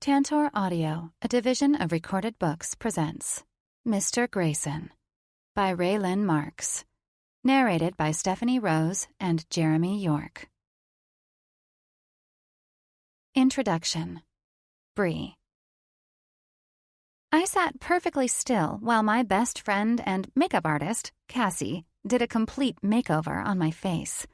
Tantor Audio, a division of Recorded Books, presents Mr. Grayson by Raylin Marks. Narrated by Stephanie Rose and Jeremy York. Introduction. Bree. I sat perfectly still while my best friend and makeup artist, Cassie, did a complete makeover on my face.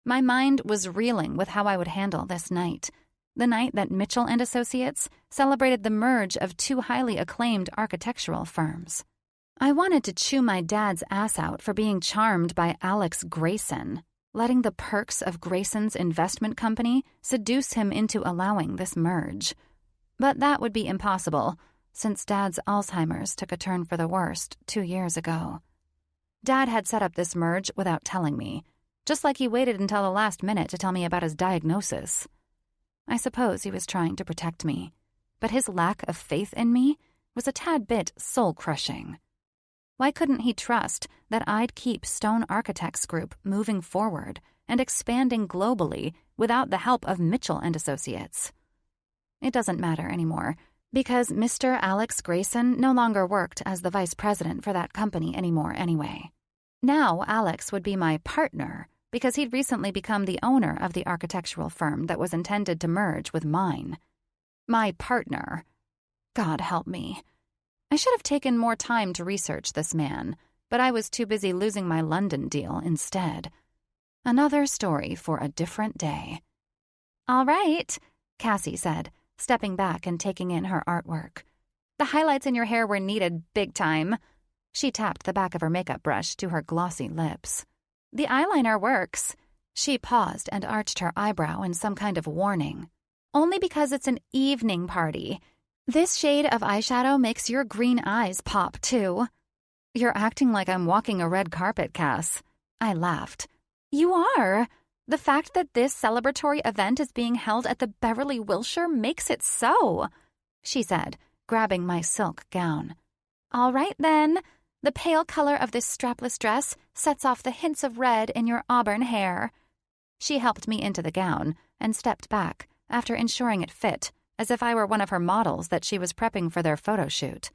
My mind was reeling with how I would handle this night. The night that Mitchell and Associates celebrated the merge of two highly acclaimed architectural firms. I wanted to chew my dad's ass out for being charmed by Alex Grayson, letting the perks of Grayson's investment company seduce him into allowing this merge. But that would be impossible, since Dad's Alzheimer's took a turn for the worst 2 years ago. Dad had set up this merge without telling me, just like he waited until the last minute to tell me about his diagnosis. I suppose he was trying to protect me, but his lack of faith in me was a tad bit soul-crushing. Why couldn't he trust that I'd keep Stone Architects Group moving forward and expanding globally without the help of Mitchell and Associates? It doesn't matter anymore, because Mr. Alex Grayson no longer worked as the vice president for that company anymore anyway. Now Alex would be my partner, because he'd recently become the owner of the architectural firm that was intended to merge with mine. My partner. God help me. I should have taken more time to research this man, but I was too busy losing my London deal instead. Another story for a different day. "All right," Cassie said, stepping back and taking in her artwork. "The highlights in your hair were needed big time." She tapped the back of her makeup brush to her glossy lips. "The eyeliner works." She paused and arched her eyebrow in some kind of warning. "Only because it's an evening party. This shade of eyeshadow makes your green eyes pop, too." "You're acting like I'm walking a red carpet, Cass." I laughed. "You are. The fact that this celebratory event is being held at the Beverly Wilshire makes it so," she said, grabbing my silk gown. "All right, then. The pale color of this strapless dress sets off the hints of red in your auburn hair." She helped me into the gown and stepped back after ensuring it fit, as if I were one of her models that she was prepping for their photo shoot.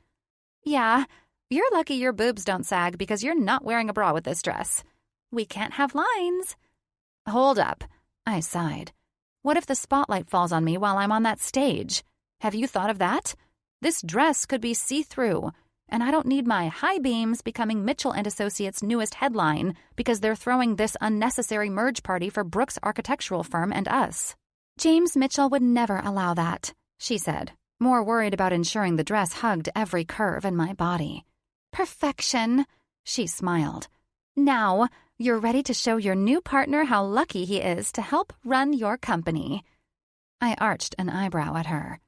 "Yeah, you're lucky your boobs don't sag because you're not wearing a bra with this dress. We can't have lines." "Hold up," I sighed. "What if the spotlight falls on me while I'm on that stage? Have you thought of that? This dress could be see-through, and I don't need my high beams becoming Mitchell and Associates' newest headline because they're throwing this unnecessary merge party for Brooks' architectural firm and us." "James Mitchell would never allow that," she said, more worried about ensuring the dress hugged every curve in my body. "Perfection," she smiled. "Now, you're ready to show your new partner how lucky he is to help run your company." I arched an eyebrow at her.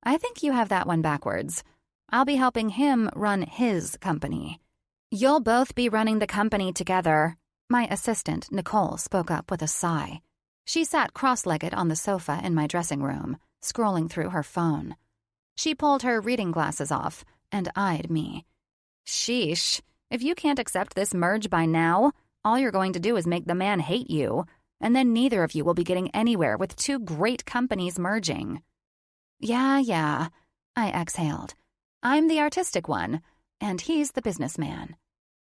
"I think you have that one backwards. I'll be helping him run his company." "You'll both be running the company together," my assistant, Nicole, spoke up with a sigh. She sat cross-legged on the sofa in my dressing room, scrolling through her phone. She pulled her reading glasses off and eyed me. "Sheesh, if you can't accept this merge by now, all you're going to do is make the man hate you, and then neither of you will be getting anywhere with two great companies merging." Yeah, I exhaled. "I'm the artistic one, and he's the businessman."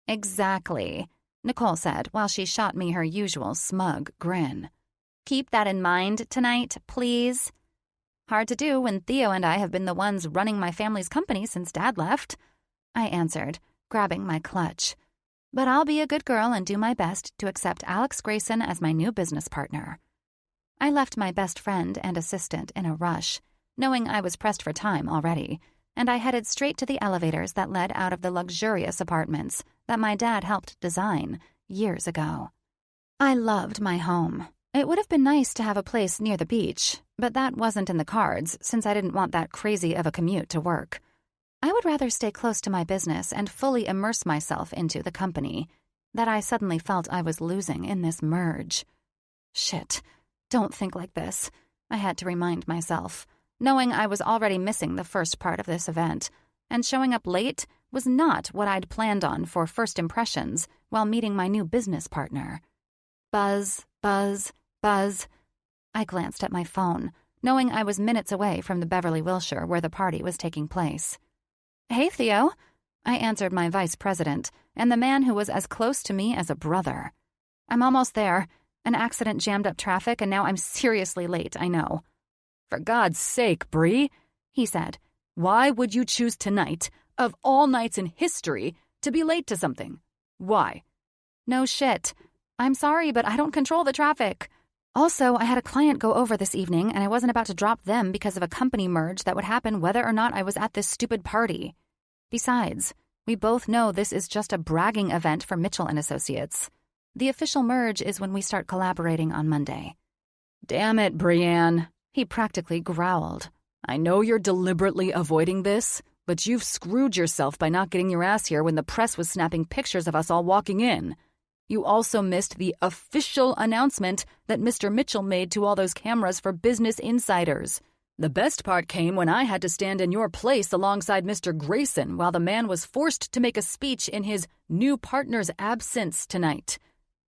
"Exactly," Nicole said while she shot me her usual smug grin. "Keep that in mind tonight, please." "Hard to do when Theo and I have been the ones running my family's company since Dad left," I answered, grabbing my clutch. "But I'll be a good girl and do my best to accept Alex Grayson as my new business partner." I left my best friend and assistant in a rush, knowing I was pressed for time already, and I headed straight to the elevators that led out of the luxurious apartments that my dad helped design years ago. I loved my home. It would have been nice to have a place near the beach, but that wasn't in the cards since I didn't want that crazy of a commute to work. I would rather stay close to my business and fully immerse myself into the company that I suddenly felt I was losing in this merge. Shit, don't think like this, I had to remind myself, knowing I was already missing the first part of this event, and showing up late was not what I'd planned on for first impressions while meeting my new business partner. Buzz, buzz, buzz. I glanced at my phone, knowing I was minutes away from the Beverly Wilshire where the party was taking place. "Hey, Theo," I answered my vice president and the man who was as close to me as a brother. "I'm almost there. An accident jammed up traffic and now I'm seriously late, I know." "For God's sake, Bree," he said. "Why would you choose tonight, of all nights in history, to be late to something? Why?" "No shit. I'm sorry, but I don't control the traffic. Also, I had a client go over this evening and I wasn't about to drop them because of a company merge that would happen whether or not I was at this stupid party. Besides, we both know this is just a bragging event for Mitchell and Associates. The official merge is when we start collaborating on Monday." "Damn it, Brienne," he practically growled. "I know you're deliberately avoiding this, but you've screwed yourself by not getting your ass here when the press was snapping pictures of us all walking in. You also missed the official announcement that Mr. Mitchell made to all those cameras for business insiders. The best part came when I had to stand in your place alongside Mr. Grayson while the man was forced to make a speech in his new partner's absence tonight.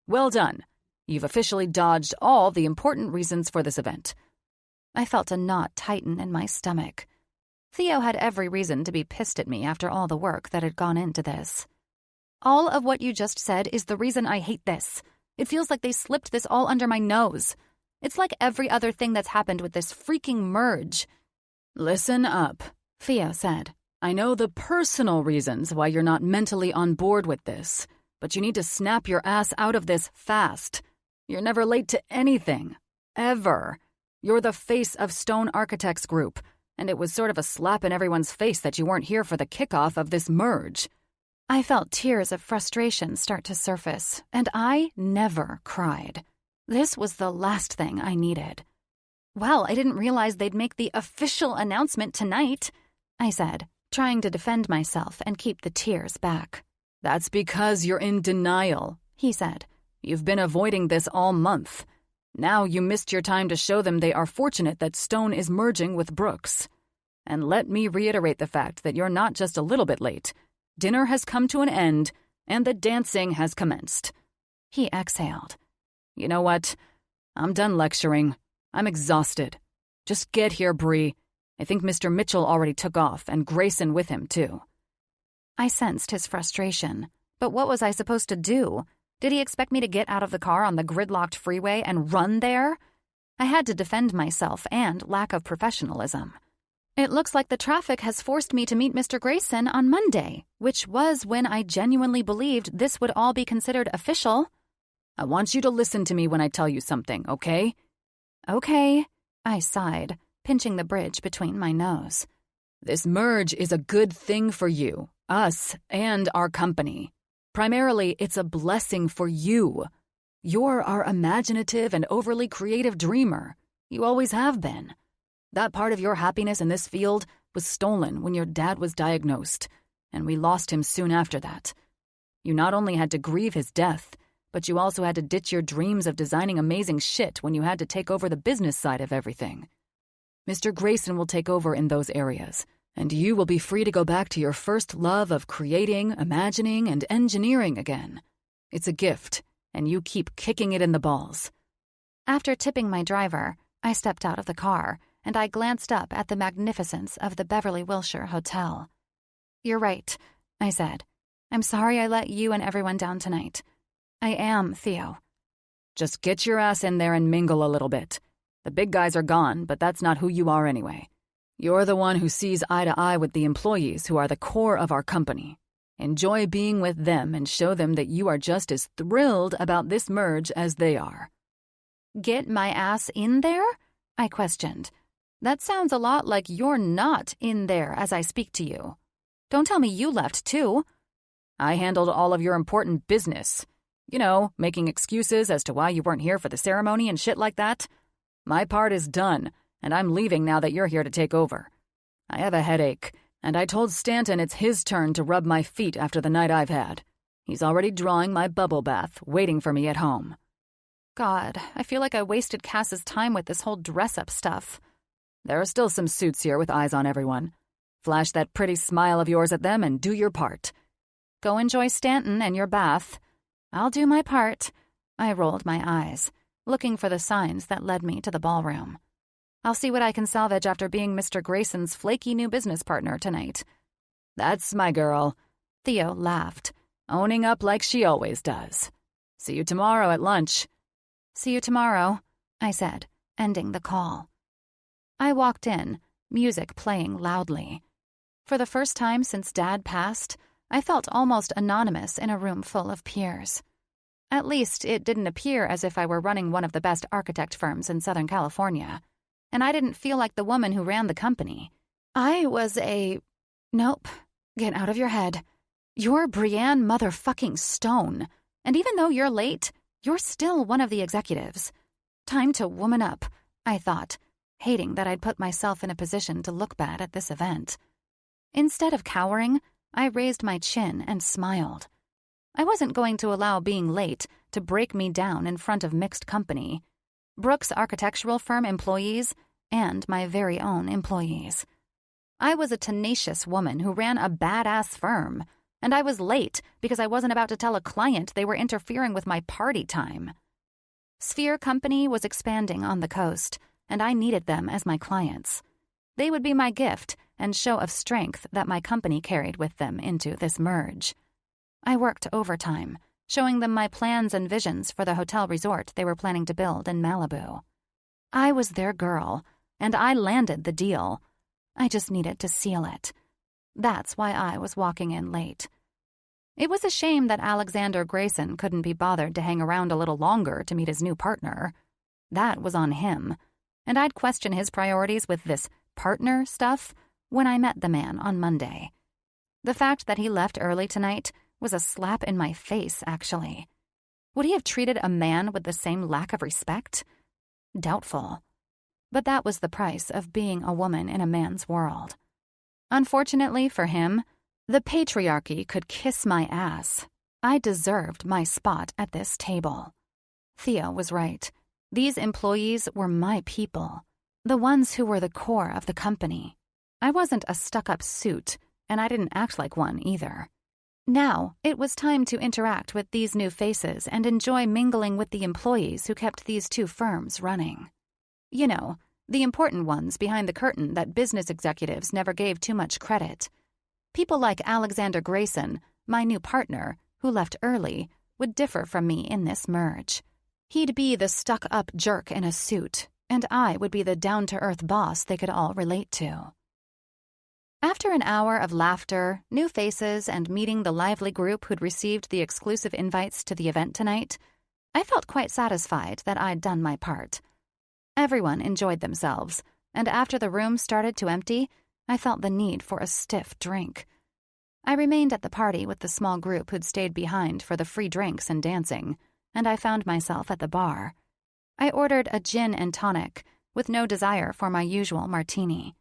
Well done. You've officially dodged all the important reasons for this event." I felt a knot tighten in my stomach. Theo had every reason to be pissed at me after all the work that had gone into this. "All of what you just said is the reason I hate this. It feels like they slipped this all under my nose. It's like every other thing that's happened with this freaking merge." "Listen up," Theo said. "I know the personal reasons why you're not mentally on board with this, but you need to snap your ass out of this fast. You're never late to anything. Ever. You're the face of Stone Architects Group, and it was sort of a slap in everyone's face that you weren't here for the kickoff of this merge." I felt tears of frustration start to surface, and I never cried. This was the last thing I needed. "Well, I didn't realize they'd make the official announcement tonight," I said, trying to defend myself and keep the tears back. "That's because you're in denial," he said. "You've been avoiding this all month. Now you missed your time to show them they are fortunate that Stone is merging with Brooks. And let me reiterate the fact that you're not just a little bit late. Dinner has come to an end, and the dancing has commenced." He exhaled. "You know what? I'm done lecturing. I'm exhausted. Just get here, Bree. I think Mr. Mitchell already took off, and Grayson with him, too." I sensed his frustration. But what was I supposed to do? Did he expect me to get out of the car on the gridlocked freeway and run there? I had to defend myself and lack of professionalism. "It looks like the traffic has forced me to meet Mr. Grayson on Monday, which was when I genuinely believed this would all be considered official." "I want you to listen to me when I tell you something, okay?" "Okay," I sighed, pinching the bridge between my nose. "This merge is a good thing for you, us, and our company. Primarily, it's a blessing for you. You're our imaginative and overly creative dreamer. You always have been. That part of your happiness in this field was stolen when your dad was diagnosed, and we lost him soon after that. You not only had to grieve his death, but you also had to ditch your dreams of designing amazing shit when you had to take over the business side of everything. Mr. Grayson will take over in those areas, and you will be free to go back to your first love of creating, imagining, and engineering again. It's a gift, and you keep kicking it in the balls." After tipping my driver, I stepped out of the car, and I glanced up at the magnificence of the Beverly Wilshire Hotel. "You're right," I said. "I'm sorry I let you and everyone down tonight. I am, Theo." "Just get your ass in there and mingle a little bit. The big guys are gone, but that's not who you are anyway. You're the one who sees eye to eye with the employees who are the core of our company. Enjoy being with them and show them that you are just as thrilled about this merge as they are." "Get my ass in there?" I questioned. "That sounds a lot like you're not in there as I speak to you. Don't tell me you left too." "I handled all of your important business. You know, making excuses as to why you weren't here for the ceremony and shit like that. My part is done, and I'm leaving now that you're here to take over. I have a headache, and I told Stanton it's his turn to rub my feet after the night I've had. He's already drawing my bubble bath, waiting for me at home." God, I feel like I wasted Cass's time with this whole dress-up stuff. "There are still some suits here with eyes on everyone. Flash that pretty smile of yours at them and do your part." "Go enjoy Stanton and your bath. I'll do my part." I rolled my eyes, looking for the signs that led me to the ballroom. I'll see what I can salvage after being Mr. Grayson's flaky new business partner tonight." "That's my girl," Theo laughed. "Owning up like she always does. See you tomorrow at lunch." "See you tomorrow," I said, ending the call. I walked in, music playing loudly. For the first time since Dad passed, I felt almost anonymous in a room full of peers. At least it didn't appear as if I were running one of the best architect firms in Southern California, and I didn't feel like the woman who ran the company. I was Nope, get out of your head. You're Brienne motherfucking Stone, and even though you're late, you're still one of the executives. Time to woman up, I thought, hating that I'd put myself in a position to look bad at this event. Instead of cowering, I raised my chin and smiled. I wasn't going to allow being late to break me down in front of mixed company. Brooks' architectural firm employees and my very own employees. I was a tenacious woman who ran a badass firm, and I was late because I wasn't about to tell a client they were interfering with my party time. Sphere Company was expanding on the coast, and I needed them as my clients. They would be my gift and show of strength that my company carried with them into this merge. I worked overtime, showing them my plans and visions for the hotel resort they were planning to build in Malibu. I was their girl, and I landed the deal. I just needed to seal it. That's why I was walking in late. It was a shame that Alexander Grayson couldn't be bothered to hang around a little longer to meet his new partner. That was on him, and I'd question his priorities with this partner stuff when I met the man on Monday. The fact that he left early tonight was a slap in my face, actually. Would he have treated a man with the same lack of respect? Doubtful. But that was the price of being a woman in a man's world. Unfortunately for him, the patriarchy could kiss my ass. I deserved my spot at this table. Theo was right. These employees were my people, the ones who were the core of the company. I wasn't a stuck-up suit, and I didn't act like one either. Now, it was time to interact with these new faces and enjoy mingling with the employees who kept these two firms running. You know, the important ones behind the curtain that business executives never gave too much credit. People like Alexander Grayson, my new partner, who left early, would differ from me in this merge. He'd be the stuck-up jerk in a suit, and I would be the down-to-earth boss they could all relate to. After an hour of laughter, new faces, and meeting the lively group who'd received the exclusive invites to the event tonight, I felt quite satisfied that I'd done my part. Everyone enjoyed themselves, and after the room started to empty, I felt the need for a stiff drink. I remained at the party with the small group who'd stayed behind for the free drinks and dancing, and I found myself at the bar. I ordered a gin and tonic, with no desire for my usual martini.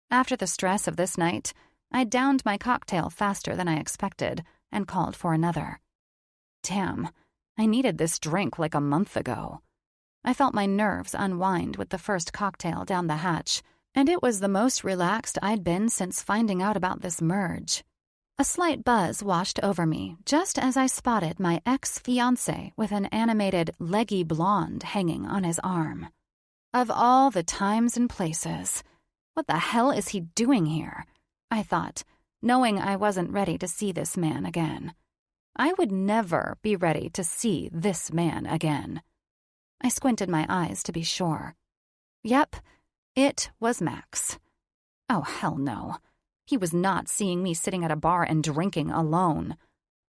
After the stress of this night, I downed my cocktail faster than I expected and called for another. Damn, I needed this drink like a month ago. I felt my nerves unwind with the first cocktail down the hatch, and it was the most relaxed I'd been since finding out about this merge. A slight buzz washed over me just as I spotted my ex-fiancé with an animated, leggy blonde hanging on his arm. Of all the times and places, what the hell is he doing here? I thought, knowing I wasn't ready to see this man again. I would never be ready to see this man again. I squinted my eyes to be sure. Yep, it was Max. Oh, hell no. He was not seeing me sitting at a bar and drinking alone.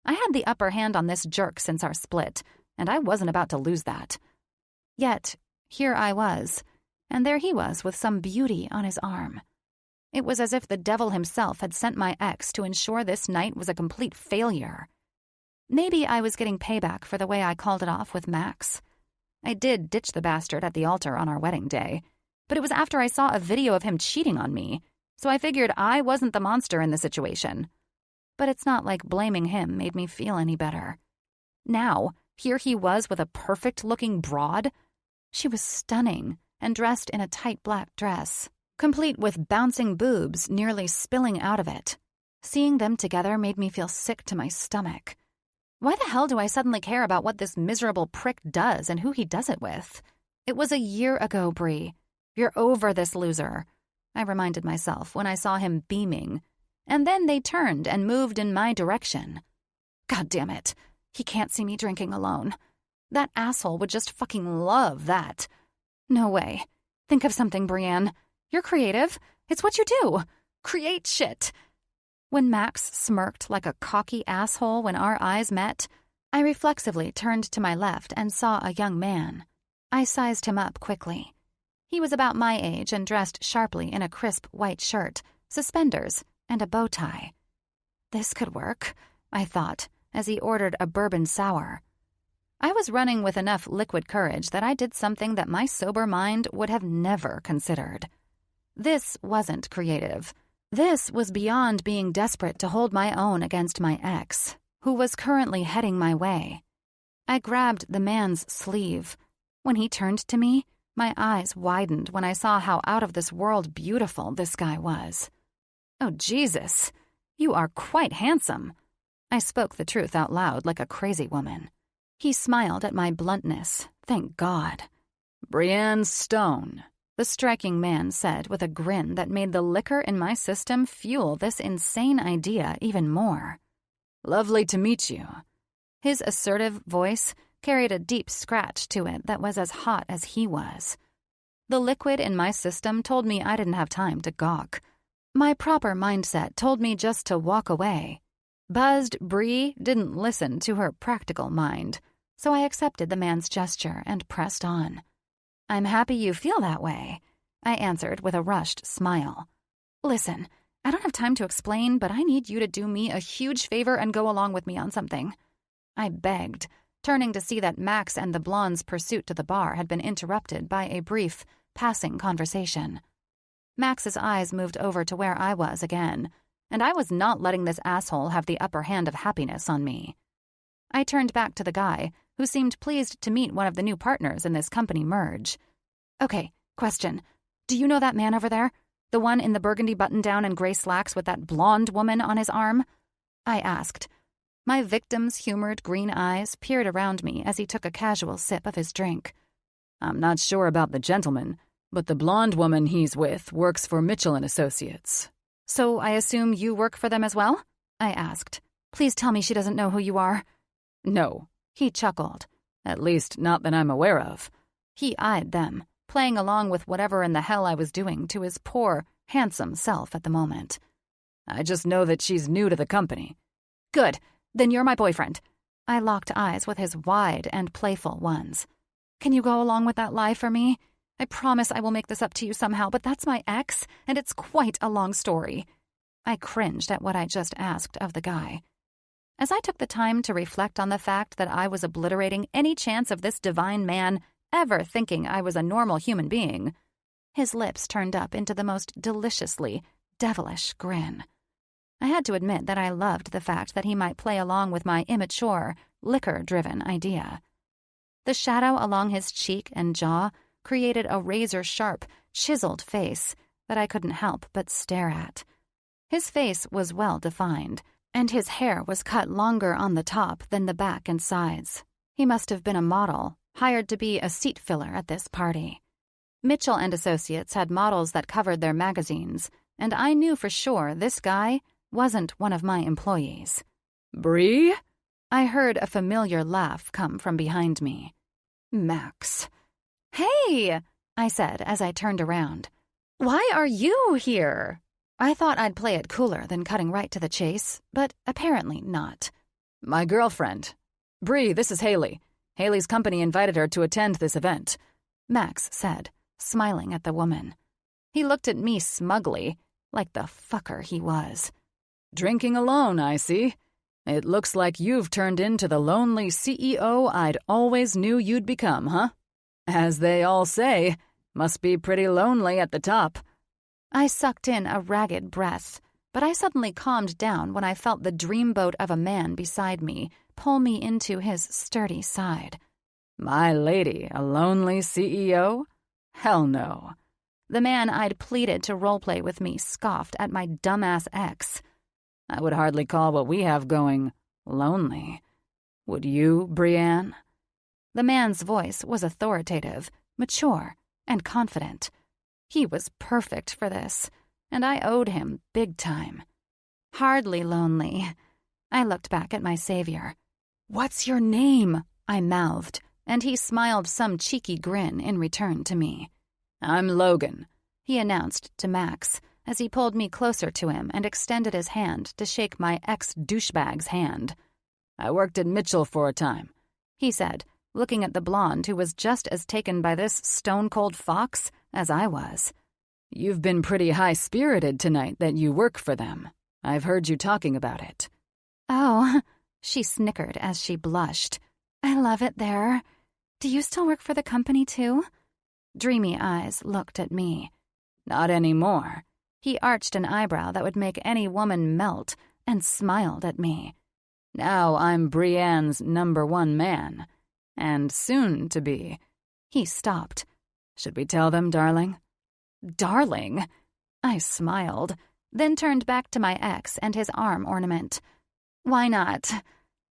I had the upper hand on this jerk since our split, and I wasn't about to lose that. Yet, here I was, and there he was with some beauty on his arm. It was as if the devil himself had sent my ex to ensure this night was a complete failure. Maybe I was getting payback for the way I called it off with Max. I did ditch the bastard at the altar on our wedding day, but it was after I saw a video of him cheating on me, so I figured I wasn't the monster in the situation. But it's not like blaming him made me feel any better. Now, here he was with a perfect-looking broad. She was stunning and dressed in a tight black dress, complete with bouncing boobs nearly spilling out of it. Seeing them together made me feel sick to my stomach. Why the hell do I suddenly care about what this miserable prick does and who he does it with? It was a year ago, Bree. You're over this loser, I reminded myself when I saw him beaming. And then they turned and moved in my direction. God damn it. He can't see me drinking alone. That asshole would just fucking love that. No way. Think of something, Brienne. You're creative. It's what you do. Create shit. When Max smirked like a cocky asshole when our eyes met, I reflexively turned to my left and saw a young man. I sized him up quickly. He was about my age and dressed sharply in a crisp white shirt, suspenders, and a bow tie. This could work, I thought, as he ordered a bourbon sour. I was running with enough liquid courage that I did something that my sober mind would have never considered. This wasn't creative. This was beyond being desperate to hold my own against my ex, who was currently heading my way. I grabbed the man's sleeve. When he turned to me, my eyes widened when I saw how out of this world beautiful this guy was. Oh, Jesus, you are quite handsome. I spoke the truth out loud like a crazy woman. He smiled at my bluntness, thank God. Brienne Stone, the striking man said with a grin that made the liquor in my system fuel this insane idea even more. Lovely to meet you. His assertive voice carried a deep scratch to it that was as hot as he was. The liquid in my system told me I didn't have time to gawk. My proper mindset told me just to walk away. Buzzed Bree didn't listen to her practical mind, so I accepted the man's gesture and pressed on. I'm happy you feel that way, I answered with a rushed smile. Listen, I don't have time to explain, but I need you to do me a huge favor and go along with me on something. I begged, turning to see that Max and the blonde's pursuit to the bar had been interrupted by a brief, passing conversation. Max's eyes moved over to where I was again, and I was not letting this asshole have the upper hand of happiness on me. I turned back to the guy, who seemed pleased to meet one of the new partners in this company merge. Okay, question. Do you know that man over there? The one in the burgundy button-down and gray slacks with that blonde woman on his arm? I asked. My victim's humored green eyes peered around me as he took a casual sip of his drink. I'm not sure about the gentleman, but the blonde woman he's with works for Mitchell & Associates. So I assume you work for them as well? I asked. Please tell me she doesn't know who you are. No, he chuckled. At least not that I'm aware of. He eyed them, playing along with whatever in the hell I was doing to his poor, handsome self at the moment. I just know that she's new to the company. Good. Then you're my boyfriend. I locked eyes with his wide and playful ones. Can you go along with that lie for me? I promise I will make this up to you somehow, but that's my ex, and it's quite a long story. I cringed at what I just asked of the guy. As I took the time to reflect on the fact that I was obliterating any chance of this divine man ever thinking I was a normal human being, his lips turned up into the most deliciously devilish grin. I had to admit that I loved the fact that he might play along with my immature, liquor-driven idea. The shadow along his cheek and jaw created a razor-sharp, chiseled face that I couldn't help but stare at. His face was well-defined, and his hair was cut longer on the top than the back and sides. He must have been a model, hired to be a seat filler at this party. Mitchell & Associates had models that covered their magazines, and I knew for sure this guy wasn't one of my employees. Bree? I heard a familiar laugh come from behind me. Max. Hey, I said as I turned around. Why are you here? I thought I'd play it cooler than cutting right to the chase, but apparently not. My girlfriend. Bree, this is Haley. Haley's company invited her to attend this event, Max said, smiling at the woman. He looked at me smugly, like the fucker he was. Drinking alone, I see. It looks like you've turned into the lonely CEO I'd always knew you'd become, huh? As they all say, must be pretty lonely at the top. I sucked in a ragged breath, but I suddenly calmed down when I felt the dreamboat of a man beside me pull me into his sturdy side. My lady, a lonely CEO? Hell no. The man I'd pleaded to roleplay with me scoffed at my dumbass ex. I would hardly call what we have going lonely. Would you, Brienne? The man's voice was authoritative, mature, and confident. He was perfect for this, and I owed him big time. Hardly lonely. I looked back at my savior. "What's your name?" I mouthed, and he smiled some cheeky grin in return to me. "I'm Logan," he announced to Max as he pulled me closer to him and extended his hand to shake my ex-douchebag's hand. "I worked at Mitchell for a time," he said, looking at the blonde who was just as taken by this stone-cold fox as I was. "You've been pretty high-spirited tonight that you work for them. I've heard you talking about it." "Oh," she snickered as she blushed. "I love it there. Do you still work for the company, too?" Dreamy eyes looked at me. "Not anymore." He arched an eyebrow that would make any woman melt and smiled at me. "Now I'm Brienne's #1 man. And soon to be." He stopped. "Should we tell them, darling?" "Darling?" I smiled, then turned back to my ex and his arm ornament. "Why not?"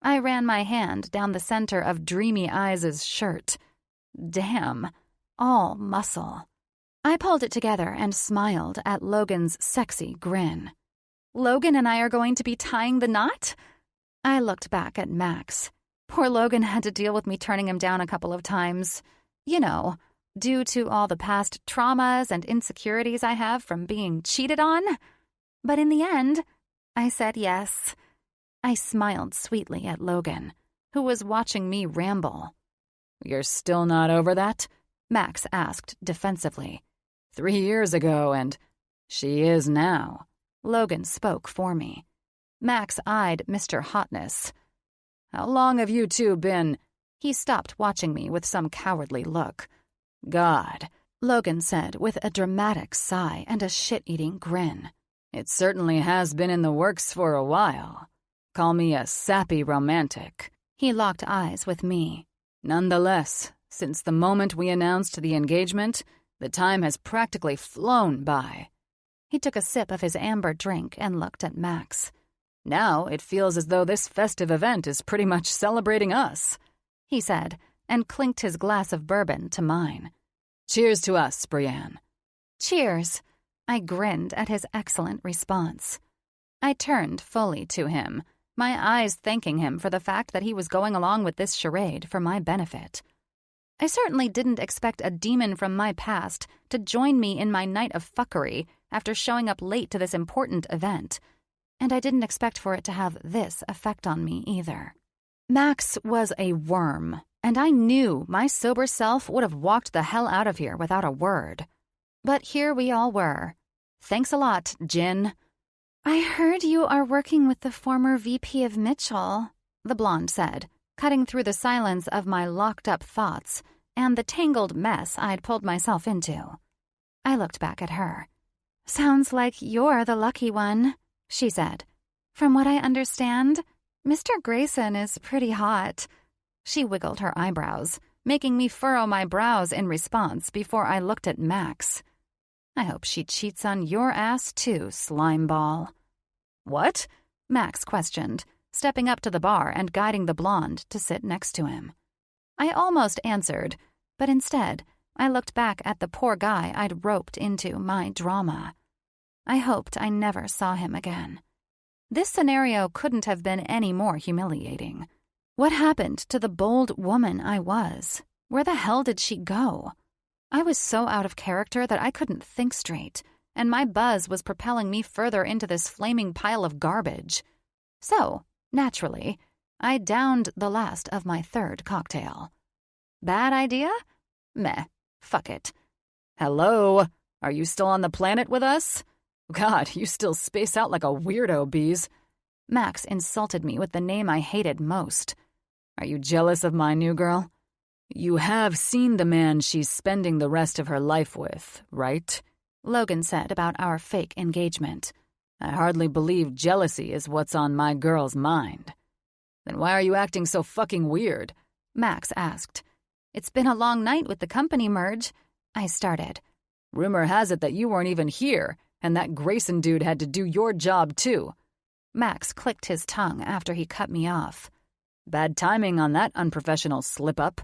I ran my hand down the center of Dreamy Eyes' shirt. Damn, all muscle. I pulled it together and smiled at Logan's sexy grin. "Logan and I are going to be tying the knot?" I looked back at Max. Poor Logan had to deal with me turning him down a couple of times. You know, due to all the past traumas and insecurities I have from being cheated on. But in the end, I said yes. I smiled sweetly at Logan, who was watching me ramble. "You're still not over that?" Max asked defensively. 3 years ago, and she is now. Logan spoke for me. Max eyed Mr. Hotness. "How long have you two been—" He stopped watching me with some cowardly look. "God," Logan said with a dramatic sigh and a shit-eating grin. "It certainly has been in the works for a while. Call me a sappy romantic." He locked eyes with me. "Nonetheless, since the moment we announced the engagement, the time has practically flown by." He took a sip of his amber drink and looked at Max. "Now it feels as though this festive event is pretty much celebrating us," he said, and clinked his glass of bourbon to mine. "Cheers to us, Brienne." "Cheers." I grinned at his excellent response. I turned fully to him, my eyes thanking him for the fact that he was going along with this charade for my benefit. I certainly didn't expect a demon from my past to join me in my night of fuckery after showing up late to this important event. And I didn't expect for it to have this effect on me either. Max was a worm, and I knew my sober self would have walked the hell out of here without a word. But here we all were. Thanks a lot, Jin. "I heard you are working with the former VP of Mitchell," the blonde said, cutting through the silence of my locked-up thoughts and the tangled mess I'd pulled myself into. I looked back at her. "Sounds like you're the lucky one," she said. "From what I understand, Mr. Grayson is pretty hot." She wiggled her eyebrows, making me furrow my brows in response before I looked at Max. "I hope she cheats on your ass too, slimeball." "What?" Max questioned, stepping up to the bar and guiding the blonde to sit next to him. I almost answered, but instead, I looked back at the poor guy I'd roped into my drama. I hoped I never saw him again. This scenario couldn't have been any more humiliating. What happened to the bold woman I was? Where the hell did she go? I was so out of character that I couldn't think straight, and my buzz was propelling me further into this flaming pile of garbage. So, naturally, I downed the last of my third cocktail. Bad idea? Meh, fuck it. "Hello? Are you still on the planet with us? God, you still space out like a weirdo, Bees." Max insulted me with the name I hated most. "Are you jealous of my new girl? You have seen the man she's spending the rest of her life with, right?" Logan said about our fake engagement. "I hardly believe jealousy is what's on my girl's mind." "Then why are you acting so fucking weird?" Max asked. "It's been a long night with the company merge," I started. "Rumor has it that you weren't even here, and that Grayson dude had to do your job too." Max clicked his tongue after he cut me off. "Bad timing on that unprofessional slip-up."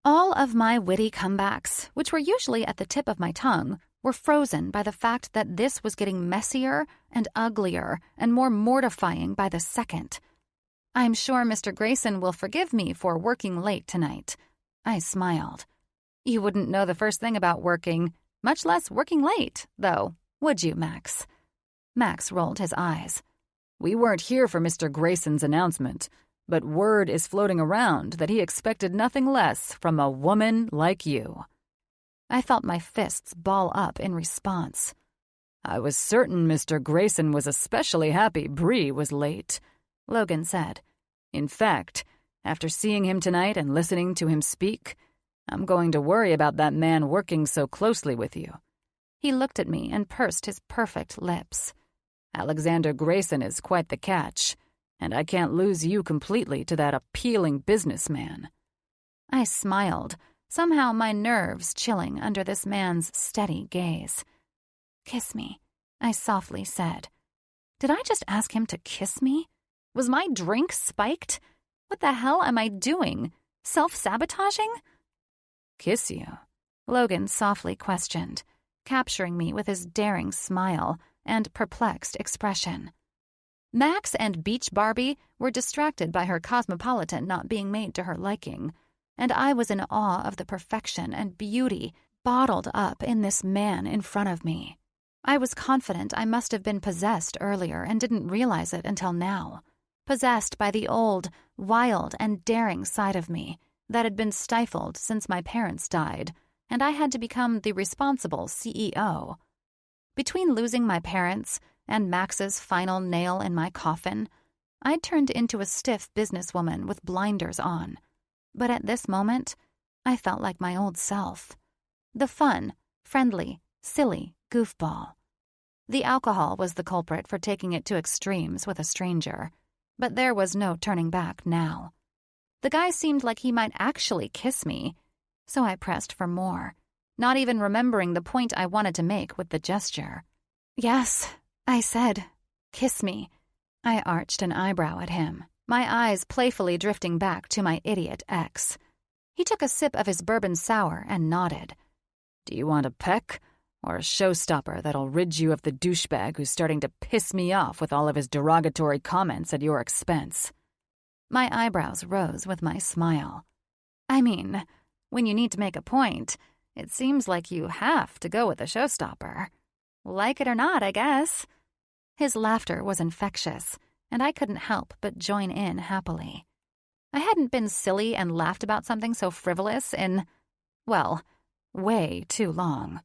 All of my witty comebacks, which were usually at the tip of my tongue, were frozen by the fact that this was getting messier and uglier and more mortifying by the second. I'm sure Mr. Grayson will forgive me for working late tonight. I smiled. You wouldn't know the first thing about working, much less working late, though, would you, Max? Max rolled his eyes. We weren't here for Mr. Grayson's announcement, but word is floating around that he expected nothing less from a woman like you. I felt my fists ball up in response. I was certain Mr. Grayson was especially happy Bree was late, Logan said. In fact, after seeing him tonight and listening to him speak, I'm going to worry about that man working so closely with you. He looked at me and pursed his perfect lips. Alexander Grayson is quite the catch, and I can't lose you completely to that appealing businessman. I smiled, somehow my nerves chilling under this man's steady gaze. Kiss me, I softly said. Did I just ask him to kiss me? Was my drink spiked? What the hell am I doing? Self-sabotaging? Kiss you? Logan softly questioned, capturing me with his daring smile and perplexed expression. Max and Beach Barbie were distracted by her cosmopolitan not being made to her liking, and I was in awe of the perfection and beauty bottled up in this man in front of me. I was confident I must have been possessed earlier and didn't realize it until now. Possessed by the old, wild, and daring side of me that had been stifled since my parents died, and I had to become the responsible CEO. Between losing my parents and Max's final nail in my coffin, I'd turned into a stiff businesswoman with blinders on. But at this moment, I felt like my old self. The fun, friendly, silly goofball. The alcohol was the culprit for taking it to extremes with a stranger, but there was no turning back now. The guy seemed like he might actually kiss me, so I pressed for more, not even remembering the point I wanted to make with the gesture. Yes, I said, kiss me. I arched an eyebrow at him, my eyes playfully drifting back to my idiot ex. He took a sip of his bourbon sour and nodded. Do you want a peck, or a showstopper that'll rid you of the douchebag who's starting to piss me off with all of his derogatory comments at your expense? My eyebrows rose with my smile. I mean, when you need to make a point, it seems like you have to go with a showstopper. Like it or not, I guess. His laughter was infectious, and I couldn't help but join in happily. I hadn't been silly and laughed about something so frivolous in, well, way too long.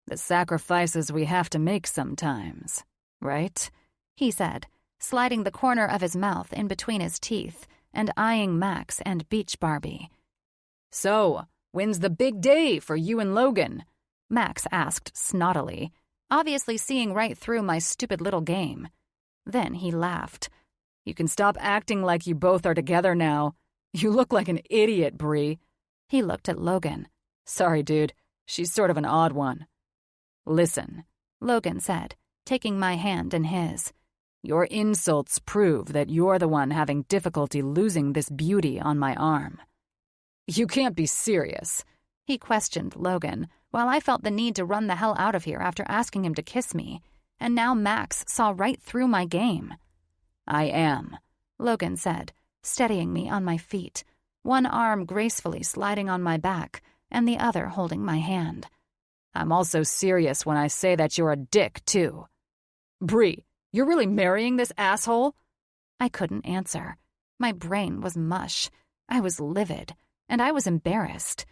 The sacrifices we have to make sometimes, right? He said, sliding the corner of his mouth in between his teeth and eyeing Max and Beach Barbie. So, when's the big day for you and Logan? Max asked snottily, obviously seeing right through my stupid little game. Then he laughed. You can stop acting like you both are together now. You look like an idiot, Bree. He looked at Logan. Sorry, dude. She's sort of an odd one. Listen, Logan said, taking my hand in his. Your insults prove that you're the one having difficulty losing this beauty on my arm. You can't be serious. He questioned Logan, while I felt the need to run the hell out of here after asking him to kiss me. And now Max saw right through my game. I am, Logan said, steadying me on my feet, one arm gracefully sliding on my back and the other holding my hand. I'm also serious when I say that you're a dick, too. Bree, you're really marrying this asshole? I couldn't answer. My brain was mush. I was livid, and I was embarrassed.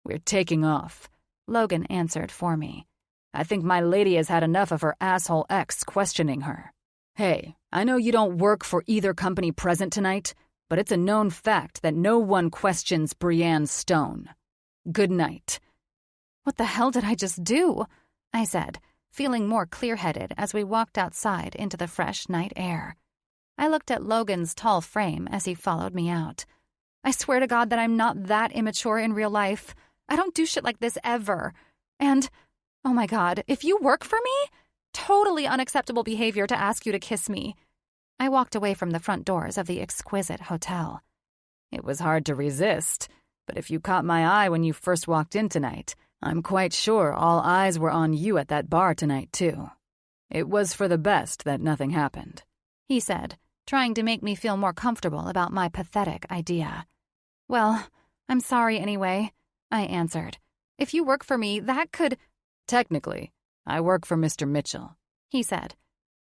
We're taking off, Logan answered for me. I think my lady has had enough of her asshole ex questioning her. Hey, I know you don't work for either company present tonight, but it's a known fact that no one questions Brienne Stone. Good night. What the hell did I just do? I said, feeling more clear-headed as we walked outside into the fresh night air. I looked at Logan's tall frame as he followed me out. I swear to God that I'm not that immature in real life. I don't do shit like this ever. And, oh my God, if you work for me? Totally unacceptable behavior to ask you to kiss me. I walked away from the front doors of the exquisite hotel. It was hard to resist, but if you caught my eye when you first walked in tonight, I'm quite sure all eyes were on you at that bar tonight, too. It was for the best that nothing happened," he said, trying to make me feel more comfortable about my pathetic idea. "Well, I'm sorry anyway," I answered. "If you work for me, that could—" "Technically, I work for Mr. Mitchell," he said.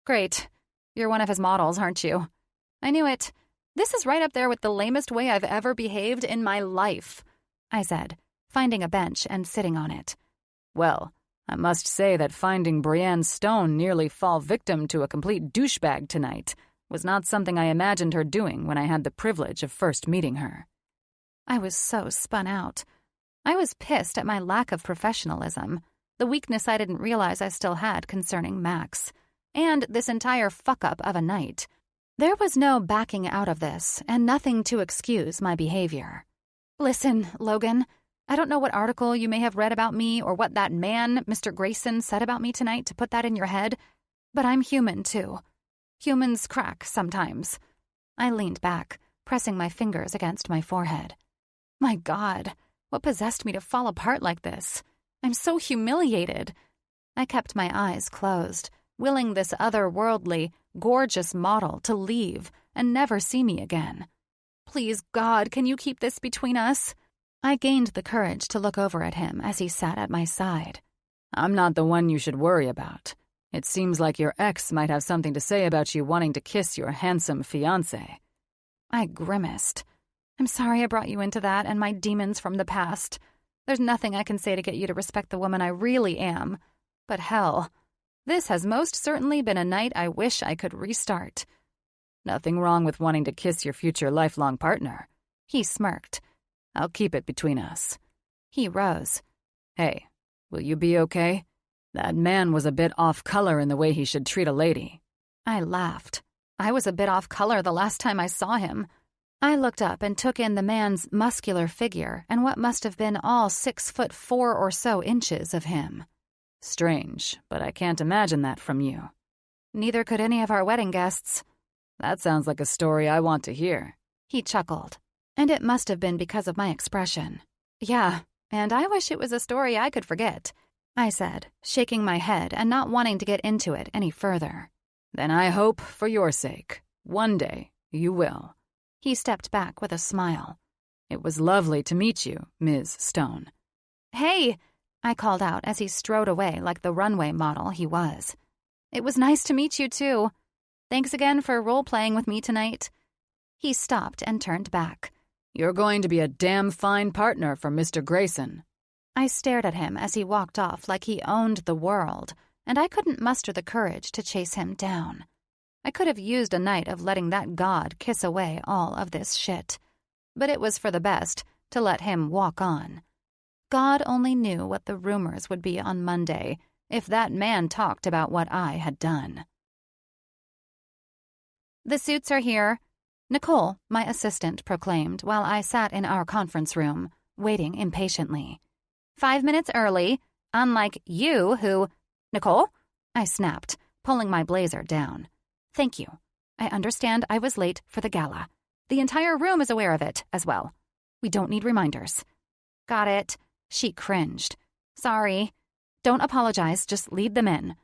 "Great. You're one of his models, aren't you?" "I knew it. This is right up there with the lamest way I've ever behaved in my life," I said, finding a bench and sitting on it. "Well, I must say that finding Brienne Stone nearly fall victim to a complete douchebag tonight was not something I imagined her doing when I had the privilege of first meeting her." I was so spun out. I was pissed at my lack of professionalism, the weakness I didn't realize I still had concerning Max, and this entire fuck-up of a night. There was no backing out of this, and nothing to excuse my behavior. "Listen, Logan, I don't know what article you may have read about me or what that man, Mr. Grayson, said about me tonight to put that in your head, but I'm human, too. Humans crack sometimes." I leaned back, pressing my fingers against my forehead. My God, what possessed me to fall apart like this? I'm so humiliated. I kept my eyes closed, willing this otherworldly, gorgeous model to leave and never see me again. "Please, God, can you keep this between us?" I gained the courage to look over at him as he sat at my side. "I'm not the one you should worry about. It seems like your ex might have something to say about you wanting to kiss your handsome fiancé." I grimaced. "I'm sorry I brought you into that and my demons from the past. There's nothing I can say to get you to respect the woman I really am. But hell, this has most certainly been a night I wish I could restart." "Nothing wrong with wanting to kiss your future lifelong partner," he smirked. "I'll keep it between us." He rose. "Hey, will you be okay? That man was a bit off color in the way he should treat a lady." I laughed. I was a bit off color the last time I saw him. I looked up and took in the man's muscular figure and what must have been all 6'4" or so inches of him. "Strange, but I can't imagine that from you." "Neither could any of our wedding guests." "That sounds like a story I want to hear." He chuckled, and it must have been because of my expression. "Yeah, and I wish it was a story I could forget," I said, shaking my head and not wanting to get into it any further. "Then I hope, for your sake, one day you will." He stepped back with a smile. "It was lovely to meet you, Ms. Stone." "Hey!" I called out as he strode away like the runway model he was. "It was nice to meet you, too. Thanks again for role-playing with me tonight." He stopped and turned back. "You're going to be a damn fine partner for Mr. Grayson." I stared at him as he walked off like he owned the world, and I couldn't muster the courage to chase him down. I could have used a night of letting that god kiss away all of this shit. But it was for the best to let him walk on. God only knew what the rumors would be on Monday if that man talked about what I had done. "The suits are here," Nicole, my assistant, proclaimed while I sat in our conference room, waiting impatiently. 5 minutes early, unlike you who— "Nicole?" I snapped, pulling my blazer down. "Thank you. I understand I was late for the gala. The entire room is aware of it, as well. We don't need reminders." "Got it." She cringed. "Sorry." "Don't apologize, just lead them in."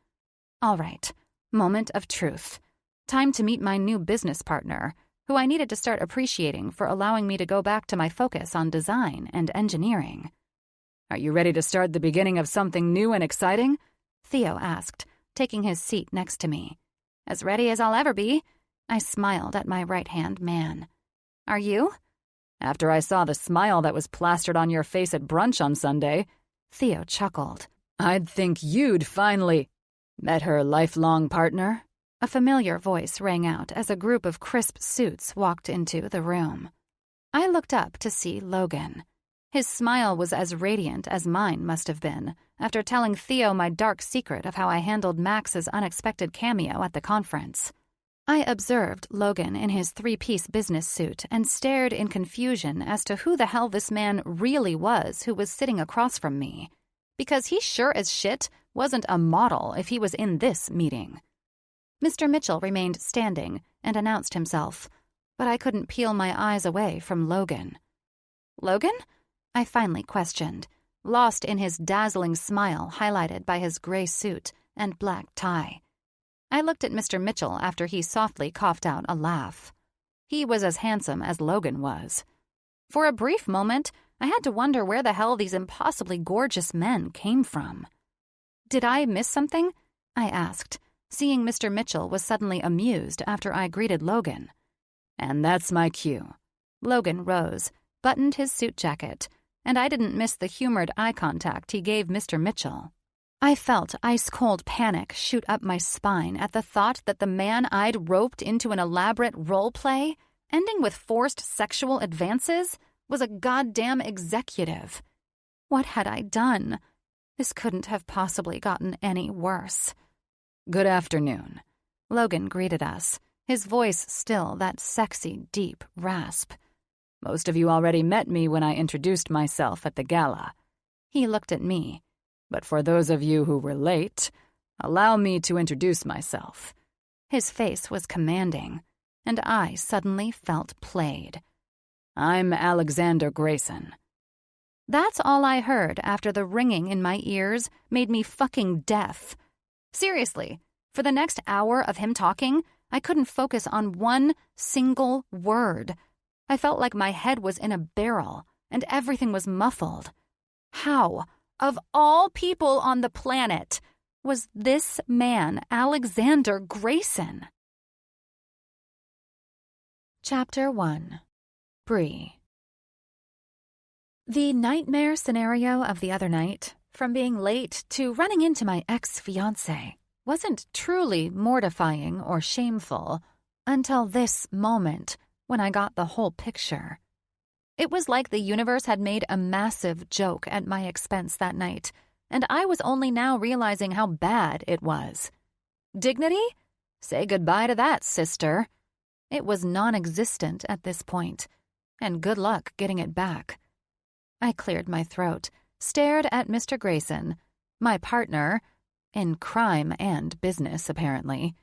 All right. Moment of truth. Time to meet my new business partner, who I needed to start appreciating for allowing me to go back to my focus on design and engineering. "Are you ready to start the beginning of something new and exciting?" Theo asked, taking his seat next to me. "As ready as I'll ever be." I smiled at my right-hand man. "Are you?" "After I saw the smile that was plastered on your face at brunch on Sunday," Theo chuckled. "I'd think you'd finally met her lifelong partner." A familiar voice rang out as a group of crisp suits walked into the room. I looked up to see Logan. His smile was as radiant as mine must have been after telling Theo my dark secret of how I handled Max's unexpected cameo at the conference. I observed Logan in his 3-piece business suit and stared in confusion as to who the hell this man really was who was sitting across from me. Because he sure as shit wasn't a model if he was in this meeting. Mr. Mitchell remained standing and announced himself, but I couldn't peel my eyes away from Logan. "Logan?" I finally questioned, lost in his dazzling smile highlighted by his gray suit and black tie. I looked at Mr. Mitchell after he softly coughed out a laugh. He was as handsome as Logan was. For a brief moment, I had to wonder where the hell these impossibly gorgeous men came from. "Did I miss something?" I asked, seeing Mr. Mitchell was suddenly amused after I greeted Logan. "And that's my cue." Logan rose, buttoned his suit jacket, and I didn't miss the humored eye contact he gave Mr. Mitchell. I felt ice-cold panic shoot up my spine at the thought that the man I'd roped into an elaborate role play, ending with forced sexual advances, was a goddamn executive. What had I done? This couldn't have possibly gotten any worse. "Good afternoon." Logan greeted us, his voice still that sexy, deep rasp. "Most of you already met me when I introduced myself at the gala." He looked at me. "But for those of you who were late, allow me to introduce myself." His face was commanding, and I suddenly felt played. "I'm Alexander Grayson." That's all I heard after the ringing in my ears made me fucking deaf. Seriously, for the next hour of him talking, I couldn't focus on one single word. I felt like my head was in a barrel and everything was muffled. How, of all people on the planet, was this man Alexander Grayson? Chapter 1. Bree. The nightmare scenario of the other night, from being late to running into my ex-fiancé, wasn't truly mortifying or shameful until this moment when I got the whole picture. It was like the universe had made a massive joke at my expense that night, and I was only now realizing how bad it was. Dignity? Say goodbye to that, sister. It was non-existent at this point, and good luck getting it back. I cleared my throat, stared at Mr. Grayson, my partner, in crime and business apparently,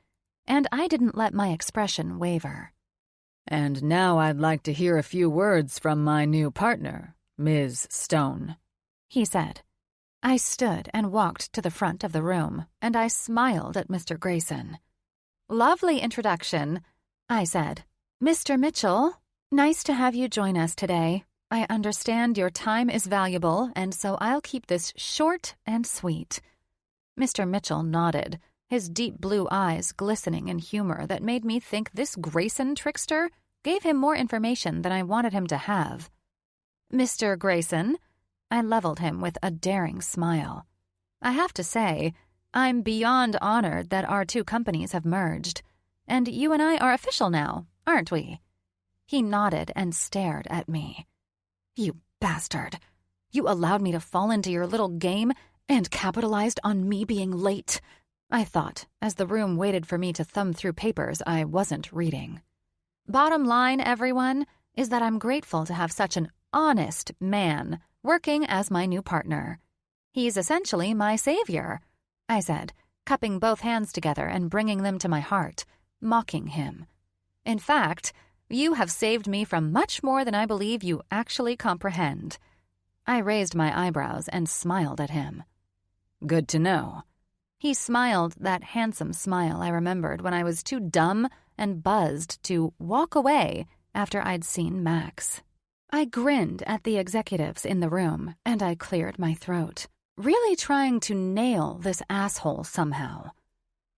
and I didn't let my expression waver. "And now I'd like to hear a few words from my new partner, Ms. Stone," he said. I stood and walked to the front of the room, and I smiled at Mr. Grayson. "Lovely introduction," I said. "Mr. Mitchell, nice to have you join us today. I understand your time is valuable, and so I'll keep this short and sweet." Mr. Mitchell nodded, his deep blue eyes glistening in humor that made me think this Grayson trickster gave him more information than I wanted him to have. "Mr. Grayson," I leveled him with a daring smile. "I have to say, I'm beyond honored that our two companies have merged, and you and I are official now, aren't we?" He nodded and stared at me. "You bastard. You allowed me to fall into your little game and capitalized on me being late," I thought, as the room waited for me to thumb through papers I wasn't reading. Bottom line, everyone, is that I'm grateful to have such an honest man working as my new partner. He's essentially my savior, I said, cupping both hands together and bringing them to my heart, mocking him. "In fact, you have saved me from much more than I believe you actually comprehend." I raised my eyebrows and smiled at him. "Good to know." He smiled that handsome smile I remembered when I was too dumb and buzzed to walk away after I'd seen Max. I grinned at the executives in the room, and I cleared my throat, really trying to nail this asshole somehow.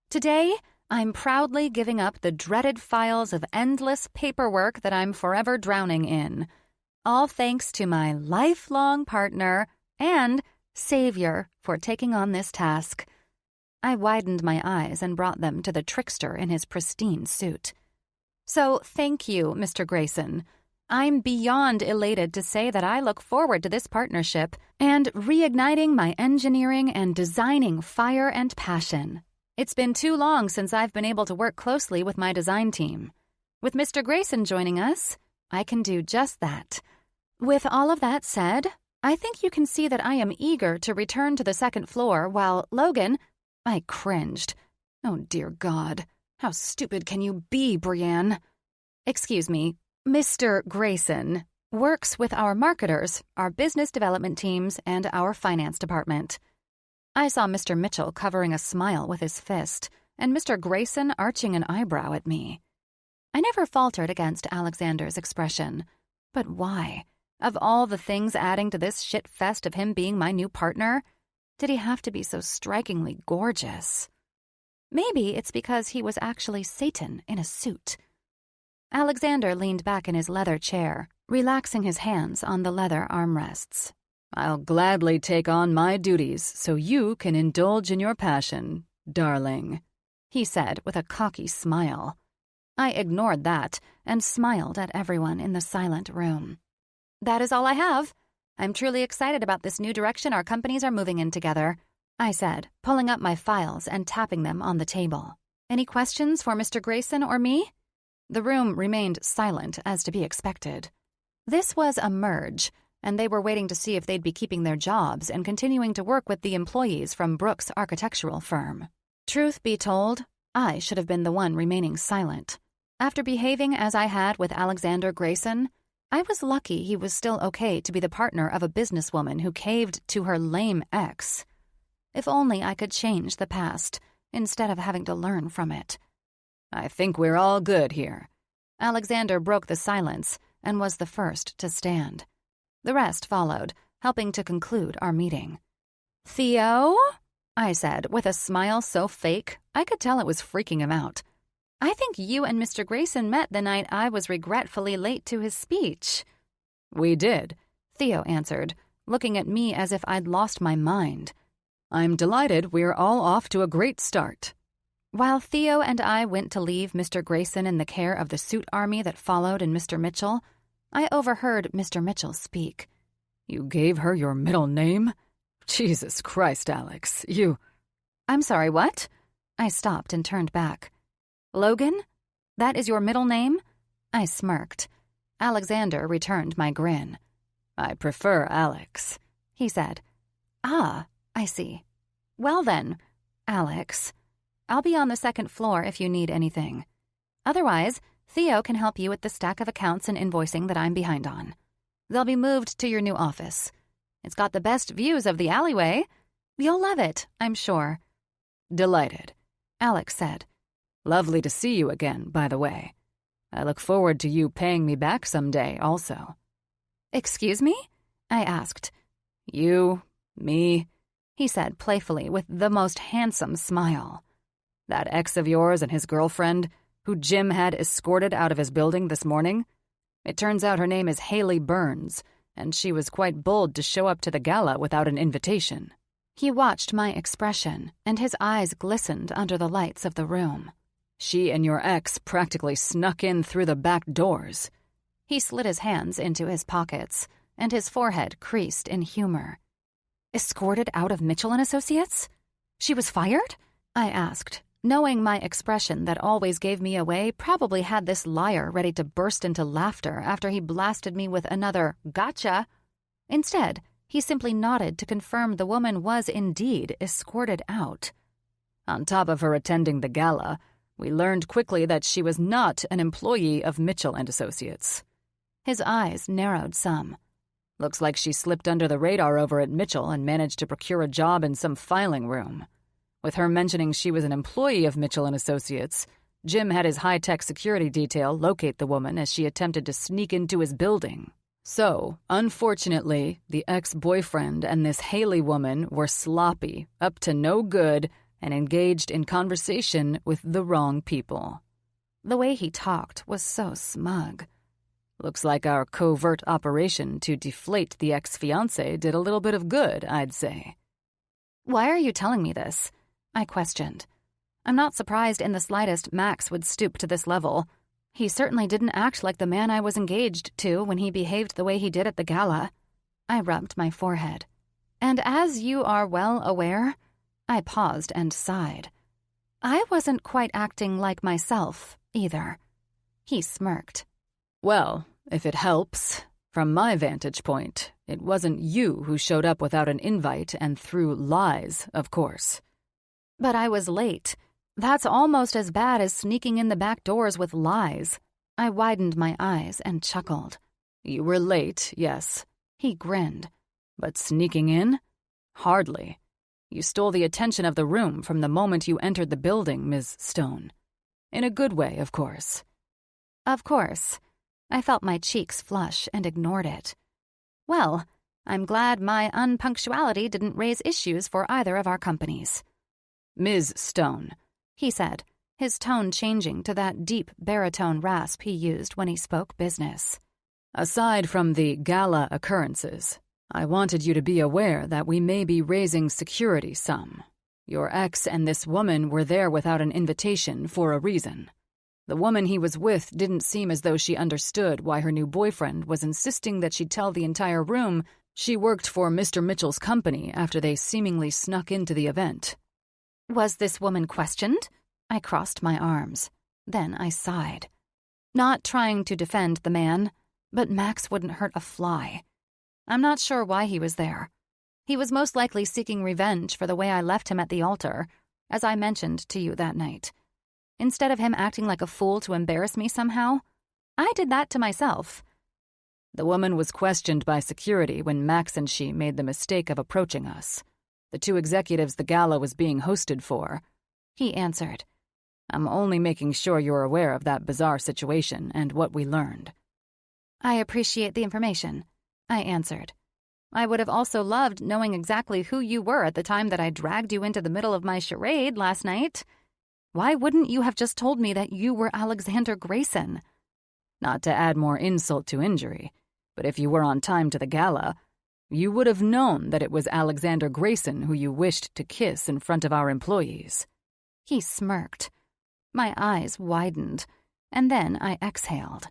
Today, I'm proudly giving up the dreaded files of endless paperwork that I'm forever drowning in, all thanks to my lifelong partner and savior for taking on this task. I widened my eyes and brought them to the trickster in his pristine suit. "So thank you, Mr. Grayson. I'm beyond elated to say that I look forward to this partnership and reigniting my engineering and designing fire and passion. It's been too long since I've been able to work closely with my design team. With Mr. Grayson joining us, I can do just that. With all of that said, I think you can see that I am eager to return to the second floor while Logan—" I cringed. Oh, dear God. How stupid can you be, Brienne? "Excuse me, Mr. Grayson," Works with our marketers, our business development teams, and our finance department. I saw Mr. Mitchell covering a smile with his fist, and Mr. Grayson arching an eyebrow at me. I never faltered against Alexander's expression. But why? Of all the things adding to this shit-fest of him being my new partner, did he have to be so strikingly gorgeous? Maybe it's because he was actually Satan in a suit. Alexander leaned back in his leather chair, relaxing his hands on the leather armrests. I'll gladly take on my duties so you can indulge in your passion, darling, he said with a cocky smile. I ignored that and smiled at everyone in the silent room. That is all I have. I'm truly excited about this new direction our companies are moving in together, I said, pulling up my files and tapping them on the table. Any questions for Mr. Grayson or me? The room remained silent, as to be expected. This was a merge, and they were waiting to see if they'd be keeping their jobs and continuing to work with the employees from Brooks' architectural firm. Truth be told, I should have been the one remaining silent. After behaving as I had with Alexander Grayson, I was lucky he was still okay to be the partner of a businesswoman who caved to her lame ex. If only I could change the past, instead of having to learn from it. I think we're all good here. Alexander broke the silence and was the first to stand. The rest followed, helping to conclude our meeting. Theo? I said, with a smile so fake I could tell it was freaking him out. I think you and Mr. Grayson met the night I was regretfully late to his speech. We did, Theo answered, looking at me as if I'd lost my mind. I'm delighted we're all off to a great start. While Theo and I went to leave Mr. Grayson in the care of the suit army that followed in Mr. Mitchell, I overheard Mr. Mitchell speak. You gave her your middle name? Jesus Christ, Alex, you... I'm sorry, what? I stopped and turned back. Logan? That is your middle name? I smirked. Alexander returned my grin. I prefer Alex, he said. Ah, I see. Well then, Alex, I'll be on the second floor if you need anything. Otherwise, Theo can help you with the stack of accounts and invoicing that I'm behind on. They'll be moved to your new office. It's got the best views of the alleyway. You'll love it, I'm sure. Delighted, Alex said. Lovely to see you again, by the way. I look forward to you paying me back someday, also. Excuse me? I asked. You, me, he said playfully with the most handsome smile. That ex of yours and his girlfriend, who Jim had escorted out of his building this morning? It turns out her name is Haley Burns, and she was quite bold to show up to the gala without an invitation. He watched my expression, and his eyes glistened under the lights of the room. She and your ex practically snuck in through the back doors. He slid his hands into his pockets, and his forehead creased in humor. Escorted out of Mitchell & Associates? She was fired? I asked, knowing my expression that always gave me away probably had this liar ready to burst into laughter after he blasted me with another gotcha. Instead, he simply nodded to confirm the woman was indeed escorted out. On top of her attending the gala, we learned quickly that she was not an employee of Mitchell & Associates. His eyes narrowed some. Looks like she slipped under the radar over at Mitchell and managed to procure a job in some filing room. With her mentioning she was an employee of Mitchell & Associates, Jim had his high-tech security detail locate the woman as she attempted to sneak into his building. So, unfortunately, the ex-boyfriend and this Haley woman were sloppy, up to no good, and engaged in conversation with the wrong people. The way he talked was so smug. Looks like our covert operation to deflate the ex-fiancé did a little bit of good, I'd say. Why are you telling me this? I questioned. I'm not surprised in the slightest Max would stoop to this level. He certainly didn't act like the man I was engaged to when he behaved the way he did at the gala. I rubbed my forehead. And as you are well aware, I paused and sighed. I wasn't quite acting like myself, either. He smirked. Well, if it helps, from my vantage point, it wasn't you who showed up without an invite and through lies, of course. But I was late. That's almost as bad as sneaking in the back doors with lies. I widened my eyes and chuckled. You were late, yes. He grinned. But sneaking in? Hardly. You stole the attention of the room from the moment you entered the building, Ms. Stone. In a good way, of course. Of course. I felt my cheeks flush and ignored it. Well, I'm glad my unpunctuality didn't raise issues for either of our companies. Ms. Stone, he said, his tone changing to that deep baritone rasp he used when he spoke business. Aside from the gala occurrences, I wanted you to be aware that we may be raising security some. Your ex and this woman were there without an invitation for a reason. The woman he was with didn't seem as though she understood why her new boyfriend was insisting that she tell the entire room she worked for Mr. Mitchell's company after they seemingly snuck into the event. Was this woman questioned? I crossed my arms. Then I sighed. Not trying to defend the man, but Max wouldn't hurt a fly. I'm not sure why he was there. He was most likely seeking revenge for the way I left him at the altar, as I mentioned to you that night. Instead of him acting like a fool to embarrass me somehow, I did that to myself. The woman was questioned by security when Max and she made the mistake of approaching us. The two executives the gala was being hosted for. He answered. I'm only making sure you're aware of that bizarre situation and what we learned. I appreciate the information, I answered. I would have also loved knowing exactly who you were at the time that I dragged you into the middle of my charade last night. Why wouldn't you have just told me that you were Alexander Grayson? Not to add more insult to injury, but if you were on time to the gala, you would have known that it was Alexander Grayson who you wished to kiss in front of our employees. He smirked. My eyes widened, and then I exhaled.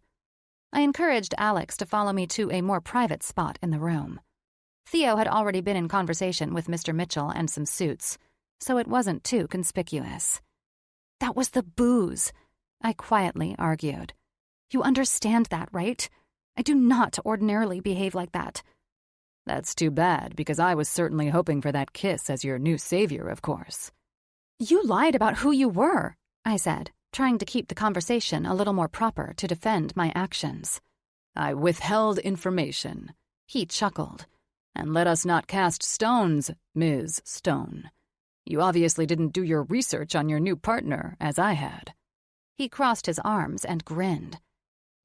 I encouraged Alex to follow me to a more private spot in the room. Theo had already been in conversation with Mr. Mitchell and some suits, so it wasn't too conspicuous. That was the booze, I quietly argued. You understand that, right? I do not ordinarily behave like that. That's too bad, because I was certainly hoping for that kiss as your new savior, of course. You lied about who you were, I said, trying to keep the conversation a little more proper to defend my actions. I withheld information, he chuckled. And let us not cast stones, Ms. Stone. You obviously didn't do your research on your new partner, as I had. He crossed his arms and grinned.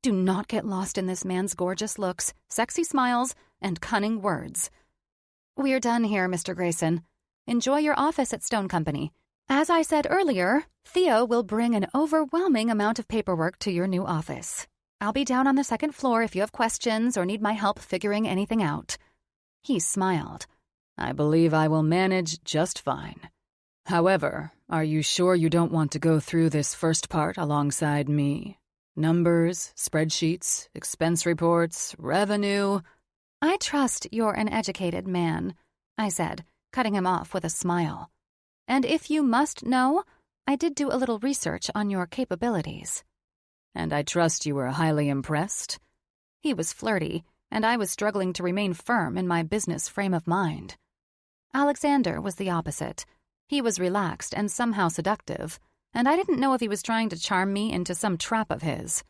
Do not get lost in this man's gorgeous looks, sexy smiles, and cunning words. We're done here, Mr. Grayson. Enjoy your office at Stone Company. As I said earlier, Theo will bring an overwhelming amount of paperwork to your new office. I'll be down on the second floor if you have questions or need my help figuring anything out. He smiled. I believe I will manage just fine. However, are you sure you don't want to go through this first part alongside me? Numbers, spreadsheets, expense reports, revenue. I trust you're an educated man, I said, cutting him off with a smile. And if you must know, I did do a little research on your capabilities. And I trust you were highly impressed? He was flirty, and I was struggling to remain firm in my business frame of mind. Alexander was the opposite. He was relaxed and somehow seductive, and I didn't know if he was trying to charm me into some trap of his.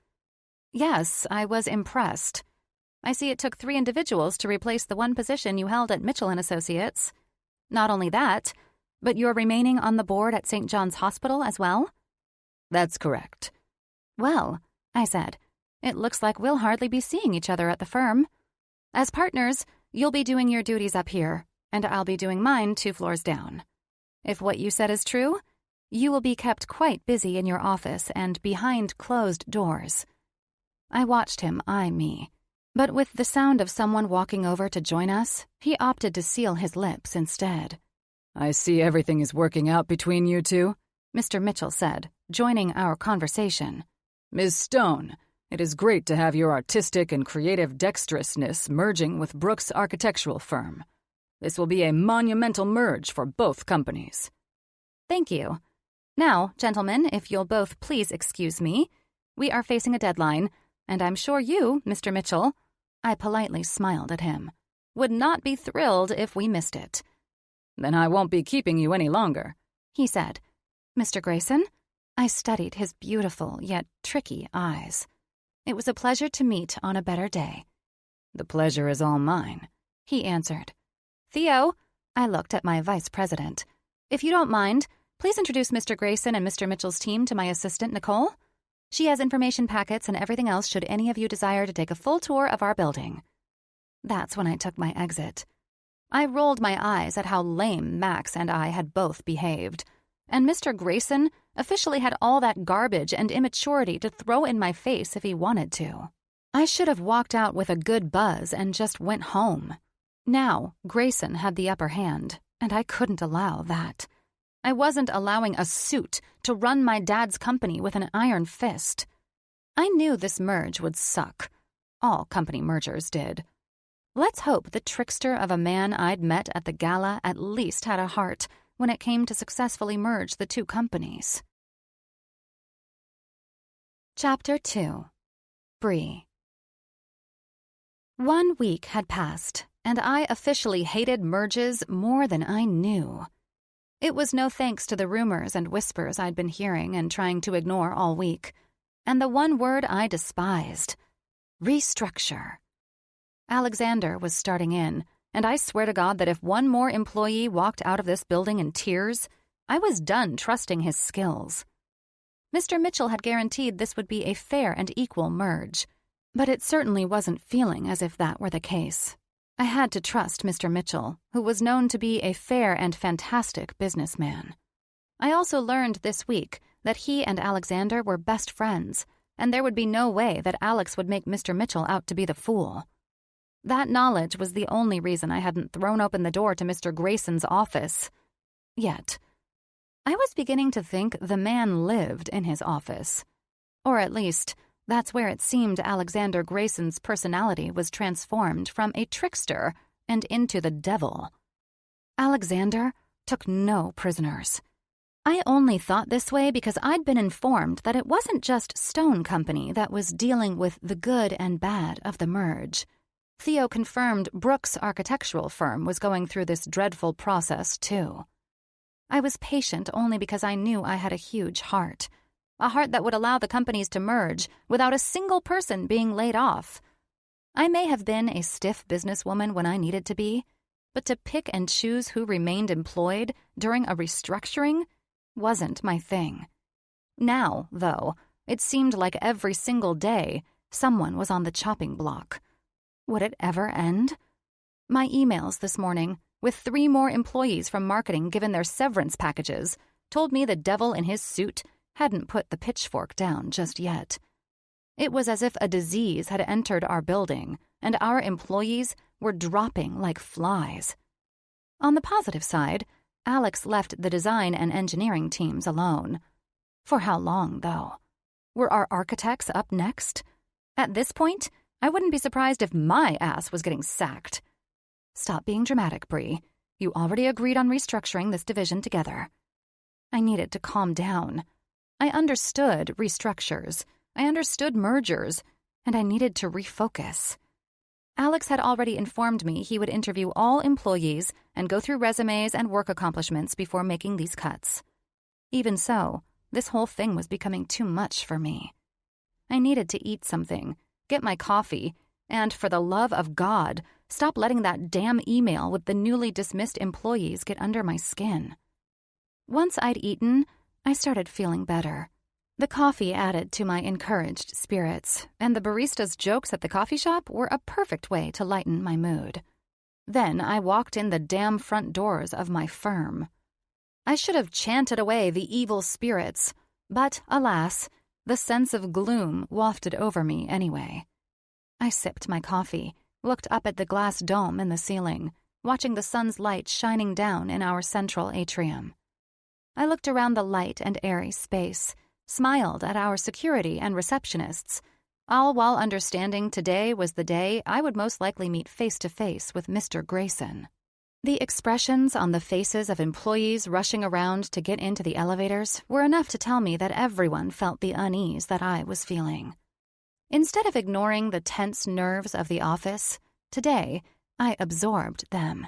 Yes, I was impressed. I see it took 3 individuals to replace the one position you held at Mitchell & Associates. Not only that, but you're remaining on the board at St. John's Hospital as well? That's correct. Well, I said, it looks like we'll hardly be seeing each other at the firm. As partners, you'll be doing your duties up here, and I'll be doing mine 2 floors down. If what you said is true, you will be kept quite busy in your office and behind closed doors. I watched him eye me, but with the sound of someone walking over to join us, he opted to seal his lips instead. I see everything is working out between you two, Mr. Mitchell said, joining our conversation. Ms. Stone, it is great to have your artistic and creative dexterousness merging with Brooks' architectural firm. This will be a monumental merge for both companies. Thank you. Now, gentlemen, if you'll both please excuse me, we are facing a deadline, and I'm sure you, Mr. Mitchell, I politely smiled at him, would not be thrilled if we missed it. Then I won't be keeping you any longer, he said. Mr. Grayson? I studied his beautiful yet tricky eyes. It was a pleasure to meet on a better day. "The pleasure is all mine," he answered. "Theo," I looked at my vice president. "If you don't mind, please introduce Mr. Grayson and Mr. Mitchell's team to my assistant, Nicole. She has information packets and everything else should any of you desire to take a full tour of our building." That's when I took my exit. I rolled my eyes at how lame Max and I had both behaved, and Mr. Grayson officially had all that garbage and immaturity to throw in my face if he wanted to. I should have walked out with a good buzz and just went home. Now, Grayson had the upper hand, and I couldn't allow that. I wasn't allowing a suit to run my dad's company with an iron fist. I knew this merge would suck. All company mergers did. Let's hope the trickster of a man I'd met at the gala at least had a heart when it came to successfully merge the two companies. Chapter 2. Bree. 1 week had passed, and I officially hated merges more than I knew. It was no thanks to the rumors and whispers I'd been hearing and trying to ignore all week, and the one word I despised: restructure. Alexander was starting in, and I swear to God that if one more employee walked out of this building in tears, I was done trusting his skills. Mr. Mitchell had guaranteed this would be a fair and equal merge, but it certainly wasn't feeling as if that were the case. I had to trust Mr. Mitchell, who was known to be a fair and fantastic businessman. I also learned this week that he and Alexander were best friends, and there would be no way that Alex would make Mr. Mitchell out to be the fool. That knowledge was the only reason I hadn't thrown open the door to Mr. Grayson's office. Yet, I was beginning to think the man lived in his office. Or at least, that's where it seemed Alexander Grayson's personality was transformed from a trickster and into the devil. Alexander took no prisoners. I only thought this way because I'd been informed that it wasn't just Stone Company that was dealing with the good and bad of the merge. Theo confirmed Brooks' architectural firm was going through this dreadful process, too. I was patient only because I knew I had a huge heart. A heart that would allow the companies to merge without a single person being laid off. I may have been a stiff businesswoman when I needed to be, but to pick and choose who remained employed during a restructuring wasn't my thing. Now, though, it seemed like every single day someone was on the chopping block. Would it ever end? My emails this morning, with 3 more employees from marketing given their severance packages, told me the devil in his suit hadn't put the pitchfork down just yet. It was as if a disease had entered our building, and our employees were dropping like flies. On the positive side, Alex left the design and engineering teams alone. For how long, though? Were our architects up next? At this point, I wouldn't be surprised if my ass was getting sacked. Stop being dramatic, Bree. You already agreed on restructuring this division together. I needed to calm down. I understood restructures. I understood mergers. And I needed to refocus. Alex had already informed me he would interview all employees and go through resumes and work accomplishments before making these cuts. Even so, this whole thing was becoming too much for me. I needed to eat something, get my coffee, and for the love of God, stop letting that damn email with the newly dismissed employees get under my skin. Once I'd eaten, I started feeling better. The coffee added to my encouraged spirits, and the barista's jokes at the coffee shop were a perfect way to lighten my mood. Then I walked in the damn front doors of my firm. I should have chanted away the evil spirits, but alas, the sense of gloom wafted over me anyway. I sipped my coffee, looked up at the glass dome in the ceiling, watching the sun's light shining down in our central atrium. I looked around the light and airy space, smiled at our security and receptionists, all while understanding today was the day I would most likely meet face-to-face with Mr. Grayson. The expressions on the faces of employees rushing around to get into the elevators were enough to tell me that everyone felt the unease that I was feeling. Instead of ignoring the tense nerves of the office, today I absorbed them.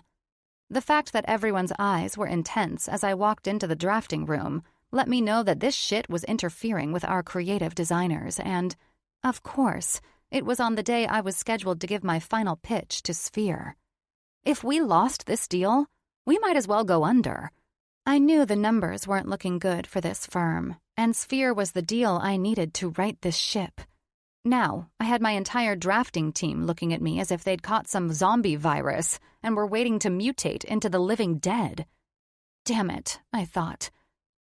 The fact that everyone's eyes were intense as I walked into the drafting room let me know that this shit was interfering with our creative designers and, of course, It was on the day I was scheduled to give my final pitch to Sphere. If we lost this deal, we might as well go under. I knew the numbers weren't looking good for this firm, and Sphere was the deal I needed to right this ship. Now, I had my entire drafting team looking at me as if they'd caught some zombie virus and were waiting to mutate into the living dead. Damn it, I thought.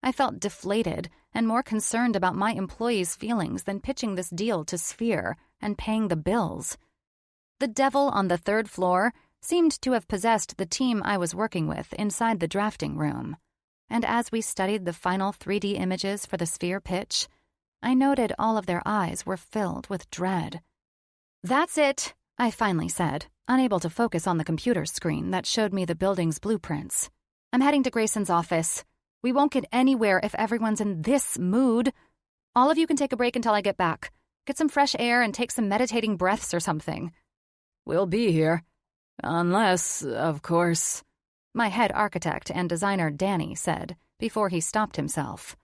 I felt deflated and more concerned about my employees' feelings than pitching this deal to Sphere and paying the bills. The devil on the third floor seemed to have possessed the team I was working with inside the drafting room. And as we studied the final 3D images for the Sphere pitch, I noted all of their eyes were filled with dread. "That's it," I finally said, unable to focus on the computer screen that showed me the building's blueprints. "I'm heading to Grayson's office. We won't get anywhere if everyone's in this mood. All of you can take a break until I get back. Get some fresh air and take some meditating breaths or something." "We'll be here. Unless, of course," my head architect and designer Dany said before he stopped himself.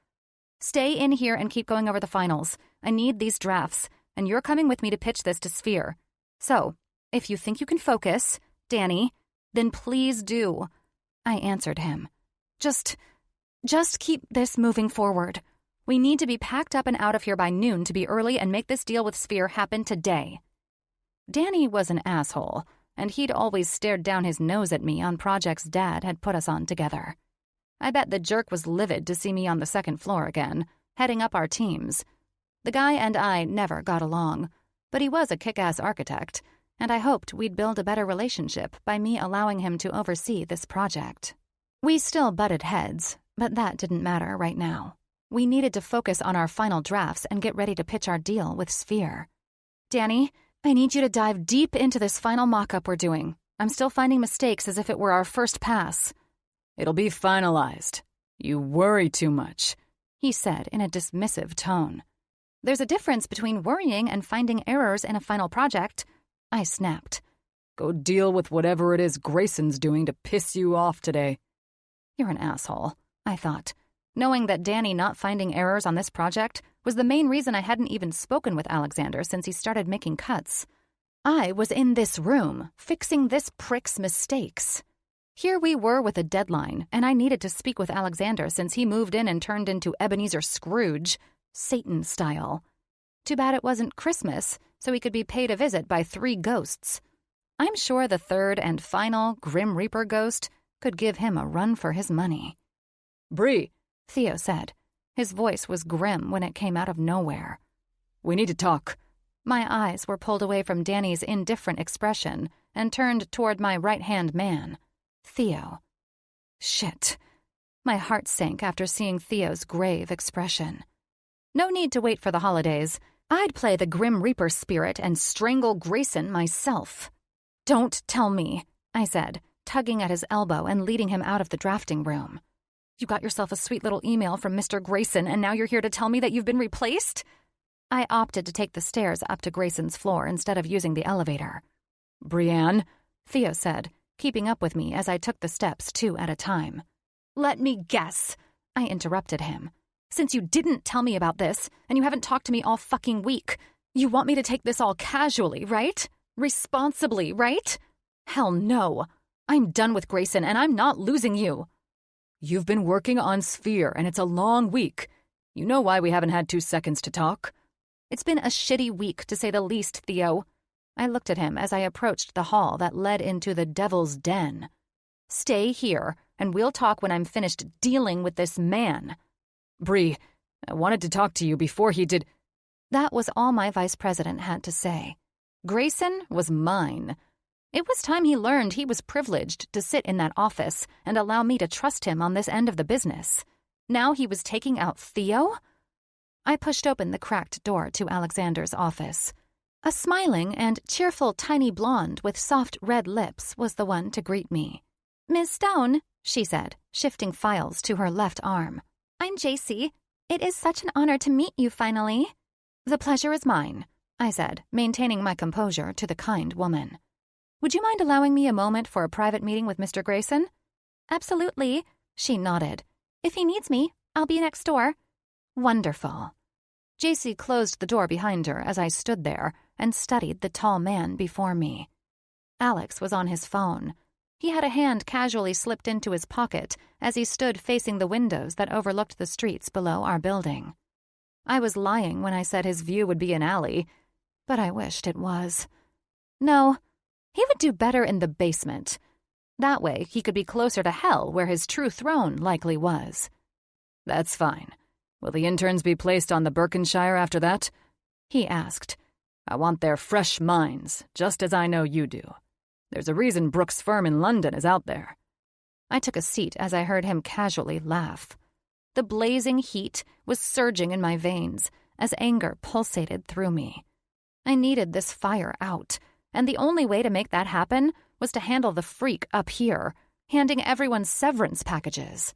"Stay in here and keep going over the finals. I need these drafts, and you're coming with me to pitch this to Sphere. So, if you think you can focus, Dany, then please do." I answered him. Just keep this moving forward. We need to be packed up and out of here by noon to be early and make this deal with Sphere happen today." Dany was an asshole, and he'd always stared down his nose at me on projects Dad had put us on together. I bet the jerk was livid to see me on the second floor again, heading up our teams. The guy and I never got along, but he was a kick-ass architect, and I hoped we'd build a better relationship by me allowing him to oversee this project. We still butted heads, but that didn't matter right now. We needed to focus on our final drafts and get ready to pitch our deal with Sphere. "Dany, I need you to dive deep into this final mock-up we're doing. I'm still finding mistakes as if it were our first pass." "It'll be finalized. You worry too much," he said in a dismissive tone. "There's a difference between worrying and finding errors in a final project," I snapped. "Go deal with whatever it is Grayson's doing to piss you off today." You're an asshole, I thought, knowing that Dany not finding errors on this project was the main reason I hadn't even spoken with Alexander since he started making cuts. I was in this room, fixing this prick's mistakes. Here we were with a deadline, and I needed to speak with Alexander since he moved in and turned into Ebenezer Scrooge, Satan style. Too bad it wasn't Christmas, so he could be paid a visit by 3 ghosts. I'm sure the third and final Grim Reaper ghost could give him a run for his money. "Bree," Theo said. His voice was grim when it came out of nowhere. "We need to talk." My eyes were pulled away from Dany's indifferent expression and turned toward my right-hand man, Theo. Shit. My heart sank after seeing Theo's grave expression. No need to wait for the holidays. I'd play the Grim Reaper spirit and strangle Grayson myself. "Don't tell me," I said, tugging at his elbow and leading him out of the drafting room. "You got yourself a sweet little email from Mr. Grayson, and now you're here to tell me that you've been replaced?" I opted to take the stairs up to Grayson's floor instead of using the elevator. "Brienne," Theo said, keeping up with me as I took the steps 2 at a time. "Let me guess," I interrupted him. "Since you didn't tell me about this, and you haven't talked to me all fucking week, you want me to take this all casually, right? Responsibly, right? Hell no. I'm done with Grayson, and I'm not losing you." "You've been working on Sphere, and it's a long week. You know why we haven't had 2 seconds to talk?" "It's been a shitty week, to say the least, Theo." I looked at him as I approached the hall that led into the Devil's Den. "Stay here, and we'll talk when I'm finished dealing with this man." "Bree, I wanted to talk to you before he did—" That was all my vice president had to say. Grayson was mine. It was time he learned he was privileged to sit in that office and allow me to trust him on this end of the business. Now he was taking out Theo? I pushed open the cracked door to Alexander's office. A smiling and cheerful tiny blonde with soft red lips was the one to greet me. "Miss Stone," she said, shifting files to her left arm. "I'm JC. It is such an honor to meet you finally." "The pleasure is mine," I said, maintaining my composure to the kind woman. "Would you mind allowing me a moment for a private meeting with Mr. Grayson?" "Absolutely," she nodded. "If he needs me, I'll be next door." "Wonderful." JC closed the door behind her as I stood there and studied the tall man before me. Alex was on his phone. He had a hand casually slipped into his pocket as he stood facing the windows that overlooked the streets below our building. I was lying when I said his view would be an alley, but I wished it was. No, he would do better in the basement. That way he could be closer to hell where his true throne likely was. That's fine. Will the interns be placed on the Berkshire after that? He asked. I want their fresh minds, just as I know you do. There's a reason Brooks' firm in London is out there. I took a seat as I heard him casually laugh. The blazing heat was surging in my veins as anger pulsated through me. I needed this fire out, and the only way to make that happen was to handle the freak up here, handing everyone severance packages.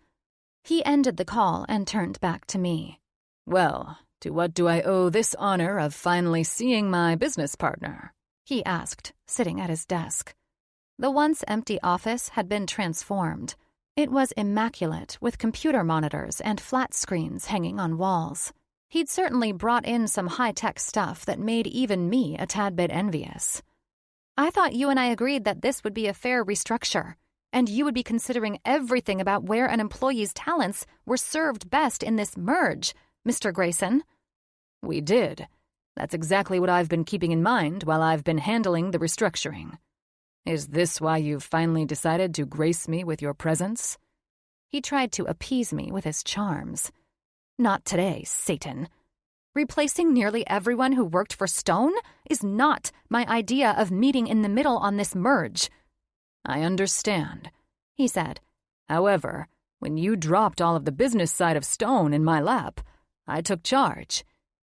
He ended the call and turned back to me. Well, to what do I owe this honor of finally seeing my business partner? He asked, sitting at his desk. The once empty office had been transformed. It was immaculate, with computer monitors and flat screens hanging on walls. He'd certainly brought in some high-tech stuff that made even me a tad bit envious. I thought you and I agreed that this would be a fair restructure, and you would be considering everything about where an employee's talents were served best in this merge, Mr. Grayson. We did. That's exactly what I've been keeping in mind while I've been handling the restructuring. Is this why you've finally decided to grace me with your presence? He tried to appease me with his charms. Not today, Satan. Replacing nearly everyone who worked for Stone is not my idea of meeting in the middle on this merge. I understand, he said. However, when you dropped all of the business side of Stone in my lap, I took charge.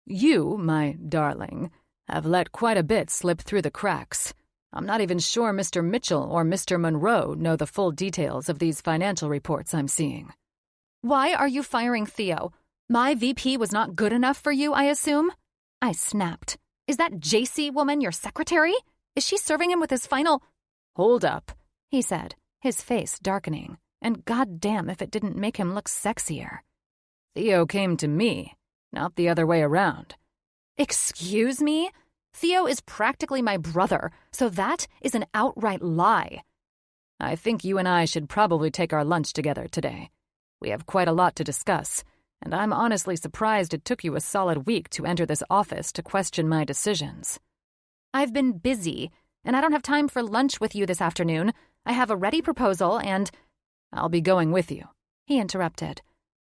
You, my darling, have let quite a bit slip through the cracks. I'm not even sure Mr. Mitchell or Mr. Monroe know the full details of these financial reports I'm seeing. Why are you firing Theo? My VP was not good enough for you, I assume? I snapped. Is that JC woman your secretary? Is she serving him with his final— Hold up, he said, his face darkening, and goddamn if it didn't make him look sexier. Theo came to me, not the other way around. Excuse me? Theo is practically my brother, so that is an outright lie. I think you and I should probably take our lunch together today. We have quite a lot to discuss, and I'm honestly surprised it took you a solid week to enter this office to question my decisions. I've been busy, and I don't have time for lunch with you this afternoon. I have a ready proposal and— I'll be going with you, he interrupted.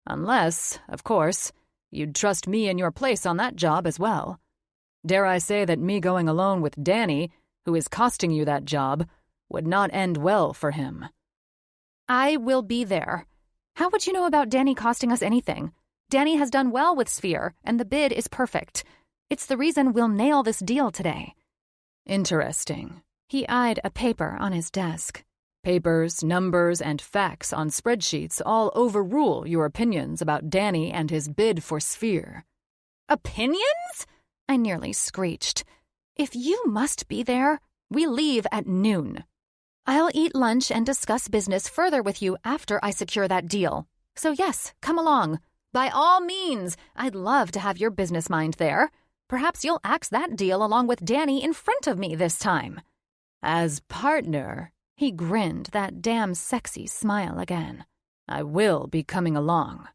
Unless, of course, you'd trust me in your place on that job as well. Dare I say that me going alone with Dany, who is costing you that job, would not end well for him. I will be there. How would you know about Dany costing us anything? Dany has done well with Sphere, and the bid is perfect. It's the reason we'll nail this deal today. Interesting. He eyed a paper on his desk. Papers, numbers, and facts on spreadsheets all overrule your opinions about Dany and his bid for Sphere. Opinions? I nearly screeched. If you must be there, we leave at noon. I'll eat lunch and discuss business further with you after I secure that deal. So yes, come along. By all means, I'd love to have your business mind there. Perhaps you'll axe that deal along with Dany in front of me this time. As partner, he grinned that damn sexy smile again. I will be coming along.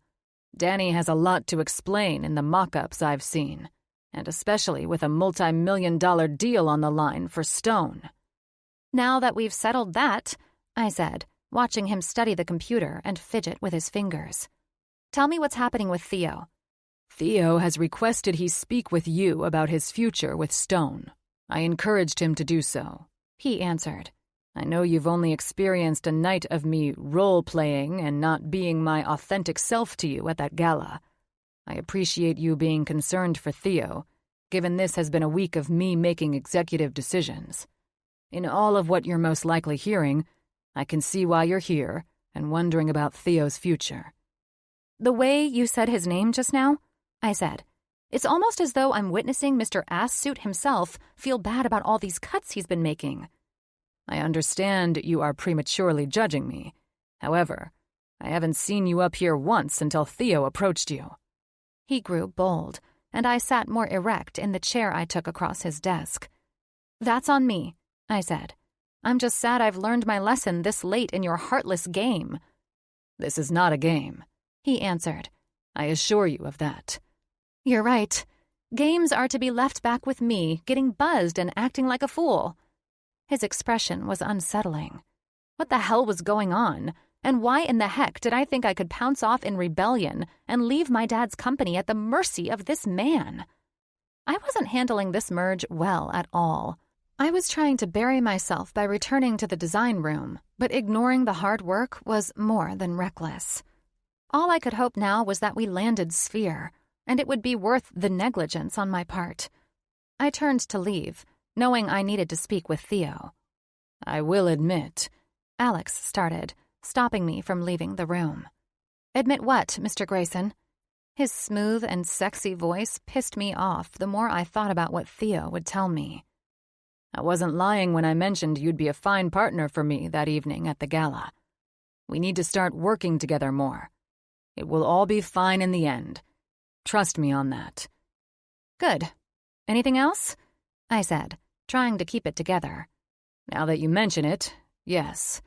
Dany has a lot to explain in the mock-ups I've seen, and especially with a multi-million-dollar deal on the line for Stone. Now that we've settled that, I said, watching him study the computer and fidget with his fingers. Tell me what's happening with Theo. Theo has requested he speak with you about his future with Stone. I encouraged him to do so, he answered. I know you've only experienced a night of me role-playing and not being my authentic self to you at that gala. I appreciate you being concerned for Theo, given this has been a week of me making executive decisions. In all of what you're most likely hearing, I can see why you're here and wondering about Theo's future. The way you said his name just now, I said, it's almost as though I'm witnessing Mr. Asssuit himself feel bad about all these cuts he's been making. I understand you are prematurely judging me. However, I haven't seen you up here once until Theo approached you. He grew bold, and I sat more erect in the chair I took across his desk. "That's on me," I said. "I'm just sad I've learned my lesson this late in your heartless game." "This is not a game," he answered. "I assure you of that." "You're right. Games are to be left back with me, getting buzzed and acting like a fool." His expression was unsettling. What the hell was going on? And why in the heck did I think I could pounce off in rebellion and leave my dad's company at the mercy of this man? I wasn't handling this merge well at all. I was trying to bury myself by returning to the design room, but ignoring the hard work was more than reckless. All I could hope now was that we landed Sphere, and it would be worth the negligence on my part. I turned to leave, knowing I needed to speak with Theo. "I will admit," Alex started, stopping me from leaving the room. "Admit what, Mr. Grayson?" His smooth and sexy voice pissed me off the more I thought about what Theo would tell me. "I wasn't lying when I mentioned you'd be a fine partner for me that evening at the gala. We need to start working together more. It will all be fine in the end. Trust me on that." "Good. Anything else?" I said, trying to keep it together. "Now that you mention it, yes.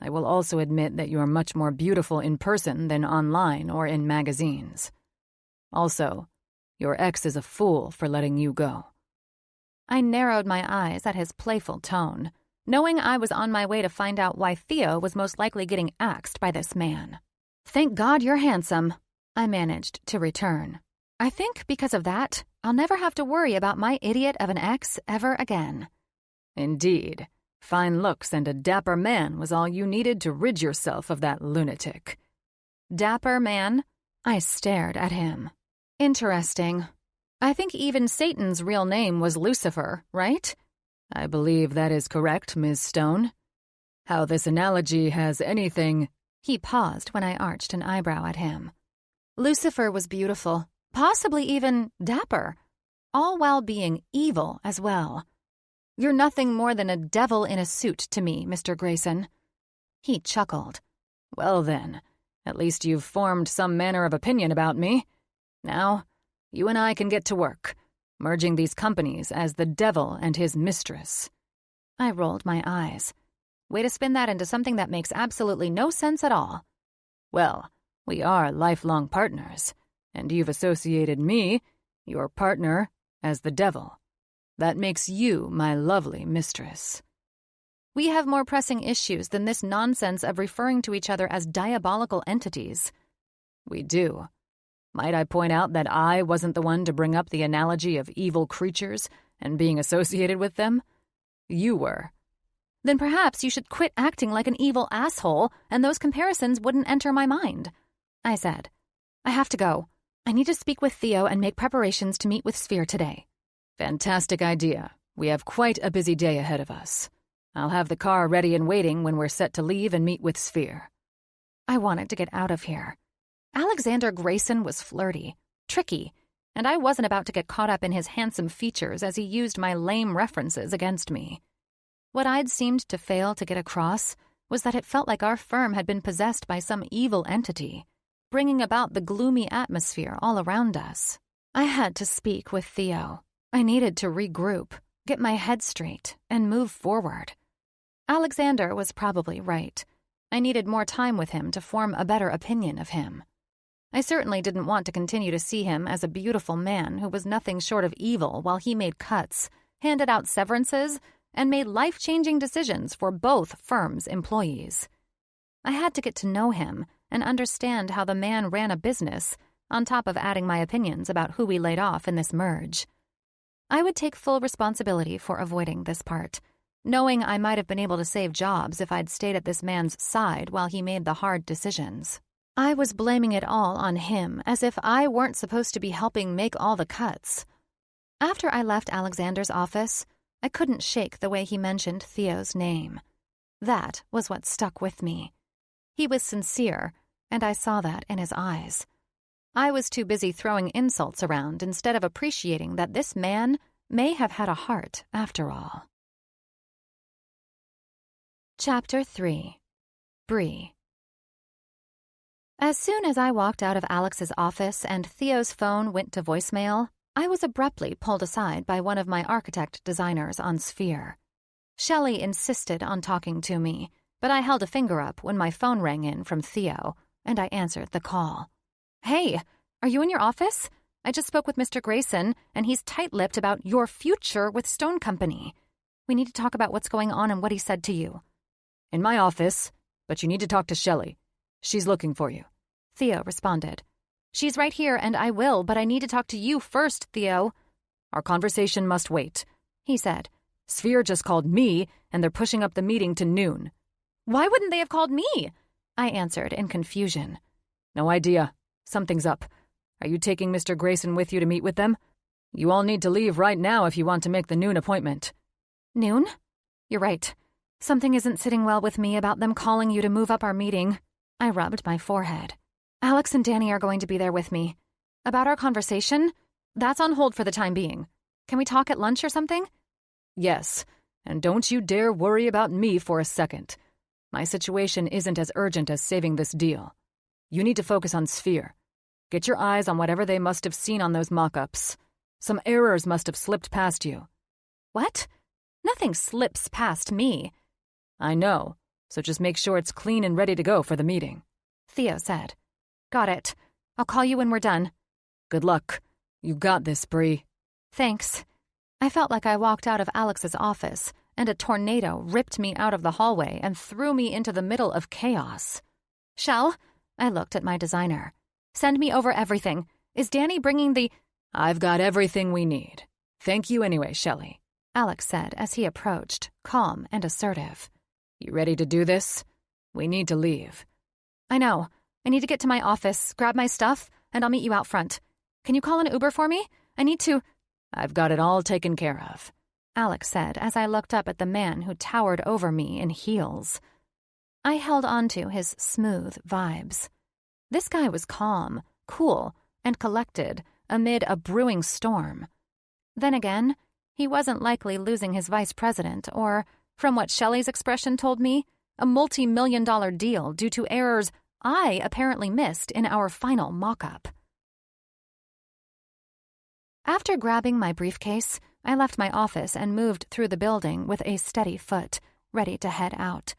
I will also admit that you are much more beautiful in person than online or in magazines. Also, your ex is a fool for letting you go." I narrowed my eyes at his playful tone, knowing I was on my way to find out why Theo was most likely getting axed by this man. "Thank God you're handsome," I managed to return. "I think because of that, I'll never have to worry about my idiot of an ex ever again." "Indeed. Fine looks and a dapper man was all you needed to rid yourself of that lunatic." "Dapper man?" I stared at him. "Interesting. I think even Satan's real name was Lucifer, right?" "I believe that is correct, Ms. Stone. How this analogy has anything—" He paused when I arched an eyebrow at him. "Lucifer was beautiful, possibly even dapper, all while being evil as well. You're nothing more than a devil in a suit to me, Mr. Grayson." He chuckled. "Well then, at least you've formed some manner of opinion about me. Now, you and I can get to work, merging these companies as the devil and his mistress." I rolled my eyes. Way to spin that into something that makes absolutely no sense at all. "Well, we are lifelong partners, and you've associated me, your partner, as the devil. That makes you my lovely mistress." We have more pressing issues than this nonsense of referring to each other as diabolical entities. We do. Might I point out that I wasn't the one to bring up the analogy of evil creatures and being associated with them? You were. Then perhaps you should quit acting like an evil asshole, and those comparisons wouldn't enter my mind, I said. "I have to go. I need to speak with Theo and make preparations to meet with Sphere today." "Fantastic idea. We have quite a busy day ahead of us. I'll have the car ready and waiting when we're set to leave and meet with Sphere." I wanted to get out of here. Alexander Grayson was flirty, tricky, and I wasn't about to get caught up in his handsome features as he used my lame references against me. What I'd seemed to fail to get across was that it felt like our firm had been possessed by some evil entity, bringing about the gloomy atmosphere all around us. I had to speak with Theo. I needed to regroup, get my head straight, and move forward. Alexander was probably right. I needed more time with him to form a better opinion of him. I certainly didn't want to continue to see him as a beautiful man who was nothing short of evil while he made cuts, handed out severances, and made life-changing decisions for both firms' employees. I had to get to know him and understand how the man ran a business, on top of adding my opinions about who we laid off in this merge. I would take full responsibility for avoiding this part, knowing I might have been able to save jobs if I'd stayed at this man's side while he made the hard decisions. I was blaming it all on him, as if I weren't supposed to be helping make all the cuts. After I left Alexander's office, I couldn't shake the way he mentioned Theo's name. That was what stuck with me. He was sincere, and I saw that in his eyes. I was too busy throwing insults around instead of appreciating that this man may have had a heart after all. Chapter 3. Bree. As soon as I walked out of Alex's office and Theo's phone went to voicemail, I was abruptly pulled aside by one of my architect designers on Sphere. Shelley insisted on talking to me, but I held a finger up when my phone rang in from Theo, and I answered the call. "Hey, are you in your office? I just spoke with Mr. Grayson, and he's tight-lipped about your future with Stone Company. We need to talk about what's going on and what he said to you." "In my office, but you need to talk to Shelley. She's looking for you," Theo responded. "She's right here, and I will, but I need to talk to you first, Theo." "Our conversation must wait," he said. "Sphere just called me, and they're pushing up the meeting to noon." "Why wouldn't they have called me?" I answered in confusion. "No idea. Something's up. Are you taking Mr. Grayson with you to meet with them? You all need to leave right now if you want to make the noon appointment." "Noon? You're right. Something isn't sitting well with me about them calling you to move up our meeting." I rubbed my forehead. "Alex and Dany are going to be there with me. About our conversation? That's on hold for the time being. Can we talk at lunch or something?" "Yes, and don't you dare worry about me for a second. My situation isn't as urgent as saving this deal. You need to focus on Sphere. Get your eyes on whatever they must have seen on those mock-ups. Some errors must have slipped past you." "What? Nothing slips past me." "I know, so just make sure it's clean and ready to go for the meeting," Theo said. "Got it. I'll call you when we're done." "Good luck. You got this, Bree." "Thanks." I felt like I walked out of Alex's office, and a tornado ripped me out of the hallway and threw me into the middle of chaos. "Shell?" I looked at my designer. "Send me over everything. Is Dany bringing the—" "I've got everything we need. Thank you anyway, Shelley," Alex said as he approached, calm and assertive. "You ready to do this? We need to leave." "I know. I need to get to my office, grab my stuff, and I'll meet you out front. Can you call an Uber for me? I need to—" "I've got it all taken care of," Alex said as I looked up at the man who towered over me in heels. I held on to his smooth vibes. This guy was calm, cool, and collected amid a brewing storm. Then again, he wasn't likely losing his vice president or, from what Shelley's expression told me, a multi-million-dollar deal due to errors I apparently missed in our final mock-up. After grabbing my briefcase, I left my office and moved through the building with a steady foot, ready to head out.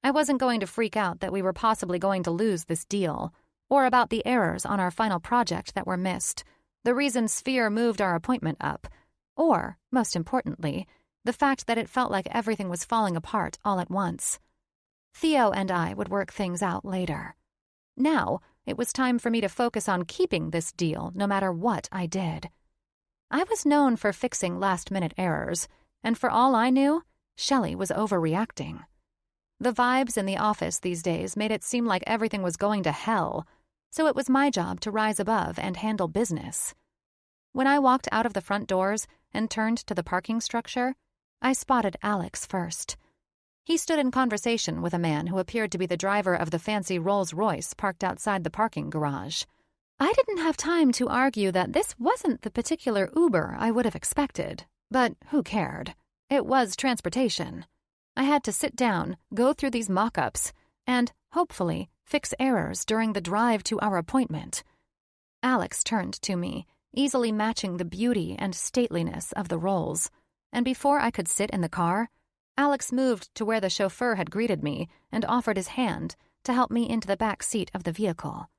I wasn't going to freak out that we were possibly going to lose this deal, or about the errors on our final project that were missed, the reason Sphere moved our appointment up, or, most importantly, the fact that it felt like everything was falling apart all at once. Theo and I would work things out later. Now, it was time for me to focus on keeping this deal no matter what I did. I was known for fixing last-minute errors, and for all I knew, Shelley was overreacting. The vibes in the office these days made it seem like everything was going to hell, so it was my job to rise above and handle business. When I walked out of the front doors and turned to the parking structure, I spotted Alex first. He stood in conversation with a man who appeared to be the driver of the fancy Rolls-Royce parked outside the parking garage. I didn't have time to argue that this wasn't the particular Uber I would have expected, but who cared? It was transportation. I had to sit down, go through these mock-ups, and, hopefully, fix errors during the drive to our appointment. Alex turned to me, easily matching the beauty and stateliness of the Rolls, and before I could sit in the car, Alex moved to where the chauffeur had greeted me and offered his hand to help me into the back seat of the vehicle.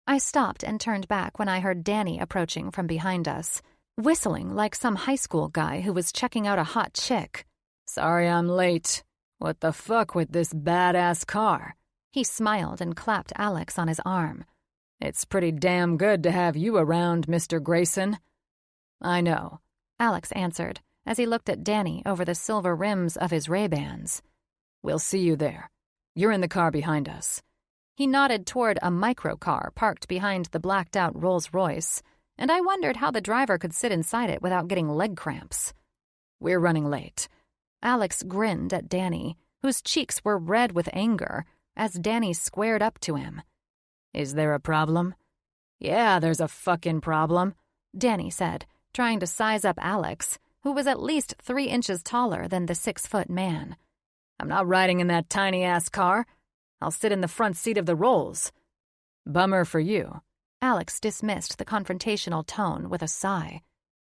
I stopped and turned back when I heard Dany approaching from behind us, whistling like some high school guy who was checking out a hot chick. "Sorry I'm late. What the fuck with this badass car?" He smiled and clapped Alex on his arm. "It's pretty damn good to have you around, Mr. Grayson." "I know," Alex answered as he looked at Dany over the silver rims of his Ray-Bans. "We'll see you there. You're in the car behind us." He nodded toward a microcar parked behind the blacked-out Rolls-Royce, and I wondered how the driver could sit inside it without getting leg cramps. "We're running late." Alex grinned at Dany, whose cheeks were red with anger, as Dany squared up to him. "Is there a problem?" "Yeah, there's a fucking problem," Dany said, trying to size up Alex, who was at least 3 inches taller than the 6-foot man. "I'm not riding in that tiny-ass car. I'll sit in the front seat of the Rolls." "Bummer for you." Alex dismissed the confrontational tone with a sigh.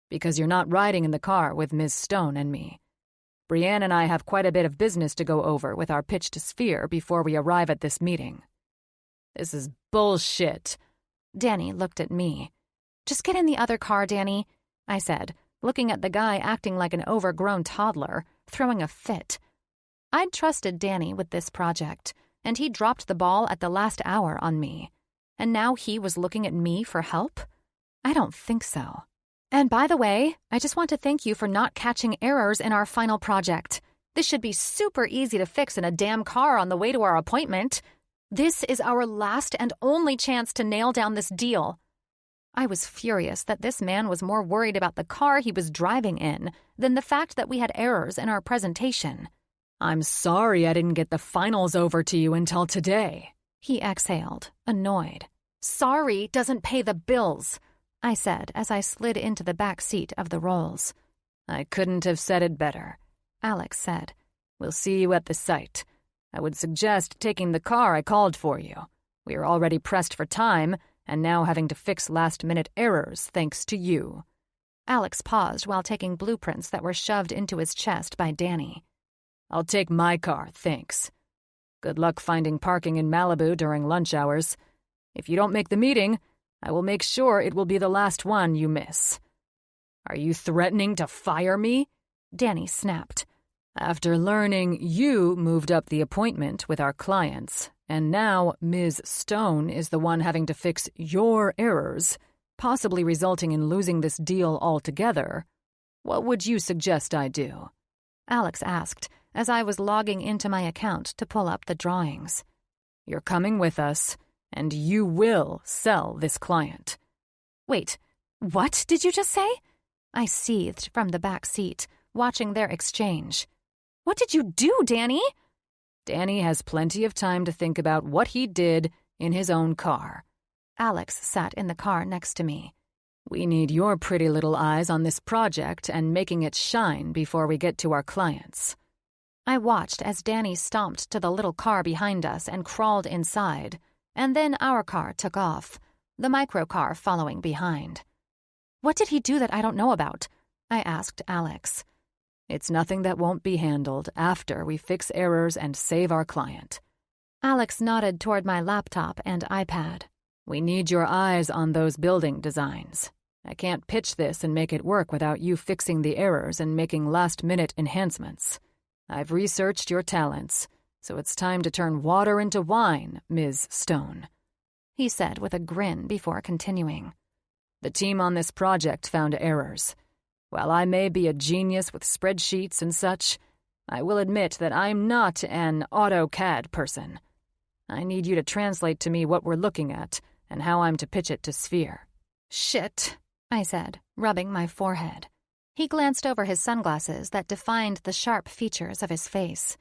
Because you're not riding in the car with Ms. Stone and me. Brienne and I have quite a bit of business to go over with our pitch to Sphere before we arrive at this meeting. This is bullshit. Dany looked at me. Just get in the other car, Dany, I said, looking at the guy acting like an overgrown toddler, throwing a fit. I'd trusted Dany with this project, and he dropped the ball at the last hour on me. And now he was looking at me for help? I don't think so. And by the way, I just want to thank you for not catching errors in our final project. This should be super easy to fix in a damn car on the way to our appointment. This is our last and only chance to nail down this deal. I was furious that this man was more worried about the car he was driving in than the fact that we had errors in our presentation. I'm sorry I didn't get the finals over to you until today, he exhaled, annoyed. Sorry doesn't pay the bills, I said as I slid into the back seat of the Rolls. I couldn't have said it better, Alex said. We'll see you at the site. I would suggest taking the car I called for you. We are already pressed for time, and now having to fix last-minute errors thanks to you. Alex paused while taking blueprints that were shoved into his chest by Dany. I'll take my car, thanks. Good luck finding parking in Malibu during lunch hours. If you don't make the meeting, I will make sure it will be the last one you miss. Are you threatening to fire me? Dany snapped. After learning you moved up the appointment with our clients, and now Ms. Stone is the one having to fix your errors, possibly resulting in losing this deal altogether, what would you suggest I do? Alex asked, as I was logging into my account to pull up the drawings. You're coming with us, and you will sell this client. Wait, what did you just say? I seethed from the back seat, watching their exchange. What did you do, Dany? Dany has plenty of time to think about what he did in his own car. Alex sat in the car next to me. We need your pretty little eyes on this project and making it shine before we get to our clients. I watched as Dany stomped to the little car behind us and crawled inside, and then our car took off, the microcar following behind. What did he do that I don't know about? I asked Alex. It's nothing that won't be handled after we fix errors and save our client. Alex nodded toward my laptop and iPad. We need your eyes on those building designs. I can't pitch this and make it work without you fixing the errors and making last-minute enhancements. I've researched your talents, so it's time to turn water into wine, Ms. Stone, he said with a grin before continuing. The team on this project found errors. While I may be a genius with spreadsheets and such, I will admit that I'm not an AutoCAD person. I need you to translate to me what we're looking at and how I'm to pitch it to Sphere. Shit, I said, rubbing my forehead. He glanced over his sunglasses that defined the sharp features of his face.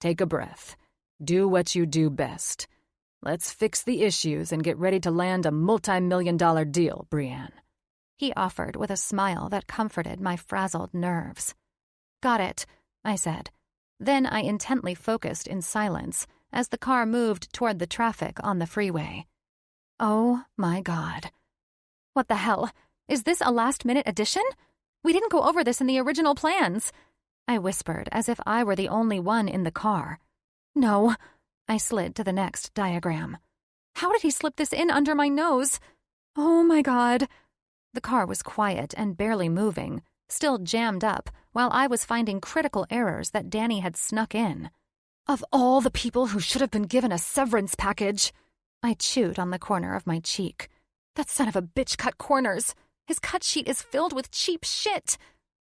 Take a breath. Do what you do best. Let's fix the issues and get ready to land a multi-million-dollar deal, Brienne. He offered with a smile that comforted my frazzled nerves. Got it, I said. Then I intently focused in silence as the car moved toward the traffic on the freeway. Oh my God. What the hell? Is this a last-minute addition? We didn't go over this in the original plans, I whispered as if I were the only one in the car. No, I slid to the next diagram. How did he slip this in under my nose? Oh my God. The car was quiet and barely moving, still jammed up, while I was finding critical errors that Dany had snuck in. Of all the people who should have been given a severance package, I chewed on the corner of my cheek. That son of a bitch cut corners. His cut sheet is filled with cheap shit.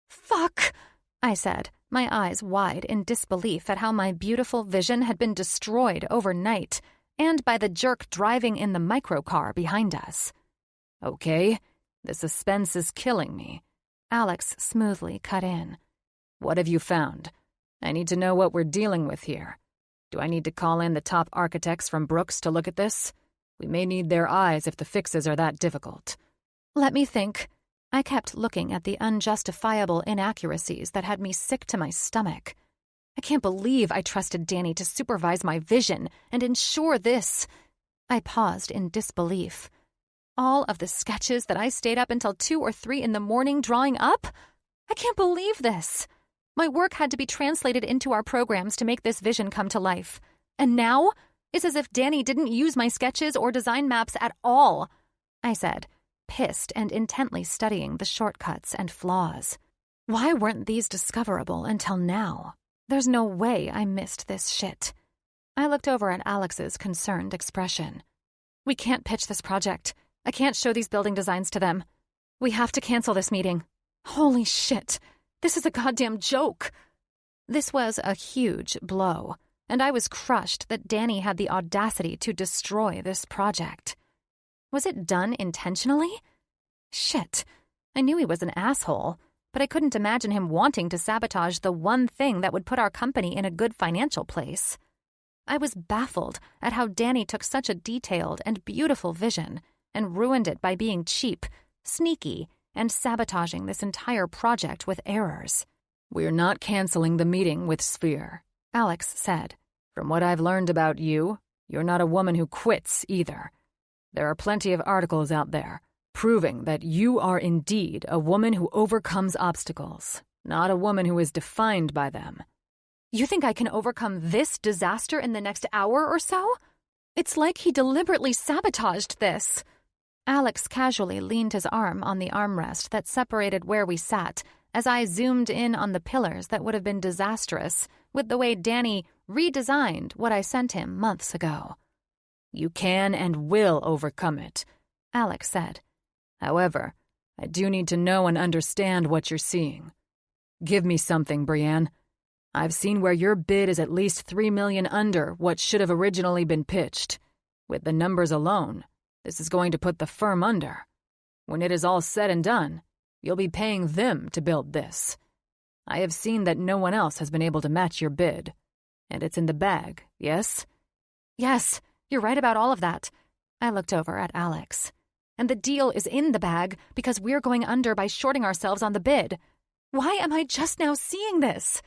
Fuck, I said, my eyes wide in disbelief at how my beautiful vision had been destroyed overnight, and by the jerk driving in the microcar behind us. Okay. The suspense is killing me. Alex smoothly cut in. What have you found? I need to know what we're dealing with here. Do I need to call in the top architects from Brooks to look at this? We may need their eyes if the fixes are that difficult. Let me think. I kept looking at the unjustifiable inaccuracies that had me sick to my stomach. I can't believe I trusted Dany to supervise my vision and ensure this. I paused in disbelief. All of the sketches that I stayed up until 2 or 3 in the morning drawing up? I can't believe this. My work had to be translated into our programs to make this vision come to life. And now, it's as if Dany didn't use my sketches or design maps at all, I said, pissed and intently studying the shortcuts and flaws. Why weren't these discoverable until now? There's no way I missed this shit. I looked over at Alex's concerned expression. We can't pitch this project. I can't show these building designs to them. We have to cancel this meeting. Holy shit. This is a goddamn joke. This was a huge blow, and I was crushed that Dany had the audacity to destroy this project. Was it done intentionally? Shit. I knew he was an asshole, but I couldn't imagine him wanting to sabotage the one thing that would put our company in a good financial place. I was baffled at how Dany took such a detailed and beautiful vision and ruined it by being cheap, sneaky, and sabotaging this entire project with errors. We're not canceling the meeting with Sphere, Alex said. From what I've learned about you, you're not a woman who quits either. There are plenty of articles out there proving that you are indeed a woman who overcomes obstacles, not a woman who is defined by them. You think I can overcome this disaster in the next hour or so? It's like he deliberately sabotaged this. Alex casually leaned his arm on the armrest that separated where we sat as I zoomed in on the pillars that would have been disastrous with the way Dany redesigned what I sent him months ago. You can and will overcome it, Alex said. However, I do need to know and understand what you're seeing. Give me something, Brienne. I've seen where your bid is at least $3 million under what should have originally been pitched. With the numbers alone, this is going to put the firm under. When it is all said and done, you'll be paying them to build this. I have seen that no one else has been able to match your bid. And it's in the bag, yes? Yes, you're right about all of that. I looked over at Alex. And the deal is in the bag because we're going under by shorting ourselves on the bid. Why am I just now seeing this?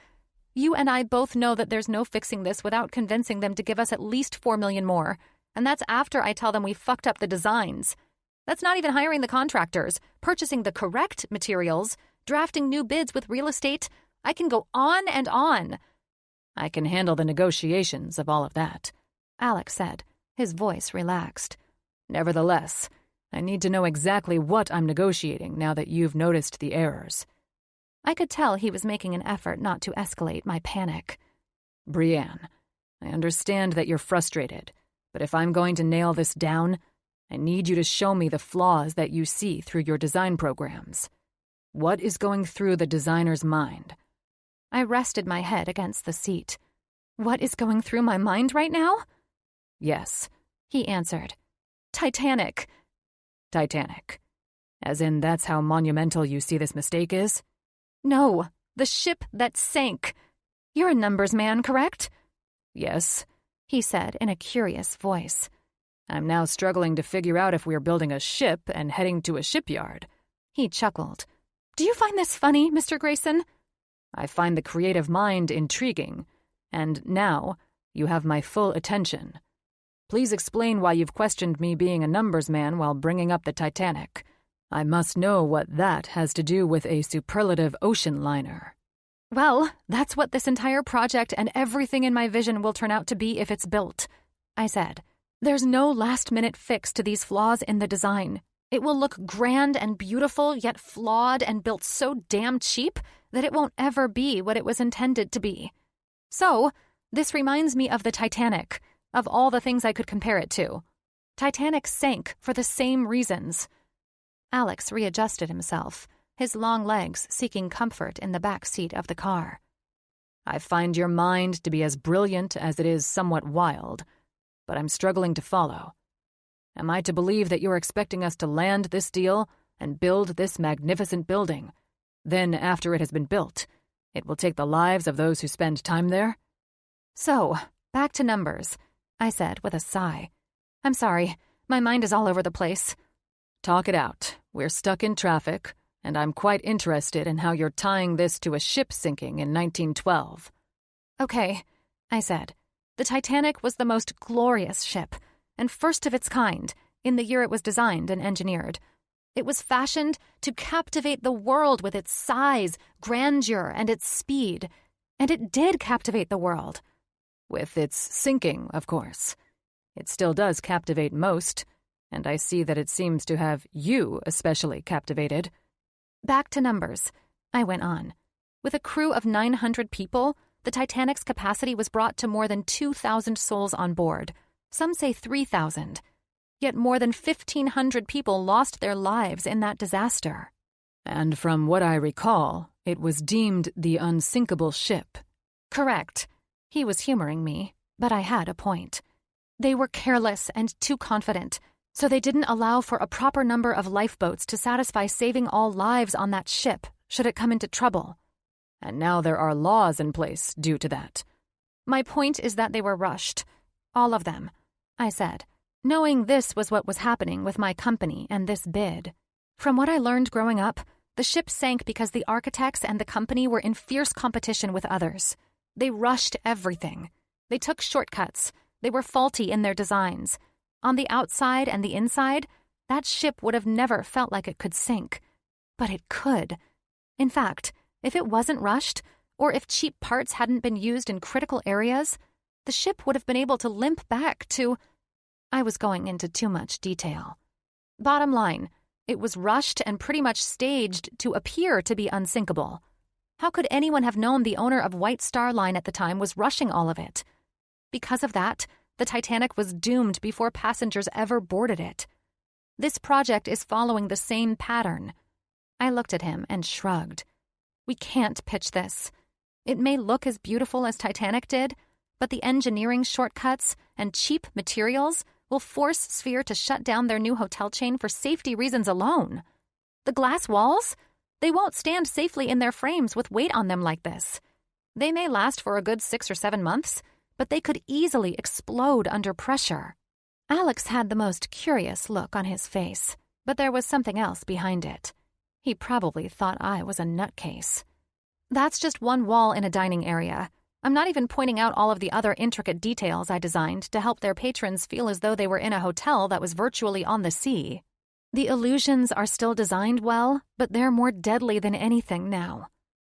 You and I both know that there's no fixing this without convincing them to give us at least $4 million more. And that's after I tell them we fucked up the designs. That's not even hiring the contractors, purchasing the correct materials, drafting new bids with real estate. I can go on and on. I can handle the negotiations of all of that, Alex said, his voice relaxed. Nevertheless, I need to know exactly what I'm negotiating now that you've noticed the errors. I could tell he was making an effort not to escalate my panic. Brienne, I understand that you're frustrated, but if I'm going to nail this down, I need you to show me the flaws that you see through your design programs. What is going through the designer's mind? I rested my head against the seat. What is going through my mind right now? Yes, he answered. Titanic. Titanic. As in that's how monumental you see this mistake is? No, the ship that sank. You're a numbers man, correct? Yes, he said in a curious voice. I'm now struggling to figure out if we're building a ship and heading to a shipyard. He chuckled. Do you find this funny, Mr. Grayson? I find the creative mind intriguing, and now you have my full attention. Please explain why you've questioned me being a numbers man while bringing up the Titanic. I must know what that has to do with a superlative ocean liner. Well, that's what this entire project and everything in my vision will turn out to be if it's built, I said. There's no last-minute fix to these flaws in the design. It will look grand and beautiful, yet flawed and built so damn cheap that it won't ever be what it was intended to be. So, this reminds me of the Titanic, of all the things I could compare it to. Titanic sank for the same reasons. Alex readjusted himself, his long legs seeking comfort in the back seat of the car. I find your mind to be as brilliant as it is somewhat wild, but I'm struggling to follow. Am I to believe that you're expecting us to land this deal and build this magnificent building? Then, after it has been built, it will take the lives of those who spend time there? So, back to numbers, I said with a sigh. I'm sorry, my mind is all over the place. Talk it out. We're stuck in traffic, and I'm quite interested in how you're tying this to a ship sinking in 1912. Okay, I said. The Titanic was the most glorious ship, and first of its kind, in the year it was designed and engineered. It was fashioned to captivate the world with its size, grandeur, and its speed. And it did captivate the world. With its sinking, of course. It still does captivate most, and I see that it seems to have you especially captivated. Back to numbers, I went on. With a crew of 900 people, the Titanic's capacity was brought to more than 2,000 souls on board. Some say 3,000. Yet more than 1,500 people lost their lives in that disaster. And from what I recall, it was deemed the unsinkable ship. Correct. He was humoring me, but I had a point. They were careless and too confident, so they didn't allow for a proper number of lifeboats to satisfy saving all lives on that ship should it come into trouble. And now there are laws in place due to that. My point is that they were rushed. All of them, I said, knowing this was what was happening with my company and this bid. From what I learned growing up, the ship sank because the architects and the company were in fierce competition with others. They rushed everything. They took shortcuts. They were faulty in their designs. On the outside and the inside, that ship would have never felt like it could sink. But it could. In fact, if it wasn't rushed, or if cheap parts hadn't been used in critical areas, the ship would have been able to limp back to... I was going into too much detail. Bottom line, it was rushed and pretty much staged to appear to be unsinkable. How could anyone have known the owner of White Star Line at the time was rushing all of it? Because of that, the Titanic was doomed before passengers ever boarded it. This project is following the same pattern. I looked at him and shrugged. We can't pitch this. It may look as beautiful as Titanic did, but the engineering shortcuts and cheap materials will force Sphere to shut down their new hotel chain for safety reasons alone. The glass walls? They won't stand safely in their frames with weight on them like this. They may last for a good 6 or 7 months, but they could easily explode under pressure. Alex had the most curious look on his face, but there was something else behind it. He probably thought I was a nutcase. That's just one wall in a dining area. I'm not even pointing out all of the other intricate details I designed to help their patrons feel as though they were in a hotel that was virtually on the sea. The illusions are still designed well, but they're more deadly than anything now.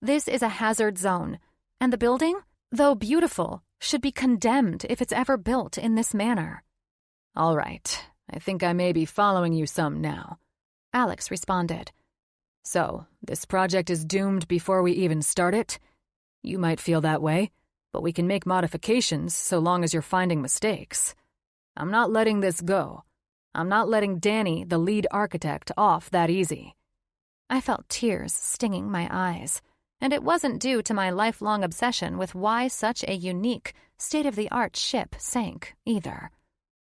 This is a hazard zone, and the building, though beautiful, should be condemned if it's ever built in this manner. All right, I think I may be following you some now, Alex responded. So, this project is doomed before we even start it? You might feel that way, but we can make modifications so long as you're finding mistakes. I'm not letting this go. I'm not letting Dany, the lead architect, off that easy. I felt tears stinging my eyes, and it wasn't due to my lifelong obsession with why such a unique, state-of-the-art ship sank, either.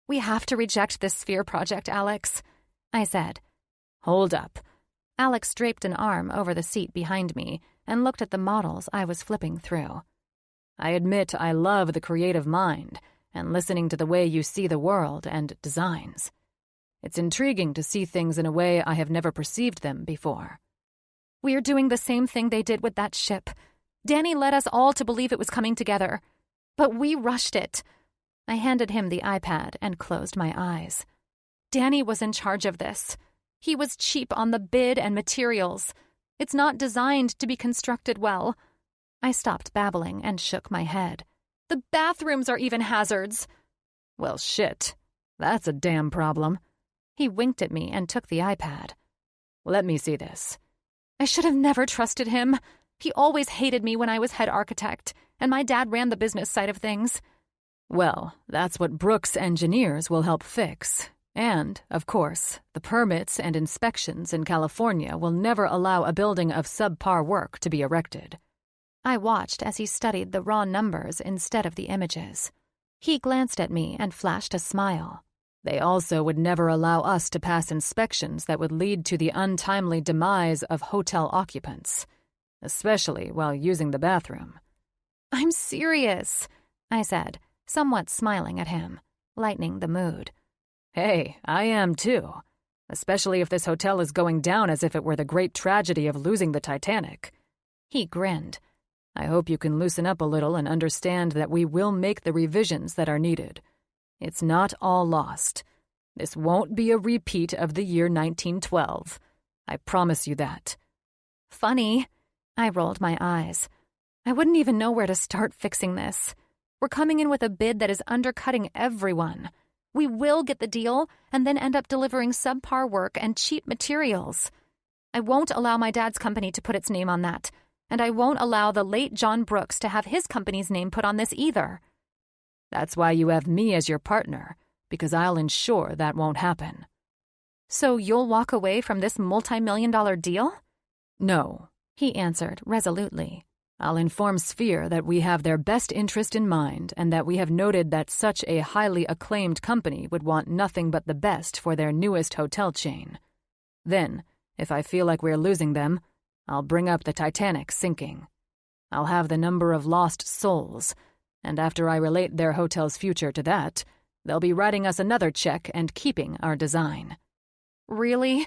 We have to reject this Sphere project, Alex, I said. Hold up. Alex draped an arm over the seat behind me and looked at the models I was flipping through. I admit I love the creative mind and listening to the way you see the world and designs. It's intriguing to see things in a way I have never perceived them before. We're doing the same thing they did with that ship. Dany led us all to believe it was coming together. But we rushed it. I handed him the iPad and closed my eyes. Dany was in charge of this. He was cheap on the bid and materials. It's not designed to be constructed well. I stopped babbling and shook my head. The bathrooms are even hazards. Well, shit. That's a damn problem. He winked at me and took the iPad. Let me see this. I should have never trusted him. He always hated me when I was head architect, and my dad ran the business side of things. Well, that's what Brooks Engineers will help fix. And, of course, the permits and inspections in California will never allow a building of subpar work to be erected. I watched as he studied the raw numbers instead of the images. He glanced at me and flashed a smile. They also would never allow us to pass inspections that would lead to the untimely demise of hotel occupants, especially while using the bathroom. I'm serious, I said, somewhat smiling at him, lightening the mood. Hey, I am too, especially if this hotel is going down as if it were the great tragedy of losing the Titanic. He grinned. I hope you can loosen up a little and understand that we will make the revisions that are needed. It's not all lost. This won't be a repeat of the year 1912. I promise you that. Funny. I rolled my eyes. I wouldn't even know where to start fixing this. We're coming in with a bid that is undercutting everyone. We will get the deal and then end up delivering subpar work and cheap materials. I won't allow my dad's company to put its name on that, and I won't allow the late John Brooks to have his company's name put on this either. That's why you have me as your partner, because I'll ensure that won't happen. So you'll walk away from this multi-million-dollar deal? No, he answered resolutely. I'll inform Sphere that we have their best interest in mind and that we have noted that such a highly acclaimed company would want nothing but the best for their newest hotel chain. Then, if I feel like we're losing them, I'll bring up the Titanic sinking. I'll have the number of lost souls, and after I relate their hotel's future to that, they'll be writing us another check and keeping our design. Really?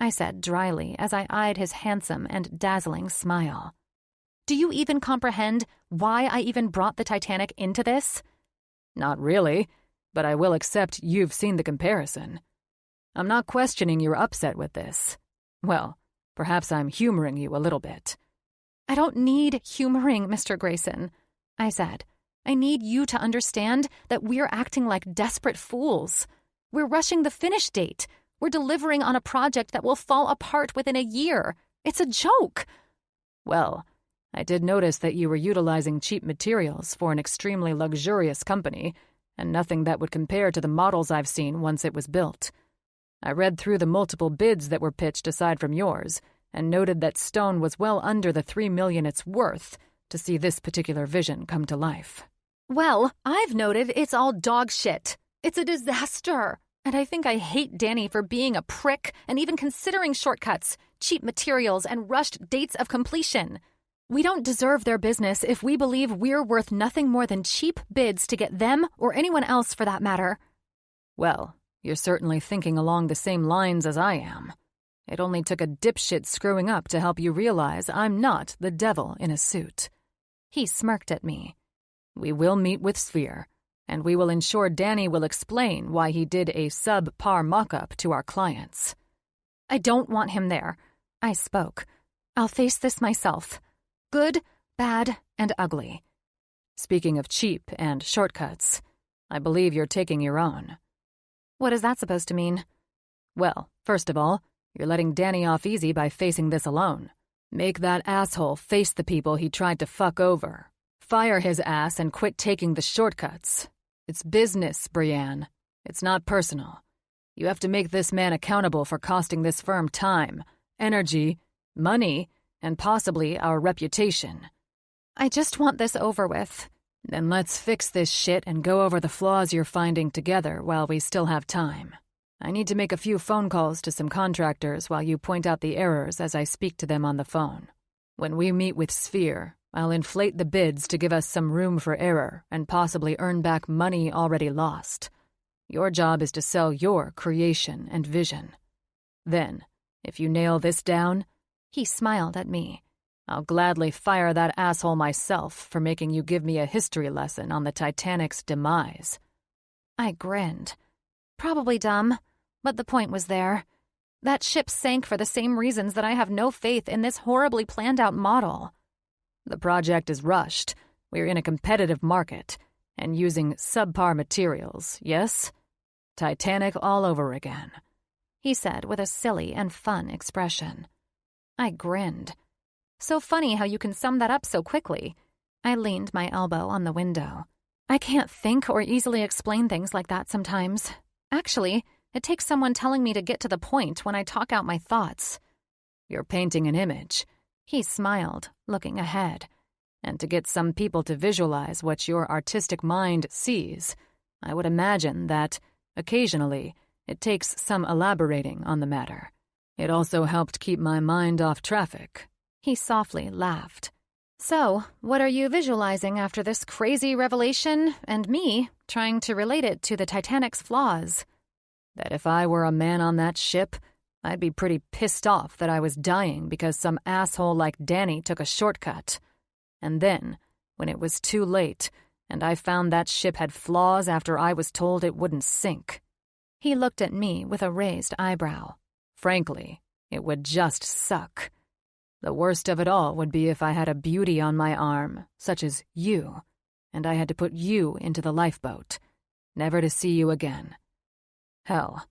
I said dryly as I eyed his handsome and dazzling smile. Do you even comprehend why I even brought the Titanic into this? Not really, but I will accept you've seen the comparison. I'm not questioning your upset with this. Well, perhaps I'm humoring you a little bit. I don't need humoring, Mr. Grayson, I said. I need you to understand that we're acting like desperate fools. We're rushing the finish date. We're delivering on a project that will fall apart within a year. It's a joke. Well, I did notice that you were utilizing cheap materials for an extremely luxurious company, and nothing that would compare to the models I've seen once it was built. I read through the multiple bids that were pitched aside from yours, and noted that stone was well under the $3 million it's worth to see this particular vision come to life. Well, I've noted it's all dog shit. It's a disaster. And I think I hate Dany for being a prick and even considering shortcuts, cheap materials, and rushed dates of completion. We don't deserve their business if we believe we're worth nothing more than cheap bids to get them or anyone else for that matter. Well, you're certainly thinking along the same lines as I am. It only took a dipshit screwing up to help you realize I'm not the devil in a suit. He smirked at me. We will meet with Sphere, and we will ensure Dany will explain why he did a sub-par mock-up to our clients. I don't want him there. I spoke. I'll face this myself. Good, bad, and ugly. Speaking of cheap and shortcuts, I believe you're taking your own. What is that supposed to mean? Well, first of all, you're letting Dany off easy by facing this alone. Make that asshole face the people he tried to fuck over. Fire his ass and quit taking the shortcuts. It's business, Brienne. It's not personal. You have to make this man accountable for costing this firm time, energy, money, and possibly our reputation. I just want this over with. Then let's fix this shit and go over the flaws you're finding together while we still have time. I need to make a few phone calls to some contractors while you point out the errors as I speak to them on the phone. When we meet with Sphere, I'll inflate the bids to give us some room for error and possibly earn back money already lost. Your job is to sell your creation and vision. Then, if you nail this down, he smiled at me. I'll gladly fire that asshole myself for making you give me a history lesson on the Titanic's demise. I grinned. Probably dumb, but the point was there. That ship sank for the same reasons that I have no faith in this horribly planned-out model. The project is rushed. We're in a competitive market, and using subpar materials, yes? Titanic all over again, he said with a silly and fun expression. I grinned. So funny how you can sum that up so quickly. I leaned my elbow on the window. I can't think or easily explain things like that sometimes. Actually, it takes someone telling me to get to the point when I talk out my thoughts. You're painting an image. He smiled, looking ahead. And to get some people to visualize what your artistic mind sees, I would imagine that, occasionally, it takes some elaborating on the matter. It also helped keep my mind off traffic. He softly laughed. So, what are you visualizing after this crazy revelation and me trying to relate it to the Titanic's flaws? That if I were a man on that ship, I'd be pretty pissed off that I was dying because some asshole like Dany took a shortcut. And then, when it was too late, and I found that ship had flaws after I was told it wouldn't sink. He looked at me with a raised eyebrow. Frankly, it would just suck. The worst of it all would be if I had a beauty on my arm, such as you, and I had to put you into the lifeboat, never to see you again. Hell,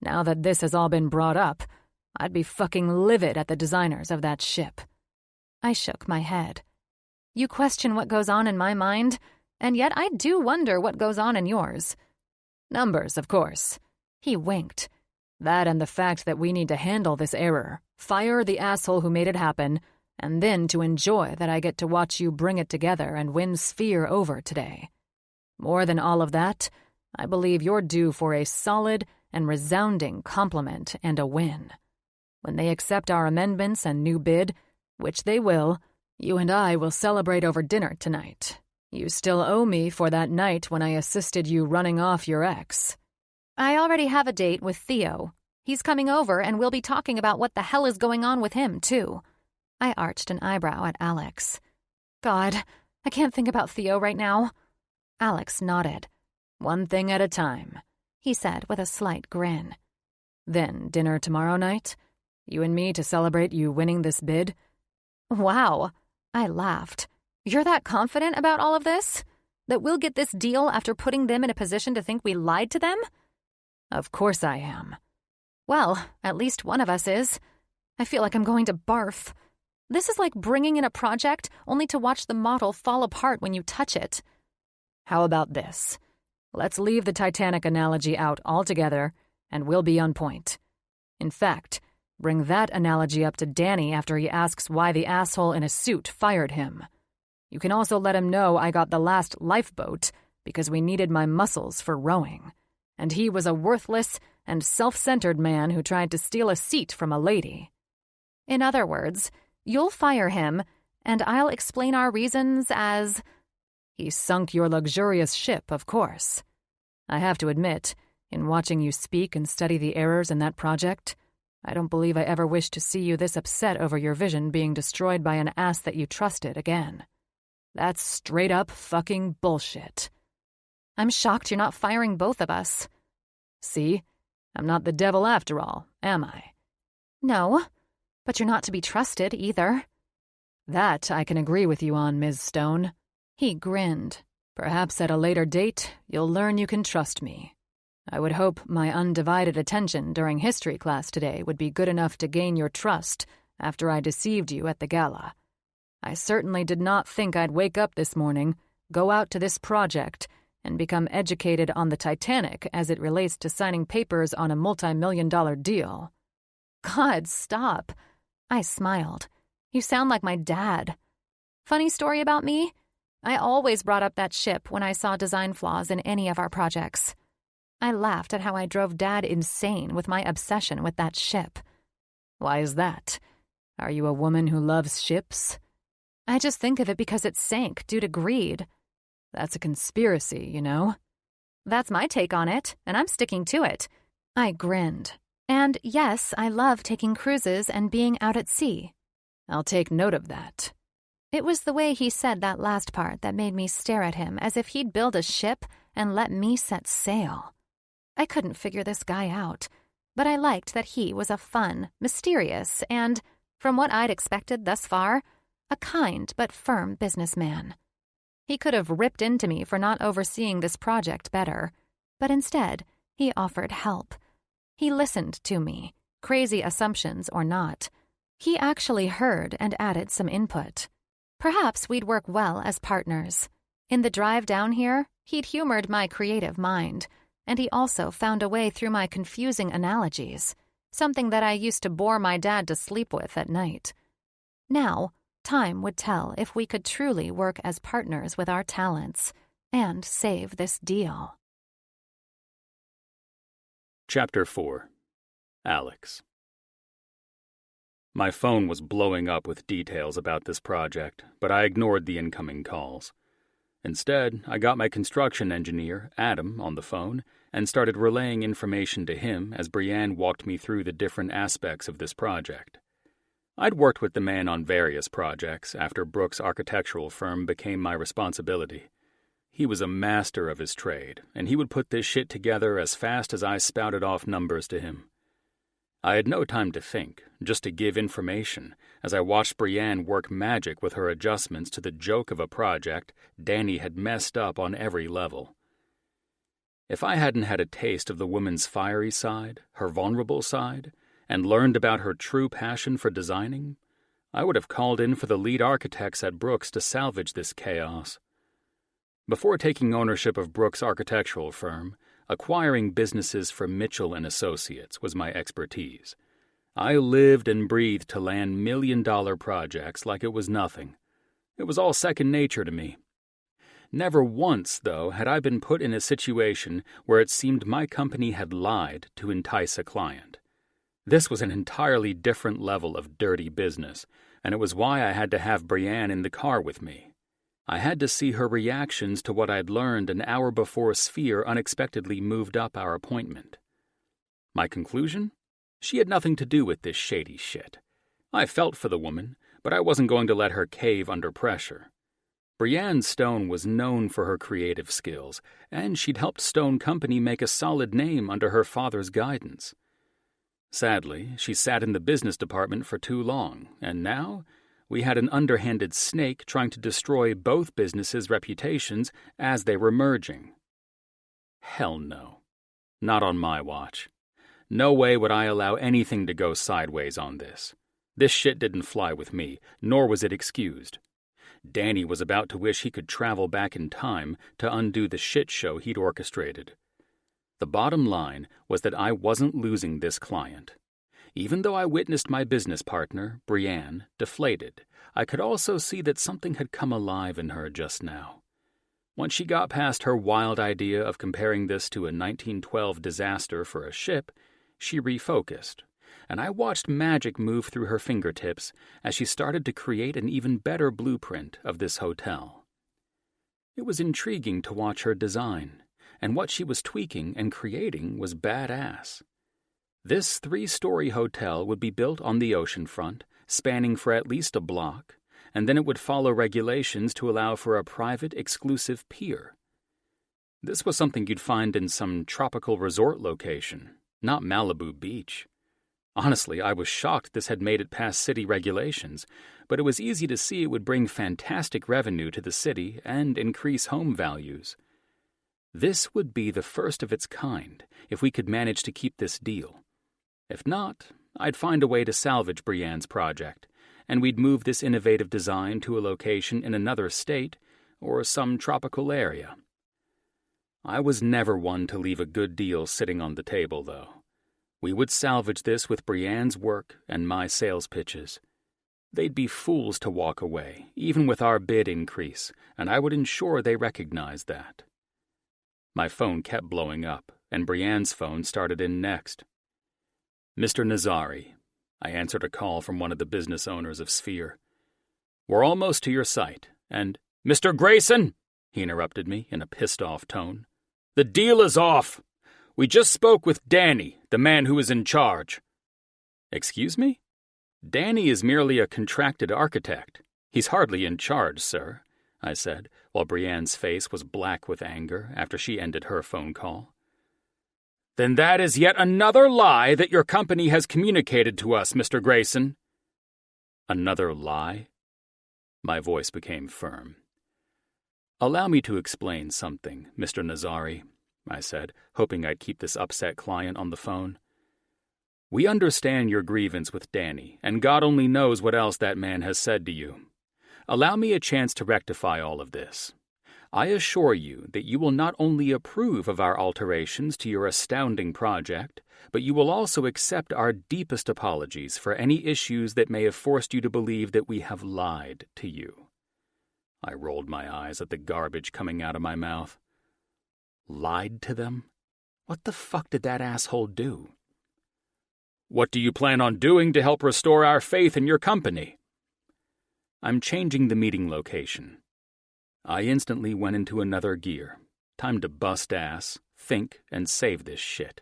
now that this has all been brought up, I'd be fucking livid at the designers of that ship. I shook my head. You question what goes on in my mind, and yet I do wonder what goes on in yours. Numbers, of course. He winked. That and the fact that we need to handle this error, fire the asshole who made it happen, and then to enjoy that I get to watch you bring it together and win Sphere over today. More than all of that, I believe you're due for a solid and resounding compliment and a win. When they accept our amendments and new bid, which they will, you and I will celebrate over dinner tonight. You still owe me for that night when I assisted you running off your ex. I already have a date with Theo. He's coming over and we'll be talking about what the hell is going on with him, too. I arched an eyebrow at Alex. God, I can't think about Theo right now. Alex nodded. One thing at a time, he said with a slight grin. Then dinner tomorrow night? You and me to celebrate you winning this bid? Wow, I laughed. You're that confident about all of this? That we'll get this deal after putting them in a position to think we lied to them? Of course I am. Well, at least one of us is. I feel like I'm going to barf. This is like bringing in a project only to watch the model fall apart when you touch it. How about this? Let's leave the Titanic analogy out altogether, and we'll be on point. In fact, bring that analogy up to Dany after he asks why the asshole in a suit fired him. You can also let him know I got the last lifeboat because we needed my muscles for rowing, and he was a worthless and self-centered man who tried to steal a seat from a lady. In other words, you'll fire him, and I'll explain our reasons as... He sunk your luxurious ship, of course. I have to admit, in watching you speak and study the errors in that project, I don't believe I ever wished to see you this upset over your vision being destroyed by an ass that you trusted again. That's straight-up fucking bullshit. I'm shocked you're not firing both of us. See? I'm not the devil after all, am I? No, but you're not to be trusted either. That I can agree with you on, Ms. Stone. He grinned. Perhaps at a later date, you'll learn you can trust me. I would hope my undivided attention during history class today would be good enough to gain your trust after I deceived you at the gala. I certainly did not think I'd wake up this morning, go out to this project, and become educated on the Titanic as it relates to signing papers on a multi-million-dollar deal. God, stop. I smiled. You sound like my dad. Funny story about me? I always brought up that ship when I saw design flaws in any of our projects. I laughed at how I drove Dad insane with my obsession with that ship. Why is that? Are you a woman who loves ships? I just think of it because it sank due to greed. That's a conspiracy, you know? That's my take on it, and I'm sticking to it. I grinned. And yes, I love taking cruises and being out at sea. I'll take note of that. It was the way he said that last part that made me stare at him as if he'd build a ship and let me set sail. I couldn't figure this guy out, but I liked that he was a fun, mysterious, and, from what I'd expected thus far, a kind but firm businessman. He could have ripped into me for not overseeing this project better, but instead, he offered help. He listened to me, crazy assumptions or not. He actually heard and added some input. Perhaps we'd work well as partners. In the drive down here, he'd humored my creative mind, and he also found a way through my confusing analogies, something that I used to bore my dad to sleep with at night. Now, time would tell if we could truly work as partners with our talents and save this deal. Chapter 4. Alex. My phone was blowing up with details about this project, but I ignored the incoming calls. Instead, I got my construction engineer, Adam, on the phone and started relaying information to him as Brienne walked me through the different aspects of this project. I'd worked with the man on various projects after Brooks' architectural firm became my responsibility. He was a master of his trade, and he would put this shit together as fast as I spouted off numbers to him. I had no time to think, just to give information, as I watched Brienne work magic with her adjustments to the joke of a project Dany had messed up on every level. If I hadn't had a taste of the woman's fiery side, her vulnerable side, and learned about her true passion for designing, I would have called in for the lead architects at Brooks to salvage this chaos. Before taking ownership of Brooks' architectural firm, acquiring businesses from Mitchell & Associates was my expertise. I lived and breathed to land million-dollar projects like it was nothing. It was all second nature to me. Never once, though, had I been put in a situation where it seemed my company had lied to entice a client. This was an entirely different level of dirty business, and it was why I had to have Brienne in the car with me. I had to see her reactions to what I'd learned an hour before Sphere unexpectedly moved up our appointment. My conclusion? She had nothing to do with this shady shit. I felt for the woman, but I wasn't going to let her cave under pressure. Brienne Stone was known for her creative skills, and she'd helped Stone Company make a solid name under her father's guidance. Sadly, she sat in the business department for too long, and now we had an underhanded snake trying to destroy both businesses' reputations as they were merging. Hell no. Not on my watch. No way would I allow anything to go sideways on this. This shit didn't fly with me, nor was it excused. Dany was about to wish he could travel back in time to undo the shit show he'd orchestrated. The bottom line was that I wasn't losing this client. Even though I witnessed my business partner, Brienne, deflated, I could also see that something had come alive in her just now. Once she got past her wild idea of comparing this to a 1912 disaster for a ship, she refocused, and I watched magic move through her fingertips as she started to create an even better blueprint of this hotel. It was intriguing to watch her design, and what she was tweaking and creating was badass. This 3-story hotel would be built on the oceanfront, spanning for at least a block, and then it would follow regulations to allow for a private, exclusive pier. This was something you'd find in some tropical resort location, not Malibu Beach. Honestly, I was shocked this had made it past city regulations, but it was easy to see it would bring fantastic revenue to the city and increase home values. This would be the first of its kind if we could manage to keep this deal. If not, I'd find a way to salvage Brienne's project, and we'd move this innovative design to a location in another state or some tropical area. I was never one to leave a good deal sitting on the table, though. We would salvage this with Brienne's work and my sales pitches. They'd be fools to walk away, even with our bid increase, and I would ensure they recognized that. My phone kept blowing up, and Brienne's phone started in next. Mr. Nazari, I answered a call from one of the business owners of Sphere. We're almost to your site, and Mr. Grayson, he interrupted me in a pissed-off tone. The deal is off. We just spoke with Dany, the man who is in charge. Excuse me? Dany is merely a contracted architect. He's hardly in charge, sir, I said, while Brienne's face was black with anger after she ended her phone call. Then that is yet another lie that your company has communicated to us, Mr. Grayson. Another lie? My voice became firm. Allow me to explain something, Mr. Nazari, I said, hoping I'd keep this upset client on the phone. We understand your grievance with Dany, and God only knows what else that man has said to you. Allow me a chance to rectify all of this. I assure you that you will not only approve of our alterations to your astounding project, but you will also accept our deepest apologies for any issues that may have forced you to believe that we have lied to you. I rolled my eyes at the garbage coming out of my mouth. Lied to them? What the fuck did that asshole do? What do you plan on doing to help restore our faith in your company? I'm changing the meeting location. I instantly went into another gear. Time to bust ass, think, and save this shit.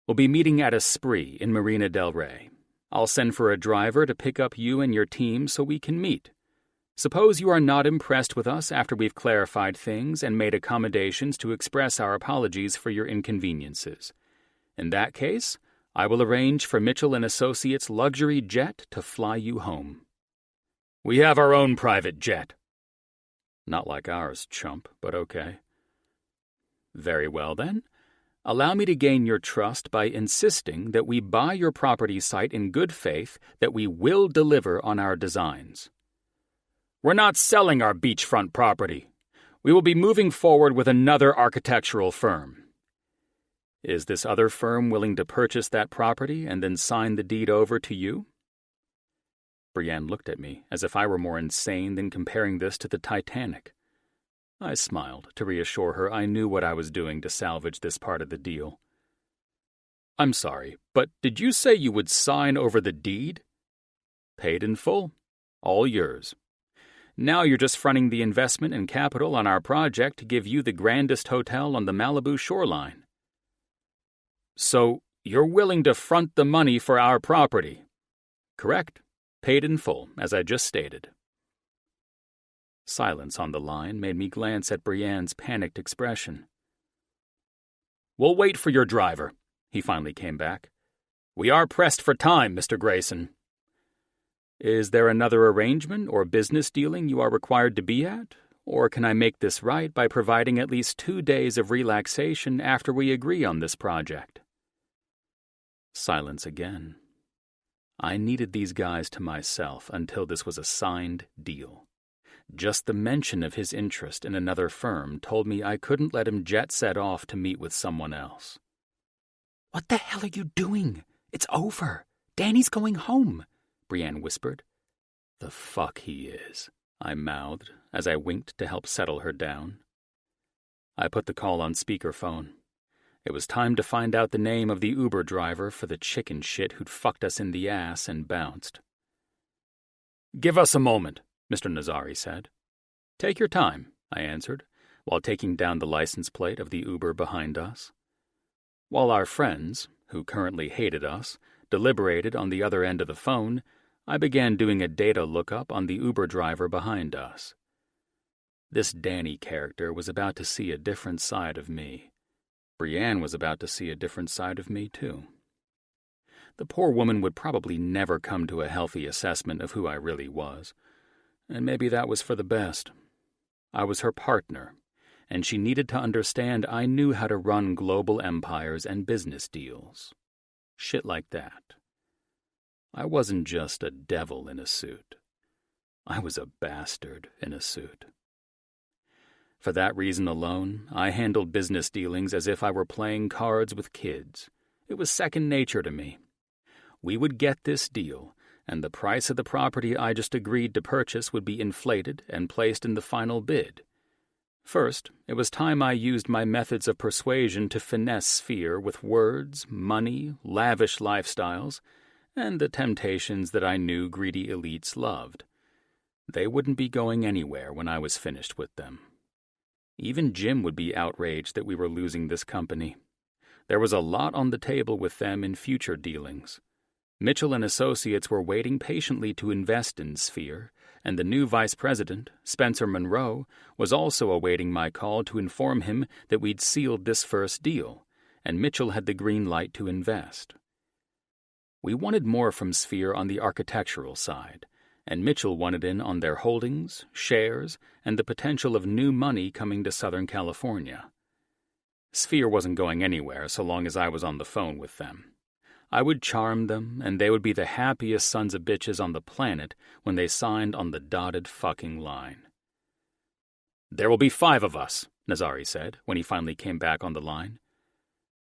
We'll be meeting at a Spree in Marina del Rey. I'll send for a driver to pick up you and your team so we can meet. Suppose you are not impressed with us after we've clarified things and made accommodations to express our apologies for your inconveniences. In that case, I will arrange for Mitchell & Associates' luxury jet to fly you home." "We have our own private jet." "Not like ours, chump, but okay." "Very well, then. Allow me to gain your trust by insisting that we buy your property site in good faith that we will deliver on our designs." "We're not selling our beachfront property. We will be moving forward with another architectural firm." "Is this other firm willing to purchase that property and then sign the deed over to you?" Brienne looked at me as if I were more insane than comparing this to the Titanic. I smiled to reassure her I knew what I was doing to salvage this part of the deal. "I'm sorry, but did you say you would sign over the deed?" "Paid in full. All yours. Now you're just fronting the investment and capital on our project to give you the grandest hotel on the Malibu shoreline." "So you're willing to front the money for our property?" "Correct. Paid in full, as I just stated." Silence on the line made me glance at Brienne's panicked expression. "We'll wait for your driver," he finally came back. "We are pressed for time, Mr. Grayson." "Is there another arrangement or business dealing you are required to be at? Or can I make this right by providing at least 2 days of relaxation after we agree on this project?" Silence again. I needed these guys to myself until this was a signed deal. Just the mention of his interest in another firm told me I couldn't let him jet set off to meet with someone else. "What the hell are you doing? It's over. Dany's going home," Brienne whispered. "The fuck he is," I mouthed as I winked to help settle her down. I put the call on speakerphone. It was time to find out the name of the Uber driver for the chicken shit who'd fucked us in the ass and bounced. "Give us a moment," Mr. Nazari said. "Take your time," I answered, while taking down the license plate of the Uber behind us. While our friends, who currently hated us, deliberated on the other end of the phone, I began doing a data lookup on the Uber driver behind us. This Dany character was about to see a different side of me. Brienne was about to see a different side of me, too. The poor woman would probably never come to a healthy assessment of who I really was, and maybe that was for the best. I was her partner, and she needed to understand I knew how to run global empires and business deals. Shit like that. I wasn't just a devil in a suit. I was a bastard in a suit. For that reason alone, I handled business dealings as if I were playing cards with kids. It was second nature to me. We would get this deal, and the price of the property I just agreed to purchase would be inflated and placed in the final bid. First, it was time I used my methods of persuasion to finesse Sphere with words, money, lavish lifestyles, and the temptations that I knew greedy elites loved. They wouldn't be going anywhere when I was finished with them. Even Jim would be outraged that we were losing this company. There was a lot on the table with them in future dealings. Mitchell & Associates were waiting patiently to invest in Sphere, and the new vice president, Spencer Monroe, was also awaiting my call to inform him that we'd sealed this first deal, and Mitchell had the green light to invest. We wanted more from Sphere on the architectural side, and Mitchell wanted in on their holdings, shares, and the potential of new money coming to Southern California. Sphere wasn't going anywhere so long as I was on the phone with them. I would charm them, and they would be the happiest sons of bitches on the planet when they signed on the dotted fucking line. "There will be 5 of us," Nazari said when he finally came back on the line.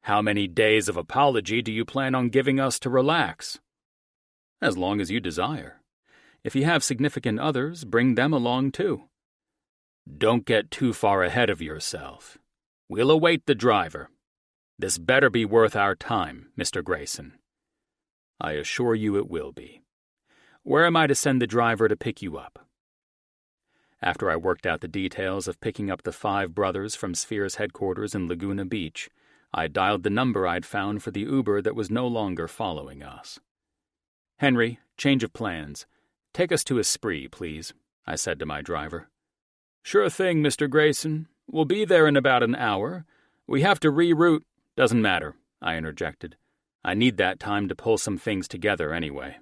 "How many days of apology do you plan on giving us to relax?" "As long as you desire. If you have significant others, bring them along too." "Don't get too far ahead of yourself. We'll await the driver. This better be worth our time, Mr. Grayson." "I assure you it will be. Where am I to send the driver to pick you up?" After I worked out the details of picking up the 5 brothers from Sphere's headquarters in Laguna Beach, I dialed the number I'd found for the Uber that was no longer following us. "Henry, change of plans. Take us to Esprit, please. I said to my driver. "Sure thing, Mr. Grayson. We'll be there in about an hour. We have to reroute." "Doesn't matter," I interjected. "I need that time to pull some things together anyway."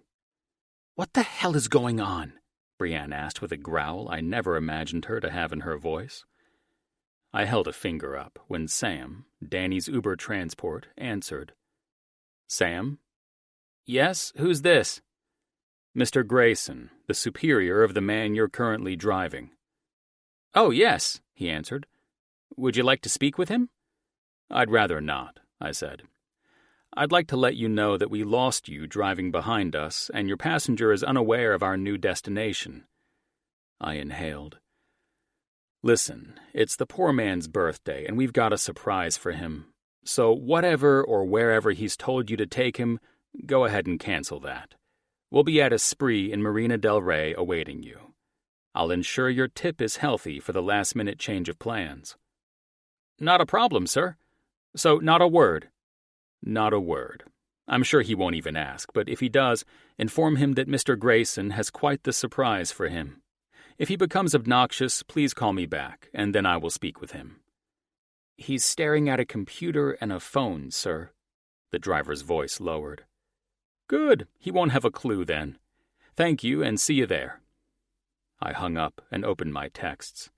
"What the hell is going on?" Brienne asked with a growl I never imagined her to have in her voice. I held a finger up when Sam, Dany's Uber transport, answered. "Sam?" "Yes, who's this?" "Mr. Grayson, the superior of the man you're currently driving." "Oh, yes," he answered. "Would you like to speak with him?" "I'd rather not," I said. "I'd like to let you know that we lost you driving behind us, and your passenger is unaware of our new destination." I inhaled. "Listen, it's the poor man's birthday, and we've got a surprise for him. So whatever or wherever he's told you to take him, go ahead and cancel that. We'll be at a spree in Marina del Rey awaiting you. I'll ensure your tip is healthy for the last-minute change of plans." "Not a problem, sir. So not a word?" "Not a word. I'm sure he won't even ask, but if he does, inform him that Mr. Grayson has quite the surprise for him. If he becomes obnoxious, please call me back, and then I will speak with him." "He's staring at a computer and a phone, sir." The driver's voice lowered. "Good. He won't have a clue then. Thank you, and see you there." I hung up and opened my texts.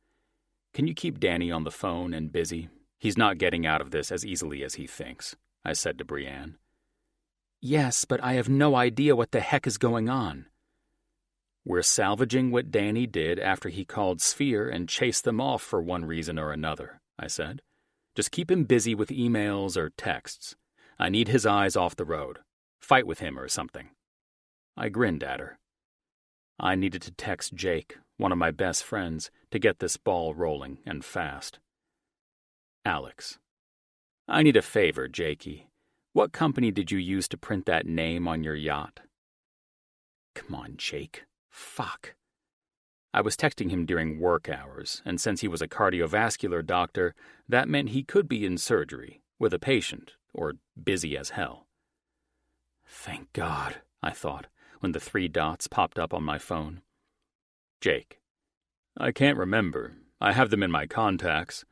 "Can you keep Dany on the phone and busy? He's not getting out of this as easily as he thinks," I said to Brienne. "Yes, but I have no idea what the heck is going on." "We're salvaging what Dany did after he called Sphere and chased them off for one reason or another," I said. "Just keep him busy with emails or texts. I need his eyes off the road. Fight with him or something." I grinned at her. I needed to text Jake, one of my best friends, to get this ball rolling and fast. "Alex. I need a favor, Jakey. What company did you use to print that name on your yacht?" "Come on, Jake. Fuck." I was texting him during work hours, and since he was a cardiovascular doctor, that meant he could be in surgery, with a patient, or busy as hell. Thank God, I thought, when the 3 dots popped up on my phone. "Jake. I can't remember. I have them in my contacts.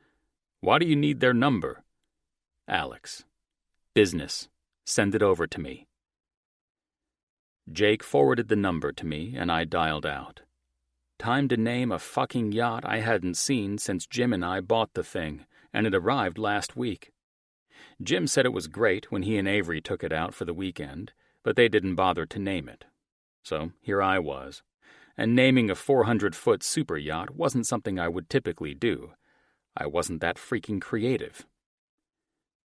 Why do you need their number?" "Alex. Business. Send it over to me." Jake forwarded the number to me, and I dialed out. Time to name a fucking yacht I hadn't seen since Jim and I bought the thing, and it arrived last week. Jim said it was great when he and Avery took it out for the weekend, but they didn't bother to name it. So here I was, and naming a 400-foot super yacht wasn't something I would typically do. I wasn't that freaking creative.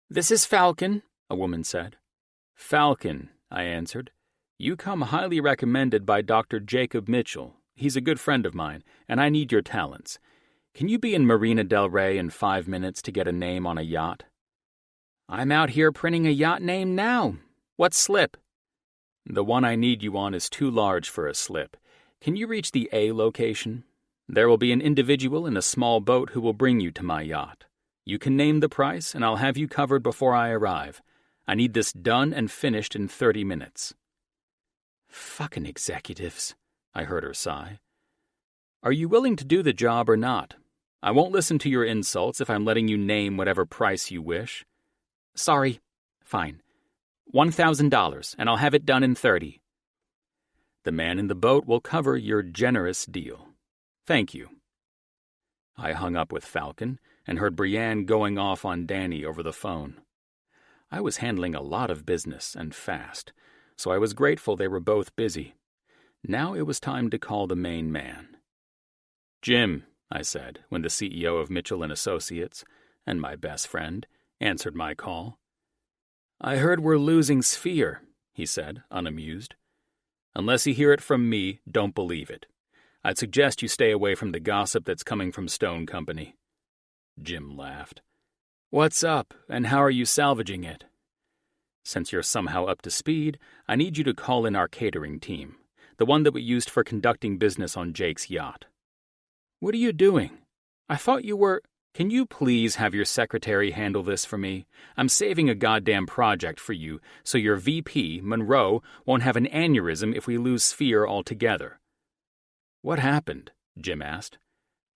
"This is Falcon," a woman said. "Falcon," I answered. "You come highly recommended by Dr. Jacob Mitchell. He's a good friend of mine, and I need your talents. Can you be in Marina del Rey in 5 minutes to get a name on a yacht?" "I'm out here printing a yacht name now. What slip?" "The one I need you on is too large for a slip. Can you reach the A location? There will be an individual in a small boat who will bring you to my yacht. You can name the price, and I'll have you covered before I arrive. I need this done and finished in 30 minutes. "Fucking executives," I heard her sigh. "Are you willing to do the job or not? I won't listen to your insults if I'm letting you name whatever price you wish." "Sorry. Fine. $1,000, and I'll have it done in 30. "The man in the boat will cover your generous deal. Thank you." I hung up with Falcon and heard Brienne going off on Dany over the phone. I was handling a lot of business and fast, so I was grateful they were both busy. Now it was time to call the main man. "Jim," I said when the CEO of Mitchell & Associates, and my best friend, answered my call. "I heard we're losing Sphere," he said, unamused. "Unless you hear it from me, don't believe it. I'd suggest you stay away from the gossip that's coming from Stone Company." Jim laughed. "What's up, and how are you salvaging it?" "Since you're somehow up to speed, I need you to call in our catering team, the one that we used for conducting business on Jake's yacht." "What are you doing? I thought you were—" "Can you please have your secretary handle this for me? I'm saving a goddamn project for you, so your VP, Monroe, won't have an aneurysm if we lose Sphere altogether." "What happened?" Jim asked.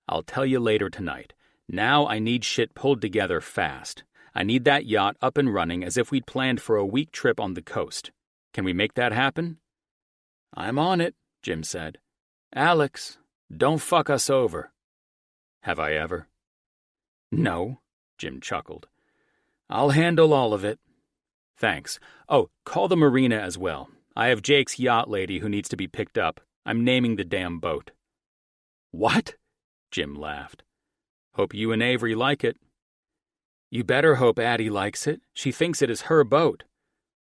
"I'll tell you later tonight. Now I need shit pulled together fast. I need that yacht up and running as if we'd planned for a week trip on the coast. Can we make that happen?" "I'm on it," Jim said. "Alex, don't fuck us over." "Have I ever?" "No," Jim chuckled. "I'll handle all of it." "Thanks. Oh, call the marina as well. I have Jake's yacht lady who needs to be picked up. I'm naming the damn boat." "What?" Jim laughed. "Hope you and Avery like it." "You better hope Addie likes it. She thinks it is her boat."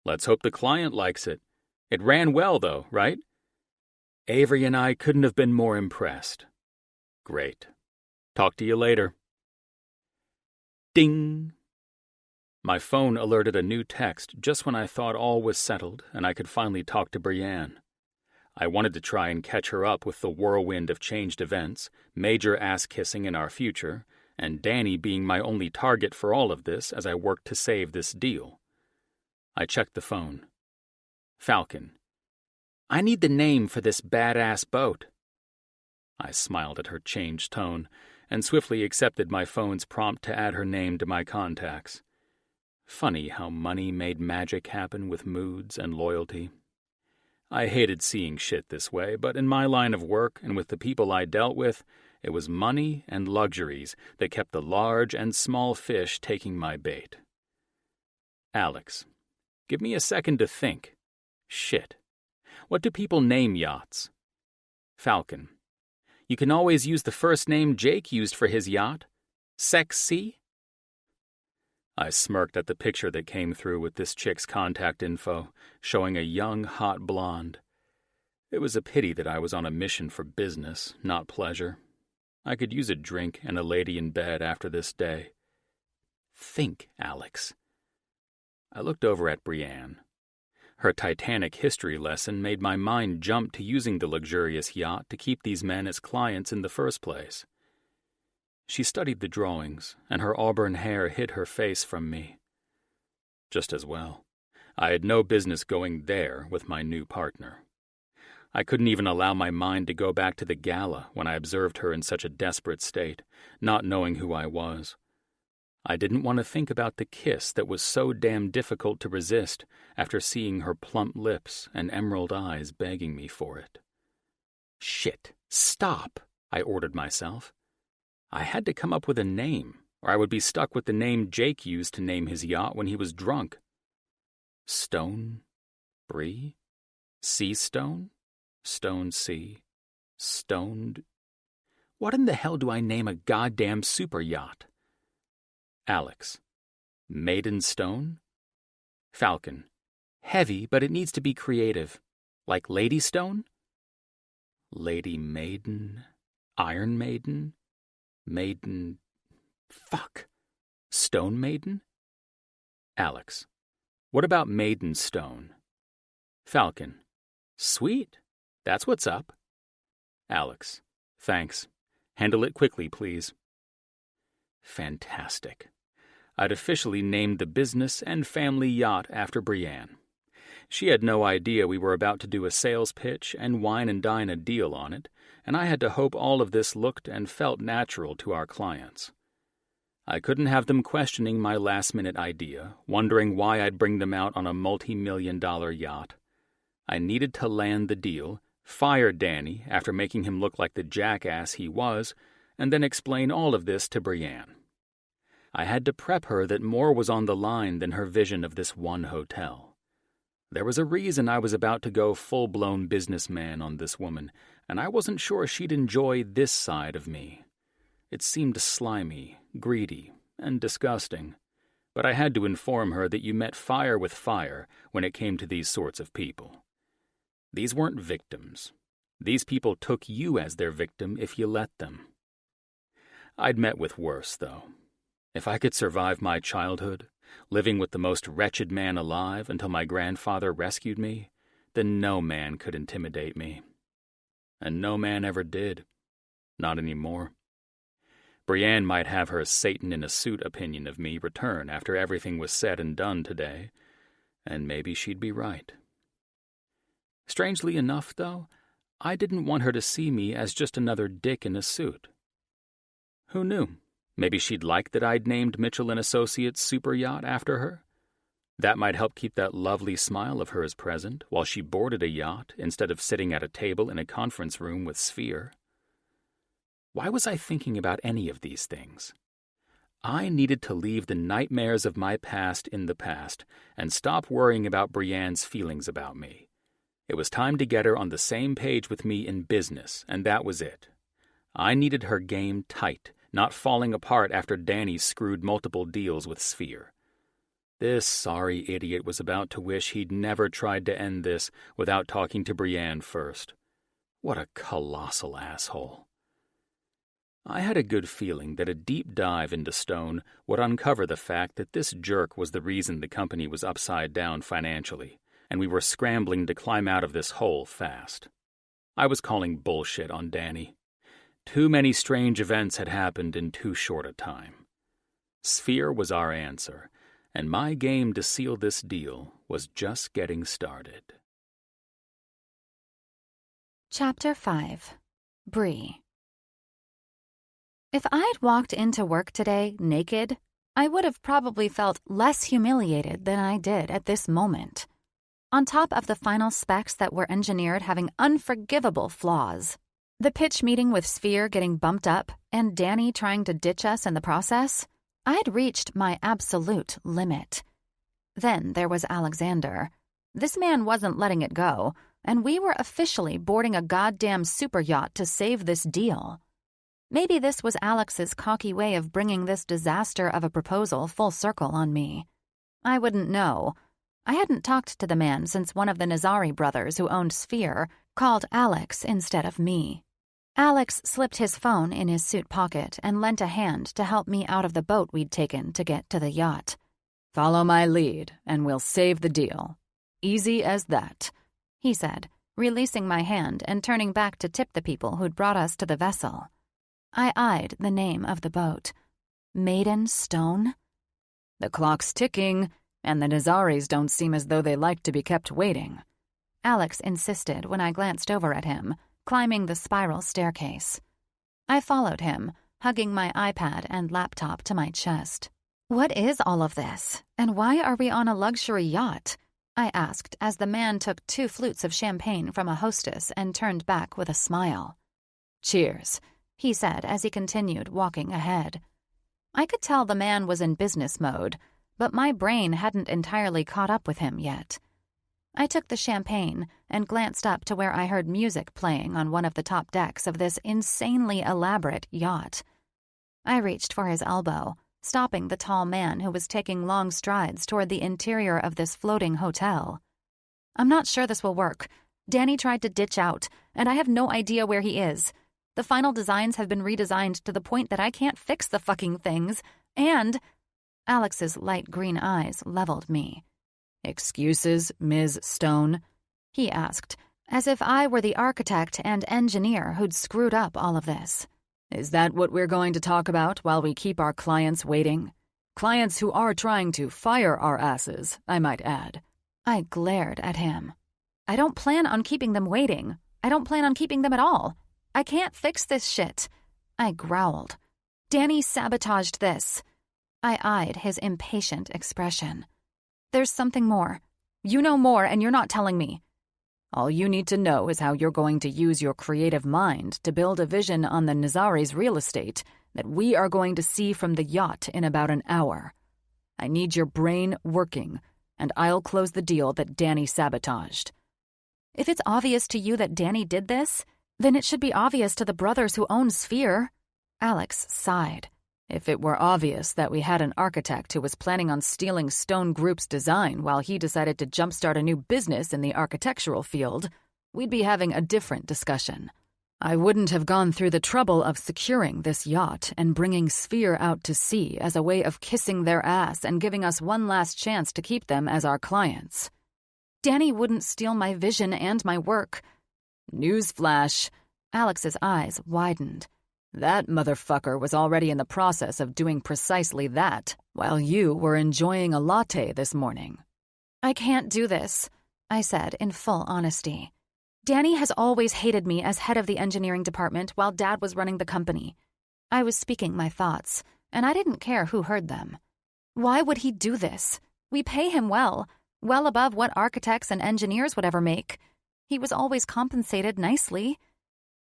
"Let's hope the client likes it. It ran well, though, right?" "Avery and I couldn't have been more impressed." "Great. Talk to you later." Ding! My phone alerted a new text just when I thought all was settled and I could finally talk to Brienne. I wanted to try and catch her up with the whirlwind of changed events, major ass-kissing in our future, and Dany being my only target for all of this as I worked to save this deal. I checked the phone. Falcon. "I need the name for this badass boat." I smiled at her changed tone and swiftly accepted my phone's prompt to add her name to my contacts. Funny how money made magic happen with moods and loyalty. I hated seeing shit this way, but in my line of work and with the people I dealt with, it was money and luxuries that kept the large and small fish taking my bait. Alex. Give me a second to think. Shit. What do people name yachts? Falcon. You can always use the first name Jake used for his yacht. Sexy? I smirked at the picture that came through with this chick's contact info, showing a young, hot blonde. It was a pity that I was on a mission for business, not pleasure. I could use a drink and a lady in bed after this day. Think, Alex. I looked over at Brienne. Her Titanic history lesson made my mind jump to using the luxurious yacht to keep these men as clients in the first place. She studied the drawings, and her auburn hair hid her face from me. Just as well. I had no business going there with my new partner. I couldn't even allow my mind to go back to the gala when I observed her in such a desperate state, not knowing who I was. I didn't want to think about the kiss that was so damn difficult to resist after seeing her plump lips and emerald eyes begging me for it. Shit, stop, I ordered myself. I had to come up with a name, or I would be stuck with the name Jake used to name his yacht when he was drunk. Stone? Bree? Sea Stone? Stone Sea? Stoned? What in the hell do I name a goddamn super yacht? Alex. Maiden Stone? Falcon. Heavy, but it needs to be creative. Like Lady Stone? Lady Maiden? Iron Maiden? Maiden... Fuck. Stone Maiden? Alex. What about Maiden Stone? Falcon. Sweet. That's what's up. Alex. Thanks. Handle it quickly, please. Fantastic. I'd officially named the business and family yacht after Brienne. She had no idea we were about to do a sales pitch and wine and dine a deal on it, and I had to hope all of this looked and felt natural to our clients. I couldn't have them questioning my last-minute idea, wondering why I'd bring them out on a multi-million-dollar yacht. I needed to land the deal, fire Dany after making him look like the jackass he was, and then explain all of this to Brienne. I had to prep her that more was on the line than her vision of this one hotel. There was a reason I was about to go full-blown businessman on this woman, and I wasn't sure she'd enjoy this side of me. It seemed slimy, greedy, and disgusting, but I had to inform her that you met fire with fire when it came to these sorts of people. These weren't victims. These people took you as their victim if you let them. I'd met with worse, though. If I could survive my childhood, living with the most wretched man alive until my grandfather rescued me, then no man could intimidate me. And no man ever did. Not anymore. Brienne might have her Satan-in-a-suit opinion of me return after everything was said and done today, and maybe she'd be right. Strangely enough, though, I didn't want her to see me as just another dick in a suit. Who knew? Maybe she'd like that I'd named Mitchell & Associates Super Yacht after her. That might help keep that lovely smile of hers present while she boarded a yacht instead of sitting at a table in a conference room with Sphere. Why was I thinking about any of these things? I needed to leave the nightmares of my past in the past and stop worrying about Brienne's feelings about me. It was time to get her on the same page with me in business, and that was it. I needed her game tight, not falling apart after Dany screwed multiple deals with Sphere. This sorry idiot was about to wish he'd never tried to end this without talking to Brienne first. What a colossal asshole. I had a good feeling that a deep dive into Stone would uncover the fact that this jerk was the reason the company was upside down financially, and we were scrambling to climb out of this hole fast. I was calling bullshit on Dany. Too many strange events had happened in too short a time. Sphere was our answer, and my game to seal this deal was just getting started. Chapter 5. Bree. If I'd walked into work today naked, I would have probably felt less humiliated than I did at this moment. On top of the final specs that were engineered having unforgivable flaws, the pitch meeting with Sphere getting bumped up, and Dany trying to ditch us in the process, I'd reached my absolute limit. Then there was Alexander. This man wasn't letting it go, and we were officially boarding a goddamn super yacht to save this deal. Maybe this was Alex's cocky way of bringing this disaster of a proposal full circle on me. I wouldn't know. I hadn't talked to the man since one of the Nazari brothers who owned Sphere called Alex instead of me. Alex slipped his phone in his suit pocket and lent a hand to help me out of the boat we'd taken to get to the yacht. "Follow my lead, and we'll save the deal. Easy as that," he said, releasing my hand and turning back to tip the people who'd brought us to the vessel. I eyed the name of the boat. Maiden Stone? "The clock's ticking, and the Nazaris don't seem as though they like to be kept waiting," Alex insisted when I glanced over at him, climbing the spiral staircase. I followed him, hugging my iPad and laptop to my chest. "What is all of this, and why are we on a luxury yacht?" I asked as the man took 2 flutes of champagne from a hostess and turned back with a smile. "Cheers," he said as he continued walking ahead. I could tell the man was in business mode, but my brain hadn't entirely caught up with him yet. I took the champagne and glanced up to where I heard music playing on one of the top decks of this insanely elaborate yacht. I reached for his elbow, stopping the tall man who was taking long strides toward the interior of this floating hotel. "I'm not sure this will work. Dany tried to ditch out, and I have no idea where he is. The final designs have been redesigned to the point that I can't fix the fucking things, and—" Alex's light green eyes leveled me. "Excuses, Ms. Stone?" he asked, as if I were the architect and engineer who'd screwed up all of this. "Is that what we're going to talk about while we keep our clients waiting? Clients who are trying to fire our asses, I might add." I glared at him. "I don't plan on keeping them waiting. I don't plan on keeping them at all. I can't fix this shit," I growled. "Dany sabotaged this." I eyed his impatient expression. "There's something more. You know more, and you're not telling me." "All you need to know is how you're going to use your creative mind to build a vision on the Nazari's real estate that we are going to see from the yacht in about an hour. I need your brain working, and I'll close the deal that Dany sabotaged." "If it's obvious to you that Dany did this, then it should be obvious to the brothers who own Sphere." Alex sighed. "If it were obvious that we had an architect who was planning on stealing Stone Group's design while he decided to jumpstart a new business in the architectural field, we'd be having a different discussion. I wouldn't have gone through the trouble of securing this yacht and bringing Sphere out to sea as a way of kissing their ass and giving us one last chance to keep them as our clients." "Dany wouldn't steal my vision and my work." Newsflash. Alex's eyes widened. "That motherfucker was already in the process of doing precisely that while you were enjoying a latte this morning." "I can't do this," I said in full honesty. Dany has always hated me as head of the engineering department while Dad was running the company. I was speaking my thoughts, and I didn't care who heard them. Why would he do this? We pay him well above what architects and engineers would ever make. He was always compensated nicely.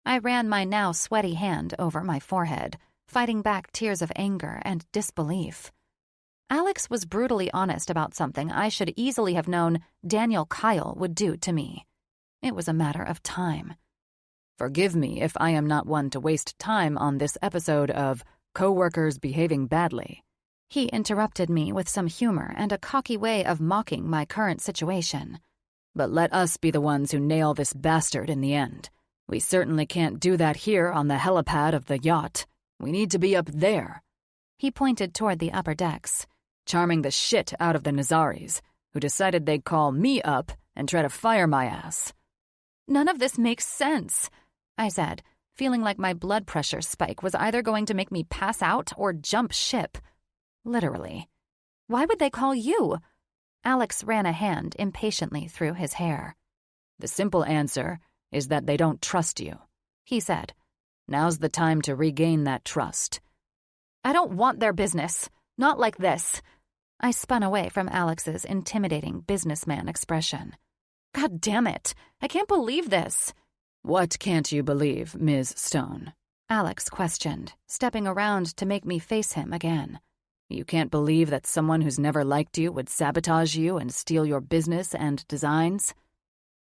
I ran my now sweaty hand over my forehead, fighting back tears of anger and disbelief. Alex was brutally honest about something I should easily have known Daniel Kyle would do to me. It was a matter of time. Forgive me if I am not one to waste time on this episode of Coworkers Behaving Badly. He interrupted me with some humor and a cocky way of mocking my current situation. But let us be the ones who nail this bastard in the end. We certainly can't do that here on the helipad of the yacht. We need to be up there. He pointed toward the upper decks. Charming the shit out of the Nazaris, who decided they'd call me up and try to fire my ass. None of this makes sense, I said, feeling like my blood pressure spike was either going to make me pass out or jump ship. Literally. Why would they call you? Alex ran a hand impatiently through his hair. The simple answer is that they don't trust you, he said. Now's the time to regain that trust. I don't want their business. Not like this. I spun away from Alex's intimidating businessman expression. God damn it. I can't believe this. What can't you believe, Ms. Stone? Alex questioned, stepping around to make me face him again. You can't believe that someone who's never liked you would sabotage you and steal your business and designs?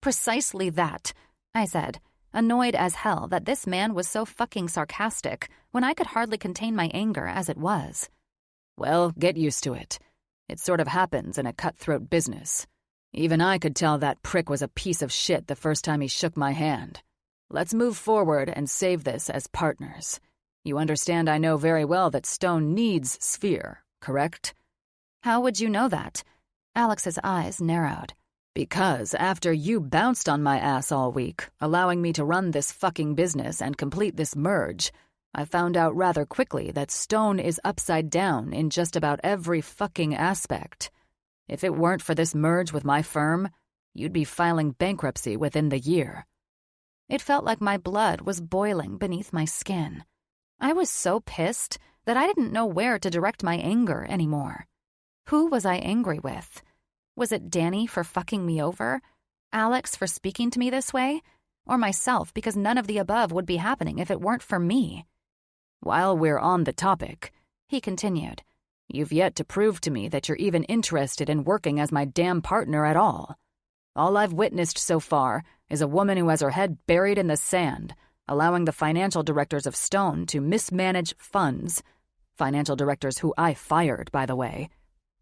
Precisely that, I said, annoyed as hell that this man was so fucking sarcastic when I could hardly contain my anger as it was. Well, get used to it. It sort of happens in a cutthroat business. Even I could tell that prick was a piece of shit the first time he shook my hand. Let's move forward and save this as partners. You understand I know very well that Stone needs Sphere, correct? How would you know that? Alex's eyes narrowed. Because after you bounced on my ass all week, allowing me to run this fucking business and complete this merge, I found out rather quickly that Stone is upside down in just about every fucking aspect. If it weren't for this merge with my firm, you'd be filing bankruptcy within the year. It felt like my blood was boiling beneath my skin. I was so pissed that I didn't know where to direct my anger anymore. Who was I angry with? Was it Dany for fucking me over? Alex for speaking to me this way? Or myself because none of the above would be happening if it weren't for me? While we're on the topic, he continued, you've yet to prove to me that you're even interested in working as my damn partner at all. All I've witnessed so far is a woman who has her head buried in the sand, allowing the financial directors of Stone to mismanage funds. Financial directors who I fired, by the way.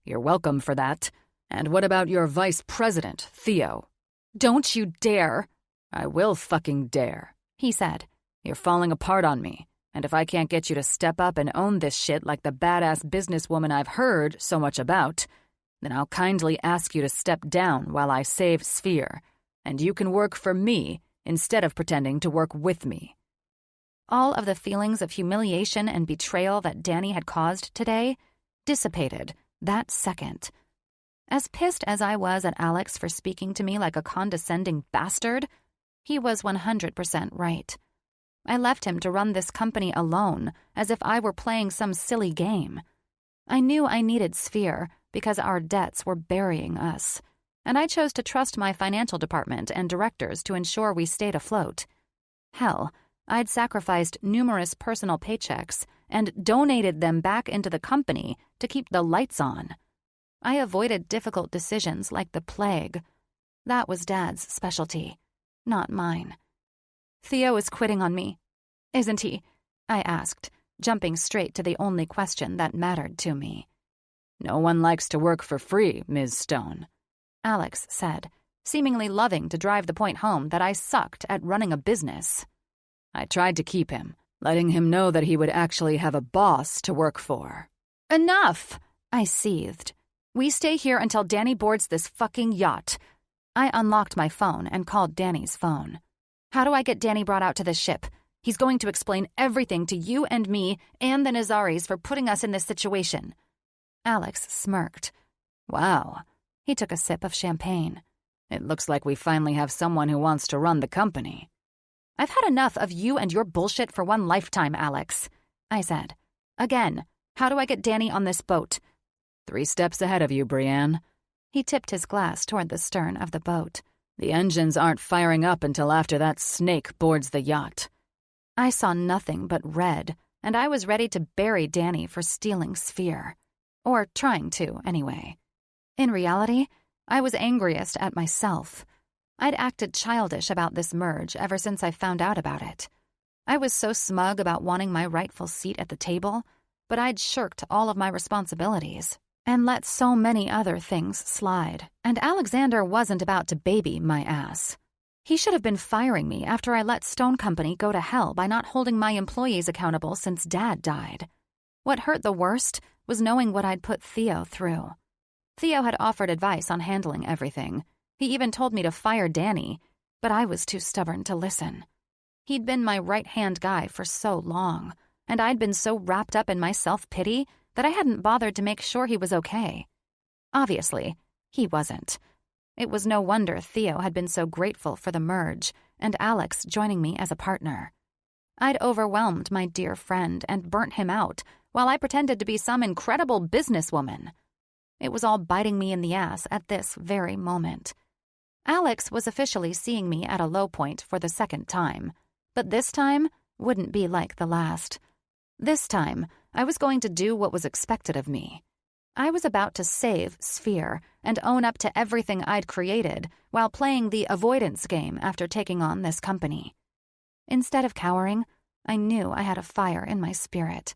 You're welcome for that. And what about your vice president, Theo? Don't you dare. I will fucking dare, he said. You're falling apart on me. And if I can't get you to step up and own this shit like the badass businesswoman I've heard so much about, then I'll kindly ask you to step down while I save Sphere, and you can work for me instead of pretending to work with me. All of the feelings of humiliation and betrayal that Dany had caused today dissipated that second. As pissed as I was at Alex for speaking to me like a condescending bastard, he was 100% right. I left him to run this company alone, as if I were playing some silly game. I knew I needed Sphere because our debts were burying us, and I chose to trust my financial department and directors to ensure we stayed afloat. Hell, I'd sacrificed numerous personal paychecks and donated them back into the company to keep the lights on. I avoided difficult decisions like the plague. That was Dad's specialty, not mine. Theo is quitting on me, isn't he? I asked, jumping straight to the only question that mattered to me. No one likes to work for free, Ms. Stone, Alex said, seemingly loving to drive the point home that I sucked at running a business. I tried to keep him, letting him know that he would actually have a boss to work for. Enough! I seethed. We stay here until Dany boards this fucking yacht. I unlocked my phone and called Dany's phone. How do I get Dany brought out to the ship? He's going to explain everything to you and me and the Nazaris for putting us in this situation. Alex smirked. Wow. He took a sip of champagne. It looks like we finally have someone who wants to run the company. I've had enough of you and your bullshit for one lifetime, Alex, I said. Again, how do I get Dany on this boat? 3 steps ahead of you, Brienne. He tipped his glass toward the stern of the boat. The engines aren't firing up until after that snake boards the yacht. I saw nothing but red, and I was ready to bury Dany for stealing Sphere. Or trying to, anyway. In reality, I was angriest at myself. I'd acted childish about this merge ever since I found out about it. I was so smug about wanting my rightful seat at the table, but I'd shirked all of my responsibilities and let so many other things slide, and Alexander wasn't about to baby my ass. He should have been firing me after I let Stone Company go to hell by not holding my employees accountable since Dad died. What hurt the worst was knowing what I'd put Theo through. Theo had offered advice on handling everything. He even told me to fire Dany, but I was too stubborn to listen. He'd been my right-hand guy for so long, and I'd been so wrapped up in my self-pity that I hadn't bothered to make sure he was okay. Obviously, he wasn't. It was no wonder Theo had been so grateful for the merge and Alex joining me as a partner. I'd overwhelmed my dear friend and burnt him out while I pretended to be some incredible businesswoman. It was all biting me in the ass at this very moment. Alex was officially seeing me at a low point for the second time, but this time wouldn't be like the last. This time, I was going to do what was expected of me. I was about to save Sphere and own up to everything I'd created while playing the avoidance game after taking on this company. Instead of cowering, I knew I had a fire in my spirit.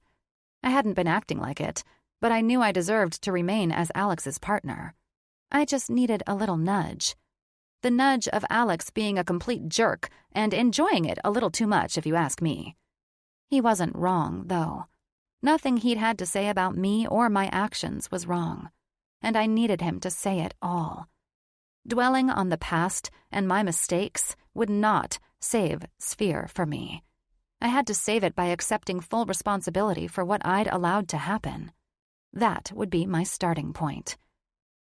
I hadn't been acting like it, but I knew I deserved to remain as Alex's partner. I just needed a little nudge. The nudge of Alex being a complete jerk and enjoying it a little too much, if you ask me. He wasn't wrong, though. Nothing he'd had to say about me or my actions was wrong, and I needed him to say it all. Dwelling on the past and my mistakes would not save Sphere for me. I had to save it by accepting full responsibility for what I'd allowed to happen. That would be my starting point.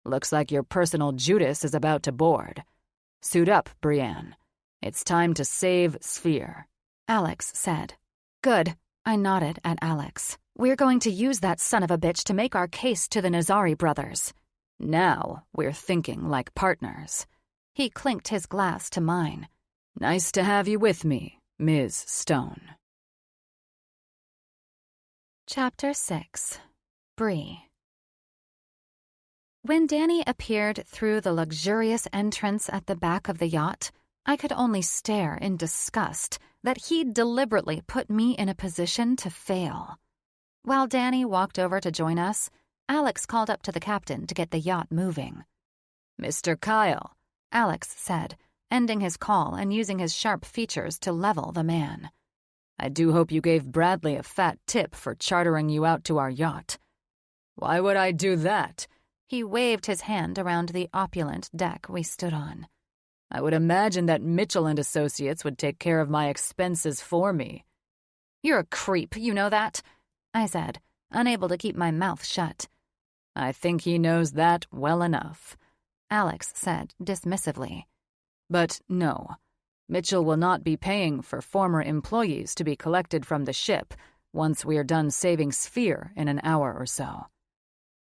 Looks like your personal Judas is about to board. Suit up, Brienne. It's time to save Sphere, Alex said. Good. I nodded at Alex. We're going to use that son of a bitch to make our case to the Nazari brothers. Now we're thinking like partners. He clinked his glass to mine. Nice to have you with me, Ms. Stone. Chapter 6. Bree. When Dany appeared through the luxurious entrance at the back of the yacht, I could only stare in disgust that he'd deliberately put me in a position to fail. While Dany walked over to join us, Alex called up to the captain to get the yacht moving. Mr. Kyle, Alex said, ending his call and using his sharp features to level the man. I do hope you gave Bradley a fat tip for chartering you out to our yacht. Why would I do that? He waved his hand around the opulent deck we stood on. I would imagine that Mitchell and Associates would take care of my expenses for me. You're a creep, you know that? I said, unable to keep my mouth shut. I think he knows that well enough, Alex said dismissively. But no, Mitchell will not be paying for former employees to be collected from the ship once we are done saving Sphere in an hour or so.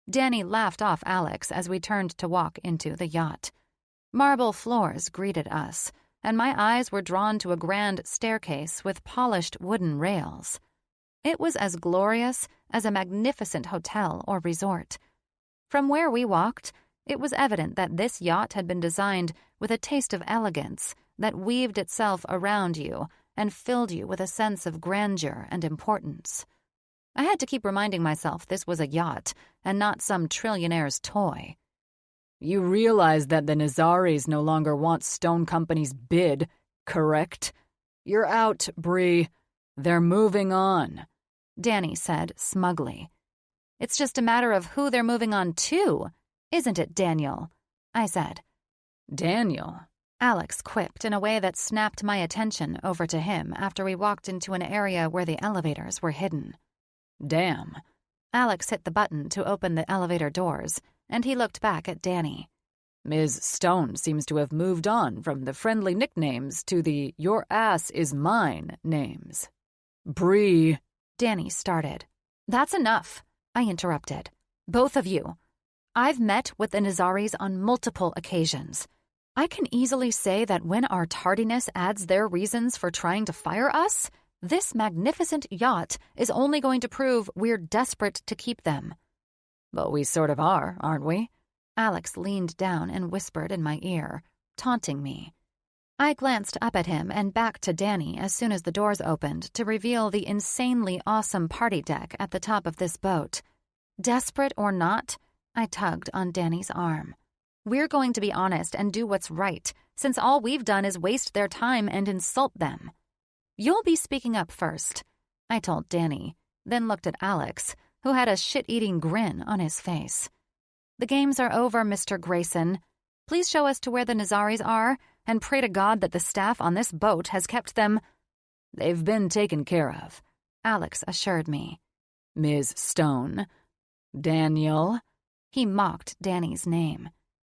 Dany laughed off Alex as we turned to walk into the yacht. Marble floors greeted us, and my eyes were drawn to a grand staircase with polished wooden rails. It was as glorious as a magnificent hotel or resort. From where we walked, it was evident that this yacht had been designed with a taste of elegance that weaved itself around you and filled you with a sense of grandeur and importance. I had to keep reminding myself this was a yacht and not some trillionaire's toy. You realize that the Nazaris no longer want Stone Company's bid, correct? You're out, Bree. They're moving on, Dany said smugly. It's just a matter of who they're moving on to, isn't it, Daniel? I said. Daniel? Alex quipped in a way that snapped my attention over to him after we walked into an area where the elevators were hidden. Damn. Alex hit the button to open the elevator doors, and he looked back at Dany. Ms. Stone seems to have moved on from the friendly nicknames to the "your ass is mine" names. Bree, Dany started. That's enough, I interrupted. Both of you. I've met with the Nazaris on multiple occasions. I can easily say that when our tardiness adds their reasons for trying to fire us, this magnificent yacht is only going to prove we're desperate to keep them. But we sort of are, aren't we? Alex leaned down and whispered in my ear, taunting me. I glanced up at him and back to Dany as soon as the doors opened to reveal the insanely awesome party deck at the top of this boat. Desperate or not, I tugged on Dany's arm. We're going to be honest and do what's right, since all we've done is waste their time and insult them. You'll be speaking up first, I told Dany, then looked at Alex, who had a shit-eating grin on his face. The games are over, Mr. Grayson. Please show us to where the Nazaris are, and pray to God that the staff on this boat has kept them. They've been taken care of, Alex assured me. Ms. Stone. Daniel. He mocked Dany's name.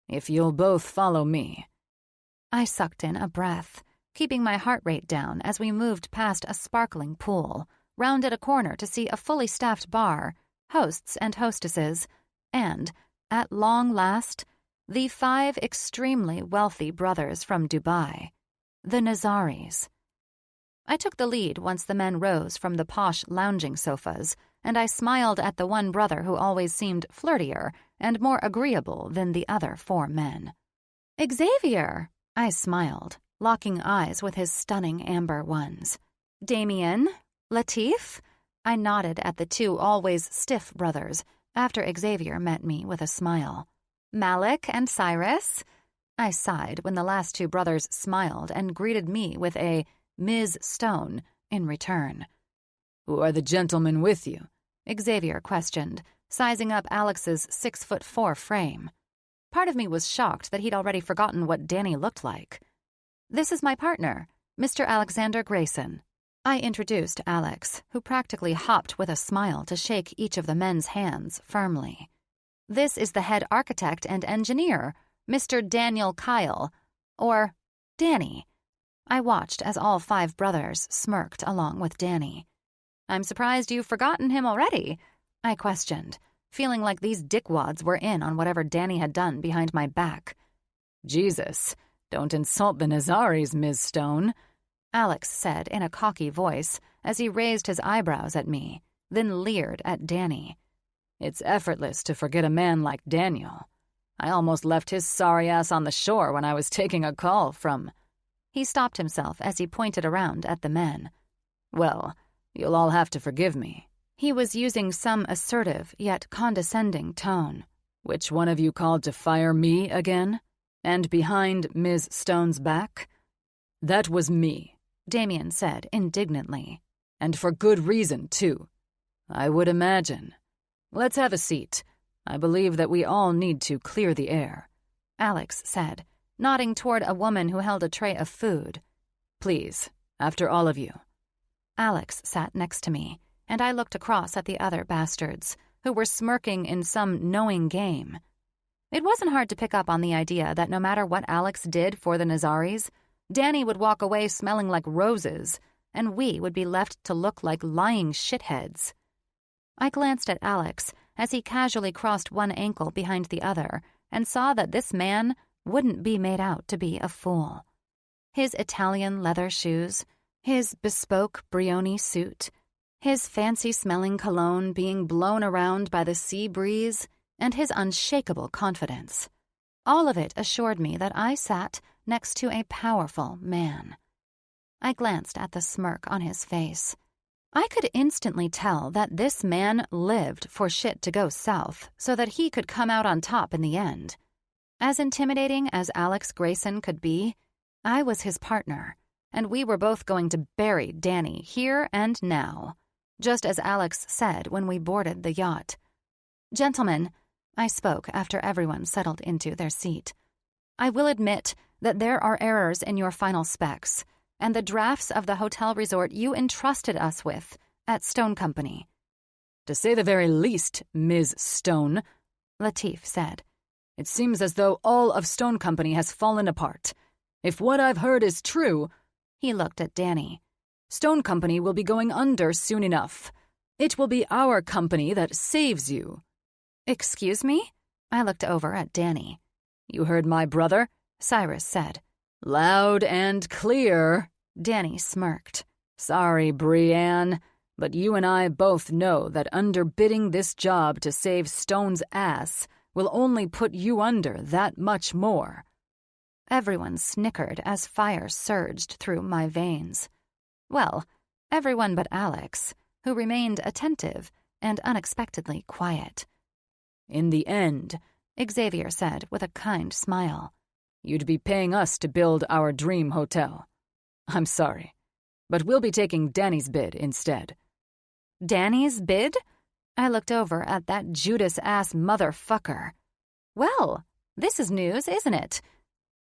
If you'll both follow me. I sucked in a breath, keeping my heart rate down as we moved past a sparkling pool, rounded a corner to see a fully staffed bar, hosts and hostesses, and, at long last, the 5 extremely wealthy brothers from Dubai, the Nazaris. I took the lead once the men rose from the posh lounging sofas, and I smiled at the one brother who always seemed flirtier and more agreeable than the other 4 men. Xavier, I smiled, locking eyes with his stunning amber ones. Damien, Latif, I nodded at the 2 always stiff brothers after Xavier met me with a smile. Malik and Cyrus, I sighed when the last 2 brothers smiled and greeted me with a Ms. Stone in return. Who are the gentlemen with you? Xavier questioned, sizing up Alex's 6'4" frame. Part of me was shocked that he'd already forgotten what Dany looked like. This is my partner, Mr. Alexander Grayson. I introduced Alex, who practically hopped with a smile to shake each of the men's hands firmly. This is the head architect and engineer, Mr. Daniel Kyle, or Dany. I watched as all 5 brothers smirked along with Dany. I'm surprised you've forgotten him already, I questioned, feeling like these dickwads were in on whatever Dany had done behind my back. Jesus, don't insult the Nazaris, Ms. Stone, Alex said in a cocky voice as he raised his eyebrows at me, then leered at Dany. It's effortless to forget a man like Daniel. I almost left his sorry ass on the shore when I was taking a call from... He stopped himself as he pointed around at the men. Well, you'll all have to forgive me. He was using some assertive yet condescending tone. Which one of you called to fire me again? And behind Ms. Stone's back? That was me, Damien said indignantly. And for good reason, too. I would imagine. Let's have a seat. I believe that we all need to clear the air, Alex said, nodding toward a woman who held a tray of food. Please, after all of you. Alex sat next to me, and I looked across at the other bastards, who were smirking in some knowing game. It wasn't hard to pick up on the idea that no matter what Alex did for the Nazaris, Dany would walk away smelling like roses, and we would be left to look like lying shitheads. I glanced at Alex as he casually crossed one ankle behind the other and saw that this man wouldn't be made out to be a fool. His Italian leather shoes, his bespoke Brioni suit, his fancy-smelling cologne being blown around by the sea breeze, and his unshakable confidence. All of it assured me that I sat next to a powerful man. I glanced at the smirk on his face. I could instantly tell that this man lived for shit to go south so that he could come out on top in the end. As intimidating as Alex Grayson could be, I was his partner, and we were both going to bury Dany here and now, just as Alex said when we boarded the yacht. Gentlemen, I spoke after everyone settled into their seat. I will admit that there are errors in your final specs, and the drafts of the hotel resort you entrusted us with at Stone Company. To say the very least, Ms. Stone, Latif said. It seems as though all of Stone Company has fallen apart. If what I've heard is true," he looked at Dany, "Stone Company will be going under soon enough. It will be our company that saves you." "Excuse me?" I looked over at Dany. "You heard my brother," Cyrus said. "Loud and clear." Dany smirked. "Sorry, Brienne, but you and I both know that underbidding this job to save Stone's ass will only put you under that much more." Everyone snickered as fire surged through my veins. Well, everyone but Alex, who remained attentive and unexpectedly quiet. "In the end," Xavier said with a kind smile, "you'd be paying us to build our dream hotel. I'm sorry, but we'll be taking Dany's bid instead." "Dany's bid?" I looked over at that Judas-ass motherfucker. "Well, this is news, isn't it?"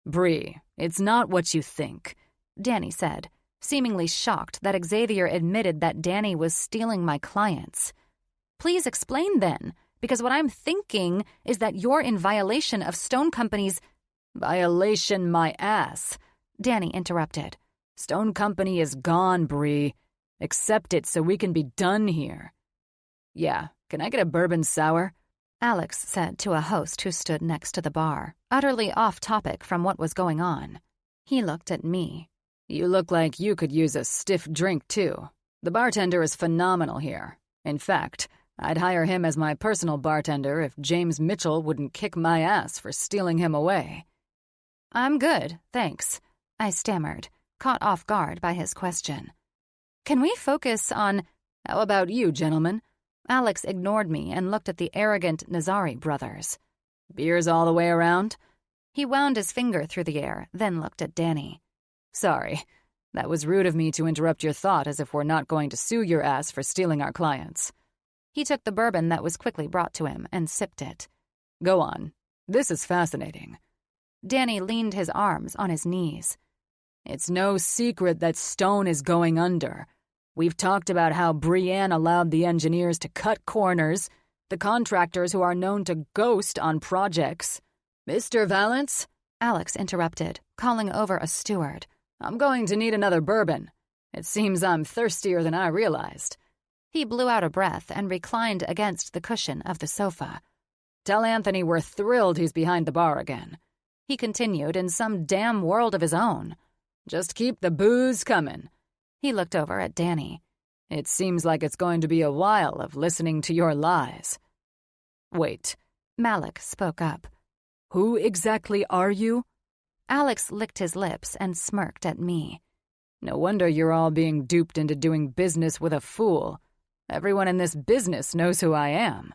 "Bree, it's not what you think," Dany said, seemingly shocked that Xavier admitted that Dany was stealing my clients. "Please explain then, because what I'm thinking is that you're in violation of Stone Company's—" "Violation my ass," Dany interrupted. "Stone Company is gone, Bree. Accept it so we can be done here." "Yeah, can I get a bourbon sour?" Alex said to a host who stood next to the bar, utterly off topic from what was going on. He looked at me. "You look like you could use a stiff drink, too. The bartender is phenomenal here. In fact, I'd hire him as my personal bartender if James Mitchell wouldn't kick my ass for stealing him away." "I'm good, thanks," I stammered, caught off guard by his question. "Can we focus on—" "How about you, gentlemen?" Alex ignored me and looked at the arrogant Nazari brothers. "Beers all the way around?" He wound his finger through the air, then looked at Dany. "Sorry, that was rude of me to interrupt your thought as if we're not going to sue your ass for stealing our clients." He took the bourbon that was quickly brought to him and sipped it. "Go on. This is fascinating." Dany leaned his arms on his knees. "It's no secret that Stone is going under. We've talked about how Brienne allowed the engineers to cut corners, the contractors who are known to ghost on projects." "Mr. Valance?" Alex interrupted, calling over a steward. "I'm going to need another bourbon. It seems I'm thirstier than I realized." He blew out a breath and reclined against the cushion of the sofa. "Tell Anthony we're thrilled he's behind the bar again," he continued in some damn world of his own. "Just keep the booze coming." He looked over at Dany. "It seems like it's going to be a while of listening to your lies." "Wait," Malik spoke up. "Who exactly are you?" Alex licked his lips and smirked at me. "No wonder you're all being duped into doing business with a fool. Everyone in this business knows who I am."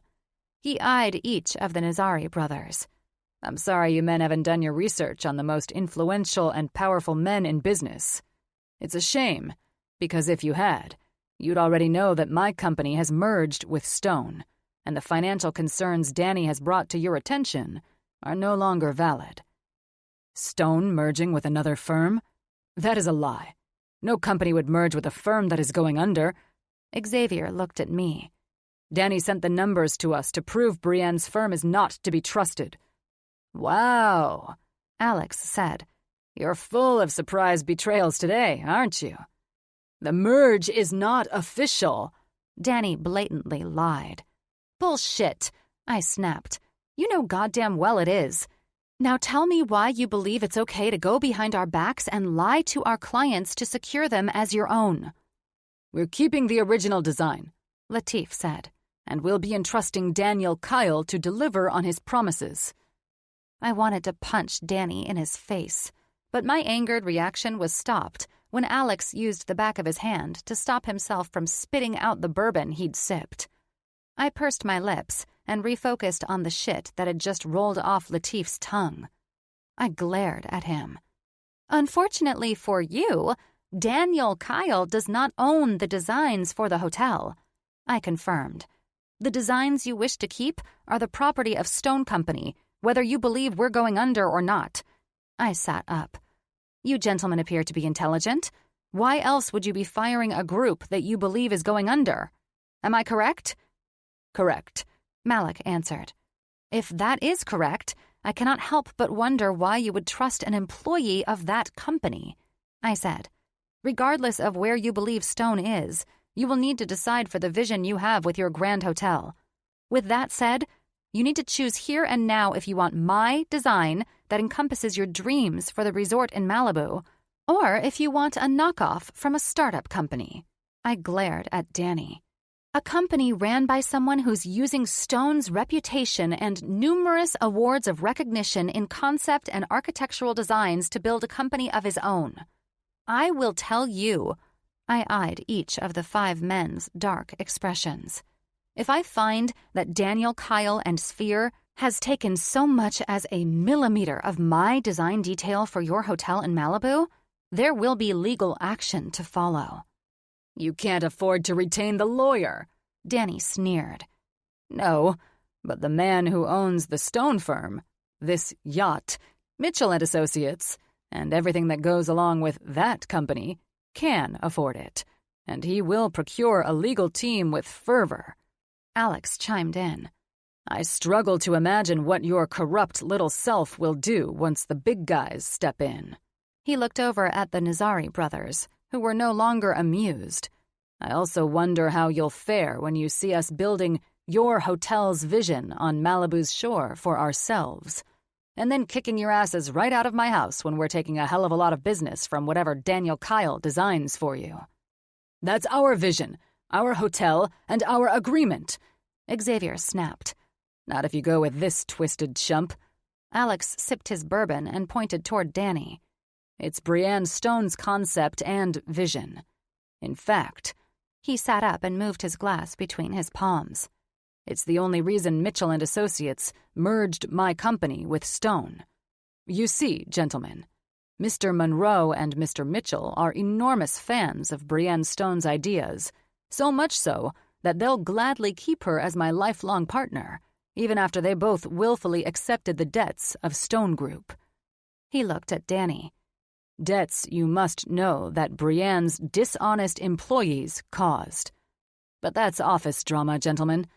He eyed each of the Nazari brothers. "I'm sorry you men haven't done your research on the most influential and powerful men in business. It's a shame, because if you had, you'd already know that my company has merged with Stone, and the financial concerns Dany has brought to your attention are no longer valid." "Stone merging with another firm? That is a lie. No company would merge with a firm that is going under." Xavier looked at me. "Dany sent the numbers to us to prove Brienne's firm is not to be trusted." "Wow," Alex said. "You're full of surprise betrayals today, aren't you?" "The merge is not official." Dany blatantly lied. "Bullshit," I snapped. "You know goddamn well it is. Now tell me why you believe it's okay to go behind our backs and lie to our clients to secure them as your own." "We're keeping the original design," Latif said, "and we'll be entrusting Daniel Kyle to deliver on his promises." I wanted to punch Dany in his face, but my angered reaction was stopped when Alex used the back of his hand to stop himself from spitting out the bourbon he'd sipped. I pursed my lips and refocused on the shit that had just rolled off Latif's tongue. I glared at him. "Unfortunately for you, Daniel Kyle does not own the designs for the hotel," I confirmed. "The designs you wish to keep are the property of Stone Company, whether you believe we're going under or not." I sat up. "You gentlemen appear to be intelligent. Why else would you be firing a group that you believe is going under? Am I correct?" "Correct," Malik answered. "If that is correct, I cannot help but wonder why you would trust an employee of that company, I said. Regardless of where you believe Stone is, you will need to decide for the vision you have with your grand hotel. With that said, you need to choose here and now if you want my design that encompasses your dreams for the resort in Malibu, or if you want a knockoff from a startup company. I glared at Dany. A company ran by someone who's using Stone's reputation and numerous awards of recognition in concept and architectural designs to build a company of his own. I will tell you, I eyed each of the 5 men's dark expressions. If I find that Daniel, Kyle, and Sphere has taken so much as a millimeter of my design detail for your hotel in Malibu, there will be legal action to follow. You can't afford to retain the lawyer, Dany sneered. No, but the man who owns the Stone firm, this Yacht, Mitchell and Associates, and everything that goes along with that company, can afford it, and he will procure a legal team with fervor. Alex chimed in. I struggle to imagine what your corrupt little self will do once the big guys step in. He looked over at the Nazari brothers, who were no longer amused. I also wonder how you'll fare when you see us building your hotel's vision on Malibu's shore for ourselves, and then kicking your asses right out of my house when we're taking a hell of a lot of business from whatever Daniel Kyle designs for you. That's our vision, our hotel, and our agreement, Xavier snapped. Not if you go with this twisted chump. Alex sipped his bourbon and pointed toward Dany. It's Brienne Stone's concept and vision. In fact, he sat up and moved his glass between his palms. It's the only reason Mitchell and Associates merged my company with Stone. You see, gentlemen, Mr. Monroe and Mr. Mitchell are enormous fans of Brienne Stone's ideas, so much so that they'll gladly keep her as my lifelong partner, even after they both willfully accepted the debts of Stone Group. He looked at Dany. Debts you must know that Brienne's dishonest employees caused. But that's office drama, gentlemen.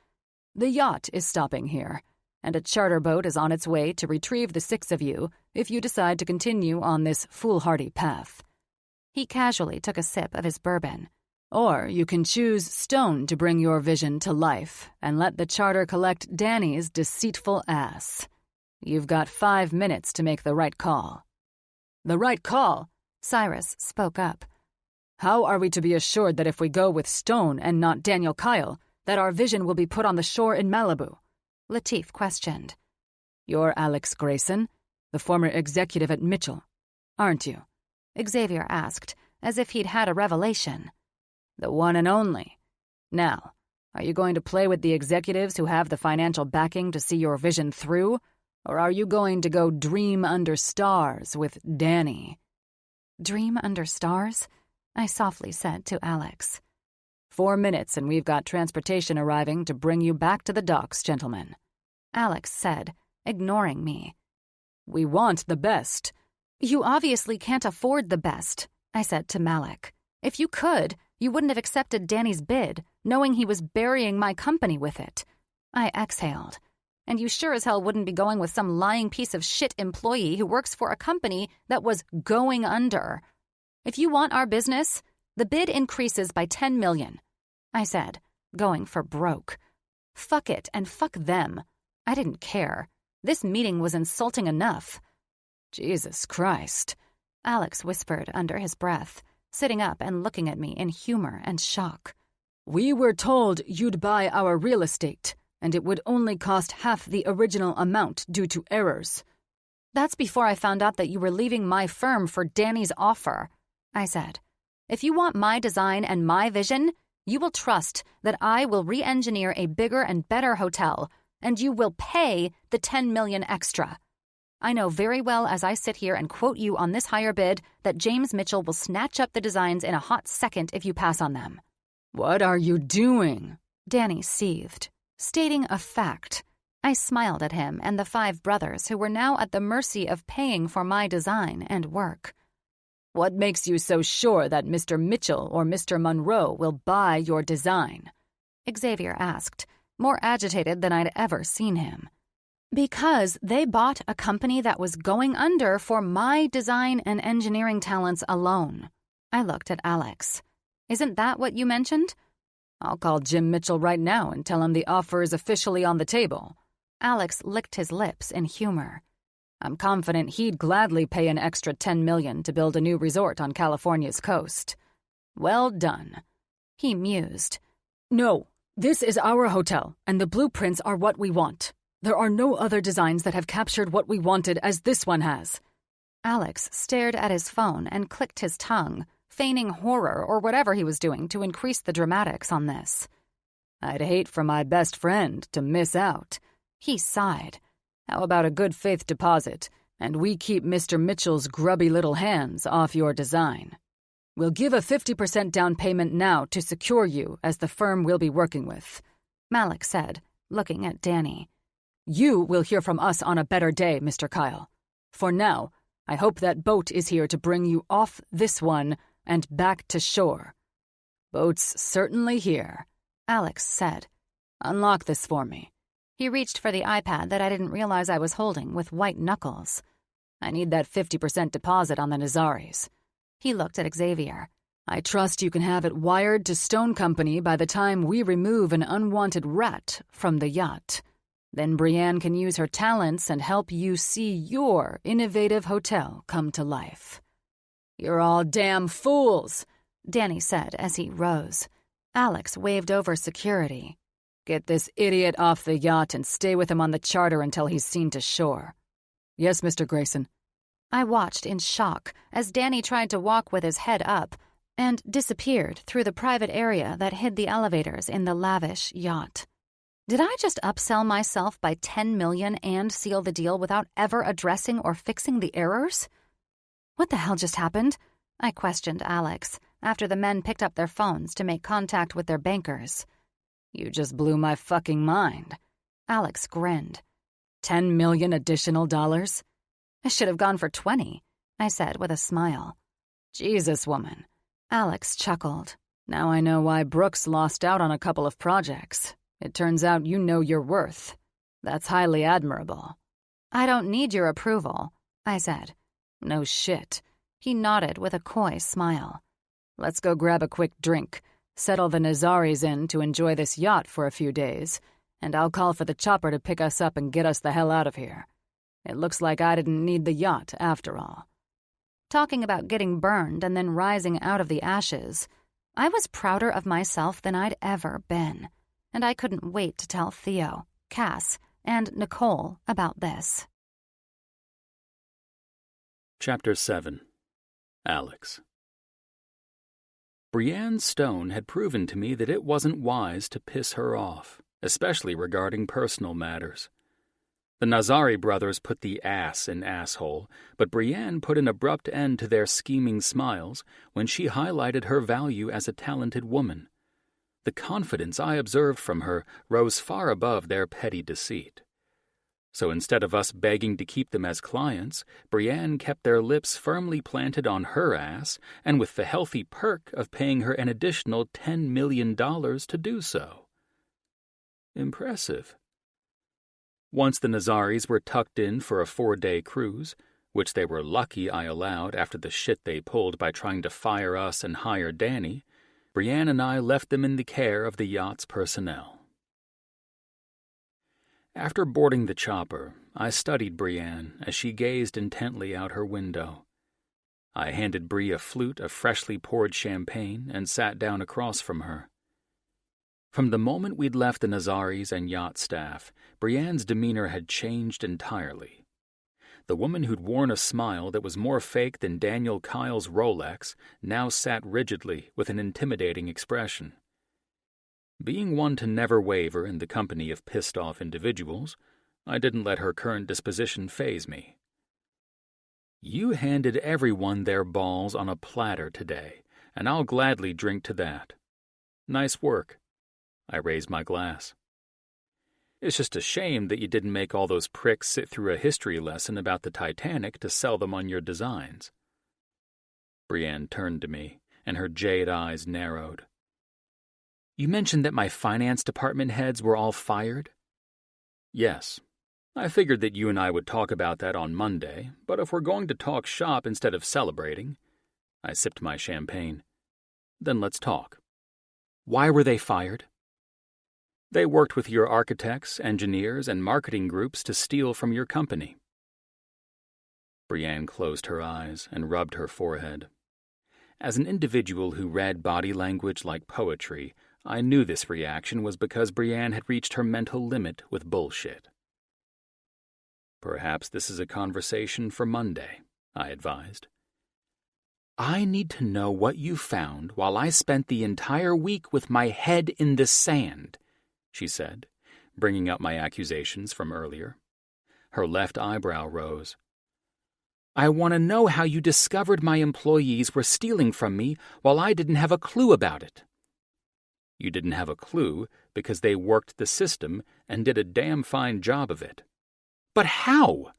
The yacht is stopping here, and a charter boat is on its way to retrieve the 6 of you if you decide to continue on this foolhardy path. He casually took a sip of his bourbon. Or you can choose Stone to bring your vision to life and let the charter collect Dany's deceitful ass. You've got 5 minutes to make the right call. The right call, Cyrus spoke up. How are we to be assured that if we go with Stone and not Daniel Kyle, that our vision will be put on the shore in Malibu? Lateef questioned. You're Alex Grayson, the former executive at Mitchell, aren't you? Xavier asked, as if he'd had a revelation. The one and only. Now, are you going to play with the executives who have the financial backing to see your vision through? Or are you going to go dream under stars with Dany? Dream under stars? I softly said to Alex. 4 minutes and we've got transportation arriving to bring you back to the docks, gentlemen. Alex said, ignoring me. We want the best. You obviously can't afford the best, I said to Malik. If you could, you wouldn't have accepted Dany's bid, knowing he was burying my company with it. I exhaled. And you sure as hell wouldn't be going with some lying piece of shit employee who works for a company that was going under. If you want our business, the bid increases by 10 million, I said, going for broke. Fuck it and fuck them. I didn't care. This meeting was insulting enough. Jesus Christ, Alex whispered under his breath, sitting up and looking at me in humor and shock. We were told you'd buy our real estate, and it would only cost half the original amount due to errors. That's before I found out that you were leaving my firm for Dany's offer, I said. If you want my design and my vision, you will trust that I will re-engineer a bigger and better hotel, and you will pay the 10 million extra. I know very well as I sit here and quote you on this higher bid that James Mitchell will snatch up the designs in a hot second if you pass on them. What are you doing? Dany seethed. Stating a fact. I smiled at him and the 5 brothers who were now at the mercy of paying for my design and work. What makes you so sure that Mr. Mitchell or Mr. Monroe will buy your design? Xavier asked, more agitated than I'd ever seen him. Because they bought a company that was going under for my design and engineering talents alone. I looked at Alex. Isn't that what you mentioned? I'll call Jim Mitchell right now and tell him the offer is officially on the table. Alex licked his lips in humor. I'm confident he'd gladly pay an extra $10 million to build a new resort on California's coast. Well done. He mused. No, this is our hotel, and the blueprints are what we want. There are no other designs that have captured what we wanted as this one has. Alex stared at his phone and clicked his tongue, feigning horror or whatever he was doing to increase the dramatics on this. I'd hate for my best friend to miss out. He sighed. How about a good faith deposit, and we keep Mr. Mitchell's grubby little hands off your design? We'll give a 50% down payment now to secure you as the firm we'll be working with, Malik said, looking at Dany. You will hear from us on a better day, Mr. Kyle. For now, I hope that boat is here to bring you off this one and back to shore. Boat's certainly here, Alex said. Unlock this for me. He reached for the iPad that I didn't realize I was holding with white knuckles. I need that 50% deposit on the Nazaris. He looked at Xavier. I trust you can have it wired to Stone Company by the time we remove an unwanted rat from the yacht. Then Brienne can use her talents and help you see your innovative hotel come to life. You're all damn fools, Dany said as he rose. Alex waved over security. Get this idiot off the yacht and stay with him on the charter until he's seen to shore. Yes, Mr. Grayson. I watched in shock as Dany tried to walk with his head up and disappeared through the private area that hid the elevators in the lavish yacht. Did I just upsell myself by $10 million and seal the deal without ever addressing or fixing the errors? What the hell just happened? I questioned Alex after the men picked up their phones to make contact with their bankers. You just blew my fucking mind. Alex grinned. 10 million additional dollars? I should have gone for 20, I said with a smile. Jesus, woman. Alex chuckled. Now I know why Brooks lost out on a couple of projects. It turns out you know your worth. That's highly admirable. I don't need your approval, I said. No shit. He nodded with a coy smile. Let's go grab a quick drink, settle the Nazaris in to enjoy this yacht for a few days, and I'll call for the chopper to pick us up and get us the hell out of here. It looks like I didn't need the yacht after all. Talking about getting burned and then rising out of the ashes, I was prouder of myself than I'd ever been, and I couldn't wait to tell Theo, Cass, and Nicole about this. Chapter 7. Alex. Brienne Stone had proven to me that it wasn't wise to piss her off, especially regarding personal matters. The Nazari brothers put the ass in asshole, but Brienne put an abrupt end to their scheming smiles when she highlighted her value as a talented woman. The confidence I observed from her rose far above their petty deceit. So instead of us begging to keep them as clients, Brienne kept their lips firmly planted on her ass, and with the healthy perk of paying her an additional $10 million to do so. Impressive. Once the Nazaris were tucked in for a 4-day cruise, which they were lucky I allowed after the shit they pulled by trying to fire us and hire Dany, Brienne and I left them in the care of the yacht's personnel. After boarding the chopper, I studied Brienne as she gazed intently out her window. I handed Brie a flute of freshly poured champagne and sat down across from her. From the moment we'd left the Nazaris and yacht staff, Brienne's demeanor had changed entirely. The woman who'd worn a smile that was more fake than Daniel Kyle's Rolex now sat rigidly with an intimidating expression. Being one to never waver in the company of pissed-off individuals, I didn't let her current disposition faze me. You handed everyone their balls on a platter today, and I'll gladly drink to that. Nice work. I raised my glass. It's just a shame that you didn't make all those pricks sit through a history lesson about the Titanic to sell them on your designs. Brienne turned to me, and her jade eyes narrowed. You mentioned that my finance department heads were all fired? Yes. I figured that you and I would talk about that on Monday, but if we're going to talk shop instead of celebrating," I sipped my champagne, "then let's talk. Why were they fired?" "They worked with your architects, engineers, and marketing groups to steal from your company." Brienne closed her eyes and rubbed her forehead. As an individual who read body language like poetry, I knew this reaction was because Brienne had reached her mental limit with bullshit. "Perhaps this is a conversation for Monday," I advised. "I need to know what you found while I spent the entire week with my head in the sand," she said, bringing up my accusations from earlier. Her left eyebrow rose. "I want to know how you discovered my employees were stealing from me while I didn't have a clue about it." "You didn't have a clue because they worked the system and did a damn fine job of it." "But how?"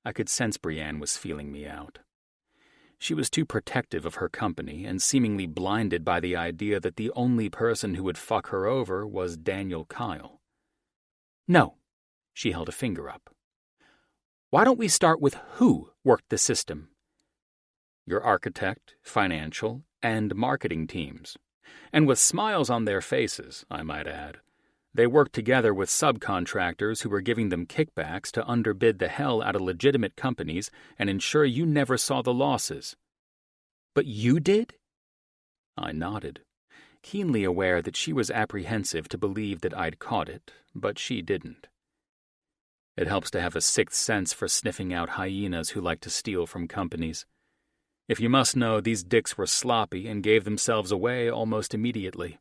I could sense Brienne was feeling me out. She was too protective of her company and seemingly blinded by the idea that the only person who would fuck her over was Daniel Kyle. "No," she held a finger up. "Why don't we start with who worked the system?" "Your architect, financial, and marketing teams. And with smiles on their faces, I might add. They worked together with subcontractors who were giving them kickbacks to underbid the hell out of legitimate companies and ensure you never saw the losses." "But you did?" I nodded, keenly aware that she was apprehensive to believe that I'd caught it, but she didn't. It helps to have a sixth sense for sniffing out hyenas who like to steal from companies. If you must know, these dicks were sloppy and gave themselves away almost immediately.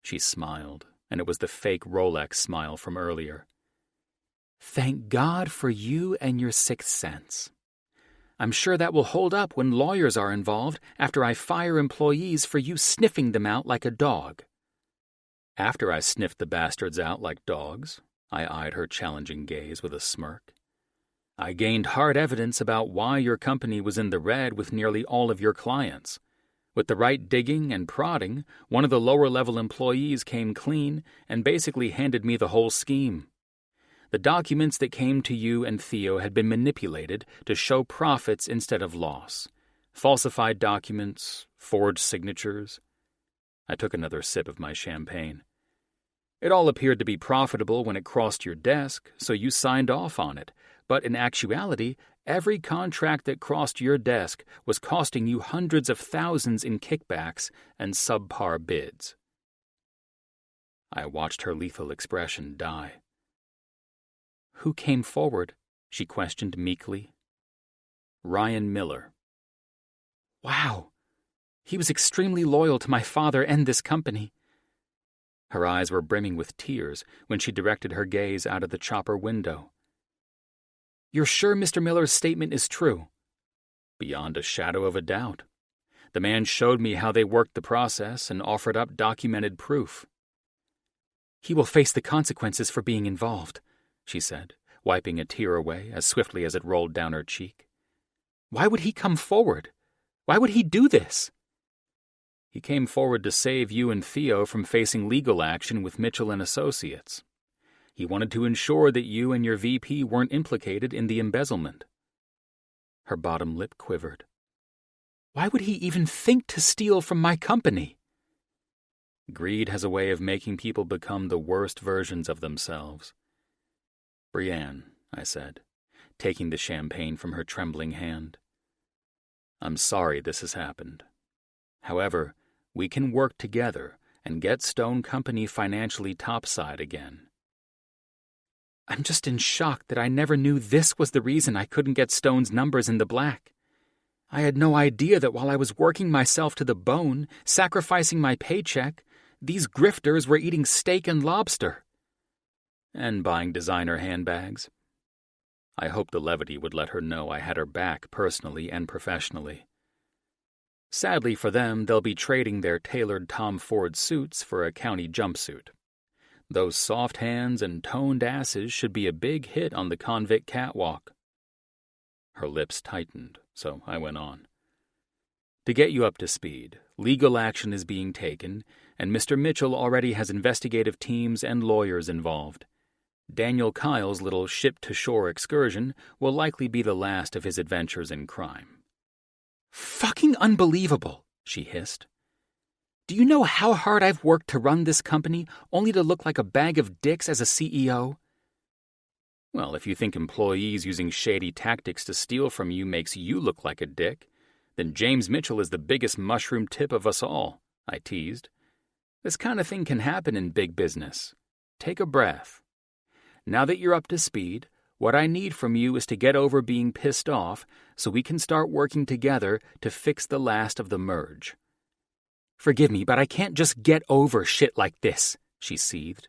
She smiled, and it was the fake Rolex smile from earlier. "Thank God for you and your sixth sense. I'm sure that will hold up when lawyers are involved after I fire employees for you sniffing them out like a dog." "After I sniffed the bastards out like dogs," I eyed her challenging gaze with a smirk, "I gained hard evidence about why your company was in the red with nearly all of your clients. With the right digging and prodding, one of the lower-level employees came clean and basically handed me the whole scheme. The documents that came to you and Theo had been manipulated to show profits instead of loss. Falsified documents, forged signatures." I took another sip of my champagne. "It all appeared to be profitable when it crossed your desk, so you signed off on it. But in actuality, every contract that crossed your desk was costing you hundreds of thousands in kickbacks and subpar bids." I watched her lethal expression die. "Who came forward?" she questioned meekly. "Ryan Miller." "Wow. He was extremely loyal to my father and this company." Her eyes were brimming with tears when she directed her gaze out of the chopper window. "You're sure Mr. Miller's statement is true?" "Beyond a shadow of a doubt. The man showed me how they worked the process and offered up documented proof." "He will face the consequences for being involved," she said, wiping a tear away as swiftly as it rolled down her cheek. "Why would he come forward? Why would he do this?" "He came forward to save you and Theo from facing legal action with Mitchell and Associates. He wanted to ensure that you and your VP weren't implicated in the embezzlement." Her bottom lip quivered. "Why would he even think to steal from my company?" "Greed has a way of making people become the worst versions of themselves." "Brienne," I said, taking the champagne from her trembling hand, "I'm sorry this has happened. However, we can work together and get Stone Company financially topside again." "I'm just in shock that I never knew this was the reason I couldn't get Stone's numbers in the black. I had no idea that while I was working myself to the bone, sacrificing my paycheck, these grifters were eating steak and lobster." "And buying designer handbags." I hoped the levity would let her know I had her back personally and professionally. "Sadly for them, they'll be trading their tailored Tom Ford suits for a county jumpsuit. Those soft hands and toned asses should be a big hit on the convict catwalk." Her lips tightened, so I went on. "To get you up to speed, legal action is being taken, and Mr. Mitchell already has investigative teams and lawyers involved. Daniel Kyle's little ship-to-shore excursion will likely be the last of his adventures in crime. "Fucking unbelievable," she hissed. "Do you know how hard I've worked to run this company only to look like a bag of dicks as a CEO? Well, if you think employees using shady tactics to steal from you makes you look like a dick, then James Mitchell is the biggest mushroom tip of us all," I teased. "This kind of thing can happen in big business. Take a breath. Now that you're up to speed, what I need from you is to get over being pissed off so we can start working together to fix the last of the merge." "Forgive me, but I can't just get over shit like this," she seethed.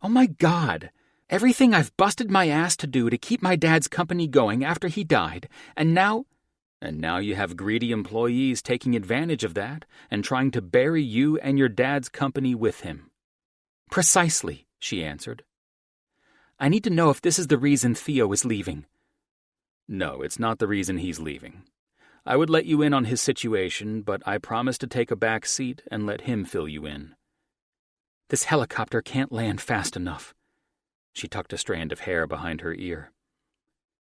"Oh my God, everything I've busted my ass to do to keep my dad's company going after he died, and now you have greedy employees taking advantage of that and trying to bury you and your dad's company with him." "Precisely," she answered. "I need to know if this is the reason Theo is leaving." "No, it's not the reason he's leaving. I would let you in on his situation, but I promise to take a back seat and let him fill you in." "This helicopter can't land fast enough." She tucked a strand of hair behind her ear.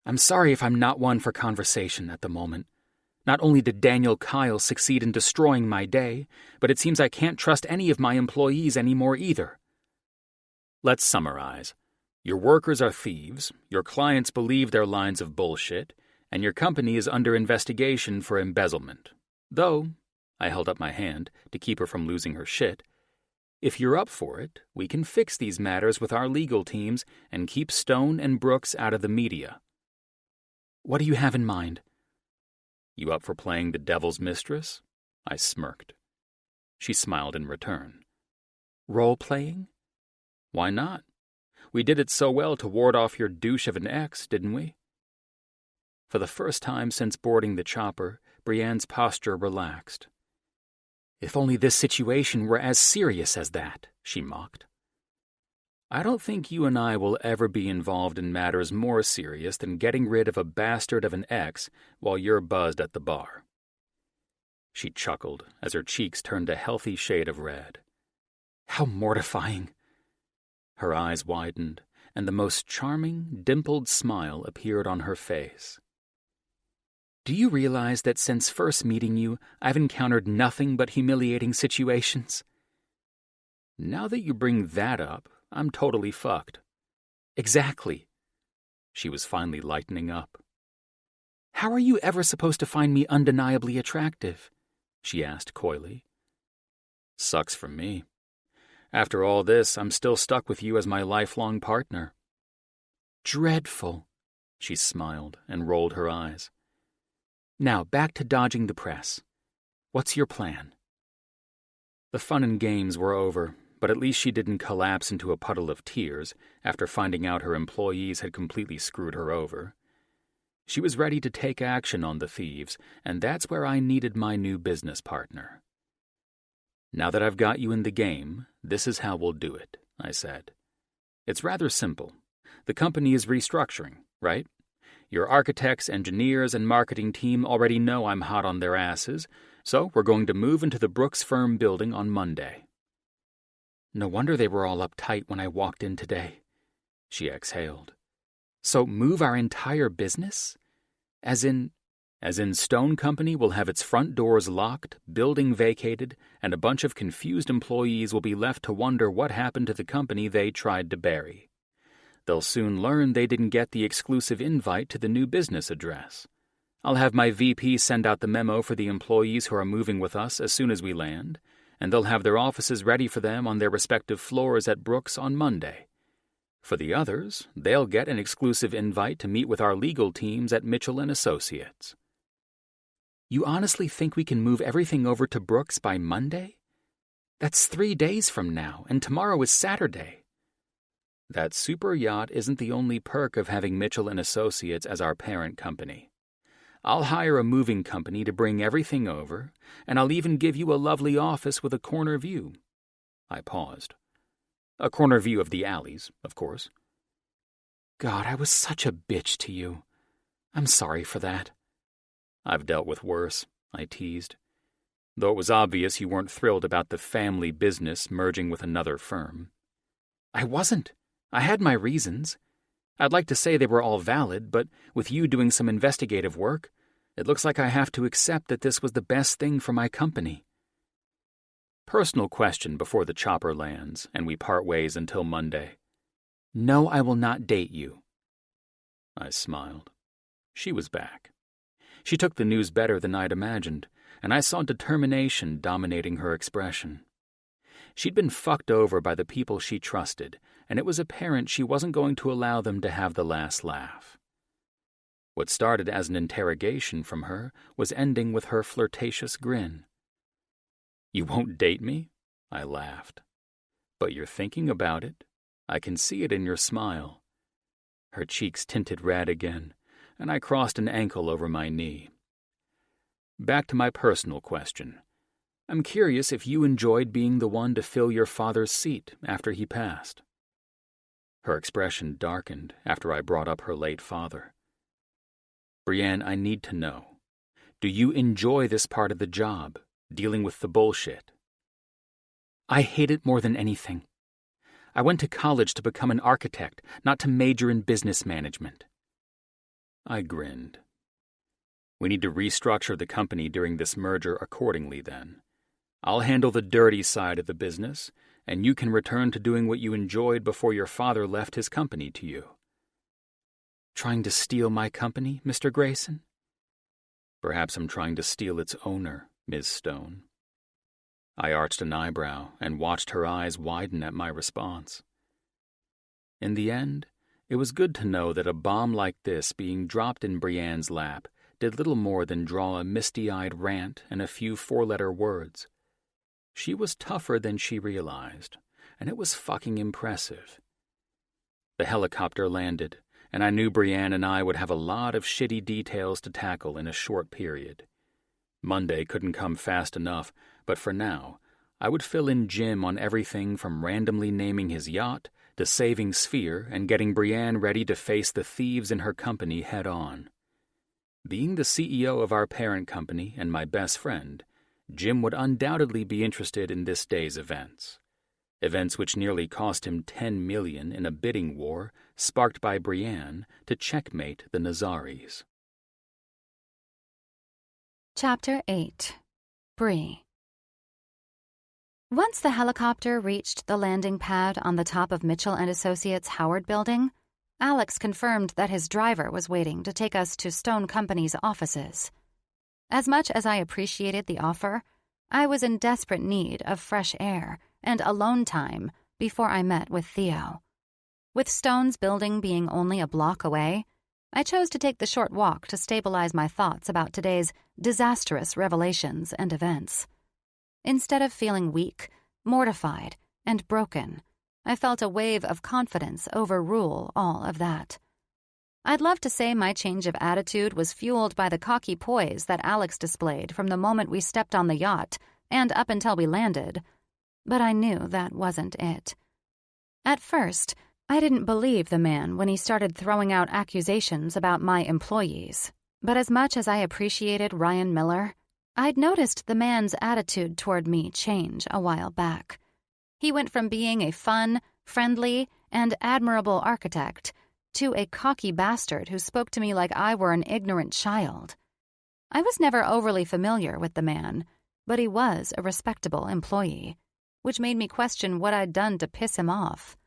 "I'm sorry if I'm not one for conversation at the moment. Not only did Daniel Kyle succeed in destroying my day, but it seems I can't trust any of my employees anymore either." Let's summarize. Your workers are thieves, your clients believe their lines of bullshit, and your company is under investigation for embezzlement. Though, I held up my hand to keep her from losing her shit, if you're up for it, we can fix these matters with our legal teams and keep Stone and Brooks out of the media. "What do you have in mind?" "You up for playing the devil's mistress?" I smirked. She smiled in return. "Role-playing?" "Why not? We did it so well to ward off your douche of an ex, didn't we?" For the first time since boarding the chopper, Brienne's posture relaxed. "If only this situation were as serious as that," she mocked. "I don't think you and I will ever be involved in matters more serious than getting rid of a bastard of an ex while you're buzzed at the bar." She chuckled as her cheeks turned a healthy shade of red. "How mortifying." Her eyes widened, and the most charming, dimpled smile appeared on her face. "Do you realize that since first meeting you, I've encountered nothing but humiliating situations?" "Now that you bring that up, I'm totally fucked." "Exactly." She was finally lightening up. "How are you ever supposed to find me undeniably attractive?" she asked coyly. "Sucks for me. After all this, I'm still stuck with you as my lifelong partner." "Dreadful," she smiled and rolled her eyes. "Now back to dodging the press. What's your plan?" The fun and games were over, but at least she didn't collapse into a puddle of tears after finding out her employees had completely screwed her over. She was ready to take action on the thieves, and that's where I needed my new business partner. "Now that I've got you in the game, this is how we'll do it," I said. "It's rather simple. The company is restructuring, right? Your architects, engineers, and marketing team already know I'm hot on their asses, so we're going to move into the Brooks Firm building on Monday." "No wonder they were all uptight when I walked in today," she exhaled. "So move our entire business? As in Stone Company will have its front doors locked, building vacated, and a bunch of confused employees will be left to wonder what happened to the company they tried to bury. They'll soon learn they didn't get the exclusive invite to the new business address. I'll have my VP send out the memo for the employees who are moving with us as soon as we land, and they'll have their offices ready for them on their respective floors at Brooks on Monday. For the others, they'll get an exclusive invite to meet with our legal teams at Mitchell & Associates." "You honestly think we can move everything over to Brooks by Monday? That's 3 days from now, and tomorrow is Saturday." "That super yacht isn't the only perk of having Mitchell & Associates as our parent company. I'll hire a moving company to bring everything over, and I'll even give you a lovely office with a corner view." I paused. "A corner view of the alleys, of course." "God, I was such a bitch to you. I'm sorry for that." "I've dealt with worse," I teased. "Though it was obvious you weren't thrilled about the family business merging with another firm." "I wasn't. I had my reasons. I'd like to say they were all valid, but with you doing some investigative work, it looks like I have to accept that this was the best thing for my company. Personal question before the chopper lands, and we part ways until Monday. No, I will not date you. I smiled. She was back. She took the news better than I'd imagined, and I saw determination dominating her expression. She'd been fucked over by the people she trusted, and it was apparent she wasn't going to allow them to have the last laugh. What started as an interrogation from her was ending with her flirtatious grin. You won't date me? I laughed. But you're thinking about it. I can see it in your smile. Her cheeks tinted red again, and I crossed an ankle over my knee. Back to my personal question. I'm curious if you enjoyed being the one to fill your father's seat after he passed. Her expression darkened after I brought up her late father. Brienne, I need to know. Do you enjoy this part of the job, dealing with the bullshit? I hate it more than anything. I went to college to become an architect, not to major in business management. I grinned. We need to restructure the company during this merger accordingly, then. I'll handle the dirty side of the business, and you can return to doing what you enjoyed before your father left his company to you. Trying to steal my company, Mr. Grayson? Perhaps I'm trying to steal its owner, Ms. Stone. I arched an eyebrow and watched her eyes widen at my response. In the end, it was good to know that a bomb like this being dropped in Brienne's lap did little more than draw a misty-eyed rant and a few four-letter words. She was tougher than she realized, and it was fucking impressive. The helicopter landed, and I knew Brienne and I would have a lot of shitty details to tackle in a short period. Monday couldn't come fast enough, but for now, I would fill in Jim on everything from randomly naming his yacht to saving Sphere and getting Brienne ready to face the thieves in her company head-on. Being the CEO of our parent company and my best friend, Jim would undoubtedly be interested in this day's events. Events which nearly cost him $10 million in a bidding war sparked by Brienne to checkmate the Nazaris. Chapter 8. Bree. Once the helicopter reached the landing pad on the top of Mitchell & Associates' Howard Building, Alex confirmed that his driver was waiting to take us to Stone Company's offices. As much as I appreciated the offer, I was in desperate need of fresh air and alone time before I met with Theo. With Stone's building being only a block away, I chose to take the short walk to stabilize my thoughts about today's disastrous revelations and events. Instead of feeling weak, mortified, and broken, I felt a wave of confidence overrule all of that. I'd love to say my change of attitude was fueled by the cocky poise that Alex displayed from the moment we stepped on the yacht and up until we landed, but I knew that wasn't it. At first, I didn't believe the man when he started throwing out accusations about my employees, but as much as I appreciated Ryan Miller, I'd noticed the man's attitude toward me change a while back. He went from being a fun, friendly, and admirable architect to a cocky bastard who spoke to me like I were an ignorant child. I was never overly familiar with the man, but he was a respectable employee, which made me question what I'd done to piss him off.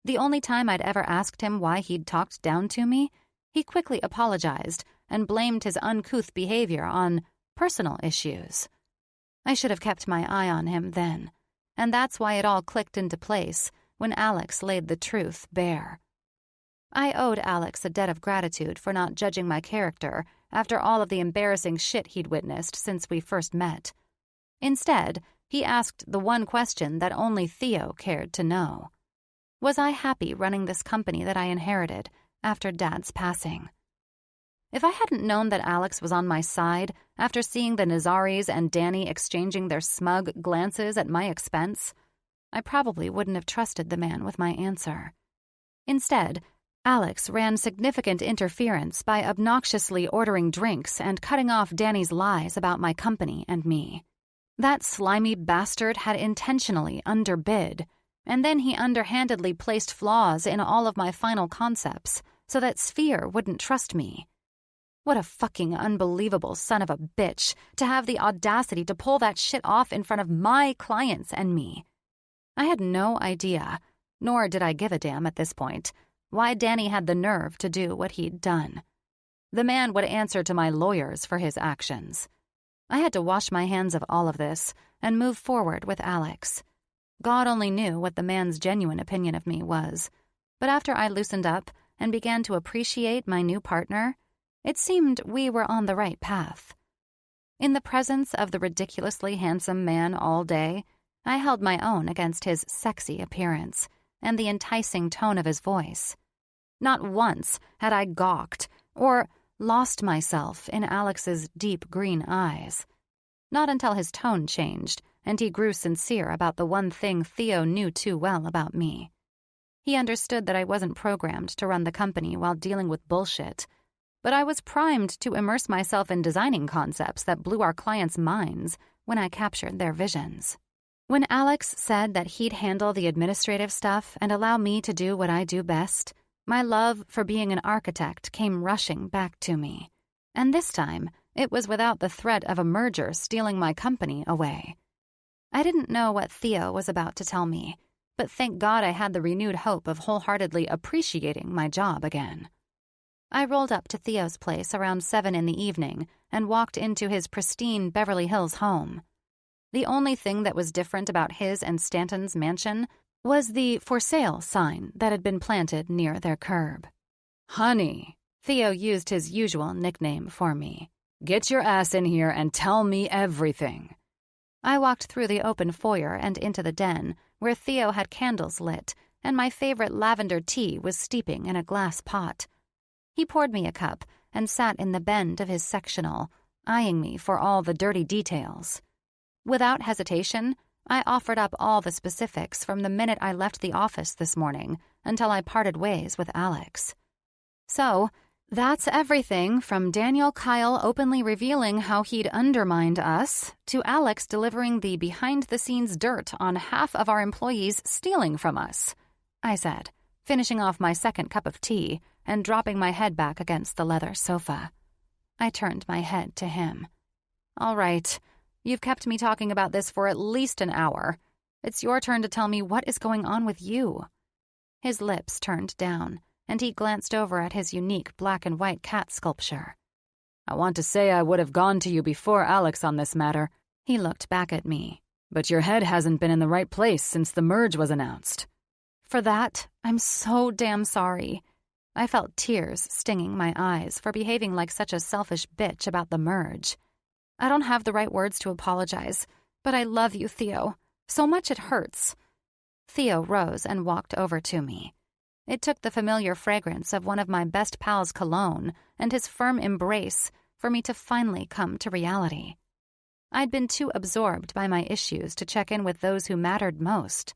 The only time I'd ever asked him why he'd talked down to me, he quickly apologized and blamed his uncouth behavior on personal issues. I should have kept my eye on him then, and that's why it all clicked into place when Alex laid the truth bare. I owed Alex a debt of gratitude for not judging my character after all of the embarrassing shit he'd witnessed since we first met. Instead, he asked the one question that only Theo cared to know. Was I happy running this company that I inherited after Dad's passing? If I hadn't known that Alex was on my side after seeing the Nazaris and Dany exchanging their smug glances at my expense, I probably wouldn't have trusted the man with my answer. Instead, Alex ran significant interference by obnoxiously ordering drinks and cutting off Dany's lies about my company and me. That slimy bastard had intentionally underbid, And then he underhandedly placed flaws in all of my final concepts so that Sphere wouldn't trust me. What a fucking unbelievable son of a bitch to have the audacity to pull that shit off in front of my clients and me. I had no idea, nor did I give a damn at this point, why Dany had the nerve to do what he'd done. The man would answer to my lawyers for his actions. I had to wash my hands of all of this and move forward with Alex. God only knew what the man's genuine opinion of me was, but after I loosened up and began to appreciate my new partner, it seemed we were on the right path. In the presence of the ridiculously handsome man all day, I held my own against his sexy appearance and the enticing tone of his voice. Not once had I gawked or lost myself in Alex's deep green eyes. Not until his tone changed and he grew sincere about the one thing Theo knew too well about me. He understood that I wasn't programmed to run the company while dealing with bullshit, but I was primed to immerse myself in designing concepts that blew our clients' minds when I captured their visions. When Alex said that he'd handle the administrative stuff and allow me to do what I do best, my love for being an architect came rushing back to me. And this time, it was without the threat of a merger stealing my company away. I didn't know what Theo was about to tell me, but thank God I had the renewed hope of wholeheartedly appreciating my job again. I rolled up to Theo's place around 7 in the evening and walked into his pristine Beverly Hills home. The only thing that was different about his and Stanton's mansion was the for sale sign that had been planted near their curb. Honey, Theo used his usual nickname for me. Get your ass in here and tell me everything. I walked through the open foyer and into the den, where Theo had candles lit and my favorite lavender tea was steeping in a glass pot. He poured me a cup and sat in the bend of his sectional, eyeing me for all the dirty details. Without hesitation, I offered up all the specifics from the minute I left the office this morning until I parted ways with Alex. So, that's everything from Daniel Kyle openly revealing how he'd undermined us to Alex delivering the behind-the-scenes dirt on half of our employees stealing from us, I said, finishing off my second cup of tea and dropping my head back against the leather sofa. I turned my head to him. All right, you've kept me talking about this for at least an hour. It's your turn to tell me what is going on with you. His lips turned down, and he glanced over at his unique black and white cat sculpture. I want to say I would have gone to you before Alex on this matter. He looked back at me. But your head hasn't been in the right place since the merge was announced. For that, I'm so damn sorry. I felt tears stinging my eyes for behaving like such a selfish bitch about the merge. I don't have the right words to apologize, but I love you, Theo. So much it hurts. Theo rose and walked over to me. It took the familiar fragrance of one of my best pals' cologne and his firm embrace for me to finally come to reality. I'd been too absorbed by my issues to check in with those who mattered most.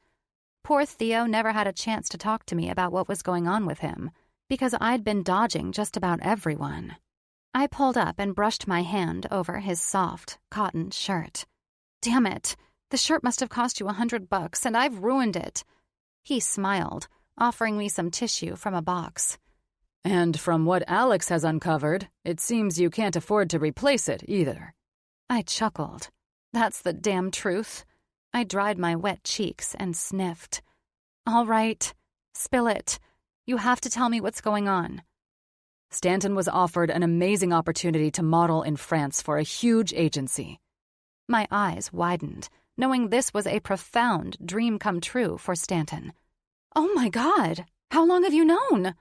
Poor Theo never had a chance to talk to me about what was going on with him, because I'd been dodging just about everyone. I pulled up and brushed my hand over his soft, cotton shirt. Damn it, the shirt must have cost you $100, and I've ruined it. He smiled, offering me some tissue from a box. And from what Alex has uncovered, it seems you can't afford to replace it either. I chuckled. That's the damn truth. I dried my wet cheeks and sniffed. All right, spill it. You have to tell me what's going on. Stanton was offered an amazing opportunity to model in France for a huge agency. My eyes widened, knowing this was a profound dream come true for Stanton. Oh my God, how long have you known?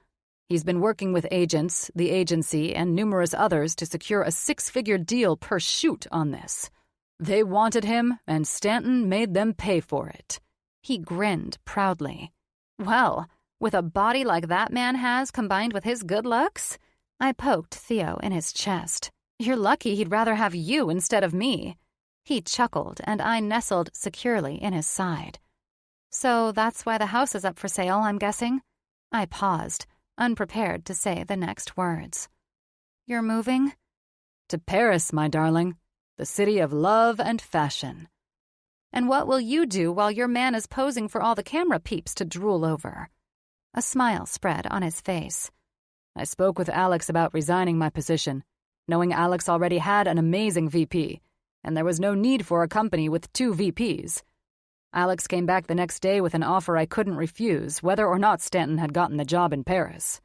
He's been working with agents, the agency, and numerous others to secure a 6-figure deal per shoot on this. They wanted him, and Stanton made them pay for it. He grinned proudly. Well, with a body like that man has combined with his good looks? I poked Theo in his chest. You're lucky he'd rather have you instead of me. He chuckled, and I nestled securely in his side. So that's why the house is up for sale, I'm guessing? I paused, unprepared to say the next words. You're moving? To Paris, my darling, the city of love and fashion. And what will you do while your man is posing for all the camera peeps to drool over? A smile spread on his face. I spoke with Alex about resigning my position, knowing Alex already had an amazing VP, and there was no need for a company with 2 VPs. Alex came back the next day with an offer I couldn't refuse, whether or not Stanton had gotten the job in Paris.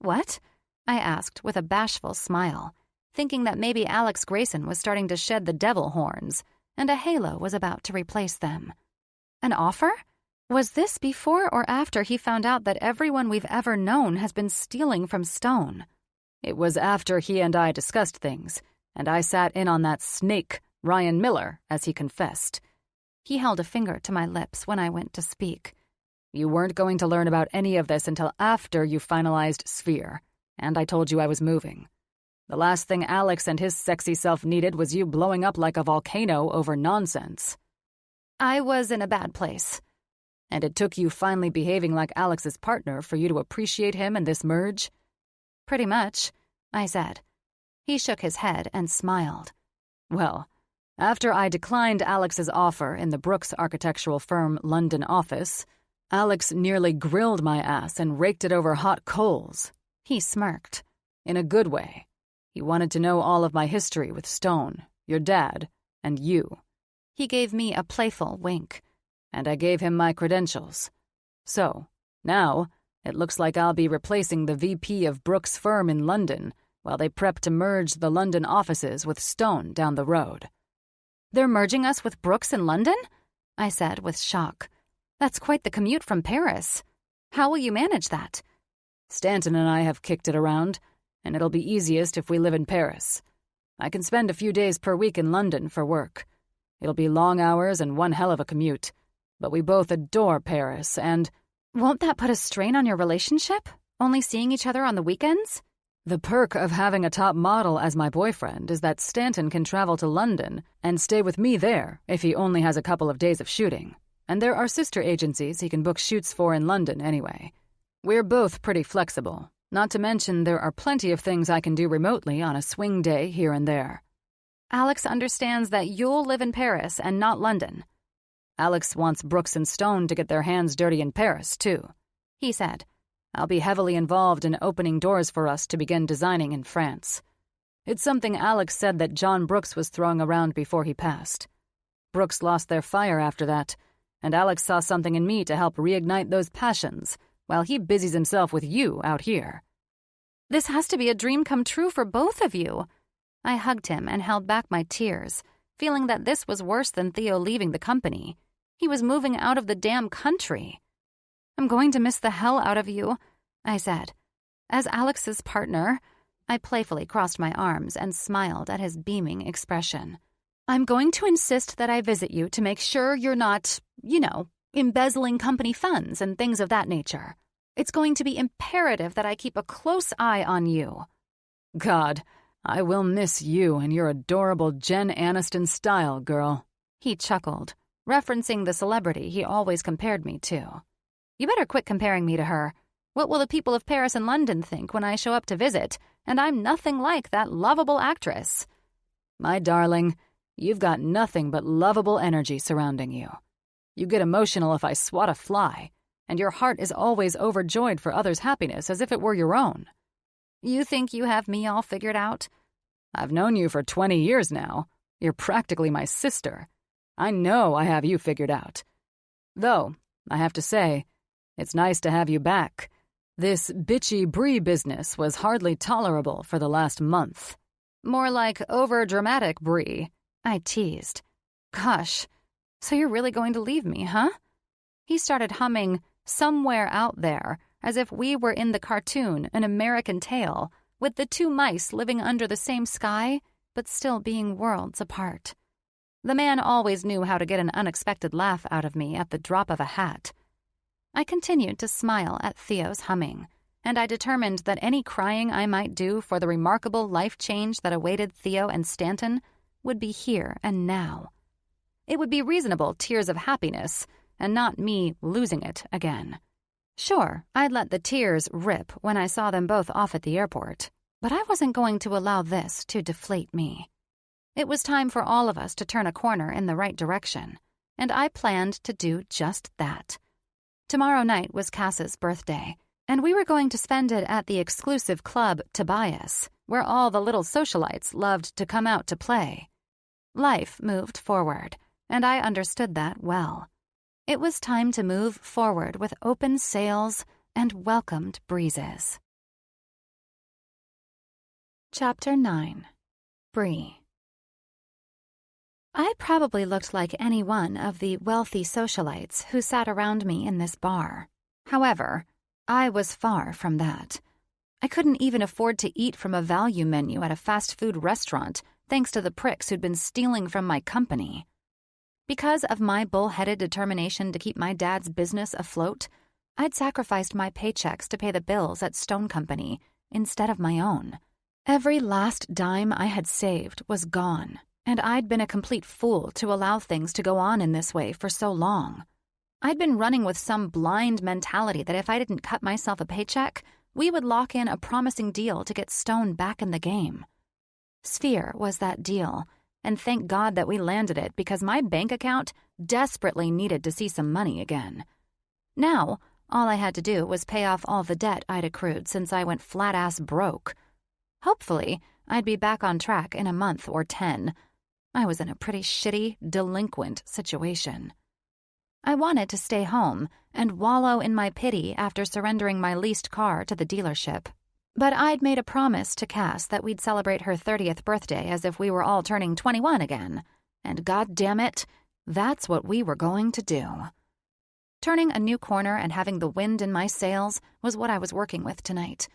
What? I asked with a bashful smile, thinking that maybe Alex Grayson was starting to shed the devil horns, and a halo was about to replace them. An offer? Was this before or after he found out that everyone we've ever known has been stealing from Stone? It was after he and I discussed things, and I sat in on that snake, Ryan Miller, as he confessed. He held a finger to my lips when I went to speak. You weren't going to learn about any of this until after you finalized Sphere, and I told you I was moving. The last thing Alex and his sexy self needed was you blowing up like a volcano over nonsense. I was in a bad place. And it took you finally behaving like Alex's partner for you to appreciate him in this merge? Pretty much, I said. He shook his head and smiled. Well, after I declined Alex's offer in the Brooks architectural firm London office, Alex nearly grilled my ass and raked it over hot coals. He smirked. In a good way. He wanted to know all of my history with Stone, your dad, and you. He gave me a playful wink. And I gave him my credentials. So, now, it looks like I'll be replacing the VP of Brooks' firm in London while they prep to merge the London offices with Stone down the road. They're merging us with Brooks in London? I said with shock. That's quite the commute from Paris. How will you manage that? Stanton and I have kicked it around, and it'll be easiest if we live in Paris. I can spend a few days per week in London for work. It'll be long hours and one hell of a commute, but we both adore Paris, and... Won't that put a strain on your relationship? Only seeing each other on the weekends? The perk of having a top model as my boyfriend is that Stanton can travel to London and stay with me there if he only has a couple of days of shooting. And there are sister agencies he can book shoots for in London anyway. We're both pretty flexible, not to mention there are plenty of things I can do remotely on a swing day here and there. Alex understands that you'll live in Paris and not London. Alex wants Brooks and Stone to get their hands dirty in Paris, too, he said. I'll be heavily involved in opening doors for us to begin designing in France. It's something Alex said that John Brooks was throwing around before he passed. Brooks lost their fire after that, and Alex saw something in me to help reignite those passions while he busies himself with you out here. This has to be a dream come true for both of you. I hugged him and held back my tears, feeling that this was worse than Theo leaving the company. He was moving out of the damn country. I'm going to miss the hell out of you, I said. As Alex's partner, I playfully crossed my arms and smiled at his beaming expression. I'm going to insist that I visit you to make sure you're not, embezzling company funds and things of that nature. It's going to be imperative that I keep a close eye on you. God, I will miss you and your adorable Jen Aniston style, girl. He chuckled, referencing the celebrity he always compared me to. You better quit comparing me to her. What will the people of Paris and London think when I show up to visit, and I'm nothing like that lovable actress? My darling, you've got nothing but lovable energy surrounding you. You get emotional if I swat a fly, and your heart is always overjoyed for others' happiness as if it were your own. You think you have me all figured out? I've known you for 20 years now. You're practically my sister. I know I have you figured out. Though, I have to say, it's nice to have you back. This bitchy Brie business was hardly tolerable for the last month. More like over-dramatic Brie, I teased. Gosh, so you're really going to leave me, huh? He started humming Somewhere Out There, as if we were in the cartoon An American Tale, with the two mice living under the same sky, but still being worlds apart. The man always knew how to get an unexpected laugh out of me at the drop of a hat. I continued to smile at Theo's humming, and I determined that any crying I might do for the remarkable life change that awaited Theo and Stanton would be here and now. It would be reasonable tears of happiness, and not me losing it again. Sure, I'd let the tears rip when I saw them both off at the airport, but I wasn't going to allow this to deflate me. It was time for all of us to turn a corner in the right direction. and I planned to do just that. Tomorrow night was Cass's birthday, and we were going to spend it at the exclusive club Tobias, where all the little socialites loved to come out to play. Life moved forward, and I understood that well. It was time to move forward with open sails and welcomed breezes. Chapter 9. Bree. I probably looked like any one of the wealthy socialites who sat around me in this bar. However, I was far from that. I couldn't even afford to eat from a value menu at a fast food restaurant thanks to the pricks who'd been stealing from my company. Because of my bullheaded determination to keep my dad's business afloat, I'd sacrificed my paychecks to pay the bills at Stone Company instead of my own. Every last dime I had saved was gone, and I'd been a complete fool to allow things to go on in this way for so long. I'd been running with some blind mentality that if I didn't cut myself a paycheck, we would lock in a promising deal to get Stone back in the game. Sphere was that deal, and thank God that we landed it because my bank account desperately needed to see some money again. Now, all I had to do was pay off all the debt I'd accrued since I went flat-ass broke. Hopefully, I'd be back on track in a month or 10. I was in a pretty shitty, delinquent situation. I wanted to stay home and wallow in my pity after surrendering my leased car to the dealership. But I'd made a promise to Cass that we'd celebrate her 30th birthday as if we were all turning 21 again. And goddammit, that's what we were going to do. Turning a new corner and having the wind in my sails was what I was working with tonight.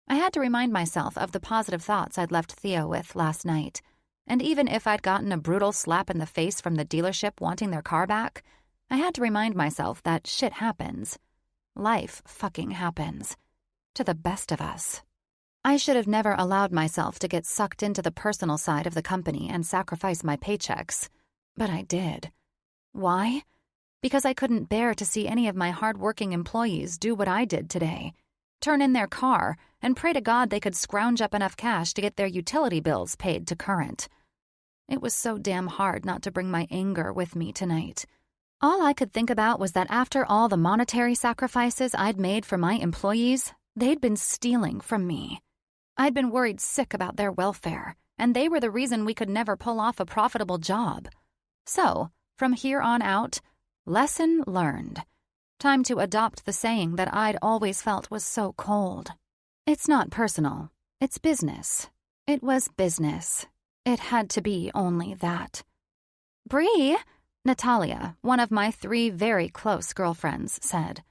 I had to remind myself of the positive thoughts I'd left Theo with last night. And even if I'd gotten a brutal slap in the face from the dealership wanting their car back, I had to remind myself that shit happens. Life fucking happens. To the best of us. I should have never allowed myself to get sucked into the personal side of the company and sacrifice my paychecks. But I did. Why? Because I couldn't bear to see any of my hard-working employees do what I did today. Turn in their car and pray to God they could scrounge up enough cash to get their utility bills paid to current. It was so damn hard not to bring my anger with me tonight. All I could think about was that after all the monetary sacrifices I'd made for my employees, they'd been stealing from me. I'd been worried sick about their welfare, and they were the reason we could never pull off a profitable job. So, from here on out, lesson learned. Time to adopt the saying that I'd always felt was so cold. It's not personal. It's business. It was business. It had to be only that. Bree, Natalia, one of my 3 very close girlfriends, said.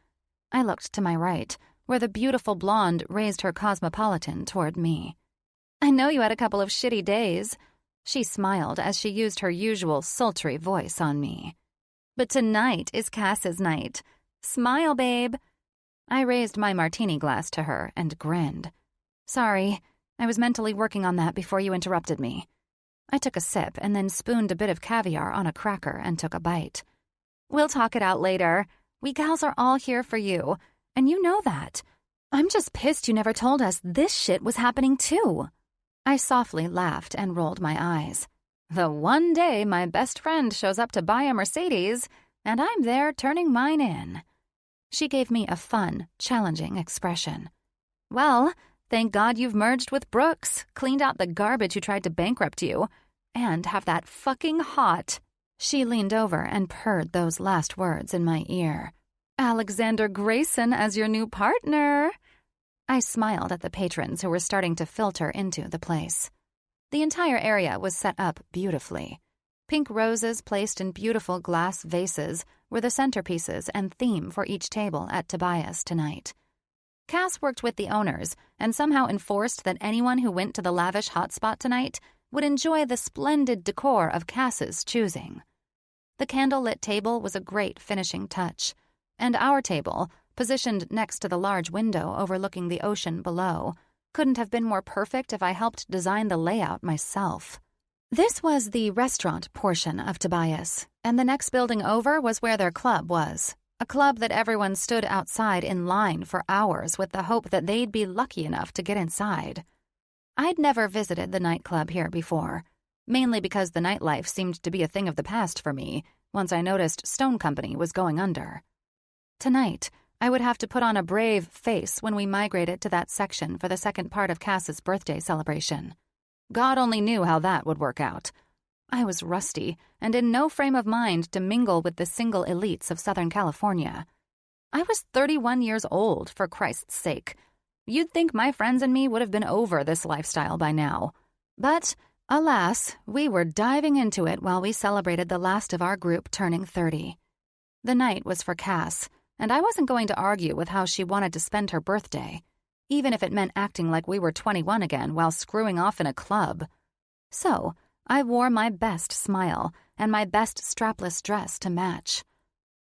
I looked to my right, where the beautiful blonde raised her cosmopolitan toward me. I know you had a couple of shitty days. She smiled as she used her usual sultry voice on me. But tonight is Cass's night. Smile, babe. I raised my martini glass to her and grinned. Sorry, I was mentally working on that before you interrupted me. I took a sip and then spooned a bit of caviar on a cracker and took a bite. We'll talk it out later. We gals are all here for you, and you know that. I'm just pissed you never told us this shit was happening too. I softly laughed and rolled my eyes. The one day my best friend shows up to buy a Mercedes, and I'm there turning mine in. She gave me a fun, challenging expression. Well, thank God you've merged with Brooks, cleaned out the garbage who tried to bankrupt you, and have that fucking hot. She leaned over and purred those last words in my ear. Alexander Grayson as your new partner. I smiled at the patrons who were starting to filter into the place. The entire area was set up beautifully. Pink roses placed in beautiful glass vases were the centerpieces and theme for each table at Tobias tonight. Cass worked with the owners and somehow enforced that anyone who went to the lavish hotspot tonight would enjoy the splendid decor of Cass's choosing. The candle-lit table was a great finishing touch, and our table, positioned next to the large window overlooking the ocean below, couldn't have been more perfect if I helped design the layout myself. This was the restaurant portion of Tobias, and the next building over was where their club was, a club that everyone stood outside in line for hours with the hope that they'd be lucky enough to get inside. I'd never visited the nightclub here before, mainly because the nightlife seemed to be a thing of the past for me, once I noticed Stone Company was going under. Tonight, I would have to put on a brave face when we migrated to that section for the second part of Cass's birthday celebration. God only knew how that would work out. I was rusty and in no frame of mind to mingle with the single elites of Southern California. I was 31 years old, for Christ's sake. You'd think my friends and me would have been over this lifestyle by now. But, alas, we were diving into it while we celebrated the last of our group turning 30. The night was for Cass, and I wasn't going to argue with how she wanted to spend her birthday, even if it meant acting like we were 21 again while screwing off in a club. So, I wore my best smile and my best strapless dress to match.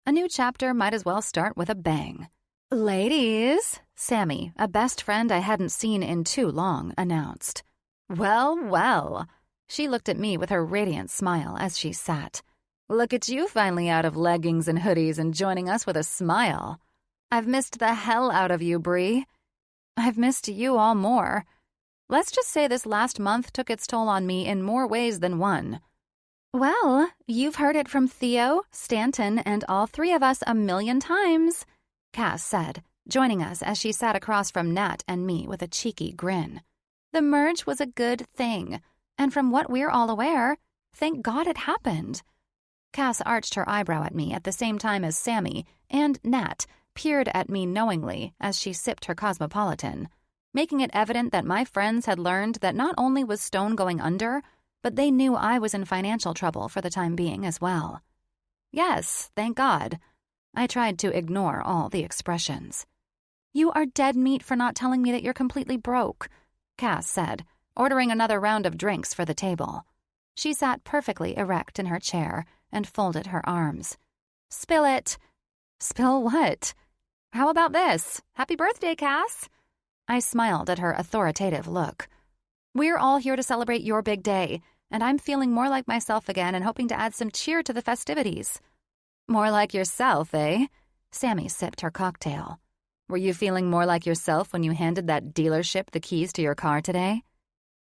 A new chapter might as well start with a bang. "Ladies," Sammy, a best friend I hadn't seen in too long, announced. "Well, well." She looked at me with her radiant smile as she sat. "Look at you finally out of leggings and hoodies and joining us with a smile. I've missed the hell out of you, Bree. I've missed you all more. Let's just say this last month took its toll on me in more ways than one." "Well, you've heard it from Theo, Stanton, and all three of us a million times," Cass said, joining us as she sat across from Nat and me with a cheeky grin. "The merge was a good thing, and from what we're all aware, thank God it happened." Cass arched her eyebrow at me at the same time as Sammy and Nat peered at me knowingly as she sipped her Cosmopolitan, making it evident that my friends had learned that not only was Stone going under, but they knew I was in financial trouble for the time being as well. Yes, thank God. I tried to ignore all the expressions. "You are dead meat for not telling me that you're completely broke," Cass said, ordering another round of drinks for the table. She sat perfectly erect in her chair and folded her arms. "Spill it." "Spill what?" "How about this? Happy birthday, Cass." I smiled at her authoritative look. "We're all here to celebrate your big day, and I'm feeling more like myself again and hoping to add some cheer to the festivities." "More like yourself, eh?" Sammy sipped her cocktail. "Were you feeling more like yourself when you handed that dealership the keys to your car today?"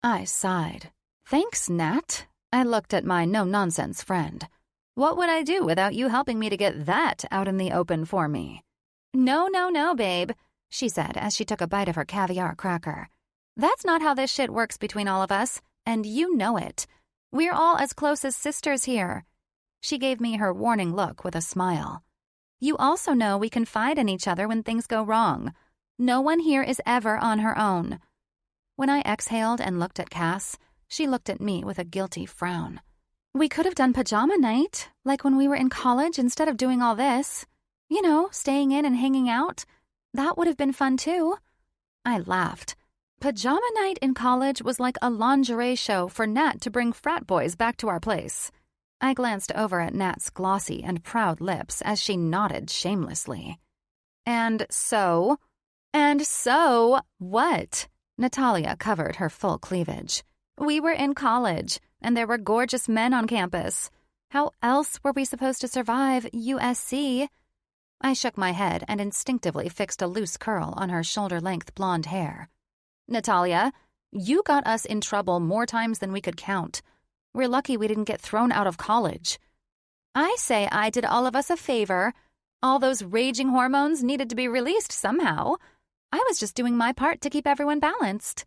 I sighed. "Thanks, Nat." I looked at my no-nonsense friend. "What would I do without you helping me to get that out in the open for me?" No, babe," she said as she took a bite of her caviar cracker. "That's not how this shit works between all of us, and you know it. We're all as close as sisters here." She gave me her warning look with a smile. "You also know we confide in each other when things go wrong. No one here is ever on her own." When I exhaled and looked at Cass, she looked at me with a guilty frown. "We could have done pajama night, like when we were in college instead of doing all this. You know, staying in and hanging out. That would have been fun too." I laughed. Pajama night in college was like a lingerie show for Nat to bring frat boys back to our place. I glanced over at Nat's glossy and proud lips as she nodded shamelessly. And so what?" Natalia covered her full cleavage. "We were in college, and there were gorgeous men on campus. How else were we supposed to survive USC?" I shook my head and instinctively fixed a loose curl on her shoulder-length blonde hair. "Natalia, you got us in trouble more times than we could count. We're lucky we didn't get thrown out of college." "I say I did all of us a favor. All those raging hormones needed to be released somehow. I was just doing my part to keep everyone balanced,"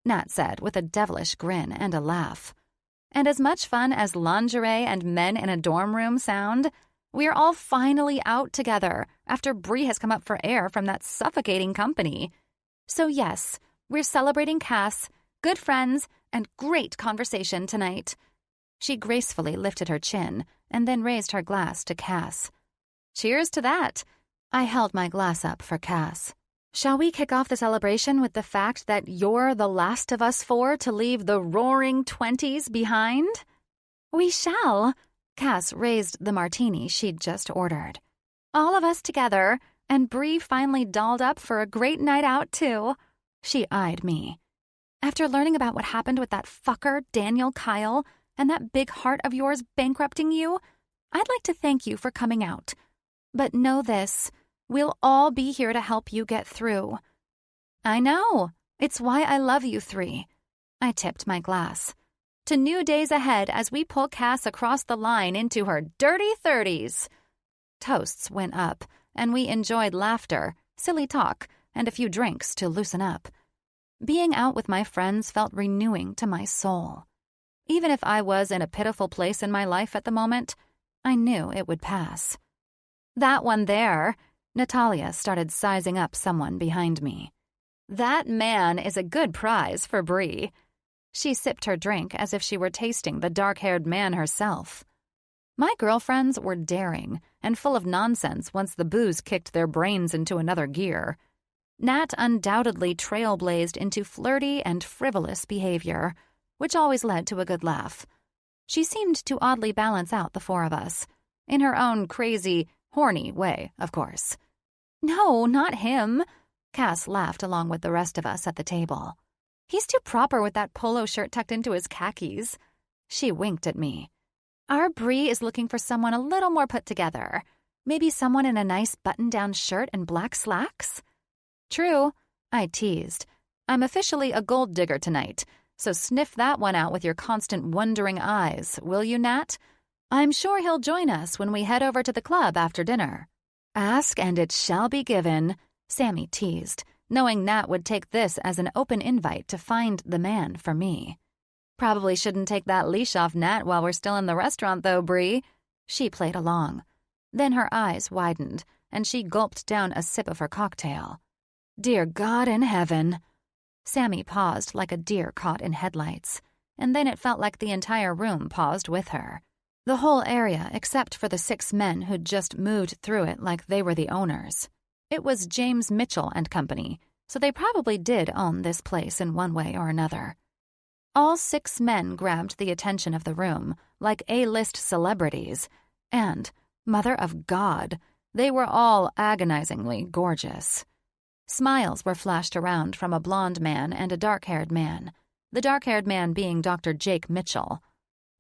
Nat said with a devilish grin and a laugh. "And as much fun as lingerie and men in a dorm room sound, we're all finally out together after Bree has come up for air from that suffocating company. So yes, we're celebrating Cass, good friends, and great conversation tonight." She gracefully lifted her chin and then raised her glass to Cass. "Cheers to that." I held my glass up for Cass. "Shall we kick off the celebration with the fact that you're the last of us four to leave the roaring 20s behind?" "We shall." Cass raised the martini she'd just ordered. "All of us together, and Bree finally dolled up for a great night out, too." She eyed me. "After learning about what happened with that fucker, Daniel Kyle, and that big heart of yours bankrupting you, I'd like to thank you for coming out. But know this, we'll all be here to help you get through." "I know. It's why I love you three." I tipped my glass. To new days ahead as we pull Cass across the line into her dirty 30s. Toasts went up, and we enjoyed laughter, silly talk, and a few drinks to loosen up. Being out with my friends felt renewing to my soul. Even if I was in a pitiful place in my life at the moment, I knew it would pass. That one there, Natalia started sizing up someone behind me. That man is a good prize for Bree. She sipped her drink as if she were tasting the dark-haired man herself. My girlfriends were daring and full of nonsense once the booze kicked their brains into another gear. Nat undoubtedly trailblazed into flirty and frivolous behavior, which always led to a good laugh. She seemed to oddly balance out the four of us, in her own crazy, horny way, of course. No, not him. Cass laughed along with the rest of us at the table. He's too proper with that polo shirt tucked into his khakis. She winked at me. Our Bree is looking for someone a little more put together. Maybe someone in a nice button-down shirt and black slacks? True, I teased. I'm officially a gold digger tonight, so sniff that one out with your constant wondering eyes, will you, Nat? I'm sure he'll join us when we head over to the club after dinner. Ask and it shall be given, Sammy teased, knowing Nat would take this as an open invite to find the man for me. Probably shouldn't take that leash off Nat while we're still in the restaurant, though, Bree. She played along. Then her eyes widened, and she gulped down a sip of her cocktail. Dear God in heaven. Sammy paused like a deer caught in headlights, and then it felt like the entire room paused with her. The whole area except for the 6 men who'd just moved through it like they were the owners. It was James Mitchell and Company, so they probably did own this place in one way or another. All 6 men grabbed the attention of the room like A-list celebrities, and, Mother of God, they were all agonizingly gorgeous. Smiles were flashed around from a blonde man and a dark-haired man, the dark-haired man being Dr. Jake Mitchell.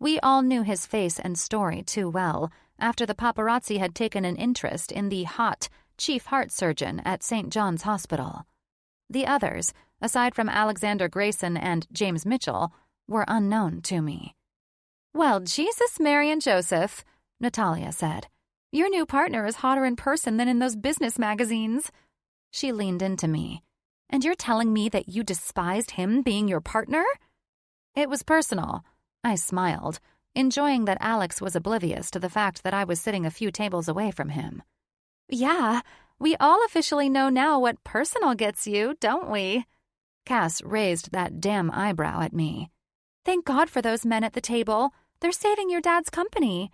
We all knew his face and story too well after the paparazzi had taken an interest in the hot chief heart surgeon at St. John's Hospital. The others, aside from Alexander Grayson and James Mitchell, were unknown to me. Well, Jesus, Mary, and Joseph, Natalia said. Your new partner is hotter in person than in those business magazines. She leaned into me. And you're telling me that you despised him being your partner? It was personal. I smiled, enjoying that Alex was oblivious to the fact that I was sitting a few tables away from him. Yeah, we all officially know now what personal gets you, don't we? Cass raised that damn eyebrow at me. Thank God for those men at the table. They're saving your dad's company.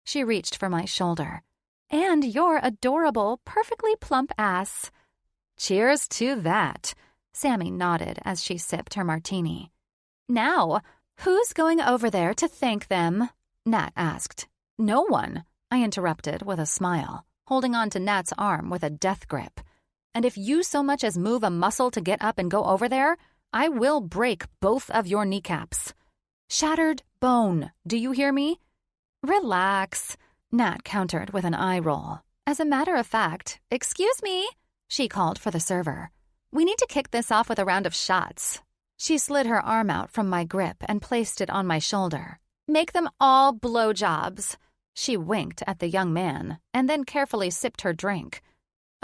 She reached for my shoulder. And your adorable, perfectly plump ass. Cheers to that, Sammy nodded as she sipped her martini. Now, who's going over there to thank them? Nat asked. No one, I interrupted with a smile, holding on to Nat's arm with a death grip. And if you so much as move a muscle to get up and go over there, I will break both of your kneecaps. Shattered bone, do you hear me? Relax, Nat countered with an eye roll. As a matter of fact, excuse me, she called for the server. We need to kick this off with a round of shots. She slid her arm out from my grip and placed it on my shoulder. Make them all blowjobs. She winked at the young man and then carefully sipped her drink.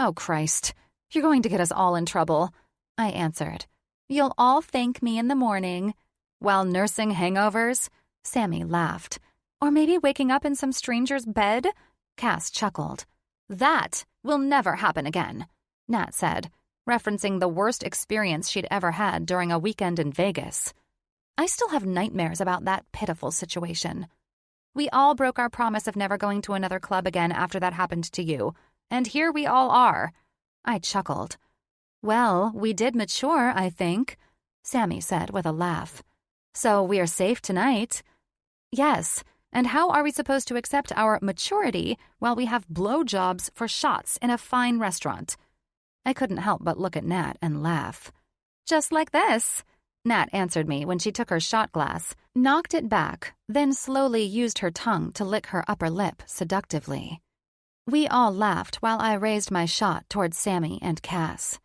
Oh, Christ, you're going to get us all in trouble, I answered. You'll all thank me in the morning. While nursing hangovers? Sammy laughed. Or maybe waking up in some stranger's bed? Cass chuckled. That will never happen again, Nat said, referencing the worst experience she'd ever had during a weekend in Vegas. I still have nightmares about that pitiful situation. We all broke our promise of never going to another club again after that happened to you, and here we all are. I chuckled. Well, we did mature, I think, Sammy said with a laugh. So we are safe tonight. Yes, and how are we supposed to accept our maturity while we have blowjobs for shots in a fine restaurant? I couldn't help but look at Nat and laugh. Just like this, Nat answered me when she took her shot glass, knocked it back, then slowly used her tongue to lick her upper lip seductively. We all laughed while I raised my shot towards Sammy and Cass.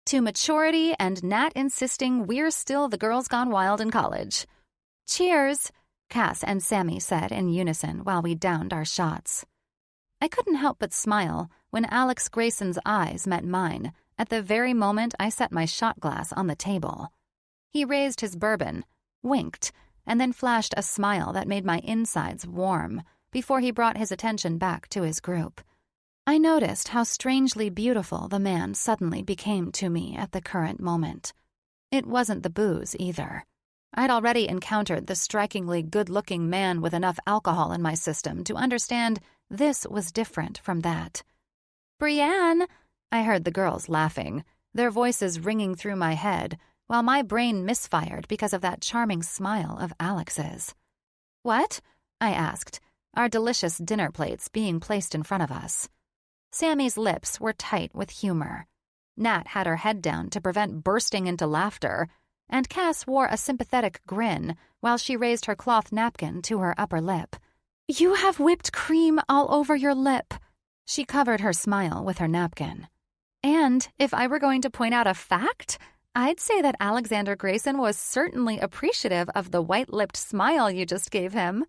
To maturity and Nat insisting we're still the girls gone wild in college. Cheers, Cass and Sammy said in unison while we downed our shots. I couldn't help but smile when Alex Grayson's eyes met mine at the very moment I set my shot glass on the table. He raised his bourbon, winked, and then flashed a smile that made my insides warm before he brought his attention back to his group. I noticed how strangely beautiful the man suddenly became to me at the current moment. It wasn't the booze either. I'd already encountered the strikingly good-looking man with enough alcohol in my system to understand this was different from that. "Brienne," I heard the girls laughing, their voices ringing through my head, while my brain misfired because of that charming smile of Alex's. "What?" I asked, our delicious dinner plates being placed in front of us. Sammy's lips were tight with humor. Nat had her head down to prevent bursting into laughter, and Cass wore a sympathetic grin while she raised her cloth napkin to her upper lip. "You have whipped cream all over your lip." She covered her smile with her napkin. "And if I were going to point out a fact, I'd say that Alexander Grayson was certainly appreciative of the white-lipped smile you just gave him,"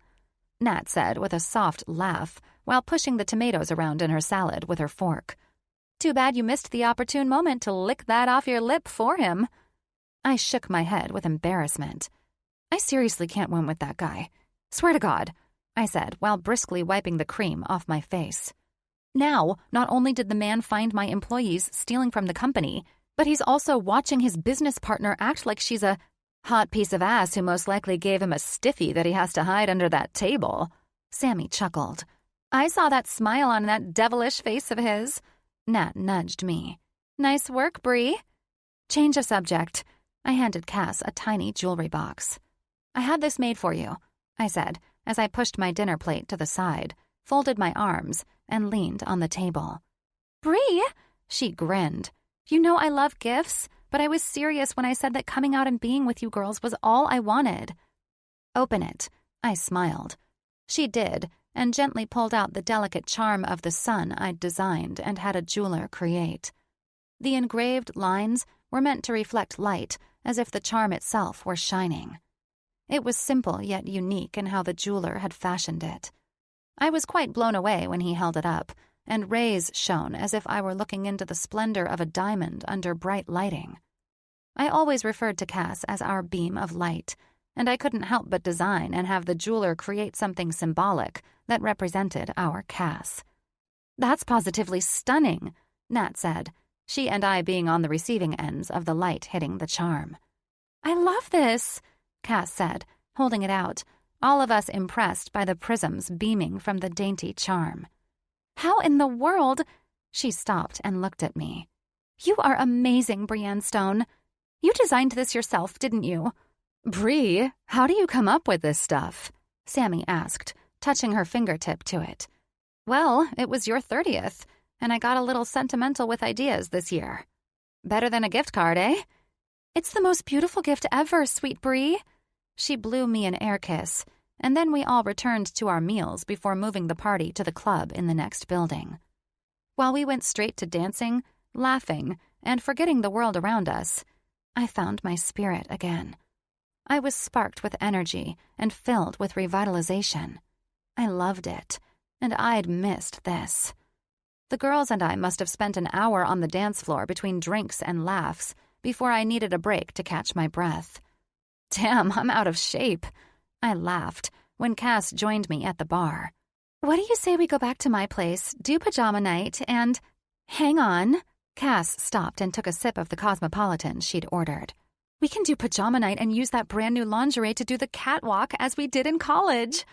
Nat said with a soft laugh while pushing the tomatoes around in her salad with her fork. "Too bad you missed the opportune moment to lick that off your lip for him." I shook my head with embarrassment. "I seriously can't win with that guy. Swear to God," I said while briskly wiping the cream off my face. Now, not only did the man find my employees stealing from the company, but he's also watching his business partner act like she's a hot piece of ass who most likely gave him a stiffy that he has to hide under that table. Sammy chuckled. "I saw that smile on that devilish face of his." Nat nudged me. "Nice work, Bree." Change of subject. I handed Cass a tiny jewelry box. "I had this made for you," I said as I pushed my dinner plate to the side, folded my arms, and leaned on the table. "Bree?" She grinned. "You know I love gifts, but I was serious when I said that coming out and being with you girls was all I wanted." "Open it," I smiled. She did, and gently pulled out the delicate charm of the sun I'd designed and had a jeweler create. The engraved lines were meant to reflect light, as if the charm itself were shining. It was simple yet unique in how the jeweler had fashioned it. I was quite blown away when he held it up, and rays shone as if I were looking into the splendor of a diamond under bright lighting. I always referred to Cass as our beam of light, and I couldn't help but design and have the jeweler create something symbolic that represented our Cass. "That's positively stunning," Nat said, she and I being on the receiving ends of the light hitting the charm. "I love this," Cass said, holding it out, all of us impressed by the prisms beaming from the dainty charm. "How in the world—" She stopped and looked at me. "You are amazing, Brienne Stone. You designed this yourself, didn't you?" "Bree, how do you come up with this stuff?" Sammy asked, touching her fingertip to it. "Well, it was your 30th, and I got a little sentimental with ideas this year. Better than a gift card, eh?" "It's the most beautiful gift ever, sweet Bree." She blew me an air kiss, and then we all returned to our meals before moving the party to the club in the next building. While we went straight to dancing, laughing, and forgetting the world around us, I found my spirit again. I was sparked with energy and filled with revitalization. I loved it, and I'd missed this. The girls and I must have spent an hour on the dance floor between drinks and laughs before I needed a break to catch my breath. "Damn, I'm out of shape," I laughed when Cass joined me at the bar. "What do you say we go back to my place, do pajama night, and—" "Hang on." Cass stopped and took a sip of the Cosmopolitan she'd ordered. "We can do pajama night and use that brand new lingerie to do the catwalk as we did in college."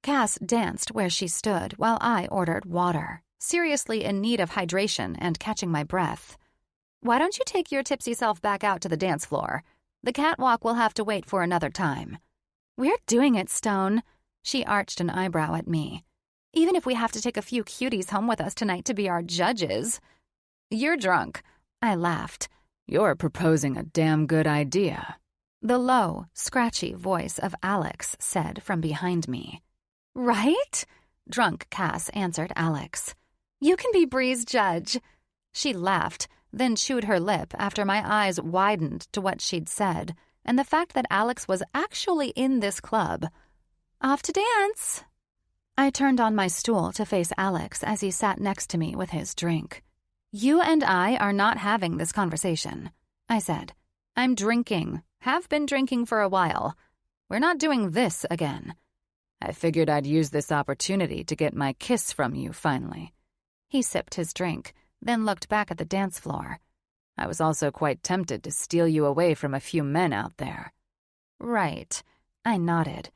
Cass danced where she stood while I ordered water, seriously in need of hydration and catching my breath. "Why don't you take your tipsy self back out to the dance floor? The catwalk will have to wait for another time." "We're doing it, Stone." She arched an eyebrow at me. "Even if we have to take a few cuties home with us tonight to be our judges." "You're drunk," I laughed. "You're proposing a damn good idea," the low, scratchy voice of Alex said from behind me. "Right?" Drunk Cass answered Alex. "You can be Bree's judge." She laughed, then chewed her lip after my eyes widened to what she'd said, and the fact that Alex was actually in this club. Off to dance! I turned on my stool to face Alex as he sat next to me with his drink. You and I are not having this conversation, I said. I'm drinking. Have been drinking for a while. We're not doing this again. I figured I'd use this opportunity to get my kiss from you finally. He sipped his drink, then looked back at the dance floor. I was also quite tempted to steal you away from a few men out there. Right. I nodded.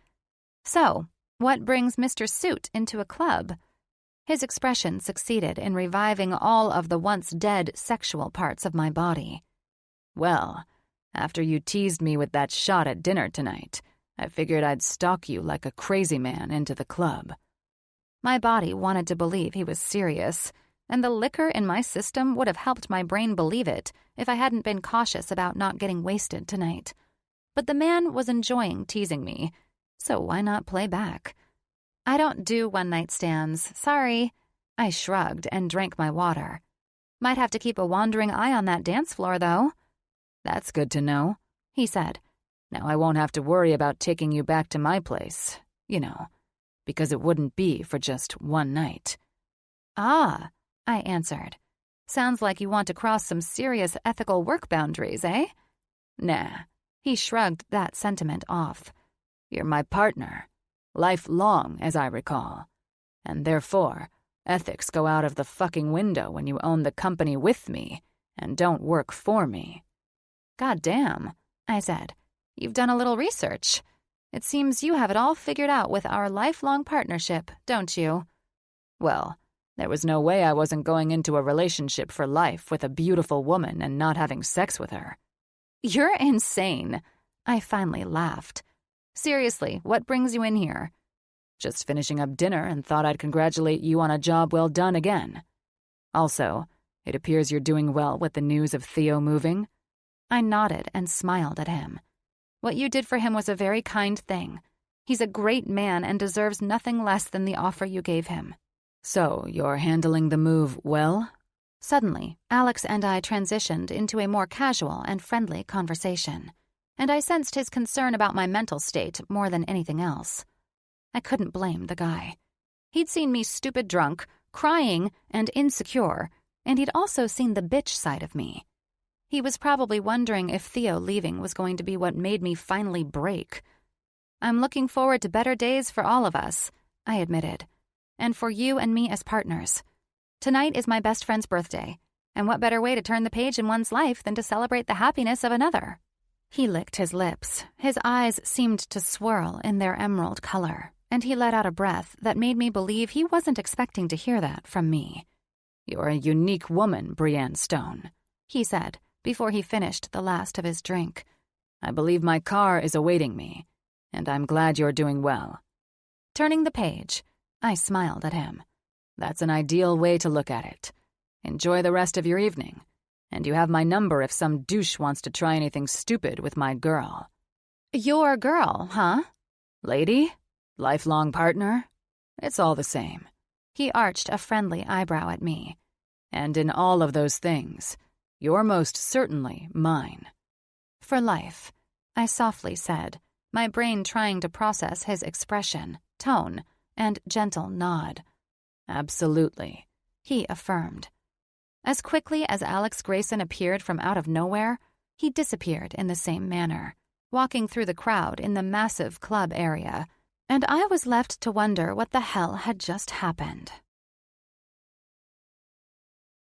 So, what brings Mr. Suit into a club? His expression succeeded in reviving all of the once dead sexual parts of my body. Well, after you teased me with that shot at dinner tonight, I figured I'd stalk you like a crazy man into the club. My body wanted to believe he was serious, and the liquor in my system would have helped my brain believe it if I hadn't been cautious about not getting wasted tonight. But the man was enjoying teasing me, so why not play back? I don't do one-night stands, sorry. I shrugged and drank my water. Might have to keep a wandering eye on that dance floor, though. That's good to know, he said. Now I won't have to worry about taking you back to my place, because it wouldn't be for just one night. Ah, I answered. Sounds like you want to cross some serious ethical work boundaries, eh? Nah, he shrugged that sentiment off. You're my partner, lifelong, as I recall. And therefore, ethics go out of the fucking window when you own the company with me and don't work for me. Goddamn, I said. You've done a little research. It seems you have it all figured out with our lifelong partnership, don't you? Well, there was no way I wasn't going into a relationship for life with a beautiful woman and not having sex with her. You're insane. I finally laughed. Seriously, what brings you in here? Just finishing up dinner and thought I'd congratulate you on a job well done again. Also, it appears you're doing well with the news of Theo moving. I nodded and smiled at him. What you did for him was a very kind thing. He's a great man and deserves nothing less than the offer you gave him. So, you're handling the move well? Suddenly, Alex and I transitioned into a more casual and friendly conversation, and I sensed his concern about my mental state more than anything else. I couldn't blame the guy. He'd seen me stupid drunk, crying, and insecure, and he'd also seen the bitch side of me. He was probably wondering if Theo leaving was going to be what made me finally break. I'm looking forward to better days for all of us, I admitted, and for you and me as partners. Tonight is my best friend's birthday, and what better way to turn the page in one's life than to celebrate the happiness of another? He licked his lips. His eyes seemed to swirl in their emerald color, and he let out a breath that made me believe he wasn't expecting to hear that from me. You're a unique woman, Brienne Stone, he said, before he finished the last of his drink. I believe my car is awaiting me, and I'm glad you're doing well. Turning the page, I smiled at him. That's an ideal way to look at it. Enjoy the rest of your evening, and you have my number if some douche wants to try anything stupid with my girl. Your girl, huh? Lady? Lifelong partner? It's all the same. He arched a friendly eyebrow at me. And in all of those things, you're most certainly mine. For life, I softly said, my brain trying to process his expression, tone, and gentle nod. Absolutely, he affirmed. As quickly as Alex Grayson appeared from out of nowhere, he disappeared in the same manner, walking through the crowd in the massive club area, and I was left to wonder what the hell had just happened.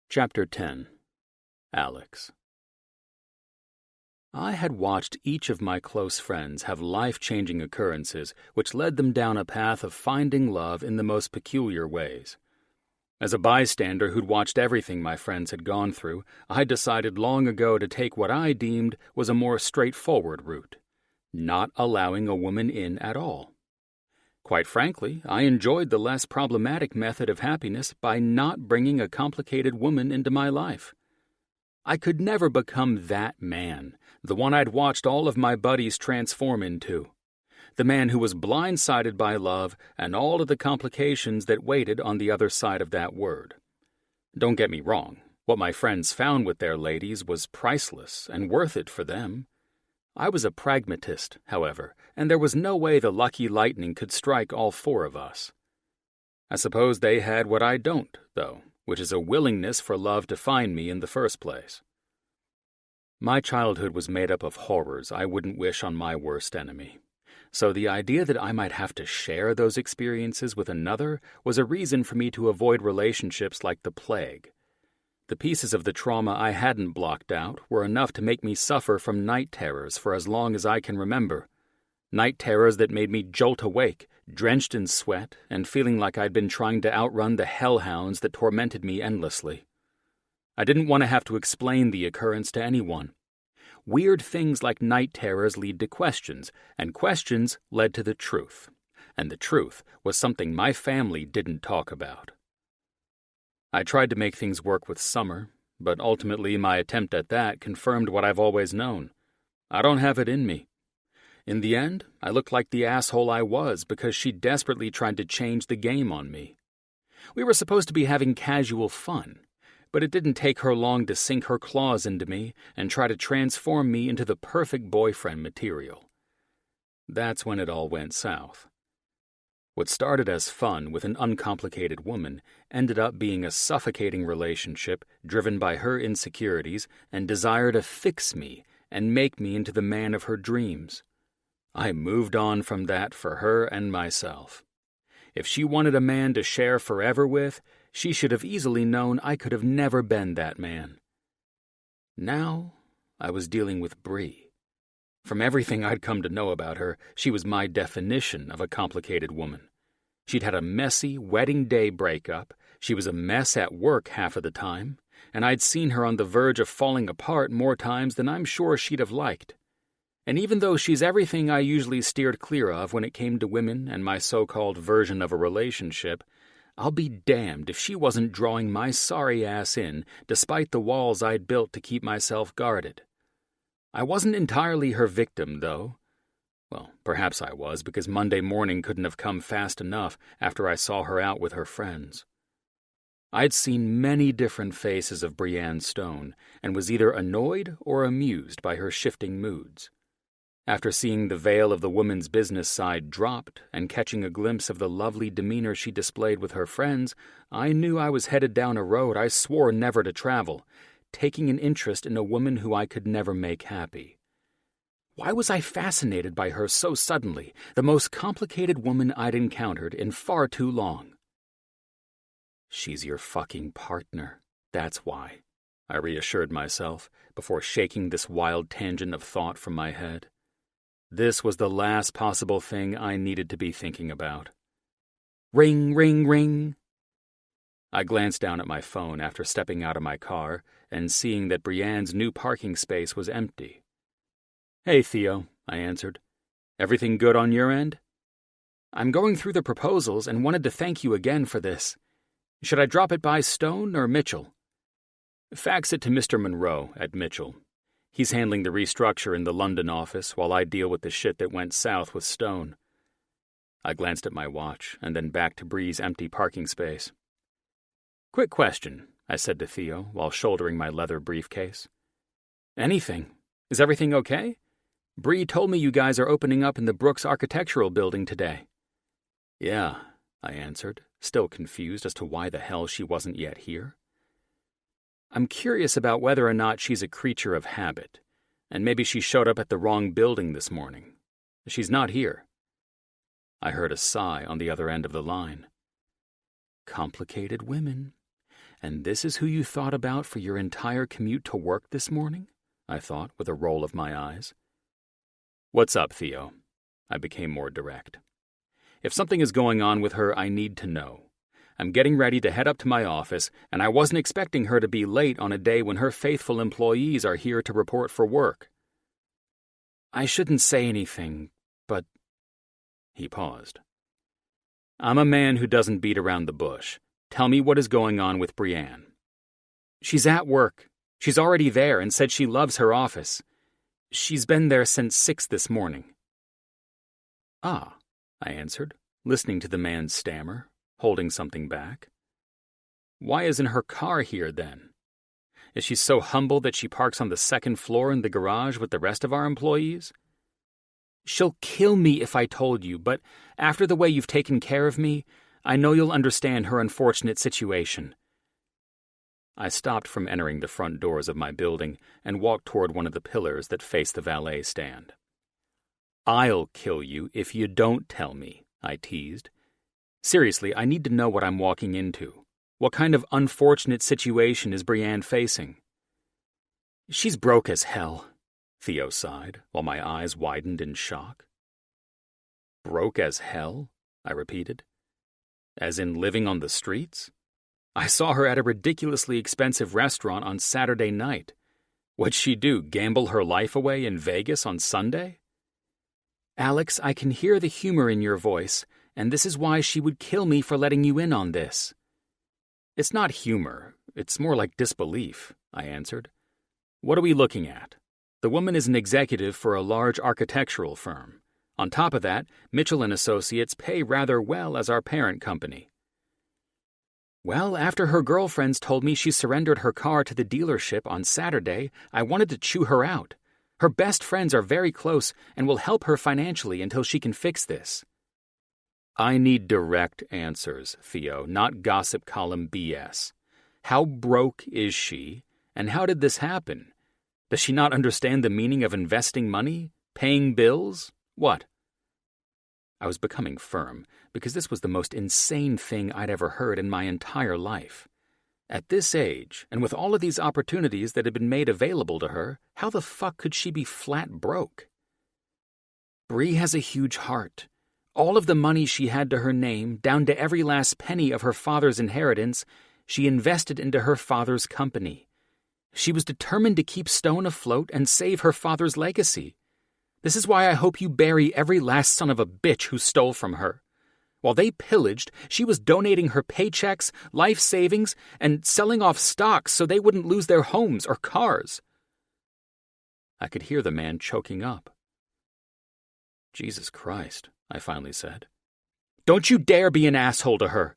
Chapter 10. Alex. I had watched each of my close friends have life-changing occurrences which led them down a path of finding love in the most peculiar ways. As a bystander who'd watched everything my friends had gone through, I decided long ago to take what I deemed was a more straightforward route, not allowing a woman in at all. Quite frankly, I enjoyed the less problematic method of happiness by not bringing a complicated woman into my life. I could never become that man, the one I'd watched all of my buddies transform into. The man who was blindsided by love and all of the complications that waited on the other side of that word. Don't get me wrong, what my friends found with their ladies was priceless and worth it for them. I was a pragmatist, however, and there was no way the lucky lightning could strike all four of us. I suppose they had what I don't, though, which is a willingness for love to find me in the first place. My childhood was made up of horrors I wouldn't wish on my worst enemy. So the idea that I might have to share those experiences with another was a reason for me to avoid relationships like the plague. The pieces of the trauma I hadn't blocked out were enough to make me suffer from night terrors for as long as I can remember. Night terrors that made me jolt awake, drenched in sweat, and feeling like I'd been trying to outrun the hellhounds that tormented me endlessly. I didn't want to have to explain the occurrence to anyone. Weird things like night terrors lead to questions, and questions led to the truth. And the truth was something my family didn't talk about. I tried to make things work with Summer, but ultimately my attempt at that confirmed what I've always known. I don't have it in me. In the end, I looked like the asshole I was because she desperately tried to change the game on me. We were supposed to be having casual fun, but it didn't take her long to sink her claws into me and try to transform me into the perfect boyfriend material. That's when it all went south. What started as fun with an uncomplicated woman ended up being a suffocating relationship driven by her insecurities and desire to fix me and make me into the man of her dreams. I moved on from that for her and myself. If she wanted a man to share forever with, she should have easily known I could have never been that man. Now, I was dealing with Bree. From everything I'd come to know about her, she was my definition of a complicated woman. She'd had a messy wedding day breakup, she was a mess at work half of the time, and I'd seen her on the verge of falling apart more times than I'm sure she'd have liked. And even though she's everything I usually steered clear of when it came to women and my so-called version of a relationship, I'll be damned if she wasn't drawing my sorry ass in despite the walls I'd built to keep myself guarded. I wasn't entirely her victim, though. Well, perhaps I was, because Monday morning couldn't have come fast enough after I saw her out with her friends. I'd seen many different faces of Brienne Stone and was either annoyed or amused by her shifting moods. After seeing the veil of the woman's business side dropped and catching a glimpse of the lovely demeanor she displayed with her friends, I knew I was headed down a road I swore never to travel, taking an interest in a woman who I could never make happy. Why was I fascinated by her so suddenly, the most complicated woman I'd encountered in far too long? She's your fucking partner, that's why, I reassured myself before shaking this wild tangent of thought from my head. This was the last possible thing I needed to be thinking about. Ring, ring, ring. I glanced down at my phone after stepping out of my car and seeing that Brienne's new parking space was empty. Hey, Theo, I answered. Everything good on your end? I'm going through the proposals and wanted to thank you again for this. Should I drop it by Stone or Mitchell? Fax it to Mr. Monroe at Mitchell. He's handling the restructure in the London office while I deal with the shit that went south with Stone. I glanced at my watch and then back to Bree's empty parking space. Quick question, I said to Theo while shouldering my leather briefcase. Anything. Is everything okay? Bree told me you guys are opening up in the Brooks Architectural Building today. Yeah, I answered, still confused as to why the hell she wasn't yet here. I'm curious about whether or not she's a creature of habit, and maybe she showed up at the wrong building this morning. She's not here. I heard a sigh on the other end of the line. Complicated women. And this is who you thought about for your entire commute to work this morning? I thought with a roll of my eyes. What's up, Theo? I became more direct. If something is going on with her, I need to know. I'm getting ready to head up to my office, and I wasn't expecting her to be late on a day when her faithful employees are here to report for work. I shouldn't say anything, but... He paused. I'm a man who doesn't beat around the bush. Tell me what is going on with Brienne. She's at work. She's already there and said she loves her office. She's been there since 6 this morning. Ah, I answered, listening to the man stammer, holding something back. Why isn't her car here then? Is she so humble that she parks on the second floor in the garage with the rest of our employees? She'll kill me if I told you, but after the way you've taken care of me, I know you'll understand her unfortunate situation. I stopped from entering the front doors of my building and walked toward one of the pillars that faced the valet stand. I'll kill you if you don't tell me, I teased. Seriously, I need to know what I'm walking into. What kind of unfortunate situation is Brienne facing? She's broke as hell, Theo sighed, while my eyes widened in shock. Broke as hell? I repeated. As in living on the streets? I saw her at a ridiculously expensive restaurant on Saturday night. What'd she do, gamble her life away in Vegas on Sunday? Alex, I can hear the humor in your voice, and this is why she would kill me for letting you in on this. It's not humor, it's more like disbelief, I answered. What are we looking at? The woman is an executive for a large architectural firm. On top of that, Mitchell & Associates pay rather well as our parent company. Well, after her girlfriends told me she surrendered her car to the dealership on Saturday, I wanted to chew her out. Her best friends are very close and will help her financially until she can fix this. I need direct answers, Theo, not gossip column BS. How broke is she, and how did this happen? Does she not understand the meaning of investing money? Paying bills? What? I was becoming firm, because this was the most insane thing I'd ever heard in my entire life. At this age, and with all of these opportunities that had been made available to her, how the fuck could she be flat broke? Bree has a huge heart. All of the money she had to her name, down to every last penny of her father's inheritance, she invested into her father's company. She was determined to keep Stone afloat and save her father's legacy. This is why I hope you bury every last son of a bitch who stole from her. While they pillaged, she was donating her paychecks, life savings, and selling off stocks so they wouldn't lose their homes or cars. I could hear the man choking up. Jesus Christ, I finally said. Don't you dare be an asshole to her.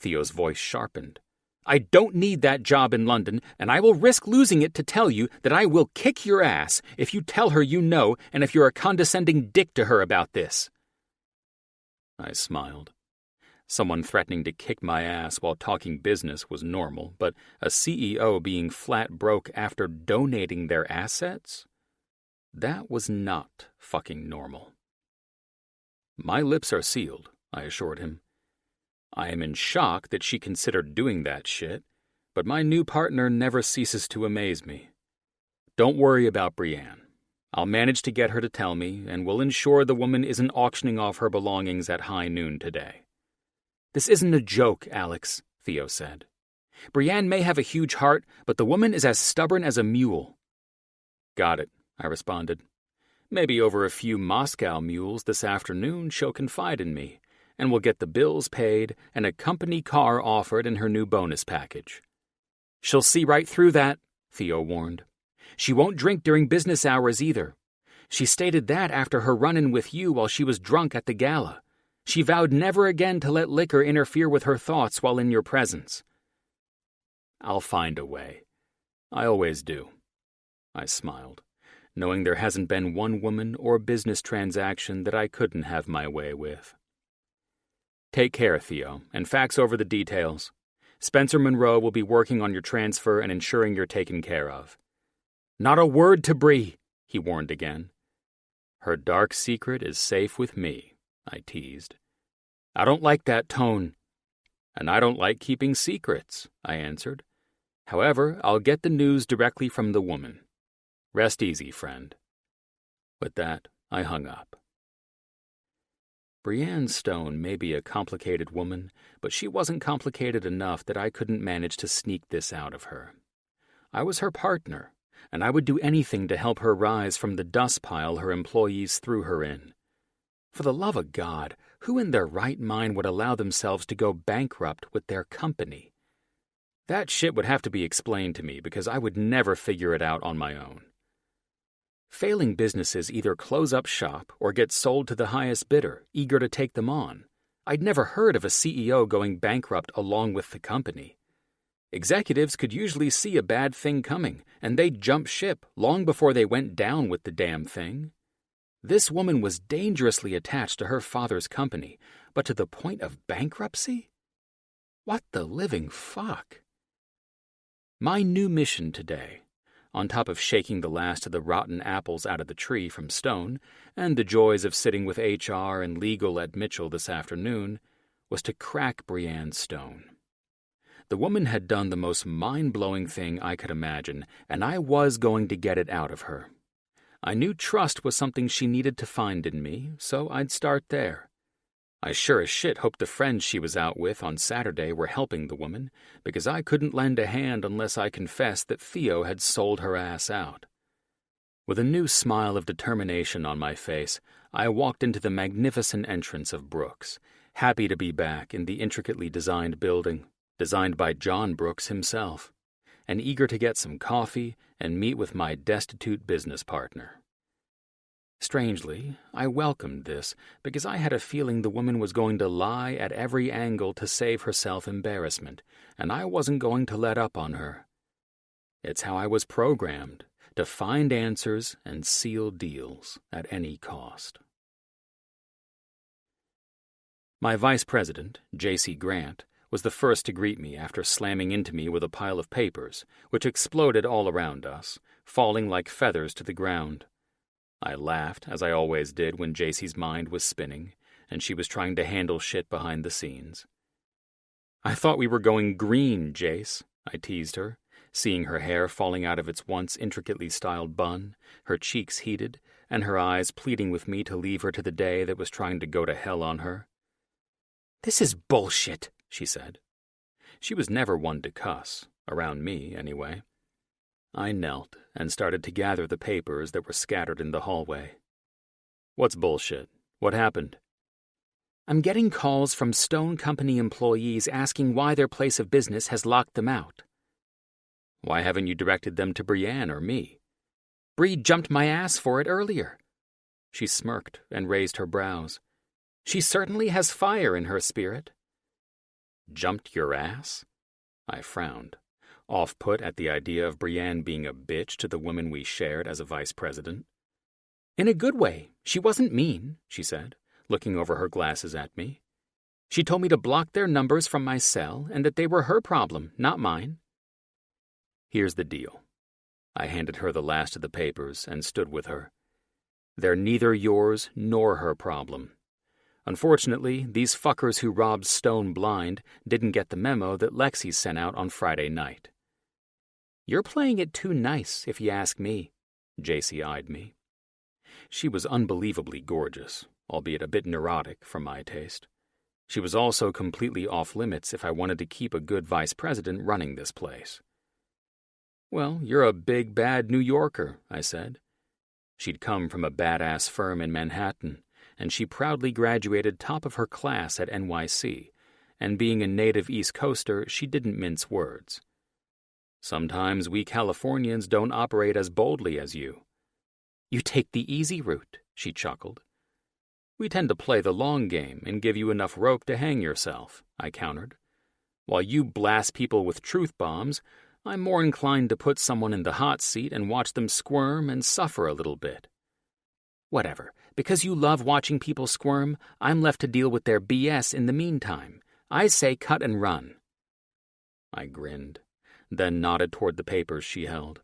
Theo's voice sharpened. I don't need that job in London, and I will risk losing it to tell you that I will kick your ass if you tell her you know and if you're a condescending dick to her about this. I smiled. Someone threatening to kick my ass while talking business was normal, but a CEO being flat broke after donating their assets? That was not fucking normal. My lips are sealed, I assured him. I am in shock that she considered doing that shit, but my new partner never ceases to amaze me. Don't worry about Brienne. I'll manage to get her to tell me, and we'll ensure the woman isn't auctioning off her belongings at high noon today. This isn't a joke, Alex, Theo said. Brienne may have a huge heart, but the woman is as stubborn as a mule. Got it, I responded. Maybe over a few Moscow mules this afternoon she'll confide in me, and we'll get the bills paid and a company car offered in her new bonus package. She'll see right through that, Theo warned. She won't drink during business hours either. She stated that after her run-in with you while she was drunk at the gala. She vowed never again to let liquor interfere with her thoughts while in your presence. I'll find a way. I always do. I smiled, knowing there hasn't been one woman or business transaction that I couldn't have my way with. Take care, Theo, and fax over the details. Spencer Monroe will be working on your transfer and ensuring you're taken care of. Not a word to Bree, he warned again. Her dark secret is safe with me, I teased. I don't like that tone. And I don't like keeping secrets, I answered. However, I'll get the news directly from the woman. Rest easy, friend. With that, I hung up. Brienne Stone may be a complicated woman, but she wasn't complicated enough that I couldn't manage to sneak this out of her. I was her partner, and I would do anything to help her rise from the dust pile her employees threw her in. For the love of God, who in their right mind would allow themselves to go bankrupt with their company? That shit would have to be explained to me because I would never figure it out on my own. Failing businesses either close up shop or get sold to the highest bidder, eager to take them on. I'd never heard of a CEO going bankrupt along with the company. Executives could usually see a bad thing coming, and they'd jump ship long before they went down with the damn thing. This woman was dangerously attached to her father's company, but to the point of bankruptcy? What the living fuck? My new mission today, on top of shaking the last of the rotten apples out of the tree from Stone, and the joys of sitting with HR and legal at Mitchell this afternoon, was to crack Brienne Stone. The woman had done the most mind-blowing thing I could imagine, and I was going to get it out of her. I knew trust was something she needed to find in me, so I'd start there. I sure as shit hoped the friends she was out with on Saturday were helping the woman, because I couldn't lend a hand unless I confessed that Theo had sold her ass out. With a new smile of determination on my face, I walked into the magnificent entrance of Brooks, happy to be back in the intricately designed building, designed by John Brooks himself, and eager to get some coffee and meet with my destitute business partner. Strangely, I welcomed this because I had a feeling the woman was going to lie at every angle to save herself embarrassment, and I wasn't going to let up on her. It's how I was programmed, to find answers and seal deals at any cost. My vice president, J.C. Grant, was the first to greet me after slamming into me with a pile of papers, which exploded all around us, falling like feathers to the ground. I laughed, as I always did when J.C.'s mind was spinning, and she was trying to handle shit behind the scenes. "I thought we were going green, Jace," I teased her, seeing her hair falling out of its once intricately styled bun, her cheeks heated, and her eyes pleading with me to leave her to the day that was trying to go to hell on her. "This is bullshit," she said. She was never one to cuss, around me anyway. I knelt and started to gather the papers that were scattered in the hallway. "What's bullshit? What happened?" "I'm getting calls from Stone Company employees asking why their place of business has locked them out." "Why haven't you directed them to Brienne or me?" "Bree jumped my ass for it earlier." She smirked and raised her brows. "She certainly has fire in her spirit." "Jumped your ass?" I frowned, off-put at the idea of Brienne being a bitch to the women we shared as a vice president. "In a good way. She wasn't mean," she said, looking over her glasses at me. "She told me to block their numbers from my cell and that they were her problem, not mine." "Here's the deal." I handed her the last of the papers and stood with her. "They're neither yours nor her problem. Unfortunately, these fuckers who robbed Stone blind didn't get the memo that Lexi sent out on Friday night." "You're playing it too nice, if you ask me," J.C. eyed me. She was unbelievably gorgeous, albeit a bit neurotic for my taste. She was also completely off-limits if I wanted to keep a good vice president running this place. "Well, you're a big, bad New Yorker," I said. She'd come from a badass firm in Manhattan, and she proudly graduated top of her class at NYC, and being a native East Coaster, she didn't mince words. "Sometimes we Californians don't operate as boldly as you." "You take the easy route," she chuckled. "We tend to play the long game and give you enough rope to hang yourself," I countered. "While you blast people with truth bombs, I'm more inclined to put someone in the hot seat and watch them squirm and suffer a little bit." "Whatever. Because you love watching people squirm, I'm left to deal with their BS in the meantime. I say cut and run." I grinned, then nodded toward the papers she held.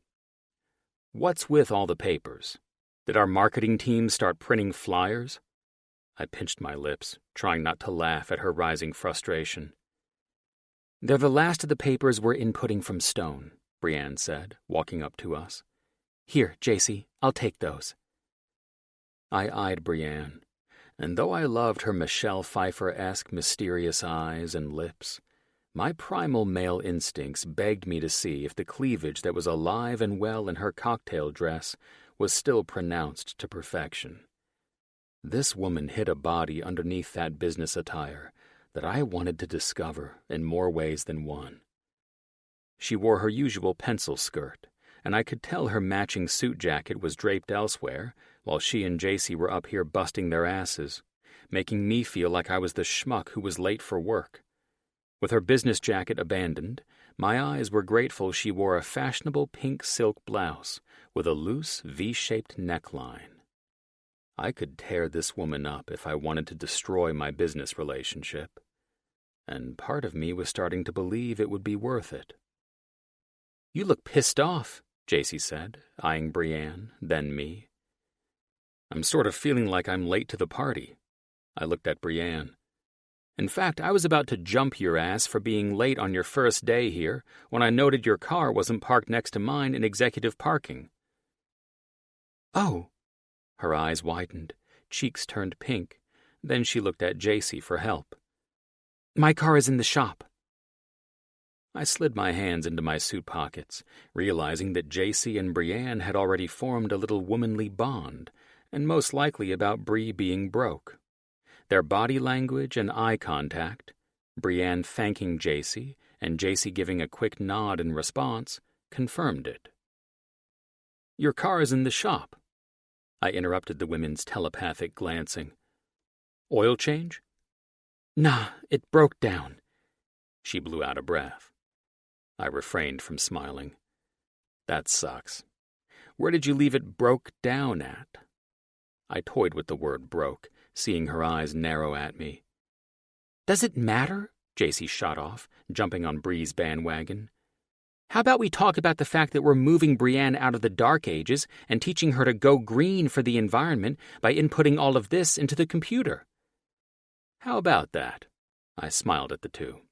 "What's with all the papers? Did our marketing team start printing flyers?" I pinched my lips, trying not to laugh at her rising frustration. "They're the last of the papers we're inputting from Stone," Brienne said, walking up to us. "Here, J.C., I'll take those." I eyed Brienne, and though I loved her Michelle Pfeiffer-esque mysterious eyes and lips, my primal male instincts begged me to see if the cleavage that was alive and well in her cocktail dress was still pronounced to perfection. This woman hid a body underneath that business attire that I wanted to discover in more ways than one. She wore her usual pencil skirt, and I could tell her matching suit jacket was draped elsewhere, while she and J.C. were up here busting their asses, making me feel like I was the schmuck who was late for work. With her business jacket abandoned, My eyes were grateful she wore a fashionable pink silk blouse with a loose V-shaped neckline. I could tear this woman up if I wanted to destroy my business relationship, and part of me was starting to believe it would be worth it. "You look pissed off," JC said, eyeing Brienne, then me. "I'm sort of feeling like I'm late to the party." I looked at Brienne. "In fact, I was about to jump your ass for being late on your first day here when I noted your car wasn't parked next to mine in executive parking." "Oh." Her eyes widened, cheeks turned pink. Then she looked at JC for help. "My car is in the shop." I slid my hands into my suit pockets, realizing that JC and Brienne had already formed a little womanly bond, and most likely about Bree being broke. Their body language and eye contact, Brienne thanking JC and JC giving a quick nod in response, confirmed it. "Your car is in the shop." I interrupted the women's telepathic glancing. "Oil change?" "Nah, it broke down." She blew out a breath. I refrained from smiling. "That sucks. Where did you leave it broke down at?" I toyed with the word broke, seeing her eyes narrow at me. "Does it matter?" JC shot off, jumping on Bree's bandwagon. "How about we talk about the fact that we're moving Brienne out of the Dark Ages and teaching her to go green for the environment by inputting all of this into the computer?" "How about that?" I smiled at the two.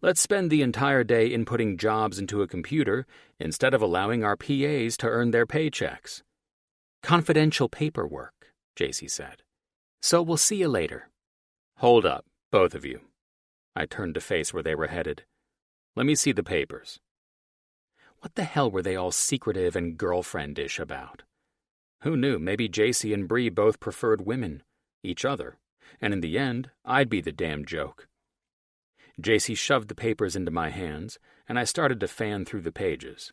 "Let's spend the entire day inputting jobs into a computer instead of allowing our PAs to earn their paychecks." "Confidential paperwork," JC said. "So we'll see you later." "Hold up, both of you." I turned to face where they were headed. "Let me see the papers." What the hell were they all secretive and girlfriendish about? Who knew, maybe JC and Bree both preferred women, each other, and in the end, I'd be the damn joke. JC shoved the papers into my hands, and I started to fan through the pages.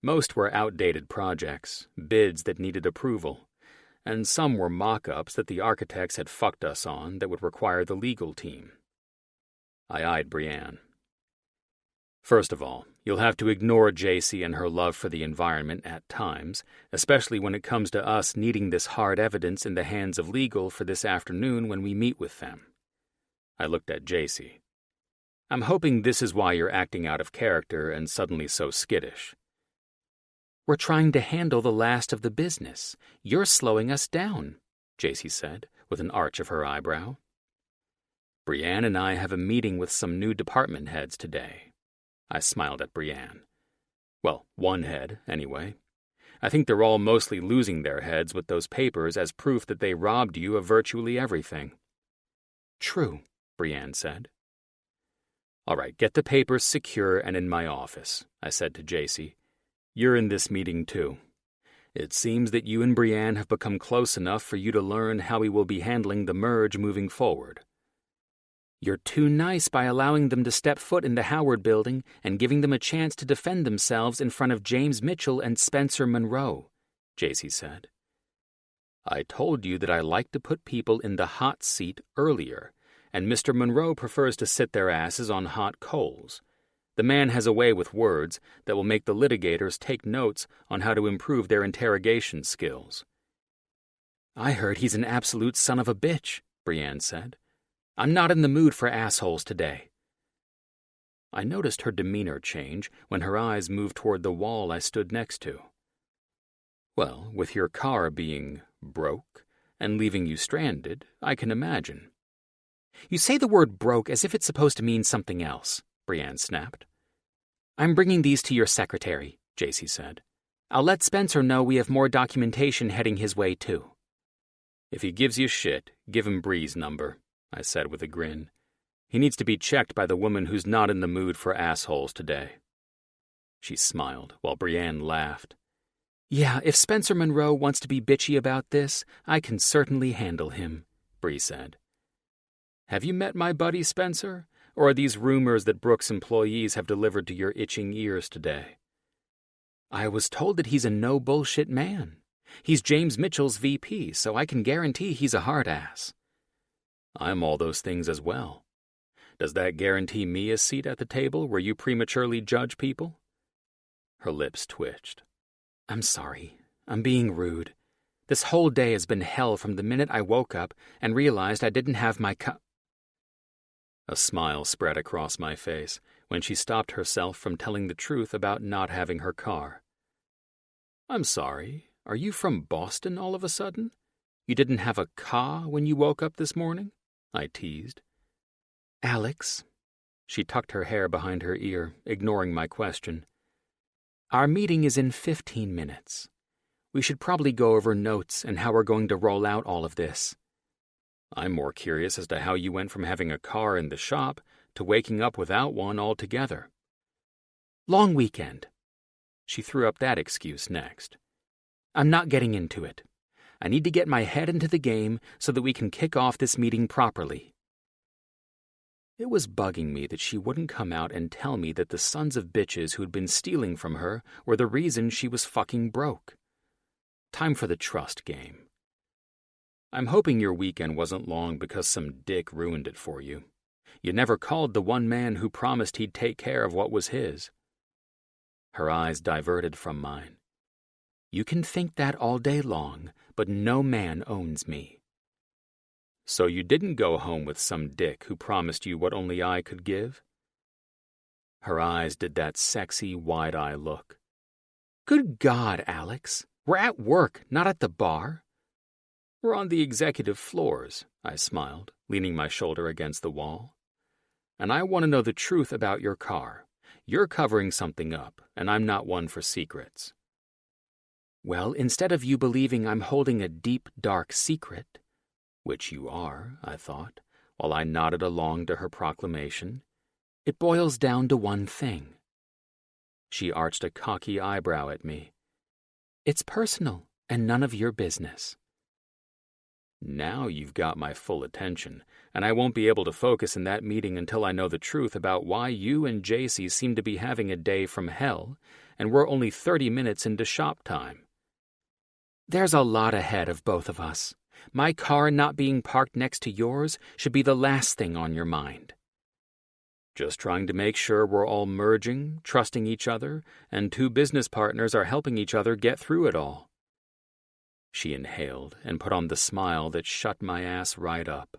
Most were outdated projects, bids that needed approval, and some were mock-ups that the architects had fucked us on that would require the legal team. I eyed Brienne. "First of all, you'll have to ignore JC and her love for the environment at times, especially when it comes to us needing this hard evidence in the hands of legal for this afternoon when we meet with them." I looked at JC. "I'm hoping this is why you're acting out of character and suddenly so skittish." "We're trying to handle the last of the business. You're slowing us down," JC said, with an arch of her eyebrow. "Brienne and I have a meeting with some new department heads today." I smiled at Brienne. "Well, one head, anyway. I think they're all mostly losing their heads with those papers as proof that they robbed you of virtually everything." "True," Brienne said. "All right, get the papers secure and in my office," I said to JC. "You're in this meeting too. It seems that you and Brienne have become close enough for you to learn how we will be handling the merge moving forward." "You're too nice by allowing them to step foot in the Howard building and giving them a chance to defend themselves in front of James Mitchell and Spencer Monroe," JC said. "I told you that I like to put people in the hot seat earlier, and Mr. Monroe prefers to sit their asses on hot coals. The man has a way with words that will make the litigators take notes on how to improve their interrogation skills." "I heard he's an absolute son of a bitch," Brienne said. "I'm not in the mood for assholes today." I noticed her demeanor change when her eyes moved toward the wall I stood next to. "Well, with your car being broke and leaving you stranded, I can imagine." "You say the word broke as if it's supposed to mean something else," Brienne snapped. "I'm bringing these to your secretary," JC said. "I'll let Spencer know we have more documentation heading his way, too." "If he gives you shit, give him Bree's number," I said with a grin. "He needs to be checked by the woman who's not in the mood for assholes today." She smiled, while Brienne laughed. "Yeah, if Spencer Monroe wants to be bitchy about this, I can certainly handle him," Bree said. "Have you met my buddy Spencer, or are these rumors that Brooks' employees have delivered to your itching ears today?" "I was told that he's a no-bullshit man. He's James Mitchell's VP, so I can guarantee he's a hard ass." "I'm all those things as well. Does that guarantee me a seat at the table where you prematurely judge people? Her lips twitched. I'm sorry. I'm being rude. This whole day has been hell from the minute I woke up and realized I didn't have my A smile spread across my face when she stopped herself from telling the truth about not having her car. I'm sorry. Are you from Boston all of a sudden? You didn't have a car when you woke up this morning? I teased. Alex. She tucked her hair behind her ear, ignoring my question. Our meeting is in 15 minutes. We should probably go over notes and how we're going to roll out all of this. I'm more curious as to how you went from having a car in the shop to waking up without one altogether. Long weekend. She threw up that excuse next. I'm not getting into it. I need to get my head into the game so that we can kick off this meeting properly. It was bugging me that she wouldn't come out and tell me that the sons of bitches who'd been stealing from her were the reason she was fucking broke. Time for the trust game. I'm hoping your weekend wasn't long because some dick ruined it for you. You never called the one man who promised he'd take care of what was his. Her eyes diverted from mine. You can think that all day long, but no man owns me. So you didn't go home with some dick who promised you what only I could give? Her eyes did that sexy, wide-eye look. Good God, Alex. We're at work, not at the bar. We're on the executive floors, I smiled, leaning my shoulder against the wall. And I want to know the truth about your car. You're covering something up, and I'm not one for secrets. Well, instead of you believing I'm holding a deep, dark secret, which you are, I thought, while I nodded along to her proclamation, it boils down to one thing. She arched a cocky eyebrow at me. It's personal, and none of your business. Now you've got my full attention, and I won't be able to focus in that meeting until I know the truth about why you and JC seem to be having a day from hell, and we're only 30 minutes into shop time. There's a lot ahead of both of us. My car not being parked next to yours should be the last thing on your mind. Just trying to make sure we're all merging, trusting each other, and two business partners are helping each other get through it all. She inhaled and put on the smile that shut my ass right up.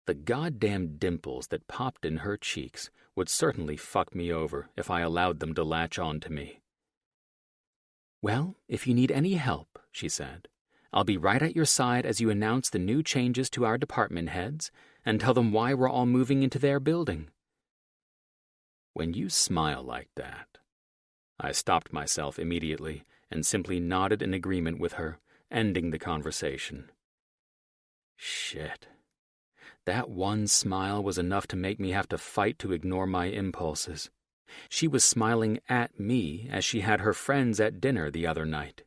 The goddamn dimples that popped in her cheeks would certainly fuck me over if I allowed them to latch on to me. Well, if you need any help, she said, I'll be right at your side as you announce the new changes to our department heads and tell them why we're all moving into their building. When you smile like that, I stopped myself immediately and simply nodded in agreement with her, ending the conversation. Shit. That one smile was enough to make me have to fight to ignore my impulses. She was smiling at me as she had her friends at dinner the other night.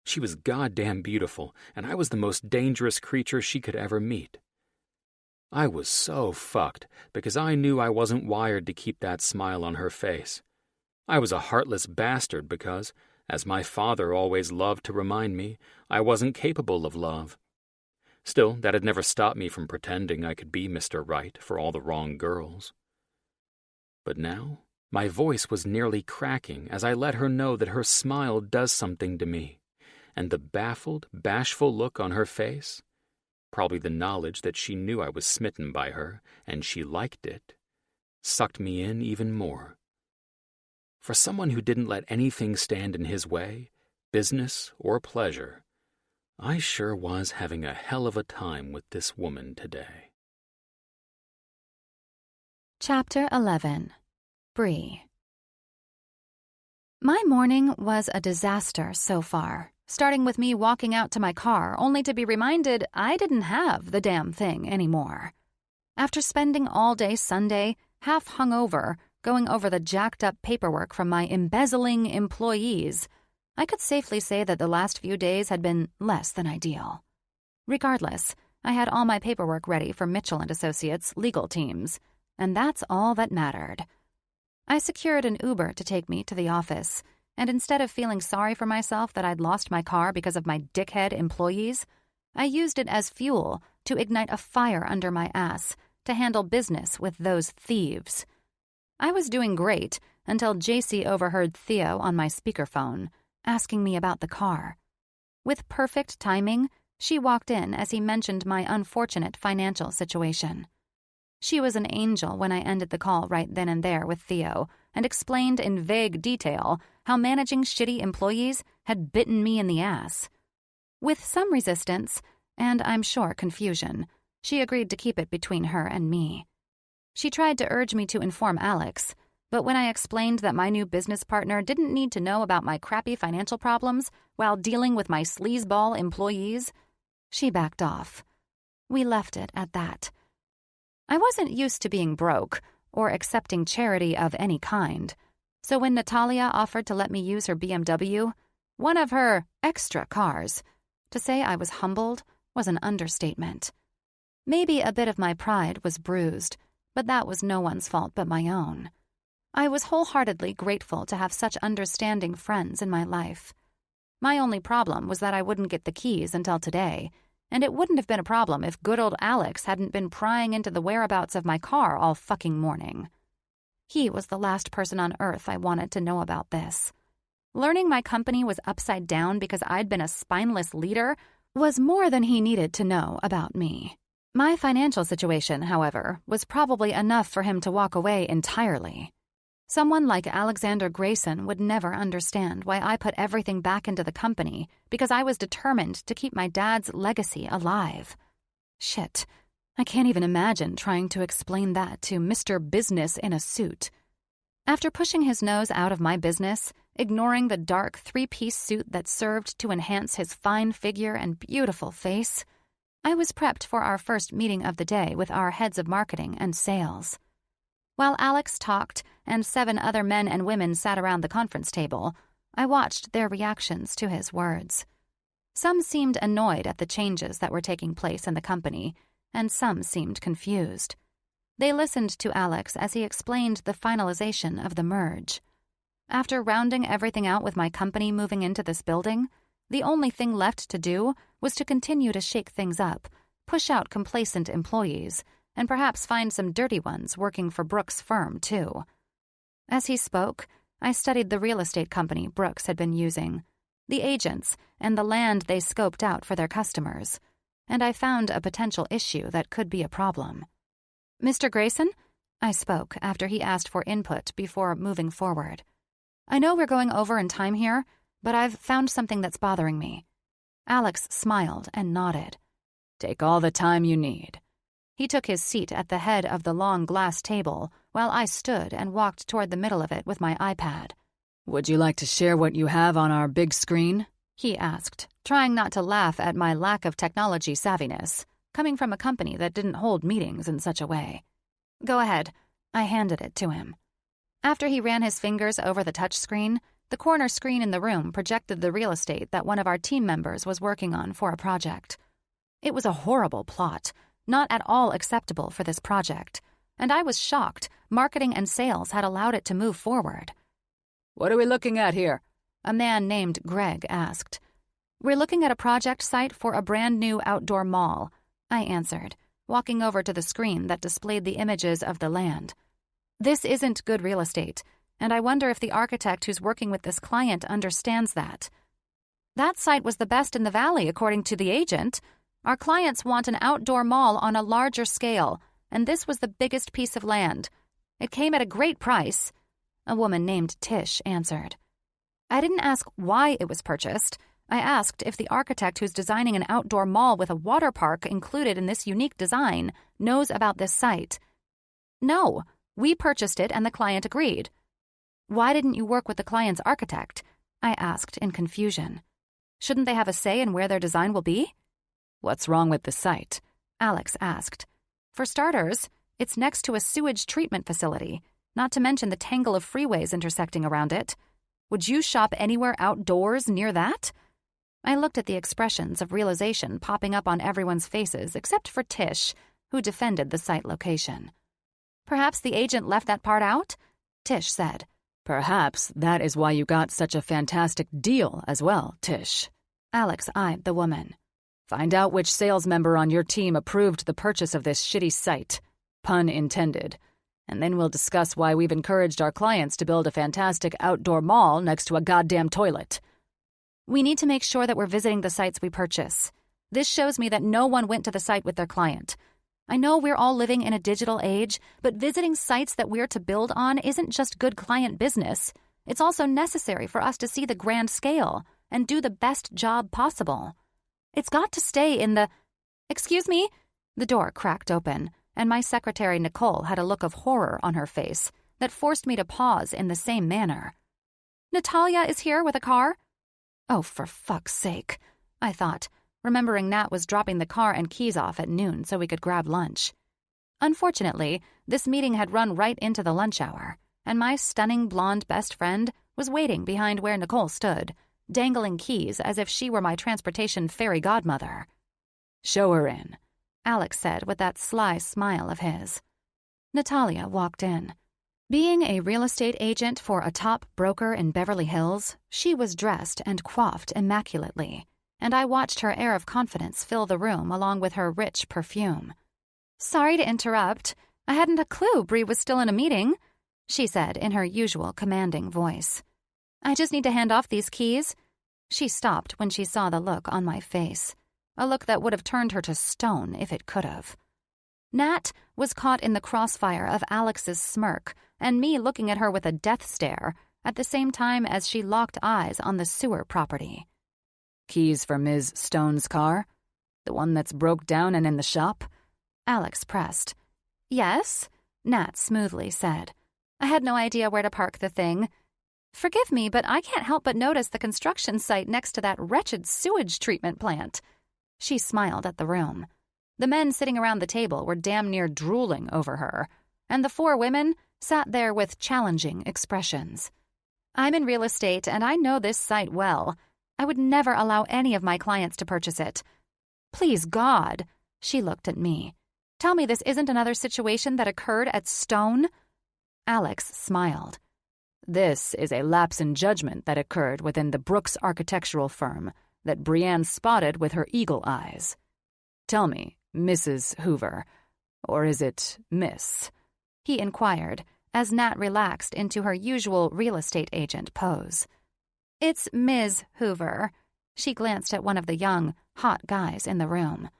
She was goddamn beautiful, and I was the most dangerous creature she could ever meet. I was so fucked because I knew I wasn't wired to keep that smile on her face. I was a heartless bastard because, as my father always loved to remind me, I wasn't capable of love. Still, that had never stopped me from pretending I could be Mr. Right for all the wrong girls. But now, my voice was nearly cracking as I let her know that her smile does something to me, and the baffled, bashful look on her face, probably the knowledge that she knew I was smitten by her and she liked it, sucked me in even more. For someone who didn't let anything stand in his way, business or pleasure, I sure was having a hell of a time with this woman today. Chapter 11. Bree. My morning was a disaster so far, starting with me walking out to my car only to be reminded I didn't have the damn thing anymore. After spending all day Sunday, half hungover, going over the jacked-up paperwork from my embezzling employees, I could safely say that the last few days had been less than ideal. Regardless, I had all my paperwork ready for Mitchell & Associates' legal teams, and that's all that mattered. I secured an Uber to take me to the office, and instead of feeling sorry for myself that I'd lost my car because of my dickhead employees, I used it as fuel to ignite a fire under my ass to handle business with those thieves. I was doing great until JC overheard Theo on my speakerphone, asking me about the car. With perfect timing, she walked in as he mentioned my unfortunate financial situation. She was an angel when I ended the call right then and there with Theo and explained in vague detail how managing shitty employees had bitten me in the ass. With some resistance, and I'm sure confusion, she agreed to keep it between her and me. She tried to urge me to inform Alex, but when I explained that my new business partner didn't need to know about my crappy financial problems while dealing with my sleazeball employees, she backed off. We left it at that. I wasn't used to being broke or accepting charity of any kind, so when Natalia offered to let me use her BMW, one of her extra cars, to say I was humbled was an understatement. Maybe a bit of my pride was bruised, but that was no one's fault but my own. I was wholeheartedly grateful to have such understanding friends in my life. My only problem was that I wouldn't get the keys until today, and it wouldn't have been a problem if good old Alex hadn't been prying into the whereabouts of my car all fucking morning. He was the last person on earth I wanted to know about this. Learning my company was upside down because I'd been a spineless leader was more than he needed to know about me. My financial situation, however, was probably enough for him to walk away entirely. Someone like Alexander Grayson would never understand why I put everything back into the company because I was determined to keep my dad's legacy alive. Shit, I can't even imagine trying to explain that to Mr. Business in a suit. After pushing his nose out of my business, ignoring the dark three-piece suit that served to enhance his fine figure and beautiful face, I was prepped for our first meeting of the day with our heads of marketing and sales. While Alex talked and 7 other men and women sat around the conference table, I watched their reactions to his words. Some seemed annoyed at the changes that were taking place in the company, and some seemed confused. They listened to Alex as he explained the finalization of the merge. After rounding everything out with my company moving into this building, the only thing left to do was to continue to shake things up, push out complacent employees, and perhaps find some dirty ones working for Brooks' firm, too. As he spoke, I studied the real estate company Brooks had been using, the agents, and the land they scoped out for their customers, and I found a potential issue that could be a problem. "Mr. Grayson?" I spoke after he asked for input before moving forward. "I know we're going over in time here, but I've found something that's bothering me." Alex smiled and nodded. "Take all the time you need." He took his seat at the head of the long glass table while I stood and walked toward the middle of it with my iPad. "Would you like to share what you have on our big screen?" he asked, trying not to laugh at my lack of technology savviness, coming from a company that didn't hold meetings in such a way. "Go ahead." I handed it to him. After he ran his fingers over the touchscreen, the corner screen in the room projected the real estate that one of our team members was working on for a project. It was a horrible plot, not at all acceptable for this project, and I was shocked marketing and sales had allowed it to move forward. "What are we looking at here?" a man named Greg asked. "We're looking at a project site for a brand new outdoor mall," I answered, walking over to the screen that displayed the images of the land. "This isn't good real estate, and I wonder if the architect who's working with this client understands that." "That site was the best in the valley, according to the agent. Our clients want an outdoor mall on a larger scale, and this was the biggest piece of land. It came at a great price," a woman named Tish answered. I didn't ask why it was purchased. I asked if the architect who's designing an outdoor mall with a water park included in this unique design knows about this site. "No, we purchased it and the client agreed." "Why didn't you work with the client's architect?" I asked in confusion. "Shouldn't they have a say in where their design will be?" "What's wrong with the site?" Alex asked. "For starters, it's next to a sewage treatment facility, not to mention the tangle of freeways intersecting around it. Would you shop anywhere outdoors near that?" I looked at the expressions of realization popping up on everyone's faces except for Tish, who defended the site location. "Perhaps the agent left that part out?" Tish said. "Perhaps that is why you got such a fantastic deal as well, Tish." Alex eyed the woman. "Find out which sales member on your team approved the purchase of this shitty site. Pun intended. And then we'll discuss why we've encouraged our clients to build a fantastic outdoor mall next to a goddamn toilet. We need to make sure that we're visiting the sites we purchase. This shows me that no one went to the site with their client. I know we're all living in a digital age, but visiting sites that we're to build on isn't just good client business. It's also necessary for us to see the grand scale and do the best job possible. It's got to stay in the... Excuse me? The door cracked open, and my secretary Nicole had a look of horror on her face that forced me to pause in the same manner. Natalia is here with a car? Oh, for fuck's sake, I thought, remembering Nat was dropping the car and keys off at noon so we could grab lunch. Unfortunately, this meeting had run right into the lunch hour, and my stunning blonde best friend was waiting behind where Nicole stood, dangling keys as if she were my transportation fairy godmother. Show her in, Alex said with that sly smile of his. Natalia walked in. Being a real estate agent for a top broker in Beverly Hills, she was dressed and coiffed immaculately, and I watched her air of confidence fill the room along with her rich perfume. Sorry to interrupt. I hadn't a clue Bree was still in a meeting, she said in her usual commanding voice. I just need to hand off these keys. She stopped when she saw the look on my face, a look that would have turned her to stone if it could have. Nat was caught in the crossfire of Alex's smirk and me looking at her with a death stare at the same time as she locked eyes on the sewer property. Keys for Ms. Stone's car? The one that's broke down and in the shop? Alex pressed. Yes, Nat smoothly said. I had no idea where to park the thing. Forgive me, but I can't help but notice the construction site next to that wretched sewage treatment plant. She smiled at the room. The men sitting around the table were damn near drooling over her, and the four women sat there with challenging expressions. I'm in real estate, and I know this site well. I would never allow any of my clients to purchase it. Please, God, she looked at me. Tell me this isn't another situation that occurred at Stone? Alex smiled. This is a lapse in judgment that occurred within the Brooks architectural firm that Brienne spotted with her eagle eyes. Tell me, Mrs. Hoover, or is it Miss? He inquired, as Nat relaxed into her usual real estate agent pose. It's Ms. Hoover. She glanced at one of the young, hot guys in the room.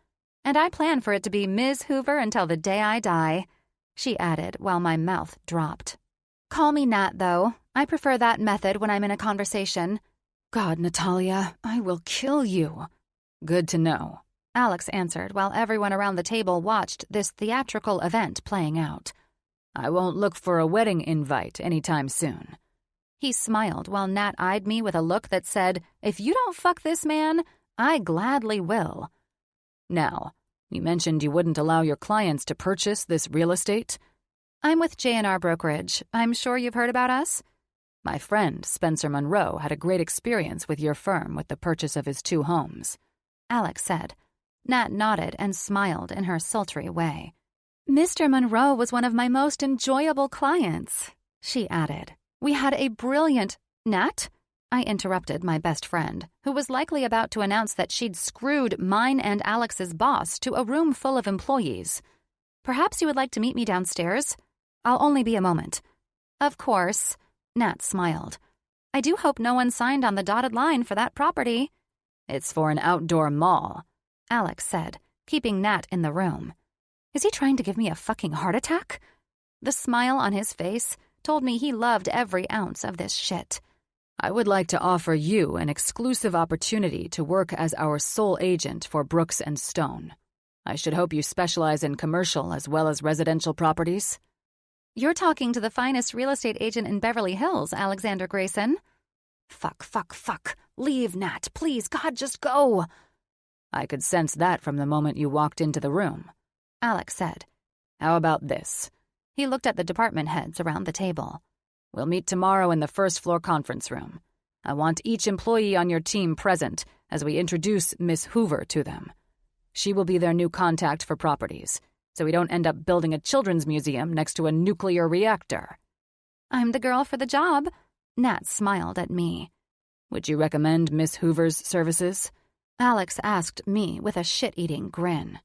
And I plan for it to be Ms. Hoover until the day I die, she added while my mouth dropped. Call me Nat, though. I prefer that method when I'm in a conversation. God, Natalia, I will kill you. Good to know, Alex answered while everyone around the table watched this theatrical event playing out. I won't look for a wedding invite anytime soon. He smiled while Nat eyed me with a look that said, if you don't fuck this man, I gladly will. Now, you mentioned you wouldn't allow your clients to purchase this real estate? I'm with J&R Brokerage. I'm sure you've heard about us? My friend, Spencer Monroe, had a great experience with your firm with the purchase of his 2 homes, Alex said. Nat nodded and smiled in her sultry way. Mr. Monroe was one of my most enjoyable clients, she added. We had a brilliant... Nat? I interrupted my best friend, who was likely about to announce that she'd screwed mine and Alex's boss to a room full of employees. Perhaps you would like to meet me downstairs? I'll only be a moment. Of course, Nat smiled. I do hope no one signed on the dotted line for that property. It's for an outdoor mall, Alex said, keeping Nat in the room. Is he trying to give me a fucking heart attack? The smile on his face told me he loved every ounce of this shit. I would like to offer you an exclusive opportunity to work as our sole agent for Brooks & Stone. I should hope you specialize in commercial as well as residential properties. You're talking to the finest real estate agent in Beverly Hills, Alexander Grayson. Fuck. Leave, Nat. Please, God, just go. I could sense that from the moment you walked into the room, Alex said. How about this? He looked at the department heads around the table. We'll meet tomorrow in the first-floor conference room. I want each employee on your team present as we introduce Miss Hoover to them. She will be their new contact for properties, so we don't end up building a children's museum next to a nuclear reactor. I'm the girl for the job. Nat smiled at me. Would you recommend Miss Hoover's services? Alex asked me with a shit-eating grin.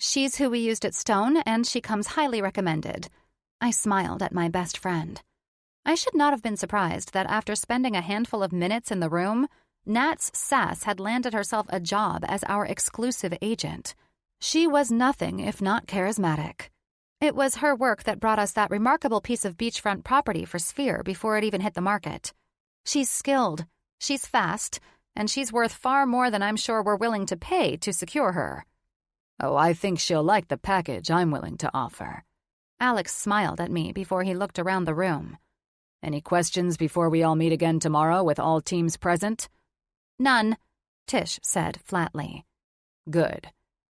She's who we used at Stone, and she comes highly recommended. I smiled at my best friend. I should not have been surprised that after spending a handful of minutes in the room, Nat's sass had landed herself a job as our exclusive agent. She was nothing if not charismatic. It was her work that brought us that remarkable piece of beachfront property for Sphere before it even hit the market. She's skilled, she's fast, and she's worth far more than I'm sure we're willing to pay to secure her. Oh, I think she'll like the package I'm willing to offer. Alex smiled at me before he looked around the room. Any questions before we all meet again tomorrow with all teams present? None, Tish said flatly. Good.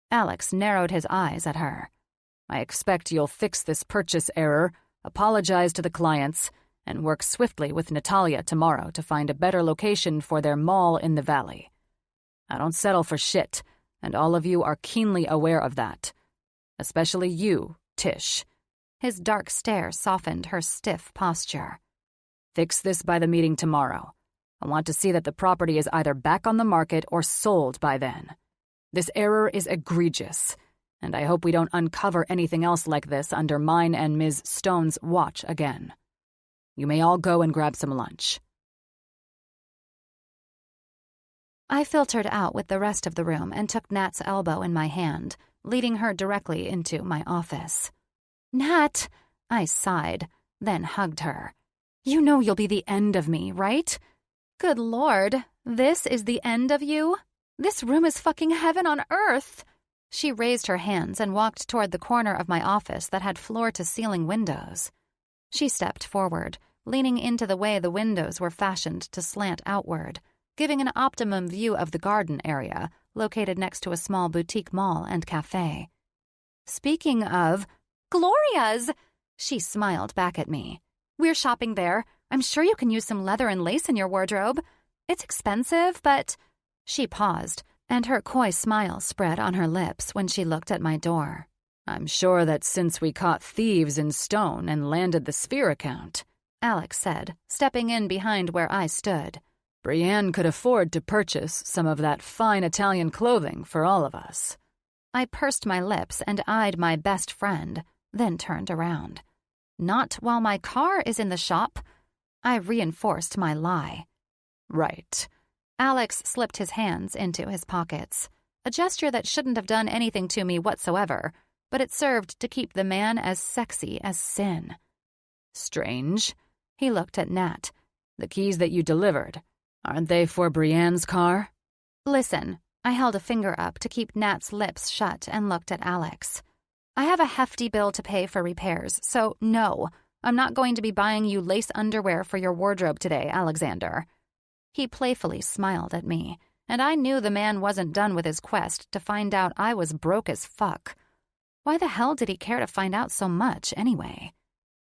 Alex narrowed his eyes at her. I expect you'll fix this purchase error, apologize to the clients, and work swiftly with Natalia tomorrow to find a better location for their mall in the valley. I don't settle for shit, and all of you are keenly aware of that. Especially you, Tish. His dark stare softened her stiff posture. Fix this by the meeting tomorrow. I want to see that the property is either back on the market or sold by then. This error is egregious, and I hope we don't uncover anything else like this under mine and Ms. Stone's watch again. You may all go and grab some lunch. I filtered out with the rest of the room and took Nat's elbow in my hand, leading her directly into my office. Nat, I sighed, then hugged her. You know you'll be the end of me, right? Good Lord, this is the end of you? This room is fucking heaven on earth. She raised her hands and walked toward the corner of my office that had floor-to-ceiling windows. She stepped forward, leaning into the way the windows were fashioned to slant outward, giving an optimum view of the garden area, located next to a small boutique mall and cafe. Speaking of Gloria's, she smiled back at me. We're shopping there. I'm sure you can use some leather and lace in your wardrobe. It's expensive, but... She paused, and her coy smile spread on her lips when she looked at my door. I'm sure that since we caught thieves in Stone and landed the Sphere account, Alex said, stepping in behind where I stood. Brienne could afford to purchase some of that fine Italian clothing for all of us. I pursed my lips and eyed my best friend, then turned around. Not while my car is in the shop. I reinforced my lie. Right. Alex slipped his hands into his pockets, a gesture that shouldn't have done anything to me whatsoever, but it served to keep the man as sexy as sin. Strange. He looked at Nat. The keys that you delivered, aren't they for Brienne's car? Listen, I held a finger up to keep Nat's lips shut and looked at Alex. I have a hefty bill to pay for repairs, so no, I'm not going to be buying you lace underwear for your wardrobe today, Alexander. He playfully smiled at me, and I knew the man wasn't done with his quest to find out I was broke as fuck. Why the hell did he care to find out so much, anyway?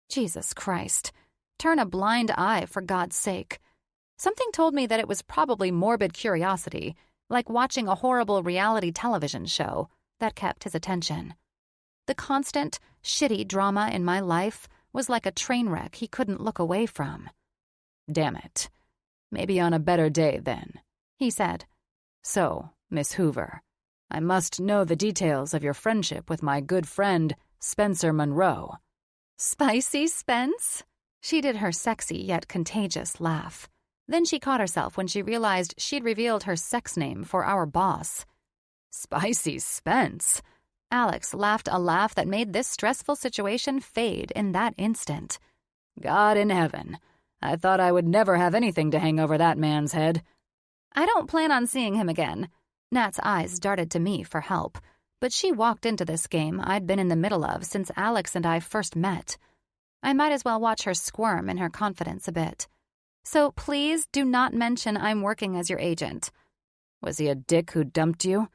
Jesus Christ. Turn a blind eye, for God's sake. Something told me that it was probably morbid curiosity, like watching a horrible reality television show, that kept his attention. The constant, shitty drama in my life was like a train wreck he couldn't look away from. Damn it. Maybe on a better day, then, he said. So, Miss Hoover, I must know the details of your friendship with my good friend, Spencer Monroe. Spicy Spence? She did her sexy yet contagious laugh. Then she caught herself when she realized she'd revealed her sex name for our boss. Spicy Spence? Alex laughed a laugh that made this stressful situation fade in that instant. God in heaven. I thought I would never have anything to hang over that man's head. I don't plan on seeing him again. Nat's eyes darted to me for help, but she walked into this game I'd been in the middle of since Alex and I first met. I might as well watch her squirm in her confidence a bit. So please do not mention I'm working as your agent. Was he a dick who dumped you?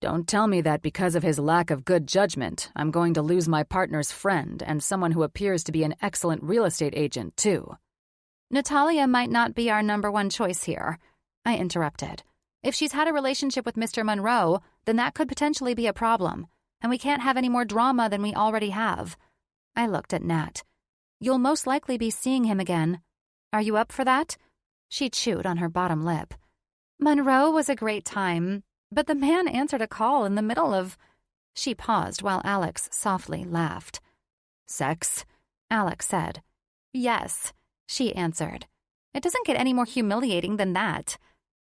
Don't tell me that because of his lack of good judgment, I'm going to lose my partner's friend and someone who appears to be an excellent real estate agent, too. Natalia might not be our number one choice here, I interrupted. If she's had a relationship with Mr. Monroe, then that could potentially be a problem, and we can't have any more drama than we already have. I looked at Nat. You'll most likely be seeing him again. Are you up for that? She chewed on her bottom lip. Monroe was a great time, but the man answered a call in the middle of... She paused while Alex softly laughed. Sex? Alex said. Yes, she answered. It doesn't get any more humiliating than that.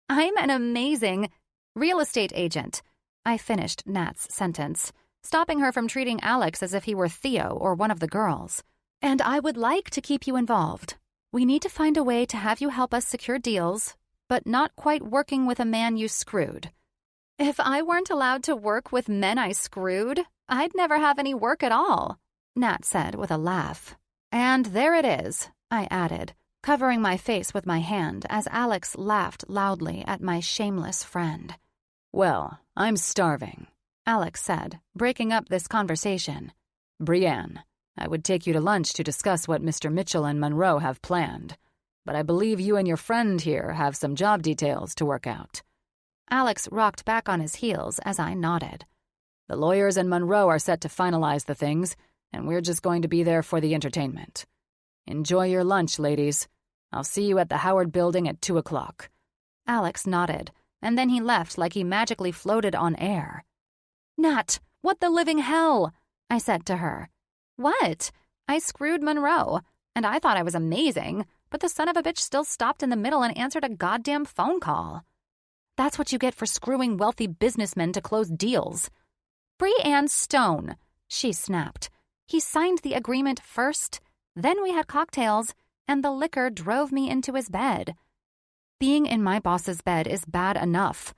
I'm an amazing real estate agent. I finished Nat's sentence, stopping her from treating Alex as if he were Theo or one of the girls. And I would like to keep you involved. We need to find a way to have you help us secure deals, but not quite working with a man you screwed. If I weren't allowed to work with men I screwed, I'd never have any work at all, Nat said with a laugh. And there it is, I added, covering my face with my hand as Alex laughed loudly at my shameless friend. Well, I'm starving, Alex said, breaking up this conversation. Brienne, I would take you to lunch to discuss what Mr. Mitchell and Monroe have planned, but I believe you and your friend here have some job details to work out. Alex rocked back on his heels as I nodded. The lawyers and Monroe are set to finalize the things, and we're just going to be there for the entertainment. Enjoy your lunch, ladies. I'll see you at the Howard Building at 2 o'clock. Alex nodded, and then he left like he magically floated on air. Nat, what the living hell? I said to her. What? I screwed Monroe, and I thought I was amazing, but the son of a bitch still stopped in the middle and answered a goddamn phone call. That's what you get for screwing wealthy businessmen to close deals. Brienne Stone, she snapped. He signed the agreement first, then we had cocktails, and the liquor drove me into his bed. Being in my boss's bed is bad enough.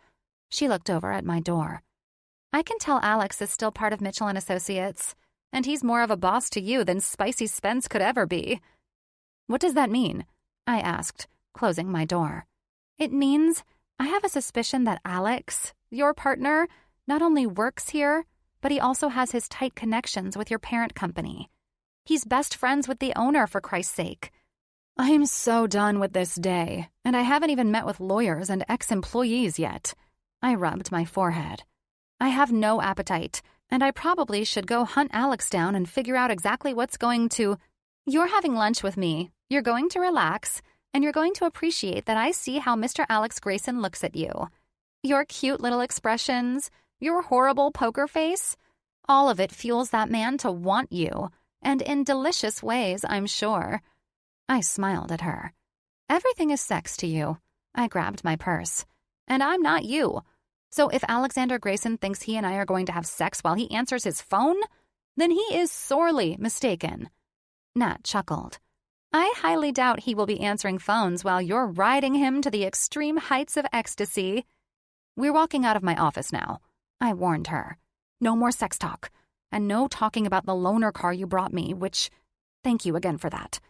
She looked over at my door. I can tell Alex is still part of Mitchell & Associates, and he's more of a boss to you than Spicy Spence could ever be. What does that mean? I asked, closing my door. It means I have a suspicion that Alex, your partner, not only works here, but he also has his tight connections with your parent company. He's best friends with the owner, for Christ's sake. I'm so done with this day, and I haven't even met with lawyers and ex-employees yet. I rubbed my forehead. I have no appetite, and I probably should go hunt Alex down and figure out exactly what's going to... You're having lunch with me, you're going to relax, and you're going to appreciate that I see how Mr. Alex Grayson looks at you. Your cute little expressions, your horrible poker face, all of it fuels that man to want you, and in delicious ways, I'm sure. I smiled at her. Everything is sex to you. I grabbed my purse. And I'm not you. So if Alexander Grayson thinks he and I are going to have sex while he answers his phone, then he is sorely mistaken. Nat chuckled. I highly doubt he will be answering phones while you're riding him to the extreme heights of ecstasy. We're walking out of my office now, I warned her. No more sex talk. And no talking about the loaner car you brought me, which... Thank you again for that.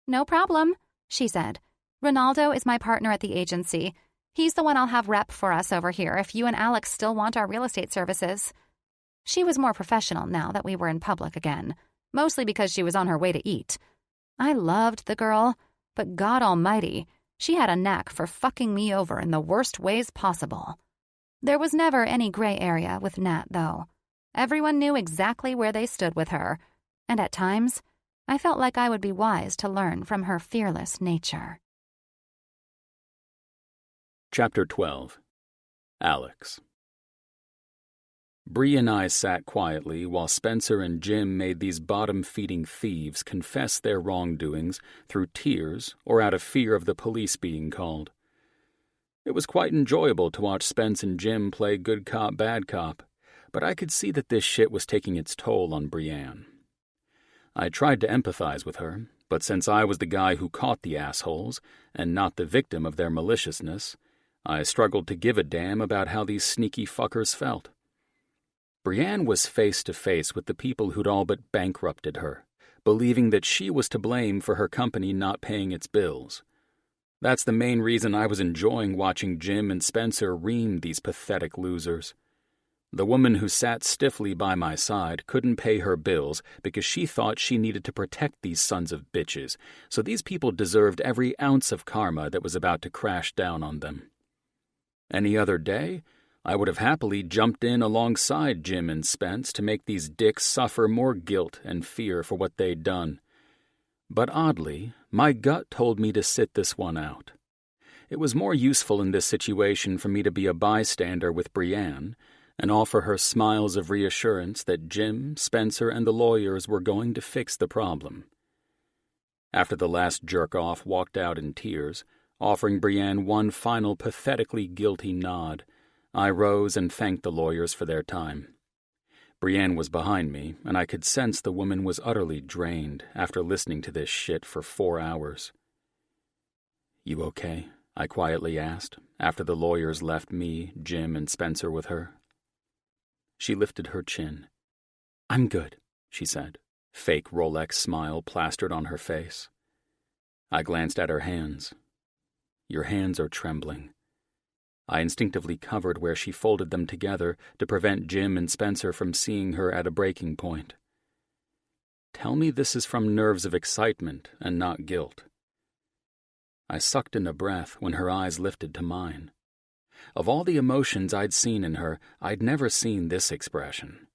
No problem, she said. Ronaldo is my partner at the agency. He's the one I'll have rep for us over here if you and Alex still want our real estate services. She was more professional now that we were in public again, mostly because she was on her way to eat. I loved the girl, but God almighty, she had a knack for fucking me over in the worst ways possible. There was never any gray area with Nat, though. Everyone knew exactly where they stood with her, and at times, I felt like I would be wise to learn from her fearless nature. Chapter 12. Alex. Bree and I sat quietly while Spencer and Jim made these bottom-feeding thieves confess their wrongdoings through tears or out of fear of the police being called. It was quite enjoyable to watch Spence and Jim play good cop, bad cop, but I could see that this shit was taking its toll on Brienne. I tried to empathize with her, but since I was the guy who caught the assholes and not the victim of their maliciousness, I struggled to give a damn about how these sneaky fuckers felt. Brienne was face to face with the people who'd all but bankrupted her, believing that she was to blame for her company not paying its bills. That's the main reason I was enjoying watching Jim and Spencer ream these pathetic losers. The woman who sat stiffly by my side couldn't pay her bills because she thought she needed to protect these sons of bitches, so these people deserved every ounce of karma that was about to crash down on them. Any other day, I would have happily jumped in alongside Jim and Spence to make these dicks suffer more guilt and fear for what they'd done. But oddly, my gut told me to sit this one out. It was more useful in this situation for me to be a bystander with Brienne, and offer her smiles of reassurance that Jim, Spencer, and the lawyers were going to fix the problem. After the last jerk-off walked out in tears, offering Brienne one final pathetically guilty nod, I rose and thanked the lawyers for their time. Brienne was behind me, and I could sense the woman was utterly drained after listening to this shit for 4 hours. "You okay?" I quietly asked, after the lawyers left me, Jim, and Spencer with her. She lifted her chin. "I'm good," she said, fake Rolex smile plastered on her face. I glanced at her hands. "Your hands are trembling." I instinctively covered where she folded them together to prevent Jim and Spencer from seeing her at a breaking point. "Tell me this is from nerves of excitement and not guilt." I sucked in a breath when her eyes lifted to mine. Of all the emotions I'd seen in her, I'd never seen this expression.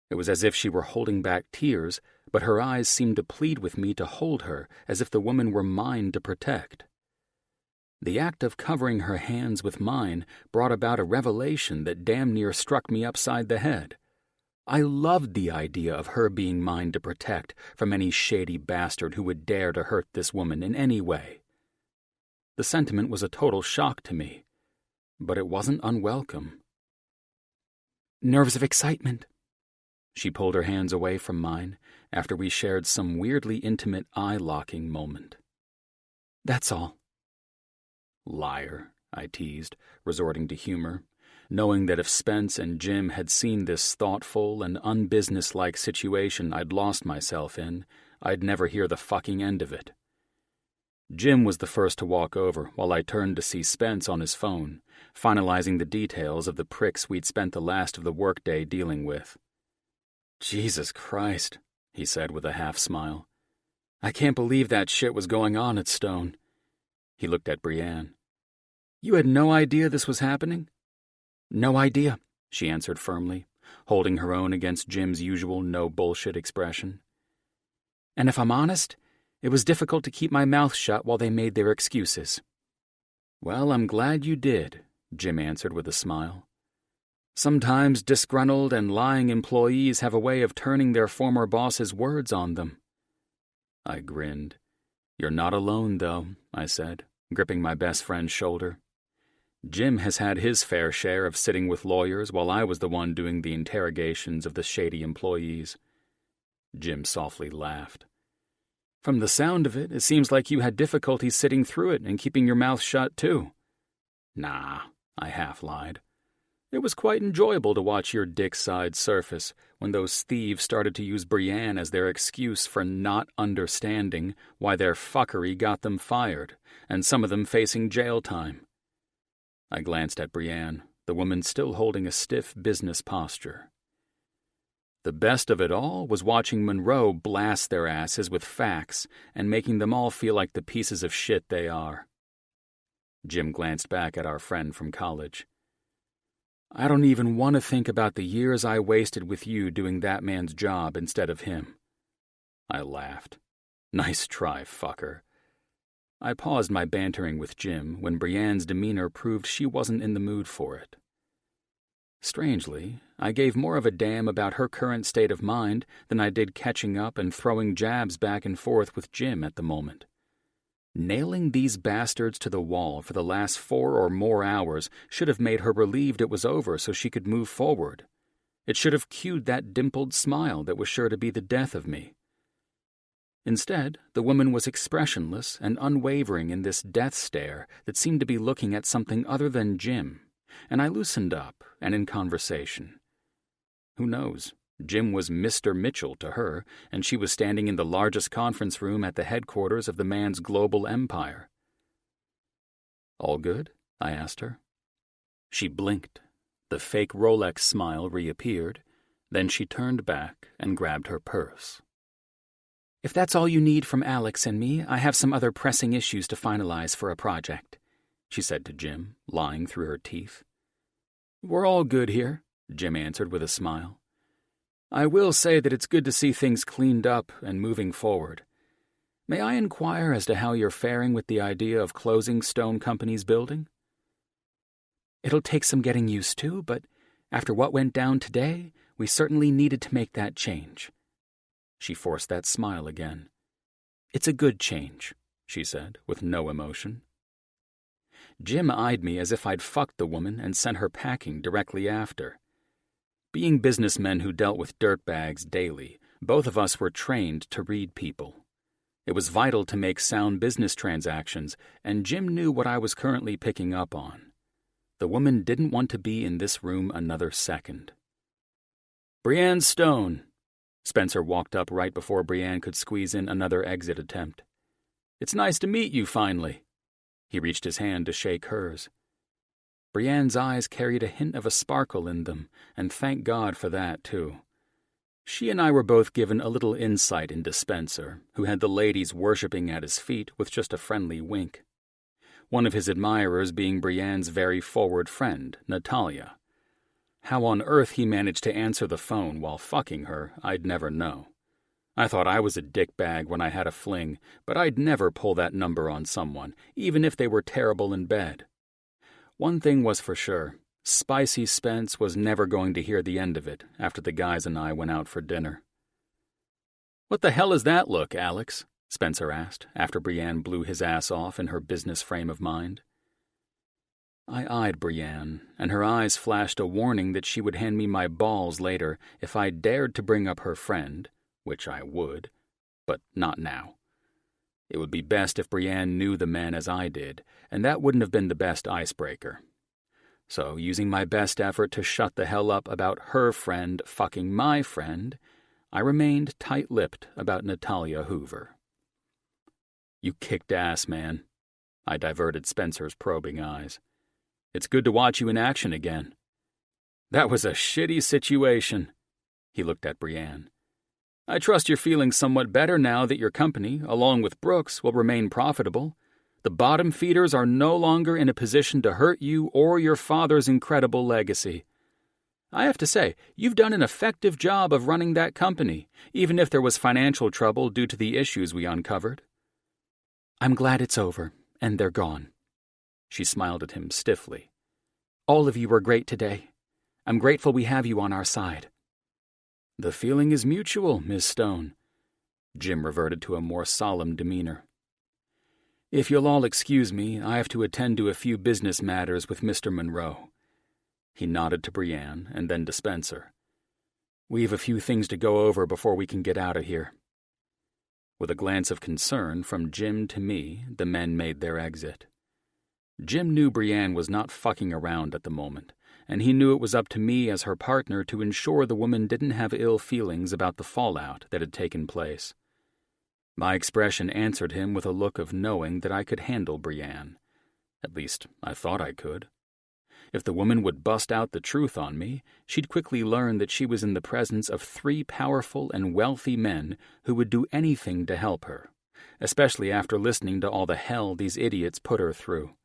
It was as if she were holding back tears, but her eyes seemed to plead with me to hold her, as if the woman were mine to protect. The act of covering her hands with mine brought about a revelation that damn near struck me upside the head. I loved the idea of her being mine to protect from any shady bastard who would dare to hurt this woman in any way. The sentiment was a total shock to me, but it wasn't unwelcome. "Nerves of excitement." She pulled her hands away from mine after we shared some weirdly intimate eye-locking moment. "That's all." "Liar," I teased, resorting to humor, knowing that if Spence and Jim had seen this thoughtful and unbusinesslike situation I'd lost myself in, I'd never hear the fucking end of it. Jim was the first to walk over while I turned to see Spence on his phone, finalizing the details of the pricks we'd spent the last of the workday dealing with. "Jesus Christ," he said with a half-smile. "I can't believe that shit was going on at Stone." He looked at Brienne. "You had no idea this was happening?" "No idea," she answered firmly, holding her own against Jim's usual no-bullshit expression. "And if I'm honest, it was difficult to keep my mouth shut while they made their excuses." "Well, I'm glad you did," Jim answered with a smile. "Sometimes disgruntled and lying employees have a way of turning their former boss's words on them." I grinned. "You're not alone, though," I said, gripping my best friend's shoulder. "Jim has had his fair share of sitting with lawyers while I was the one doing the interrogations of the shady employees." Jim softly laughed. "From the sound of it, it seems like you had difficulty sitting through it and keeping your mouth shut, too." "Nah," I half-lied. "It was quite enjoyable to watch your dick's side surface when those thieves started to use Brienne as their excuse for not understanding why their fuckery got them fired, and some of them facing jail time." I glanced at Brienne, the woman still holding a stiff business posture. The best of it all was watching Monroe blast their asses with facts and making them all feel like the pieces of shit they are. Jim glanced back at our friend from college. "I don't even want to think about the years I wasted with you doing that man's job instead of him." I laughed. "Nice try, fucker." I paused my bantering with Jim when Brienne's demeanor proved she wasn't in the mood for it. Strangely, I gave more of a damn about her current state of mind than I did catching up and throwing jabs back and forth with Jim at the moment. Nailing these bastards to the wall for the last 4 or more hours should have made her relieved it was over so she could move forward. It should have cued that dimpled smile that was sure to be the death of me. Instead, the woman was expressionless and unwavering in this death stare that seemed to be looking at something other than Jim, and I loosened up and in conversation. Who knows? Jim was Mr. Mitchell to her, and she was standing in the largest conference room at the headquarters of the man's global empire. "All good?" I asked her. She blinked. The fake Rolex smile reappeared. Then she turned back and grabbed her purse. "If that's all you need from Alex and me, I have some other pressing issues to finalize for a project," she said to Jim, lying through her teeth. "We're all good here," Jim answered with a smile. "I will say that it's good to see things cleaned up and moving forward. May I inquire as to how you're faring with the idea of closing Stone Company's building?" "It'll take some getting used to, but After what went down today, we certainly needed to make that change." She forced that smile again. "It's a good change," she said, with no emotion. Jim eyed me as if I'd fucked the woman and sent her packing directly after. Being businessmen who dealt with dirtbags daily, both of us were trained to read people. It was vital to make sound business transactions, and Jim knew what I was currently picking up on. The woman didn't want to be in this room another second. "Brienne Stone." Spencer walked up right before Brienne could squeeze in another exit attempt. "It's nice to meet you, finally." He reached his hand to shake hers. Brienne's eyes carried a hint of a sparkle in them, and thank God for that, too. She and I were both given a little insight into Spencer, who had the ladies worshipping at his feet with just a friendly wink. One of his admirers being Brienne's very forward friend, Natalia. How on earth he managed to answer the phone while fucking her, I'd never know. I thought I was a dickbag when I had a fling, but I'd never pull that number on someone, even if they were terrible in bed. One thing was for sure, Spicy Spence was never going to hear the end of it after the guys and I went out for dinner. "What the hell is that look, Alex?" Spencer asked, after Brienne blew his ass off in her business frame of mind. I eyed Brienne, and her eyes flashed a warning that she would hand me my balls later if I dared to bring up her friend, which I would, but not now. It would be best if Brienne knew the man as I did, and that wouldn't have been the best icebreaker. So, using my best effort to shut the hell up about her friend fucking my friend, I remained tight-lipped about Natalia Hoover. "You kicked ass, man." I diverted Spencer's probing eyes. "It's good to watch you in action again." "That was a shitty situation." He looked at Brienne. "I trust you're feeling somewhat better now that your company, along with Brooks, will remain profitable. The bottom feeders are no longer in a position to hurt you or your father's incredible legacy. I have to say, you've done an effective job of running that company, even if there was financial trouble due to the issues we uncovered." "I'm glad it's over, and they're gone." She smiled at him stiffly. "All of you were great today. I'm grateful we have you on our side." "The feeling is mutual, Miss Stone." Jim reverted to a more solemn demeanor. "If you'll all excuse me, I have to attend to a few business matters with Mr. Monroe." He nodded to Brienne and then to Spencer. "We've a few things to go over before we can get out of here." With a glance of concern from Jim to me, the men made their exit. Jim knew Brienne was not fucking around at the moment, and he knew it was up to me as her partner to ensure the woman didn't have ill feelings about the fallout that had taken place. My expression answered him with a look of knowing that I could handle Brienne. At least, I thought I could. If the woman would bust out the truth on me, she'd quickly learn that she was in the presence of 3 powerful and wealthy men who would do anything to help her, especially after listening to all the hell these idiots put her through.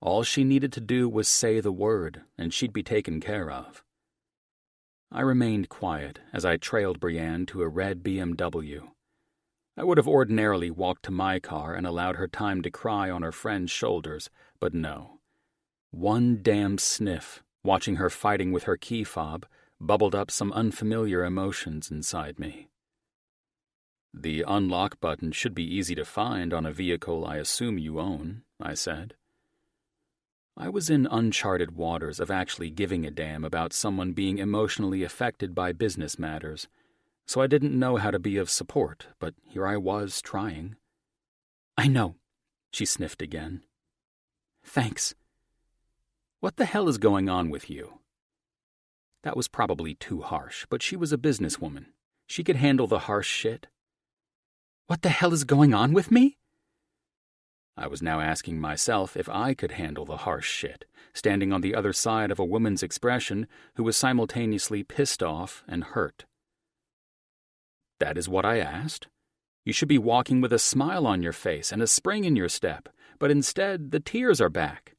All she needed to do was say the word, and she'd be taken care of. I remained quiet as I trailed Brienne to a red BMW. I would have ordinarily walked to my car and allowed her time to cry on her friend's shoulders, but no. One damn sniff, watching her fighting with her key fob, bubbled up some unfamiliar emotions inside me. "The unlock button should be easy to find on a vehicle I assume you own," I said. I was in uncharted waters of actually giving a damn about someone being emotionally affected by business matters, so I didn't know how to be of support, but here I was trying. "I know," she sniffed again. "Thanks." "What the hell is going on with you?" That was probably too harsh, but she was a businesswoman. She could handle the harsh shit. "What the hell is going on with me?" I was now asking myself if I could handle the harsh shit, standing on the other side of a woman's expression who was simultaneously pissed off and hurt. "That is what I asked. You should be walking with a smile on your face and a spring in your step, but instead the tears are back."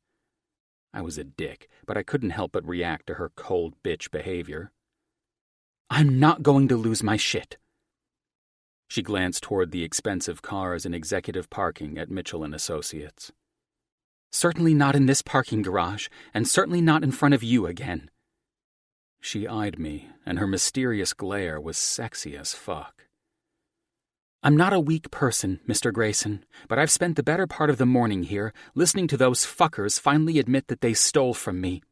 I was a dick, but I couldn't help but react to her cold bitch behavior. "I'm not going to lose my shit." She glanced toward the expensive cars in executive parking at Mitchell & Associates. "Certainly not in this parking garage, and certainly not in front of you again." She eyed me, and her mysterious glare was sexy as fuck. I'm not a weak person, Mr. Grayson, but I've spent the better part of the morning here listening to those fuckers finally admit that they stole from me.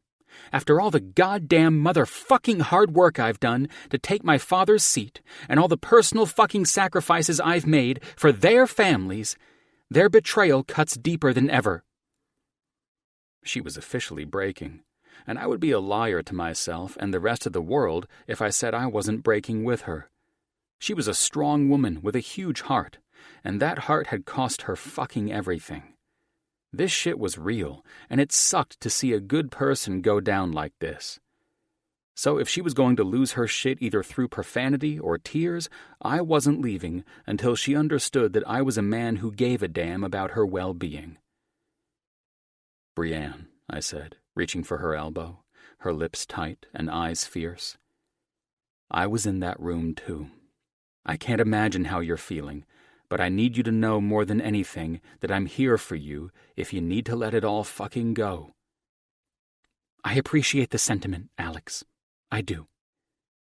After all the goddamn motherfucking hard work I've done to take my father's seat and all the personal fucking sacrifices I've made for their families, their betrayal cuts deeper than ever. She was officially breaking, and I would be a liar to myself and the rest of the world if I said I wasn't breaking with her. She was a strong woman with a huge heart, and that heart had cost her fucking everything. This shit was real, and it sucked to see a good person go down like this. So if she was going to lose her shit either through profanity or tears, I wasn't leaving until she understood that I was a man who gave a damn about her well-being. "Brienne," I said, reaching for her elbow, her lips tight and eyes fierce. "I was in that room too. I can't imagine how you're feeling, but I need you to know more than anything that I'm here for you if you need to let it all fucking go." "I appreciate the sentiment, Alex. I do."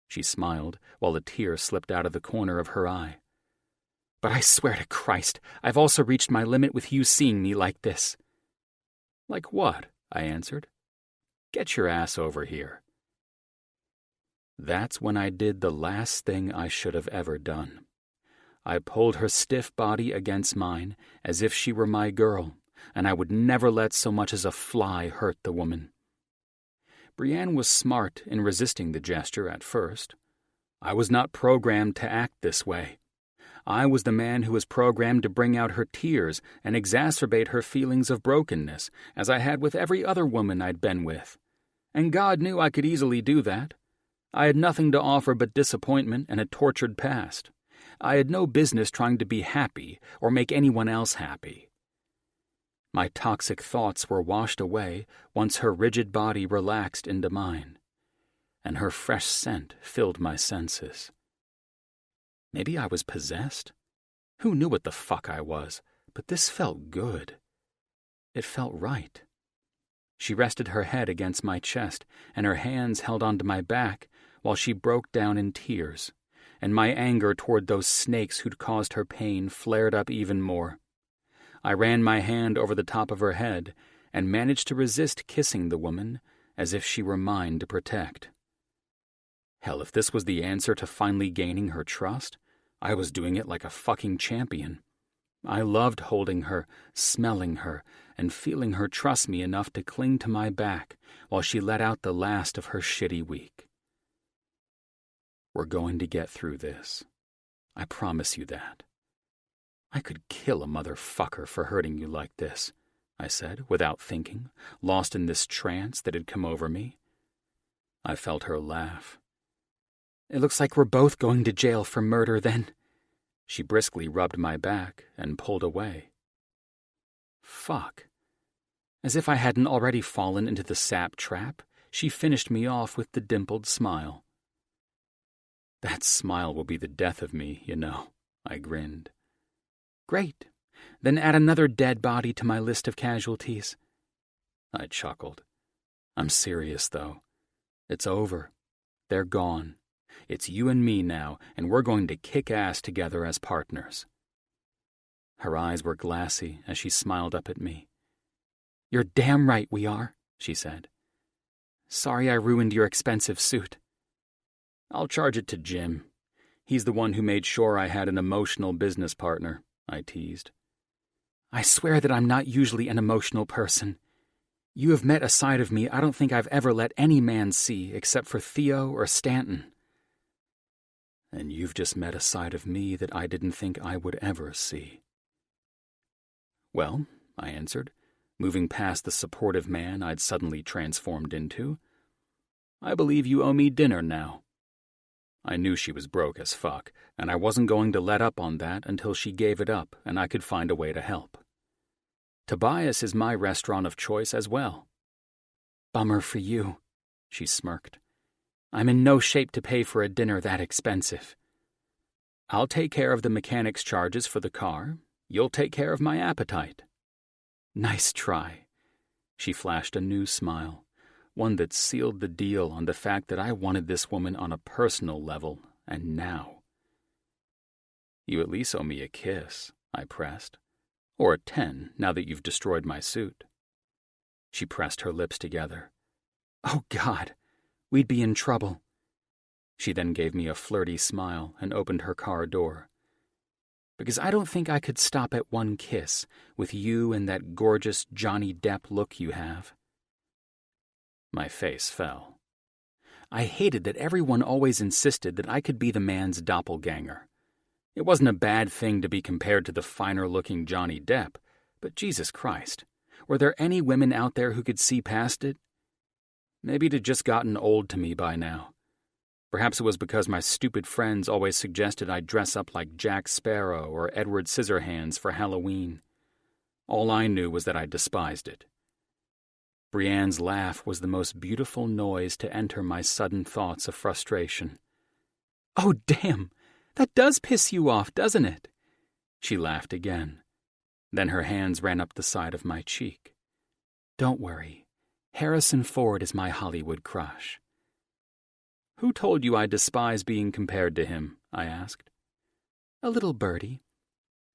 She smiled while a tear slipped out of the corner of her eye. "But I swear to Christ, I've also reached my limit with you seeing me like this." "Like what?" I answered. "Get your ass over here." That's when I did the last thing I should have ever done. I pulled her stiff body against mine as if she were my girl, and I would never let so much as a fly hurt the woman. Brienne was smart in resisting the gesture at first. I was not programmed to act this way. I was the man who was programmed to bring out her tears and exacerbate her feelings of brokenness, as I had with every other woman I'd been with. And God knew I could easily do that. I had nothing to offer but disappointment and a tortured past. I had no business trying to be happy or make anyone else happy. My toxic thoughts were washed away once her rigid body relaxed into mine, and her fresh scent filled my senses. Maybe I was possessed? Who knew what the fuck I was, but this felt good. It felt right. She rested her head against my chest, and her hands held onto my back while she broke down in tears, and my anger toward those snakes who'd caused her pain flared up even more. I ran my hand over the top of her head and managed to resist kissing the woman as if she were mine to protect. Hell, if this was the answer to finally gaining her trust, I was doing it like a fucking champion. I loved holding her, smelling her, and feeling her trust me enough to cling to my back while she let out the last of her shitty week. "We're going to get through this. I promise you that." "I could kill a motherfucker for hurting you like this," I said, without thinking, lost in this trance that had come over me. I felt her laugh. "It looks like we're both going to jail for murder, then." She briskly rubbed my back and pulled away. Fuck. As if I hadn't already fallen into the sap trap, she finished me off with the dimpled smile. "That smile will be the death of me, you know," I grinned. "Great. Then add another dead body to my list of casualties." I chuckled. "I'm serious, though. It's over. They're gone. It's you and me now, and we're going to kick ass together as partners." Her eyes were glassy as she smiled up at me. "You're damn right we are," she said. "Sorry I ruined your expensive suit." "I'll charge it to Jim. He's the one who made sure I had an emotional business partner," I teased. "I swear that I'm not usually an emotional person. You have met a side of me I don't think I've ever let any man see except for Theo or Stanton." "And you've just met a side of me that I didn't think I would ever see." "Well," I answered, moving past the supportive man I'd suddenly transformed into, "I believe you owe me dinner now." I knew she was broke as fuck, and I wasn't going to let up on that until she gave it up and I could find a way to help. Tobias is my restaurant of choice as well. "Bummer for you," she smirked. "I'm in no shape to pay for a dinner that expensive." "I'll take care of the mechanic's charges for the car. You'll take care of my appetite." "Nice try." She flashed a new smile. one that sealed the deal on the fact that I wanted this woman on a personal level, and now. "You at least owe me a kiss," I pressed. "Or a 10, now that you've destroyed my suit." She pressed her lips together. "Oh, God, we'd be in trouble." She then gave me a flirty smile and opened her car door. "Because I don't think I could stop at one kiss with you and that gorgeous Johnny Depp look you have." My face fell. I hated that everyone always insisted that I could be the man's doppelganger. It wasn't a bad thing to be compared to the finer-looking Johnny Depp, but Jesus Christ, were there any women out there who could see past it? Maybe it had just gotten old to me by now. Perhaps it was because my stupid friends always suggested I dress up like Jack Sparrow or Edward Scissorhands for Halloween. All I knew was that I despised it. Brienne's laugh was the most beautiful noise to enter my sudden thoughts of frustration. "Oh, damn! That does piss you off, doesn't it?" She laughed again. Then her hands ran up the side of my cheek. "Don't worry. Harrison Ford is my Hollywood crush." "Who told you I despise being compared to him?" I asked. "A little birdie."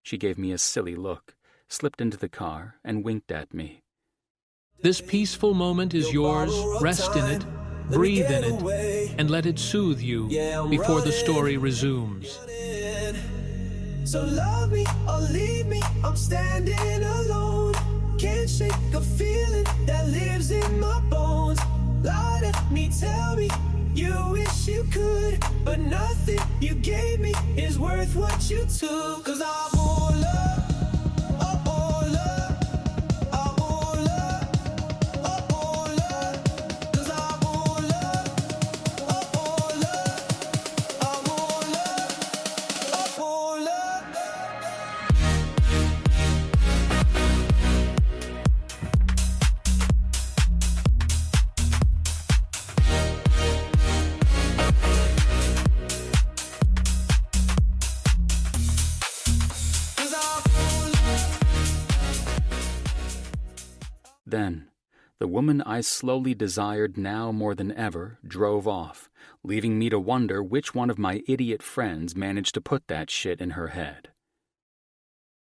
She gave me a silly look, slipped into the car, and winked at me. This peaceful moment is yours. Rest in it, breathe in it, and let it soothe you before the story resumes. So love me or leave me, I'm standing alone. Can't shake a feeling that lives in my bones. Lie to me, tell me you wish you could, but nothing you gave me is worth what you took. 'Cause I want love. Then, the woman I slowly desired now more than ever drove off, leaving me to wonder which one of my idiot friends managed to put that shit in her head.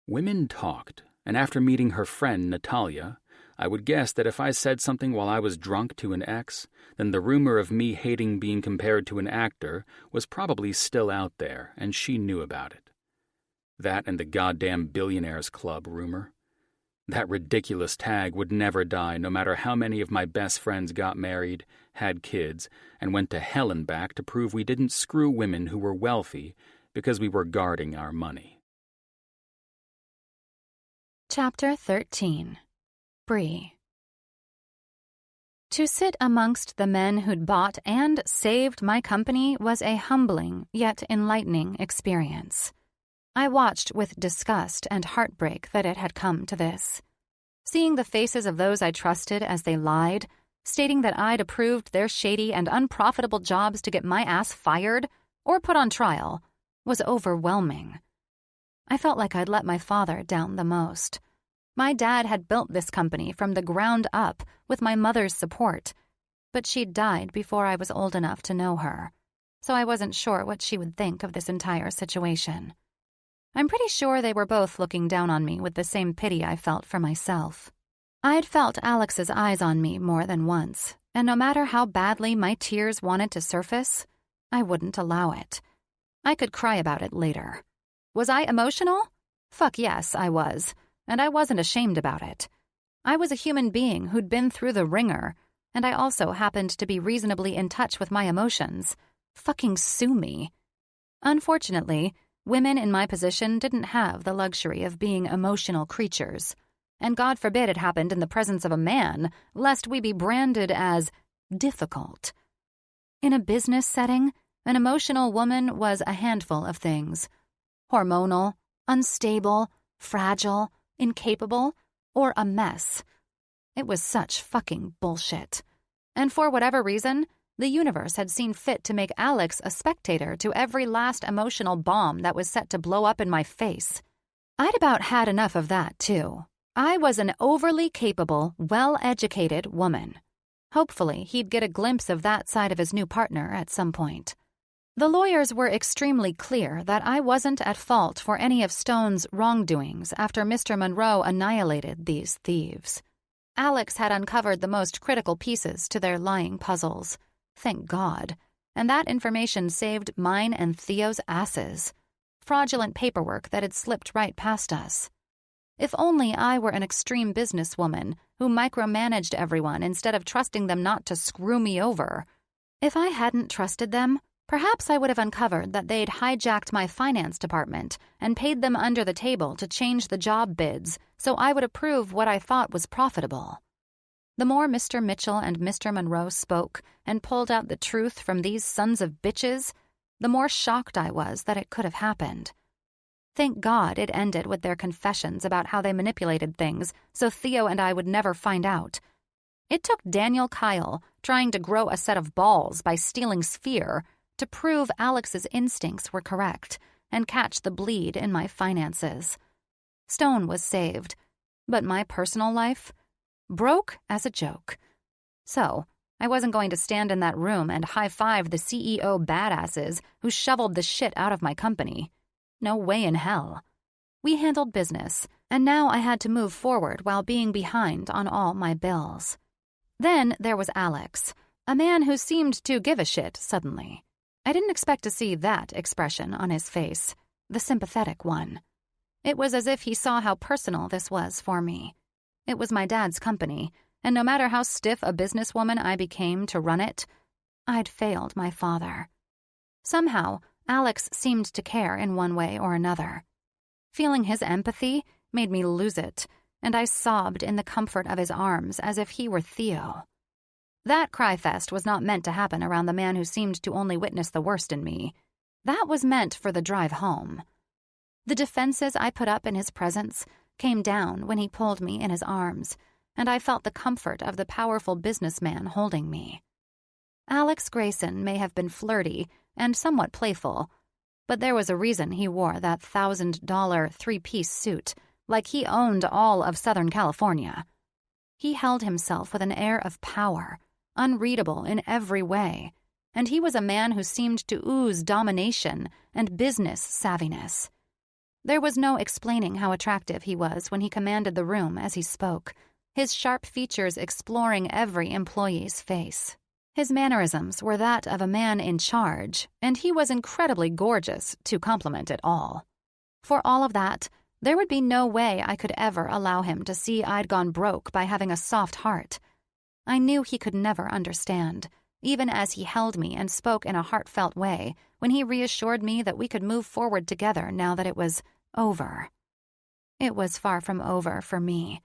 Women talked, and after meeting her friend Natalia, I would guess that if I said something while I was drunk to an ex, then the rumor of me hating being compared to an actor was probably still out there, and she knew about it. That and the goddamn Billionaires Club rumor. That ridiculous tag would never die, no matter how many of my best friends got married, had kids, and went to hell and back to prove we didn't screw women who were wealthy because we were guarding our money. Chapter 13. Bree. To sit amongst the men who'd bought and saved my company was a humbling yet enlightening experience. I watched with disgust and heartbreak that it had come to this. Seeing the faces of those I trusted as they lied, stating that I'd approved their shady and unprofitable jobs to get my ass fired or put on trial, was overwhelming. I felt like I'd let my father down the most. My dad had built this company from the ground up with my mother's support, but she'd died before I was old enough to know her, so I wasn't sure what she would think of this entire situation. I'm pretty sure they were both looking down on me with the same pity I felt for myself. I'd felt Alex's eyes on me more than once, and no matter how badly my tears wanted to surface, I wouldn't allow it. I could cry about it later. Was I emotional? Fuck yes, I was, and I wasn't ashamed about it. I was a human being who'd been through the ringer, and I also happened to be reasonably in touch with my emotions. Fucking sue me. Unfortunately, women in my position didn't have the luxury of being emotional creatures, and God forbid it happened in the presence of a man, lest we be branded as difficult. In a business setting, an emotional woman was a handful of things: hormonal, unstable, fragile, incapable, or a mess. It was such fucking bullshit. And for whatever reason, the universe had seen fit to make Alex a spectator to every last emotional bomb that was set to blow up in my face. I'd about had enough of that, too. I was an overly capable, well-educated woman. Hopefully, he'd get a glimpse of that side of his new partner at some point. The lawyers were extremely clear that I wasn't at fault for any of Stone's wrongdoings after Mr. Monroe annihilated these thieves. Alex had uncovered the most critical pieces to their lying puzzles. Thank God. And that information saved mine and Theo's asses. Fraudulent paperwork that had slipped right past us. If only I were an extreme businesswoman who micromanaged everyone instead of trusting them not to screw me over. If I hadn't trusted them, perhaps I would have uncovered that they'd hijacked my finance department and paid them under the table to change the job bids so I would approve what I thought was profitable. The more Mr. Mitchell and Mr. Monroe spoke and pulled out the truth from these sons of bitches, the more shocked I was that it could have happened. Thank God it ended with their confessions about how they manipulated things so Theo and I would never find out. It took Daniel Kyle trying to grow a set of balls by stealing Sphere to prove Alex's instincts were correct and catch the bleed in my finances. Stone was saved, but my personal life broke as a joke. So, I wasn't going to stand in that room and high-five the CEO badasses who shoveled the shit out of my company. No way in hell. We handled business, and now I had to move forward while being behind on all my bills. Then there was Alex, a man who seemed to give a shit suddenly. I didn't expect to see that expression on his face, the sympathetic one. It was as if he saw how personal this was for me. It was my dad's company, and no matter how stiff a businesswoman I became to run it, I'd failed my father. Somehow, Alex seemed to care in one way or another. Feeling his empathy made me lose it, and I sobbed in the comfort of his arms as if he were Theo. That cry-fest was not meant to happen around the man who seemed to only witness the worst in me. That was meant for the drive home. The defenses I put up in his presence came down when he pulled me in his arms, and I felt the comfort of the powerful businessman holding me. Alex Grayson may have been flirty and somewhat playful, but there was a reason he wore that $1,000 three-piece suit, like he owned all of Southern California. He held himself with an air of power, unreadable in every way, and he was a man who seemed to ooze domination and business savviness. There was no explaining how attractive he was when he commanded the room as he spoke, his sharp features exploring every employee's face. His mannerisms were that of a man in charge, and he was incredibly gorgeous to compliment it all. For all of that, there would be no way I could ever allow him to see I'd gone broke by having a soft heart. I knew he could never understand, even as he held me and spoke in a heartfelt way when he reassured me that we could move forward together now that it was over. It was far from over for me.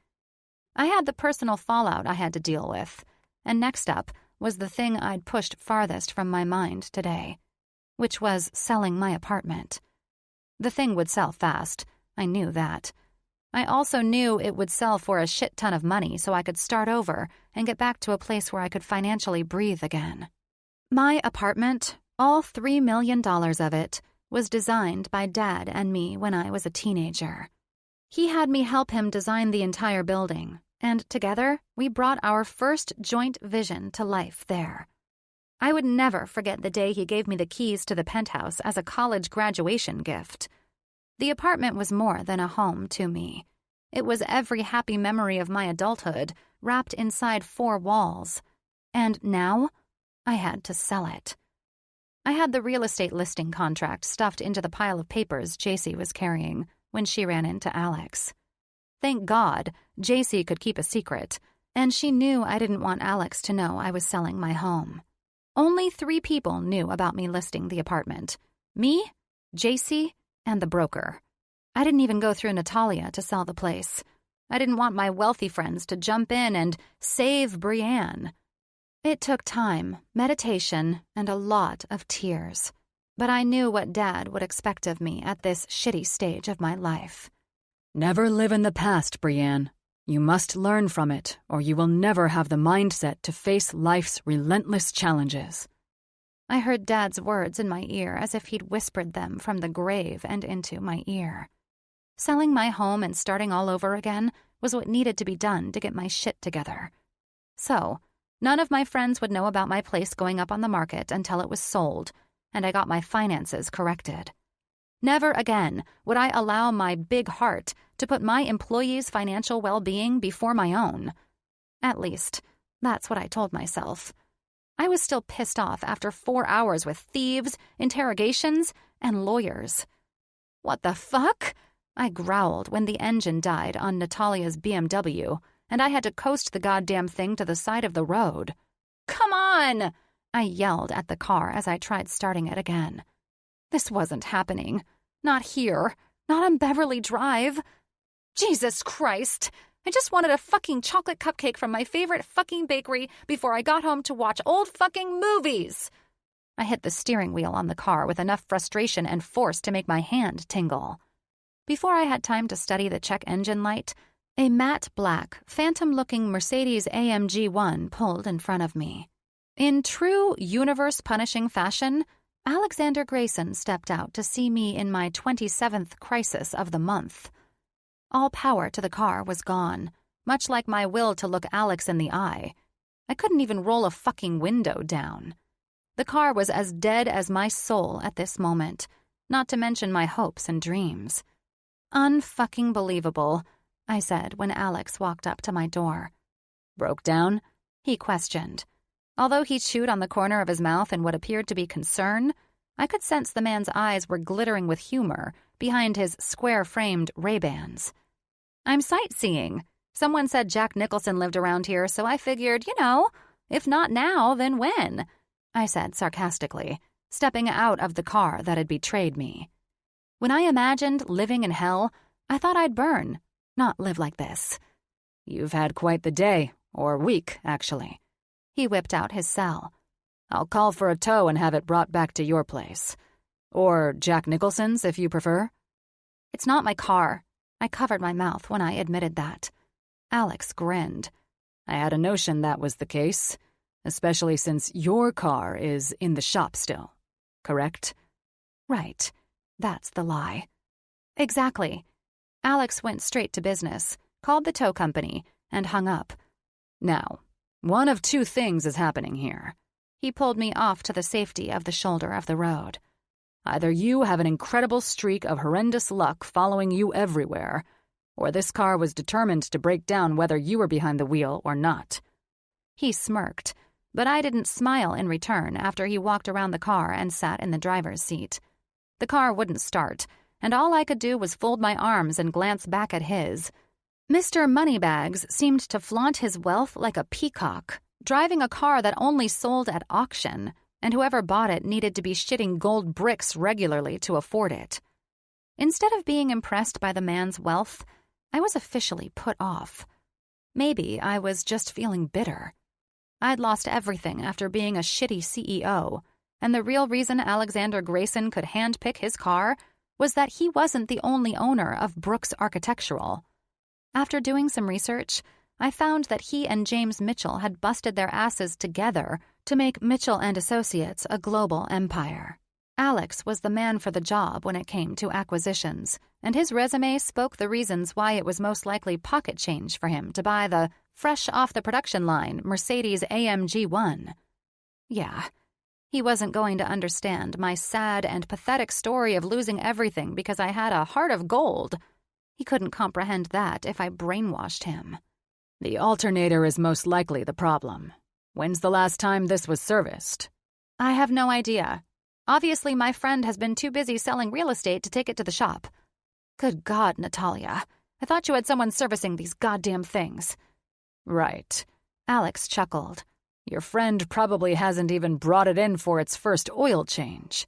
I had the personal fallout I had to deal with, and next up was the thing I'd pushed farthest from my mind today, which was selling my apartment. The thing would sell fast, I knew that. I also knew it would sell for a shit ton of money so I could start over and get back to a place where I could financially breathe again. My apartment, all $3 million of it, was designed by Dad and me when I was a teenager. He had me help him design the entire building, and together we brought our first joint vision to life there. I would never forget the day he gave me the keys to the penthouse as a college graduation gift. The apartment was more than a home to me. It was every happy memory of my adulthood wrapped inside 4 walls. And now, I had to sell it. I had the real estate listing contract stuffed into the pile of papers JC was carrying when she ran into Alex. Thank God, JC could keep a secret, and she knew I didn't want Alex to know I was selling my home. Only 3 people knew about me listing the apartment. Me, JC, and the broker. I didn't even go through Natalia to sell the place. I didn't want my wealthy friends to jump in and save Brienne. It took time, meditation, and a lot of tears. But I knew what Dad would expect of me at this shitty stage of my life. Never live in the past, Brienne. You must learn from it, or you will never have the mindset to face life's relentless challenges. I heard Dad's words in my ear as if he'd whispered them from the grave and into my ear. Selling my home and starting all over again was what needed to be done to get my shit together. So, None of my friends would know about my place going up on the market until it was sold, and I got my finances corrected. Never again would I allow my big heart to put my employees' financial well-being before my own. At least, that's what I told myself. I was still pissed off after 4 hours with thieves, interrogations, and lawyers. What the fuck? I growled when the engine died on Natalia's BMW, and I had to coast the goddamn thing to the side of the road. Come on! I yelled at the car as I tried starting it again. This wasn't happening. Not here. Not on Beverly Drive. Jesus Christ! I just wanted a fucking chocolate cupcake from my favorite fucking bakery before I got home to watch old fucking movies. I hit the steering wheel on the car with enough frustration and force to make my hand tingle. Before I had time to study the check engine light, a matte black, phantom-looking Mercedes AMG 1 pulled in front of me. In true universe-punishing fashion, Alexander Grayson stepped out to see me in my 27th crisis of the month. All power to the car was gone, much like my will to look Alex in the eye. I couldn't even roll a fucking window down. The car was as dead as my soul at this moment, not to mention my hopes and dreams. Unfucking believable, I said when Alex walked up to my door. Broke down? He questioned. Although he chewed on the corner of his mouth in what appeared to be concern, I could sense the man's eyes were glittering with humor behind his square-framed Ray-Bans. I'm sightseeing. Someone said Jack Nicholson lived around here, so I figured, if not now, then when? I said sarcastically, stepping out of the car that had betrayed me. When I imagined living in hell, I thought I'd burn, not live like this. You've had quite the day, or week, actually. He whipped out his cell. I'll call for a tow and have it brought back to your place. Or Jack Nicholson's, if you prefer. It's not my car. I covered my mouth when I admitted that. Alex grinned. I had a notion that was the case, especially since your car is in the shop still, correct? Right. That's the lie. Exactly. Alex went straight to business, called the tow company, and hung up. Now, one of two things is happening here. He pulled me off to the safety of the shoulder of the road. Either you have an incredible streak of horrendous luck following you everywhere, or this car was determined to break down whether you were behind the wheel or not. He smirked, but I didn't smile in return after he walked around the car and sat in the driver's seat. The car wouldn't start, and all I could do was fold my arms and glance back at his. Mr. Moneybags seemed to flaunt his wealth like a peacock, driving a car that only sold at auction, and whoever bought it needed to be shitting gold bricks regularly to afford it. Instead of being impressed by the man's wealth, I was officially put off. Maybe I was just feeling bitter. I'd lost everything after being a shitty CEO, and the real reason Alexander Grayson could handpick his car was that he wasn't the only owner of Brooks Architectural. After doing some research, I found that he and James Mitchell had busted their asses together to make Mitchell & Associates a global empire. Alex was the man for the job when it came to acquisitions, and his resume spoke the reasons why it was most likely pocket change for him to buy the fresh-off-the-production-line Mercedes AMG 1. Yeah, he wasn't going to understand my sad and pathetic story of losing everything because I had a heart of gold. He couldn't comprehend that if I brainwashed him. The alternator is most likely the problem. When's the last time this was serviced? I have no idea. Obviously, my friend has been too busy selling real estate to take it to the shop. Good God, Natalia. I thought you had someone servicing these goddamn things. Right. Alex chuckled. Your friend probably hasn't even brought it in for its first oil change.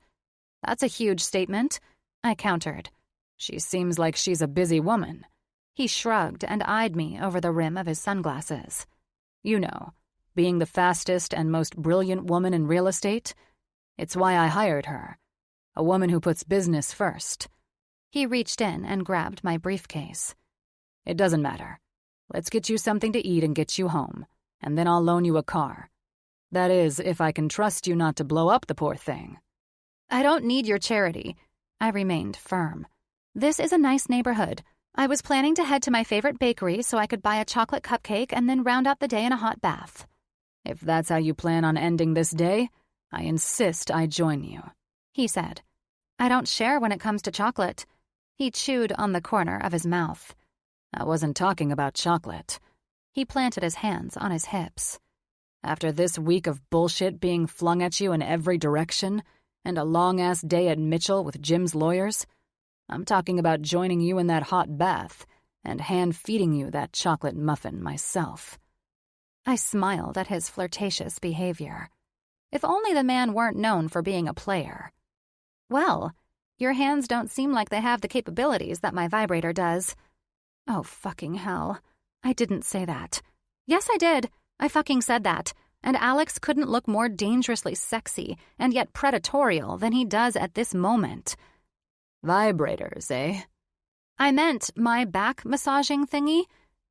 That's a huge statement, I countered. She seems like she's a busy woman. He shrugged and eyed me over the rim of his sunglasses. You know, being the fastest and most brilliant woman in real estate, it's why I hired her. A woman who puts business first. He reached in and grabbed my briefcase. It doesn't matter. Let's get you something to eat and get you home, and then I'll loan you a car. That is, if I can trust you not to blow up the poor thing. I don't need your charity. I remained firm. This is a nice neighborhood. I was planning to head to my favorite bakery so I could buy a chocolate cupcake and then round out the day in a hot bath. If that's how you plan on ending this day, I insist I join you," he said. "I don't share when it comes to chocolate." He chewed on the corner of his mouth. "I wasn't talking about chocolate." He planted his hands on his hips. "After this week of bullshit being flung at you in every direction, and a long-ass day at Mitchell with Jim's lawyers, I'm talking about joining you in that hot bath and hand-feeding you that chocolate muffin myself." I smiled at his flirtatious behavior. If only the man weren't known for being a player. "Well, your hands don't seem like they have the capabilities that my vibrator does." Oh, fucking hell. I didn't say that. Yes, I did. I fucking said that. And Alex couldn't look more dangerously sexy and yet predatorial than he does at this moment. Vibrators, eh? I meant my back massaging thingy.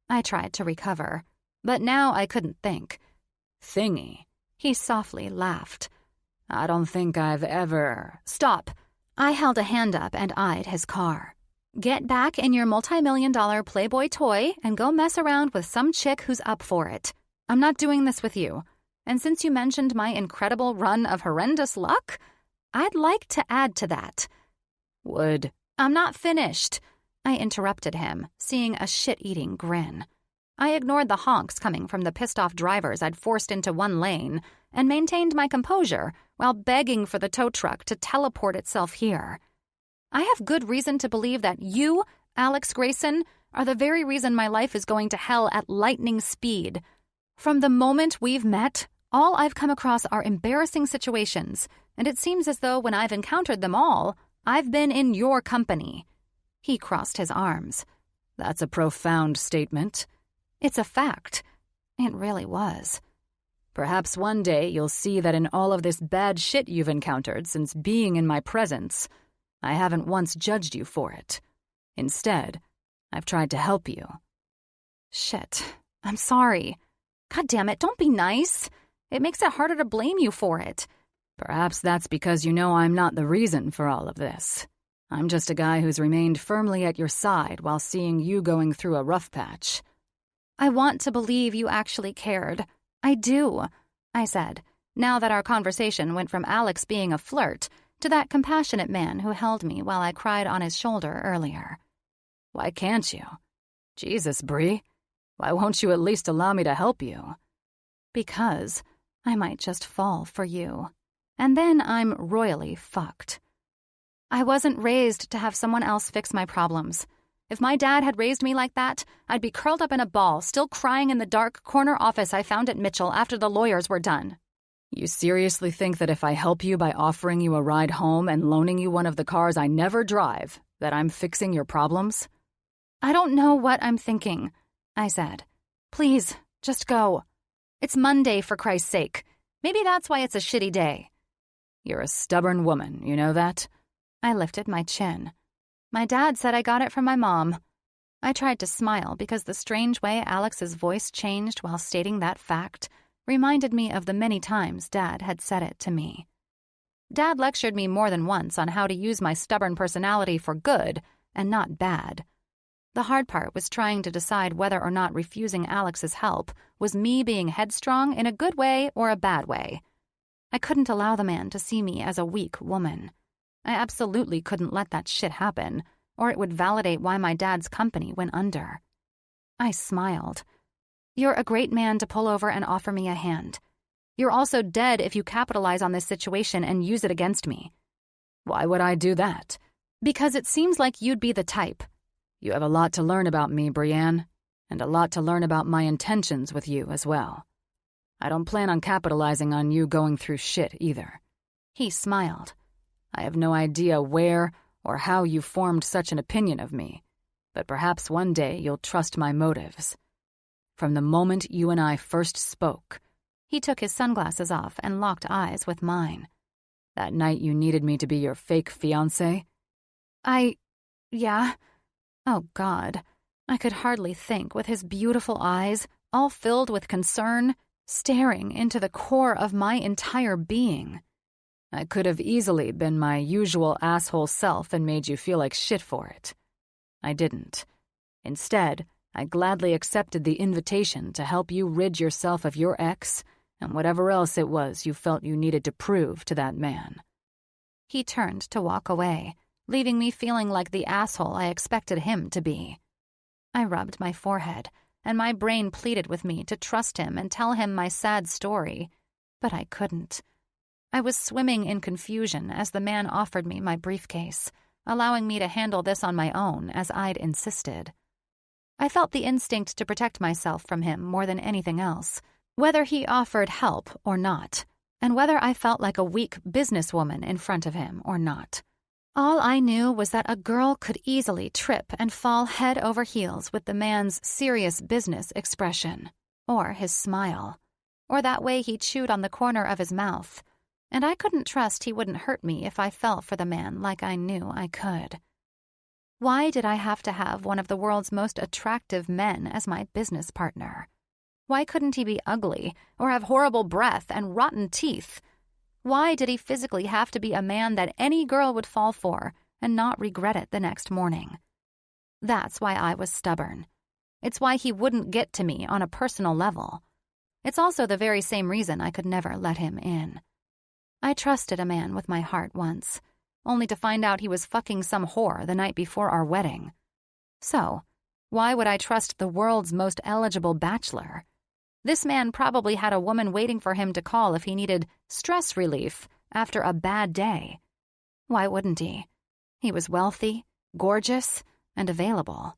I tried to recover, but now I couldn't think. Thingy? He softly laughed. I don't think I've ever... Stop. I held a hand up and eyed his car. Get back in your multi-million-dollar Playboy toy and go mess around with some chick who's up for it. I'm not doing this with you. And since you mentioned my incredible run of horrendous luck, I'd like to add to that. I'm not finished. I interrupted him, seeing a shit-eating grin. I ignored the honks coming from the pissed-off drivers I'd forced into one lane and maintained my composure while begging for the tow truck to teleport itself here. I have good reason to believe that you, Alex Grayson, are the very reason my life is going to hell at lightning speed. From the moment we've met, all I've come across are embarrassing situations, and it seems as though when I've encountered them all, I've been in your company. He crossed his arms. That's a profound statement. It's a fact. It really was. Perhaps one day you'll see that in all of this bad shit you've encountered since being in my presence, I haven't once judged you for it. Instead, I've tried to help you. Shit. I'm sorry. God damn it, don't be nice. It makes it harder to blame you for it. Perhaps that's because you know I'm not the reason for all of this. I'm just a guy who's remained firmly at your side while seeing you going through a rough patch. I want to believe you actually cared. I do, I said, now that our conversation went from Alex being a flirt to that compassionate man who held me while I cried on his shoulder earlier. Why can't you? Jesus, Bree. Why won't you at least allow me to help you? Because I might just fall for you. And then I'm royally fucked. I wasn't raised to have someone else fix my problems. If my dad had raised me like that, I'd be curled up in a ball, still crying in the dark corner office I found at Mitchell after the lawyers were done. You seriously think that if I help you by offering you a ride home and loaning you one of the cars I never drive, that I'm fixing your problems? I don't know what I'm thinking, I said. Please, just go. It's Monday, for Christ's sake. Maybe that's why it's a shitty day. You're a stubborn woman, you know that? I lifted my chin. My dad said I got it from my mom. I tried to smile because the strange way Alex's voice changed while stating that fact reminded me of the many times Dad had said it to me. Dad lectured me more than once on how to use my stubborn personality for good and not bad. The hard part was trying to decide whether or not refusing Alex's help was me being headstrong in a good way or a bad way. I couldn't allow the man to see me as a weak woman. I absolutely couldn't let that shit happen, or it would validate why my dad's company went under. I smiled. You're a great man to pull over and offer me a hand. You're also dead if you capitalize on this situation and use it against me. Why would I do that? Because it seems like you'd be the type. You have a lot to learn about me, Brienne, and a lot to learn about my intentions with you as well. I don't plan on capitalizing on you going through shit either. He smiled. I have no idea where or how you formed such an opinion of me, but perhaps one day you'll trust my motives. From the moment you and I first spoke, he took his sunglasses off and locked eyes with mine. That night you needed me to be your fake fiancé? Yeah. Oh, God. I could hardly think with his beautiful eyes, all filled with concern, staring into the core of my entire being. I could have easily been my usual asshole self and made you feel like shit for it. I didn't. Instead, I gladly accepted the invitation to help you rid yourself of your ex and whatever else it was you felt you needed to prove to that man." He turned to walk away, leaving me feeling like the asshole I expected him to be. I rubbed my forehead, and my brain pleaded with me to trust him and tell him my sad story, but I couldn't. I was swimming in confusion as the man offered me my briefcase, allowing me to handle this on my own as I'd insisted. I felt the instinct to protect myself from him more than anything else, whether he offered help or not, and whether I felt like a weak businesswoman in front of him or not. All I knew was that a girl could easily trip and fall head over heels with the man's serious business expression, or his smile, or that way he chewed on the corner of his mouth, and I couldn't trust he wouldn't hurt me if I fell for the man like I knew I could. Why did I have to have one of the world's most attractive men as my business partner? Why couldn't he be ugly, or have horrible breath and rotten teeth? Why did he physically have to be a man that any girl would fall for and not regret it the next morning? That's why I was stubborn. It's why he wouldn't get to me on a personal level. It's also the very same reason I could never let him in. I trusted a man with my heart once, only to find out he was fucking some whore the night before our wedding. So, why would I trust the world's most eligible bachelor? This man probably had a woman waiting for him to call if he needed stress relief after a bad day. Why wouldn't he? He was wealthy, gorgeous, and available.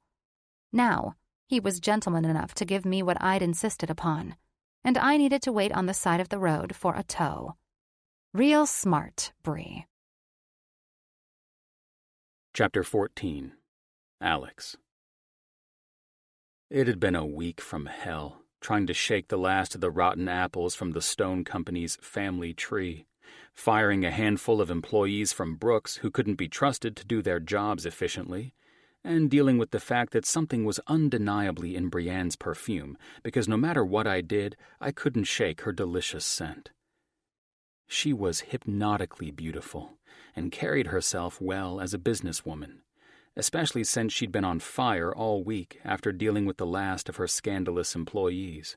Now, he was gentleman enough to give me what I'd insisted upon, and I needed to wait on the side of the road for a tow. Real smart, Bree. Chapter 14. Alex. It had been a week from hell, trying to shake the last of the rotten apples from the Stone Company's family tree, firing a handful of employees from Brooks who couldn't be trusted to do their jobs efficiently, and dealing with the fact that something was undeniably in Brienne's perfume, because no matter what I did, I couldn't shake her delicious scent. She was hypnotically beautiful, and carried herself well as a businesswoman, especially since she'd been on fire all week after dealing with the last of her scandalous employees.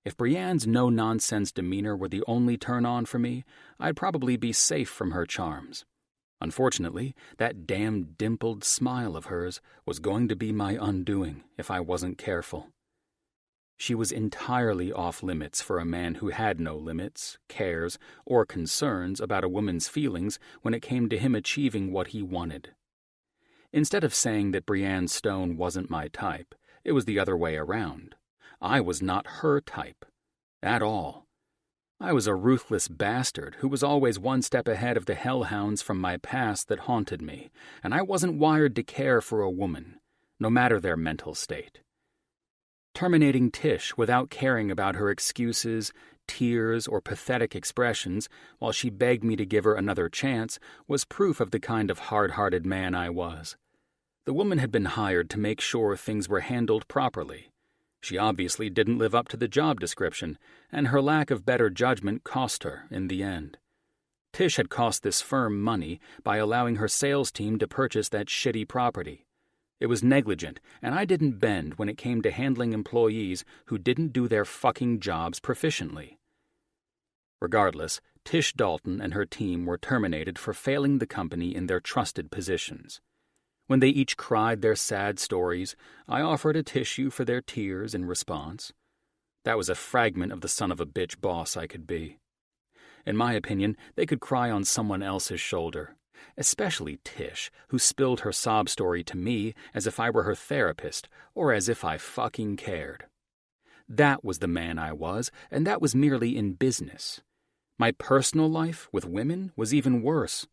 If Brienne's no-nonsense demeanor were the only turn-on for me, I'd probably be safe from her charms. Unfortunately, that damn dimpled smile of hers was going to be my undoing if I wasn't careful. She was entirely off-limits for a man who had no limits, cares, or concerns about a woman's feelings when it came to him achieving what he wanted. Instead of saying that Brienne Stone wasn't my type, it was the other way around. I was not her type. At all. I was a ruthless bastard who was always one step ahead of the hellhounds from my past that haunted me, and I wasn't wired to care for a woman, no matter their mental state. Terminating Tish without caring about her excuses, tears, or pathetic expressions while she begged me to give her another chance was proof of the kind of hard-hearted man I was. The woman had been hired to make sure things were handled properly. She obviously didn't live up to the job description, and her lack of better judgment cost her in the end. Tish had cost this firm money by allowing her sales team to purchase that shitty property. It was negligent, and I didn't bend when it came to handling employees who didn't do their fucking jobs proficiently. Regardless, Tish Dalton and her team were terminated for failing the company in their trusted positions. When they each cried their sad stories, I offered a tissue for their tears in response. That was a fragment of the son of a bitch boss I could be. In my opinion, they could cry on someone else's shoulder, especially Tish, who spilled her sob story to me as if I were her therapist or as if I fucking cared. That was the man I was, and that was merely in business. My personal life with women was even worse.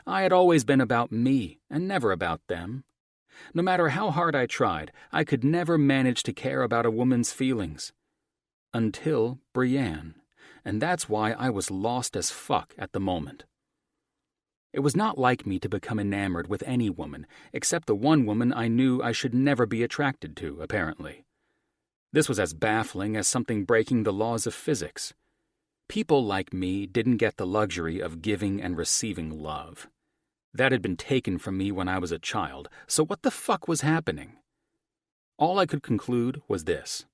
I had always been about me and never about them. No matter how hard I tried, I could never manage to care about a woman's feelings. Until Brienne, and that's why I was lost as fuck at the moment. It was not like me to become enamored with any woman, except the one woman I knew I should never be attracted to, apparently. This was as baffling as something breaking the laws of physics. People like me didn't get the luxury of giving and receiving love. That had been taken from me when I was a child, so what the fuck was happening? All I could conclude was this.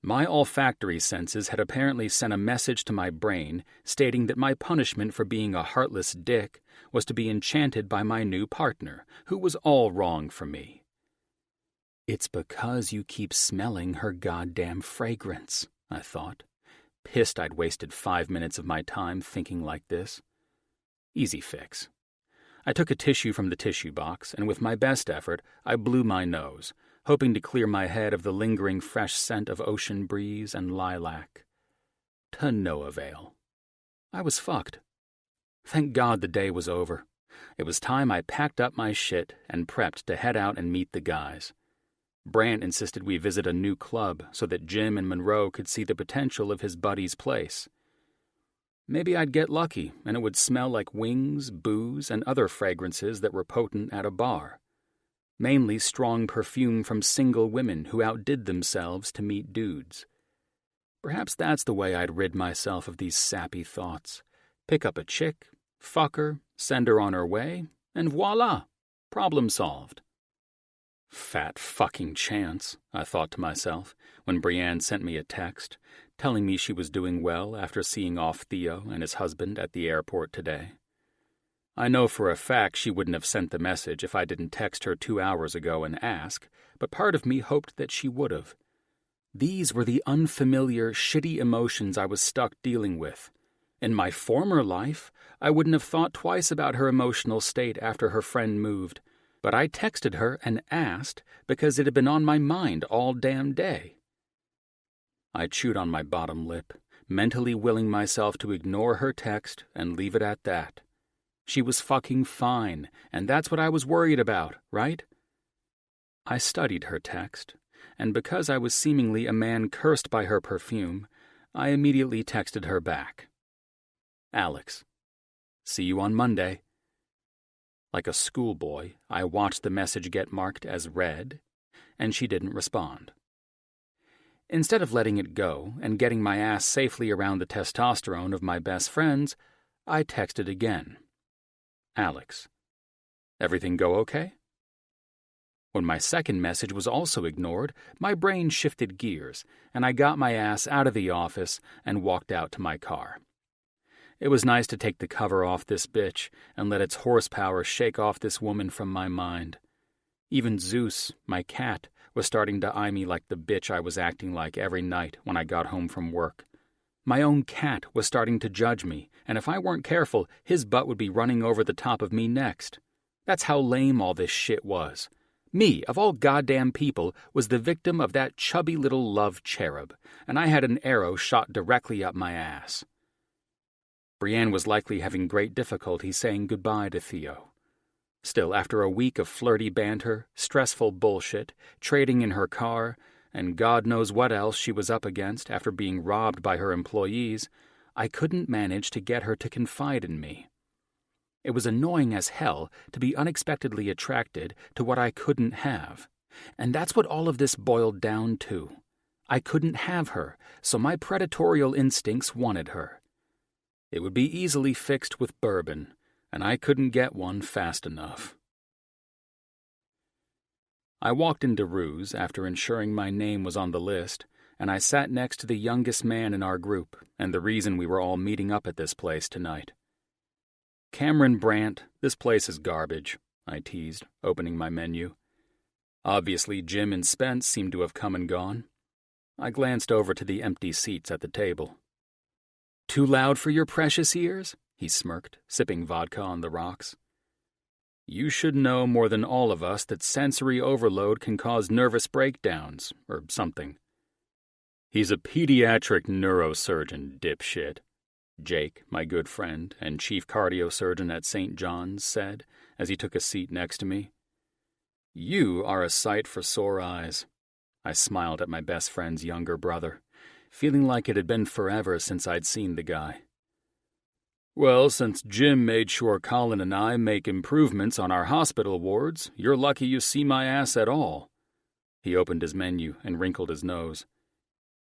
My olfactory senses had apparently sent a message to my brain stating that my punishment for being a heartless dick was to be enchanted by my new partner, who was all wrong for me. It's because you keep smelling her goddamn fragrance, I thought, pissed I'd wasted 5 minutes of my time thinking like this. Easy fix. I took a tissue from the tissue box, and with my best effort, I blew my nose, hoping to clear my head of the lingering fresh scent of ocean breeze and lilac. To no avail. I was fucked. Thank God the day was over. It was time I packed up my shit and prepped to head out and meet the guys. Brant insisted we visit a new club so that Jim and Monroe could see the potential of his buddy's place. Maybe I'd get lucky and it would smell like wings, booze, and other fragrances that were potent at a bar. Mainly strong perfume from single women who outdid themselves to meet dudes. Perhaps that's the way I'd rid myself of these sappy thoughts. Pick up a chick, fuck her, send her on her way, and voila, problem solved. Fat fucking chance, I thought to myself, when Brienne sent me a text, telling me she was doing well after seeing off Theo and his husband at the airport today. I know for a fact she wouldn't have sent the message if I didn't text her 2 hours ago and ask, but part of me hoped that she would have. These were the unfamiliar, shitty emotions I was stuck dealing with. In my former life, I wouldn't have thought twice about her emotional state after her friend moved, but I texted her and asked because it had been on my mind all damn day. I chewed on my bottom lip, mentally willing myself to ignore her text and leave it at that. She was fucking fine, and that's what I was worried about, right? I studied her text, and because I was seemingly a man cursed by her perfume, I immediately texted her back. Alex, see you on Monday. Like a schoolboy, I watched the message get marked as read, and she didn't respond. Instead of letting it go and getting my ass safely around the testosterone of my best friends, I texted again. Alex, everything go okay? When my second message was also ignored, my brain shifted gears, and I got my ass out of the office and walked out to my car. It was nice to take the cover off this bitch and let its horsepower shake off this woman from my mind. Even Zeus, my cat, was starting to eye me like the bitch I was acting like every night when I got home from work. My own cat was starting to judge me, and if I weren't careful, his butt would be running over the top of me next. That's how lame all this shit was. Me, of all goddamn people, was the victim of that chubby little love cherub, and I had an arrow shot directly up my ass. Brienne was likely having great difficulty saying goodbye to Theo. Still, after a week of flirty banter, stressful bullshit, trading in her car, and God knows what else she was up against after being robbed by her employees, I couldn't manage to get her to confide in me. It was annoying as hell to be unexpectedly attracted to what I couldn't have. And that's what all of this boiled down to. I couldn't have her, so my predatorial instincts wanted her. It would be easily fixed with bourbon, and I couldn't get one fast enough. I walked into Rue's after ensuring my name was on the list, and I sat next to the youngest man in our group and the reason we were all meeting up at this place tonight. Cameron Brandt, this place is garbage, I teased, opening my menu. Obviously, Jim and Spence seemed to have come and gone. I glanced over to the empty seats at the table. Too loud for your precious ears? He smirked, sipping vodka on the rocks. You should know more than all of us that sensory overload can cause nervous breakdowns, or something. He's a pediatric neurosurgeon, dipshit, Jake, my good friend and chief cardiosurgeon at St. John's, said as he took a seat next to me. You are a sight for sore eyes. I smiled at my best friend's younger brother, feeling like it had been forever since I'd seen the guy. Well, since Jim made sure Colin and I make improvements on our hospital wards, you're lucky you see my ass at all. He opened his menu and wrinkled his nose.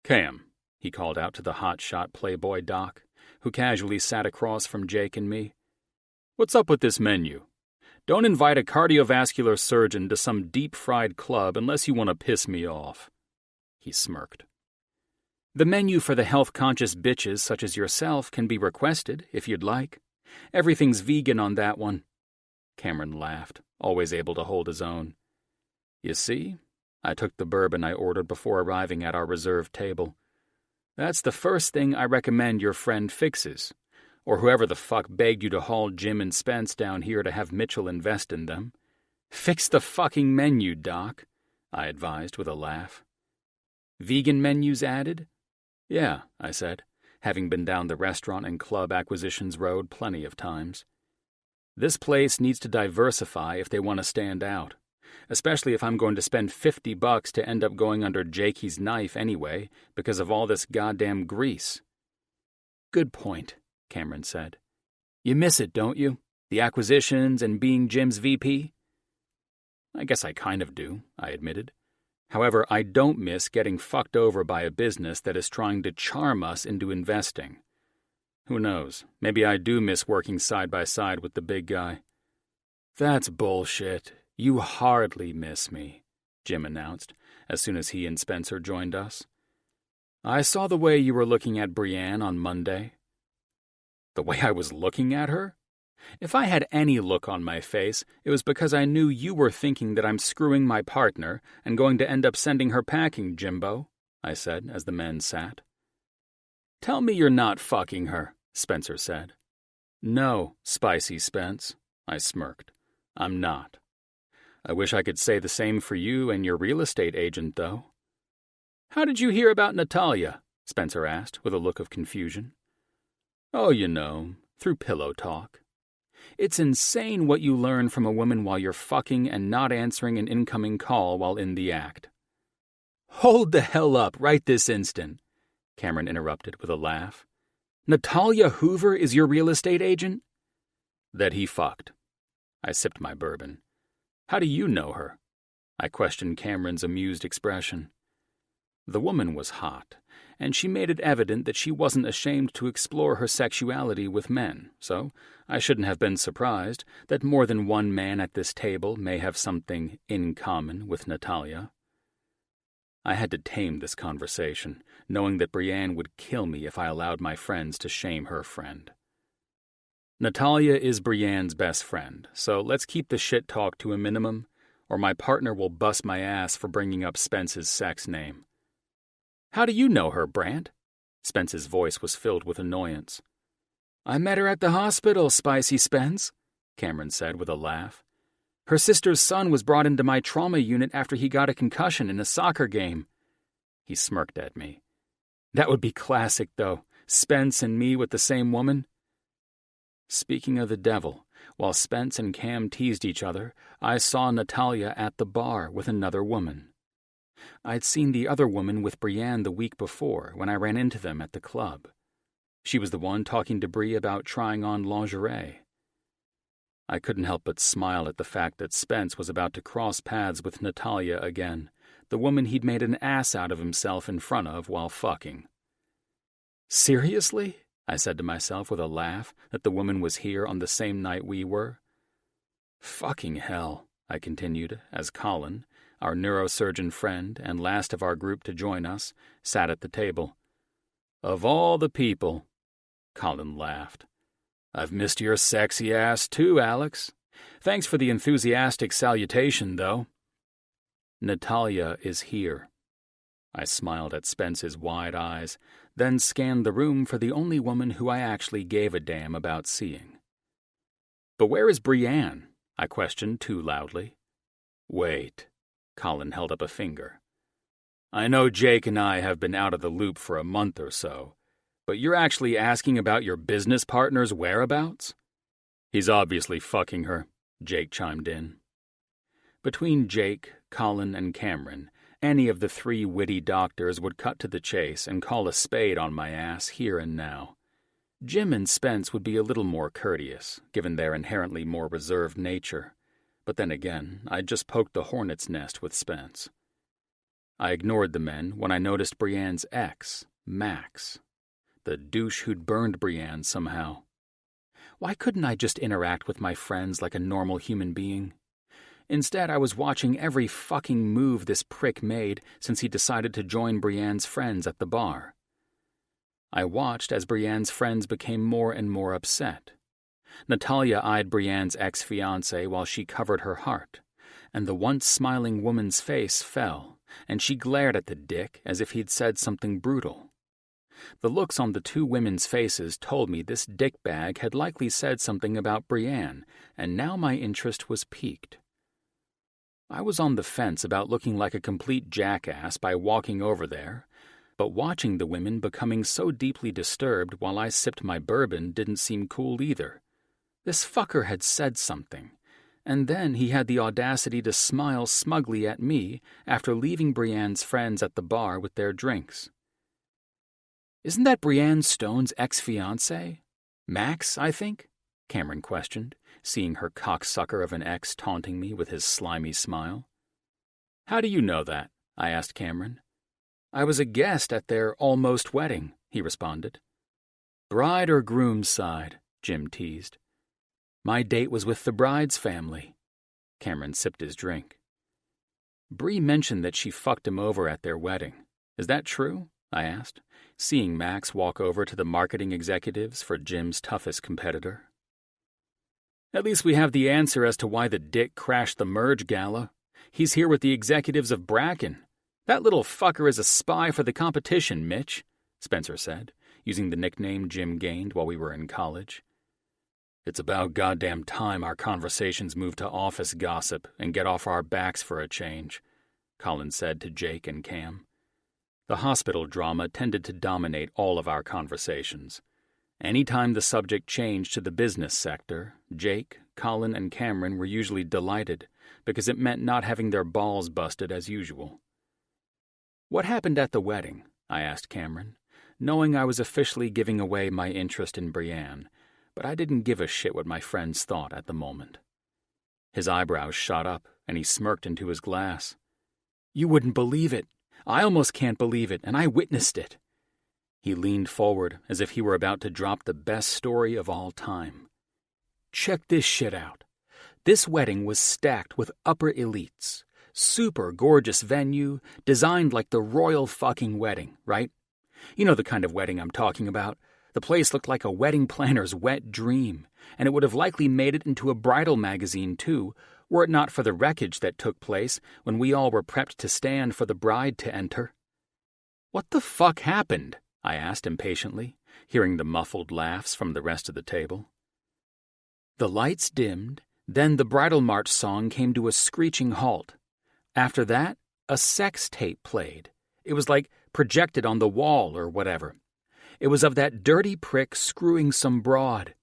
Cam, he called out to the hotshot playboy doc, who casually sat across from Jake and me. What's up with this menu? Don't invite a cardiovascular surgeon to some deep-fried club unless you want to piss me off. He smirked. The menu for the health-conscious bitches such as yourself can be requested, if you'd like. Everything's vegan on that one." Cameron laughed, always able to hold his own. "You see?" I took the bourbon I ordered before arriving at our reserved table. "That's the first thing I recommend your friend fixes, or whoever the fuck begged you to haul Jim and Spence down here to have Mitchell invest in them. Fix the fucking menu, Doc," I advised with a laugh. "Vegan menus added?" "Yeah," I said, having been down the restaurant and club acquisitions road plenty of times. "This place needs to diversify if they want to stand out. Especially if I'm going to spend $50 to end up going under Jakey's knife anyway because of all this goddamn grease." "Good point," Cameron said. "You miss it, don't you? The acquisitions and being Jim's VP?" "I guess I kind of do," I admitted. "However, I don't miss getting fucked over by a business that is trying to charm us into investing. Who knows, maybe I do miss working side by side with the big guy." "That's bullshit. You hardly miss me," Jim announced, as soon as he and Spencer joined us. "I saw the way you were looking at Brienne on Monday." "The way I was looking at her? If I had any look on my face, it was because I knew you were thinking that I'm screwing my partner and going to end up sending her packing, Jimbo," I said as the men sat. "Tell me you're not fucking her," Spencer said. "No, Spicy Spence," I smirked. "I'm not. I wish I could say the same for you and your real estate agent, though." "How did you hear about Natalia?" Spencer asked with a look of confusion. "Oh, you know, through pillow talk. It's insane what you learn from a woman while you're fucking and not answering an incoming call while in the act." "Hold the hell up right this instant," Cameron interrupted with a laugh. "Natalia Hoover is your real estate agent?" "That he fucked." I sipped my bourbon. "How do you know her?" I questioned Cameron's amused expression. The woman was hot, and she made it evident that she wasn't ashamed to explore her sexuality with men, so I shouldn't have been surprised that more than one man at this table may have something in common with Natalia. I had to tame this conversation, knowing that Brienne would kill me if I allowed my friends to shame her friend. "Natalia is Brienne's best friend, so let's keep the shit talk to a minimum, or my partner will bust my ass for bringing up Spence's sex name." "How do you know her, Brant?" Spence's voice was filled with annoyance. "I met her at the hospital, Spicy Spence," Cameron said with a laugh. "Her sister's son was brought into my trauma unit after he got a concussion in a soccer game." He smirked at me. "That would be classic, though, Spence and me with the same woman." Speaking of the devil, while Spence and Cam teased each other, I saw Natalia at the bar with another woman. I'd seen the other woman with Brienne the week before when I ran into them at the club. She was the one talking to Brie about trying on lingerie. I couldn't help but smile at the fact that Spence was about to cross paths with Natalia again, the woman he'd made an ass out of himself in front of while fucking. "Seriously?" I said to myself with a laugh that the woman was here on the same night we were. "Fucking hell," I continued as Colin, our neurosurgeon friend and last of our group to join us, sat at the table. "Of all the people," Colin laughed. "I've missed your sexy ass too, Alex. Thanks for the enthusiastic salutation, though." "Natalia is here." I smiled at Spence's wide eyes, then scanned the room for the only woman who I actually gave a damn about seeing. "But where is Brienne?" I questioned too loudly. "Wait." Colin held up a finger. "I know Jake and I have been out of the loop for a month or so, but you're actually asking about your business partner's whereabouts?" "He's obviously fucking her," Jake chimed in. Between Jake, Colin, and Cameron, any of the three witty doctors would cut to the chase and call a spade on my ass here and now. Jim and Spence would be a little more courteous, given their inherently more reserved nature. But then again, I'd just poked the hornet's nest with Spence. I ignored the men when I noticed Brienne's ex, Max. The douche who'd burned Brienne somehow. Why couldn't I just interact with my friends like a normal human being? Instead, I was watching every fucking move this prick made since he decided to join Brienne's friends at the bar. I watched as Brienne's friends became more and more upset. Natalia eyed Brienne's ex-fiancé while she covered her heart, and the once smiling woman's face fell, and she glared at the dick as if he'd said something brutal. The looks on the two women's faces told me this dickbag had likely said something about Brienne, and now my interest was piqued. I was on the fence about looking like a complete jackass by walking over there, but watching the women becoming so deeply disturbed while I sipped my bourbon didn't seem cool either. This fucker had said something, and then he had the audacity to smile smugly at me after leaving Brienne's friends at the bar with their drinks. "Isn't that Brienne Stone's ex-fiancé? Max, I think?" Cameron questioned, seeing her cocksucker of an ex taunting me with his slimy smile. "How do you know that?" I asked Cameron. "I was a guest at their almost wedding," he responded. "Bride or groom's side?" Jim teased. "My date was with the bride's family." Cameron sipped his drink. "Bree mentioned that she fucked him over at their wedding. Is that true?" I asked, seeing Max walk over to the marketing executives for Jim's toughest competitor. "At least we have the answer as to why the dick crashed the merge gala. He's here with the executives of Bracken. That little fucker is a spy for the competition, Mitch," Spencer said, using the nickname Jim gained while we were in college. "It's about goddamn time our conversations move to office gossip and get off our backs for a change," Colin said to Jake and Cam. The hospital drama tended to dominate all of our conversations. Anytime the subject changed to the business sector, Jake, Colin, and Cameron were usually delighted because it meant not having their balls busted as usual. "What happened at the wedding?" I asked Cameron, knowing I was officially giving away my interest in Brienne, but I didn't give a shit what my friends thought at the moment. His eyebrows shot up, and he smirked into his glass. "You wouldn't believe it. I almost can't believe it, and I witnessed it." He leaned forward as if he were about to drop the best story of all time. "Check this shit out. This wedding was stacked with upper elites. Super gorgeous venue, designed like the royal fucking wedding, right? You know the kind of wedding I'm talking about. The place looked like a wedding planner's wet dream, and it would have likely made it into a bridal magazine too, were it not for the wreckage that took place when we all were prepped to stand for the bride to enter." "What the fuck happened?" I asked impatiently, hearing the muffled laughs from the rest of the table. "The lights dimmed, then the bridal march song came to a screeching halt. After that, a sex tape played. It was like projected on the wall or whatever. It was of that dirty prick screwing some broad.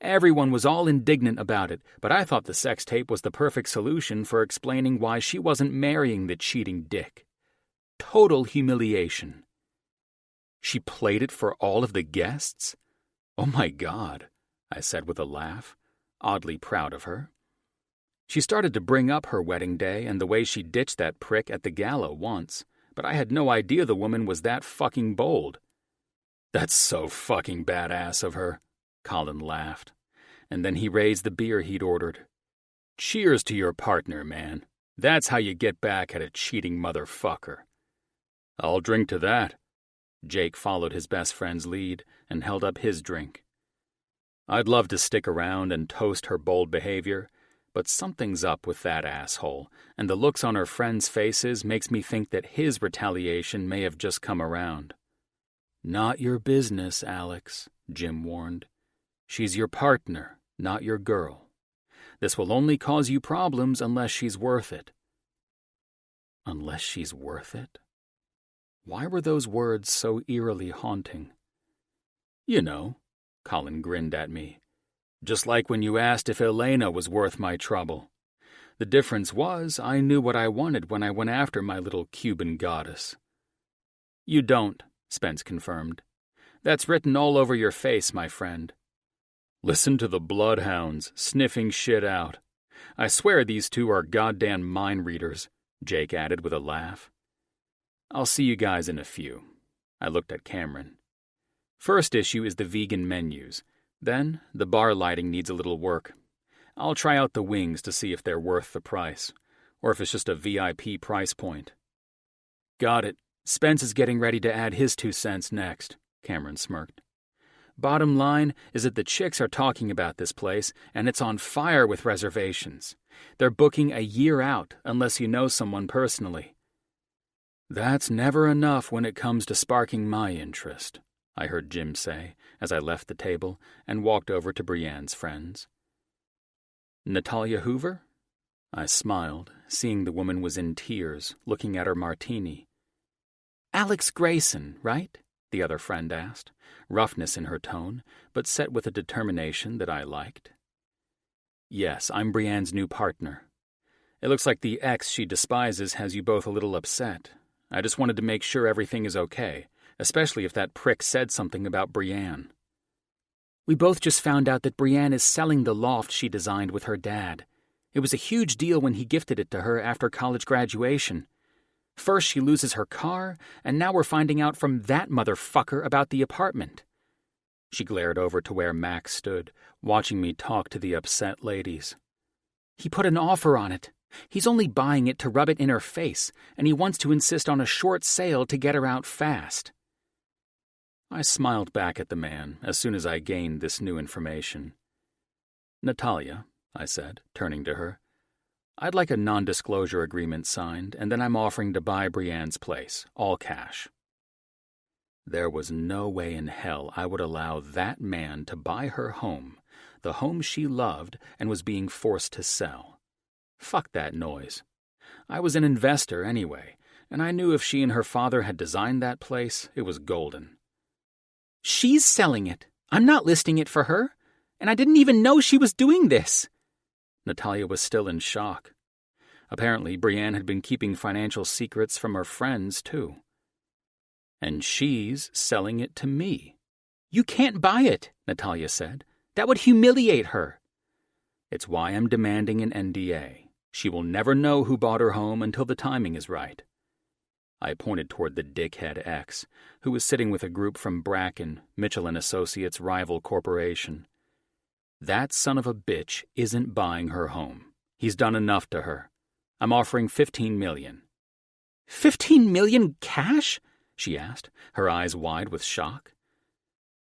Everyone was all indignant about it, but I thought the sex tape was the perfect solution for explaining why she wasn't marrying the cheating dick. Total humiliation." "She played it for all of the guests? Oh my God," I said with a laugh, oddly proud of her. "She started to bring up her wedding day and the way she ditched that prick at the gala once, but I had no idea the woman was that fucking bold." "That's so fucking badass of her," Colin laughed, and then he raised the beer he'd ordered. "Cheers to your partner, man. That's how you get back at a cheating motherfucker." "I'll drink to that." Jake followed his best friend's lead and held up his drink. I'd love to stick around and toast her bold behavior, but something's up with that asshole, and the looks on her friends' faces makes me think that his retaliation may have just come around. "Not your business, Alex," Jim warned. "She's your partner, not your girl. This will only cause you problems unless she's worth it." Unless she's worth it? Why were those words so eerily haunting? "You know," Colin grinned at me, "just like when you asked if Elena was worth my trouble. The difference was I knew what I wanted when I went after my little Cuban goddess." "You don't," Spence confirmed. "That's written all over your face, my friend." "Listen to the bloodhounds sniffing shit out. I swear these two are goddamn mind readers," Jake added with a laugh. "I'll see you guys in a few." I looked at Cameron. "First issue is the vegan menus. Then, the bar lighting needs a little work. I'll try out the wings to see if they're worth the price, or if it's just a VIP price point." "Got it. Spence is getting ready to add his 2 cents next," Cameron smirked. Bottom line is that the chicks are talking about this place, and it's on fire with reservations. They're booking a year out unless you know someone personally. That's never enough when it comes to sparking my interest, I heard Jim say as I left the table and walked over to Brienne's friends. Natalia Hoover? I smiled, seeing the woman was in tears, looking at her martini. Alex Grayson, right? The other friend asked, roughness in her tone, but set with a determination that I liked. Yes, I'm Brienne's new partner. It looks like the ex she despises has you both a little upset. I just wanted to make sure everything is okay, especially if that prick said something about Brienne. We both just found out that Brienne is selling the loft she designed with her dad. It was a huge deal when he gifted it to her after college graduation. First she loses her car, and now we're finding out from that motherfucker about the apartment. She glared over to where Max stood, watching me talk to the upset ladies. He put an offer on it. He's only buying it to rub it in her face, and he wants to insist on a short sale to get her out fast. I smiled back at the man as soon as I gained this new information. Natalia, I said, turning to her, I'd like a non-disclosure agreement signed, and then I'm offering to buy Brienne's place, all cash. There was no way in hell I would allow that man to buy her home, the home she loved and was being forced to sell. Fuck that noise. I was an investor anyway, and I knew if she and her father had designed that place, it was golden. She's selling it. I'm not listing it for her, and I didn't even know she was doing this. Natalia was still in shock. Apparently, Brienne had been keeping financial secrets from her friends, too. And she's selling it to me. You can't buy it, Natalia said. That would humiliate her. It's why I'm demanding an NDA. She will never know who bought her home until the timing is right. I pointed toward the dickhead ex, who was sitting with a group from Bracken, Mitchell & Associates' rival corporation. That son of a bitch isn't buying her home. He's done enough to her. I'm offering $15 million. $15 million cash? She asked, her eyes wide with shock.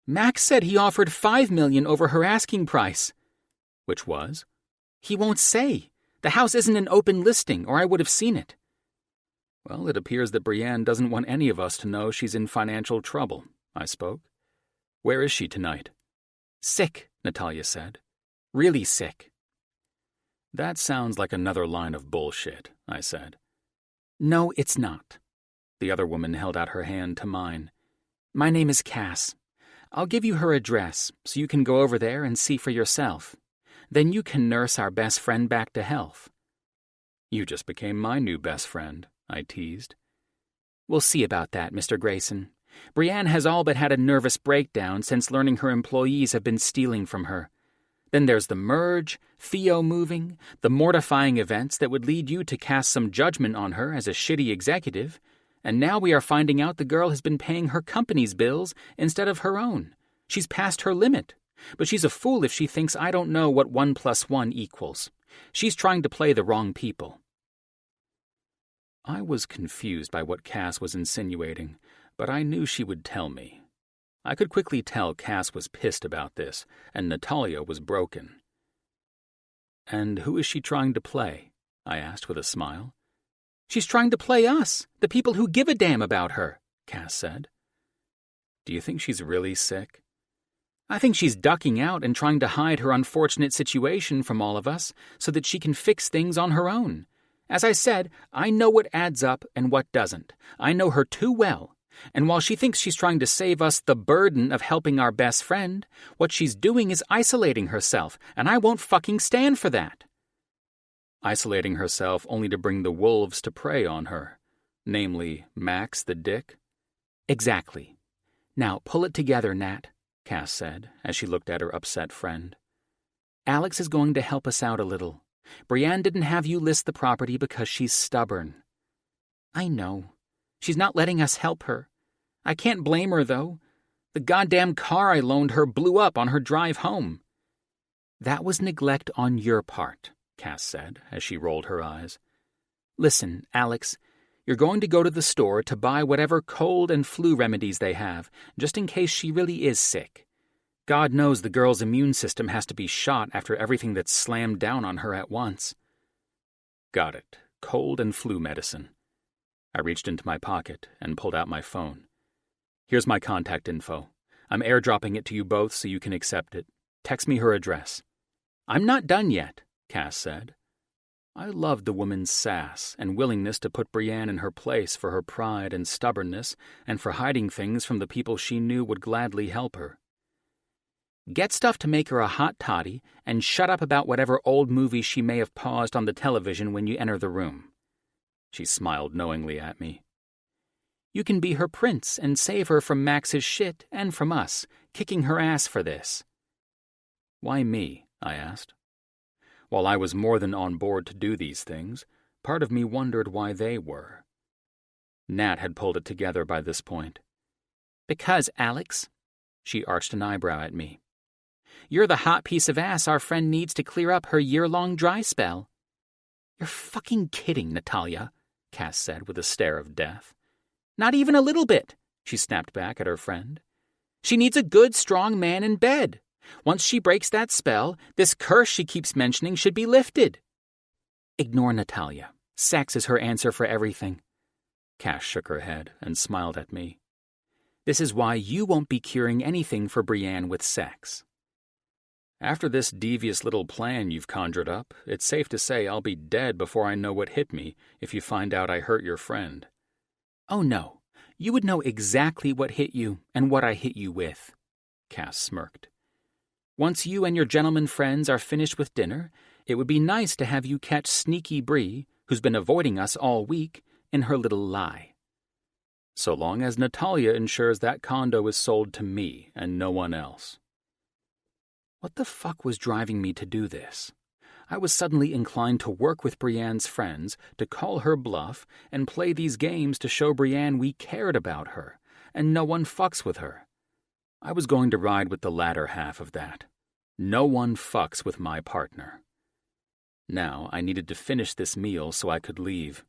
Max said he offered $5 million over her asking price. Which was? He won't say. The house isn't an open listing, or I would have seen it. Well, it appears that Brienne doesn't want any of us to know she's in financial trouble, I spoke. Where is she tonight? Sick, Natalia said. Really sick. That sounds like another line of bullshit, I said. No, it's not. The other woman held out her hand to mine. My name is Cass. I'll give you her address so you can go over there and see for yourself. Then you can nurse our best friend back to health. You just became my new best friend, I teased. We'll see about that, Mr. Grayson. Brienne has all but had a nervous breakdown since learning her employees have been stealing from her. Then there's the merge, Theo moving, the mortifying events that would lead you to cast some judgment on her as a shitty executive, and now we are finding out the girl has been paying her company's bills instead of her own. She's past her limit, but she's a fool if she thinks I don't know what 1 + 1 equals. She's trying to play the wrong people. I was confused by what Cass was insinuating, but I knew she would tell me. I could quickly tell Cass was pissed about this, and Natalia was broken. And who is she trying to play? I asked with a smile. She's trying to play us, the people who give a damn about her, Cass said. Do you think she's really sick? I think she's ducking out and trying to hide her unfortunate situation from all of us so that she can fix things on her own. As I said, I know what adds up and what doesn't. I know her too well. And while she thinks she's trying to save us the burden of helping our best friend, what she's doing is isolating herself, and I won't fucking stand for that. Isolating herself only to bring the wolves to prey on her, namely Max the dick? Exactly. Now pull it together, Nat, Cass said as she looked at her upset friend. Alex is going to help us out a little. Brienne didn't have you list the property because she's stubborn. I know. She's not letting us help her. I can't blame her, though. The goddamn car I loaned her blew up on her drive home. That was neglect on your part, Cass said as she rolled her eyes. Listen, Alex, You're going to go to the store to buy whatever cold and flu remedies they have, just in case she really is sick. God knows the girl's immune system has to be shot after everything that's slammed down on her at once. Got it. Cold and flu medicine. I reached into my pocket and pulled out my phone. Here's my contact info. I'm airdropping it to you both so you can accept it. Text me her address. I'm not done yet, Cass said. I loved the woman's sass and willingness to put Brienne in her place for her pride and stubbornness and for hiding things from the people she knew would gladly help her. Get stuff to make her a hot toddy and shut up about whatever old movie she may have paused on the television when you enter the room. She smiled knowingly at me. You can be her prince and save her from Max's shit and from us, kicking her ass for this. Why me? I asked. While I was more than on board to do these things, part of me wondered why they were. Nat had pulled it together by this point. Because, Alex, she arched an eyebrow at me. You're the hot piece of ass our friend needs to clear up her year-long dry spell. You're fucking kidding, Natalia, Cass said with a stare of death. Not even a little bit, she snapped back at her friend. She needs a good, strong man in bed. Once she breaks that spell, this curse she keeps mentioning should be lifted. Ignore Natalia. Sex is her answer for everything. Cass shook her head and smiled at me. This is why you won't be curing anything for Brienne with sex. After this devious little plan you've conjured up, it's safe to say I'll be dead before I know what hit me if you find out I hurt your friend. Oh no, you would know exactly what hit you and what I hit you with, Cass smirked. Once you and your gentleman friends are finished with dinner, it would be nice to have you catch Sneaky Bree, who's been avoiding us all week, in her little lie. So long as Natalia ensures that condo is sold to me and no one else. What the fuck was driving me to do this? I was suddenly inclined to work with Brienne's friends, to call her bluff, and play these games to show Brienne we cared about her, and no one fucks with her. I was going to ride with the latter half of that. No one fucks with my partner. Now I needed to finish this meal so I could leave.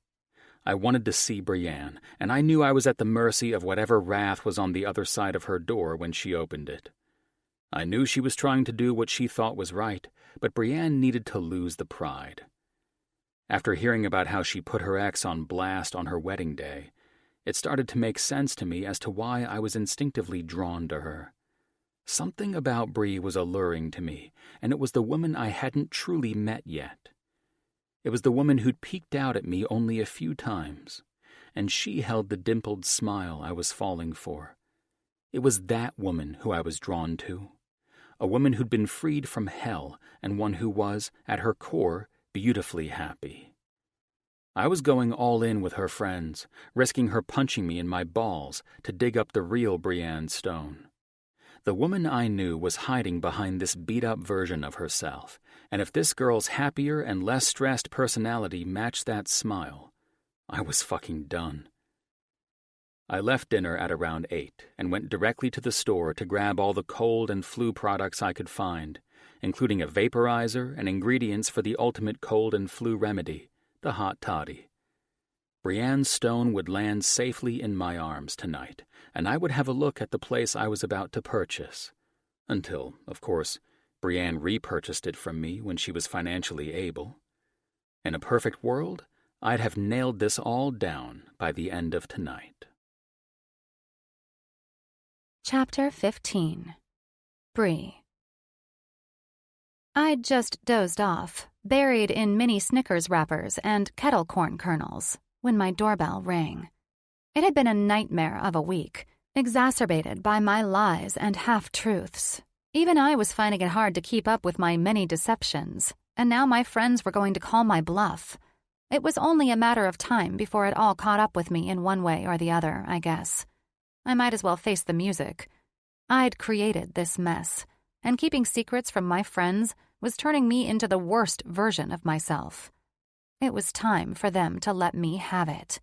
I wanted to see Brienne, and I knew I was at the mercy of whatever wrath was on the other side of her door when she opened it. I knew she was trying to do what she thought was right, but Brienne needed to lose the pride. After hearing about how she put her ex on blast on her wedding day, it started to make sense to me as to why I was instinctively drawn to her. Something about Bree was alluring to me, and it was the woman I hadn't truly met yet. It was the woman who'd peeked out at me only a few times, and she held the dimpled smile I was falling for. It was that woman who I was drawn to. A woman who'd been freed from hell, and one who was, at her core, beautifully happy. I was going all in with her friends, risking her punching me in my balls to dig up the real Brienne Stone. The woman I knew was hiding behind this beat-up version of herself, and if this girl's happier and less stressed personality matched that smile, I was fucking done. I left dinner at around 8 and went directly to the store to grab all the cold and flu products I could find, including a vaporizer and ingredients for the ultimate cold and flu remedy, the hot toddy. Brienne's stone would land safely in my arms tonight, and I would have a look at the place I was about to purchase. Until, of course, Brienne repurchased it from me when she was financially able. In a perfect world, I'd have nailed this all down by the end of tonight. Chapter 15. Bree. I'd just dozed off, buried in mini Snickers wrappers and kettle corn kernels, when my doorbell rang. It had been a nightmare of a week, exacerbated by my lies and half-truths. Even I was finding it hard to keep up with my many deceptions, and now my friends were going to call my bluff. It was only a matter of time before it all caught up with me in one way or the other, I guess. I might as well face the music. I'd created this mess, and keeping secrets from my friends was turning me into the worst version of myself. It was time for them to let me have it.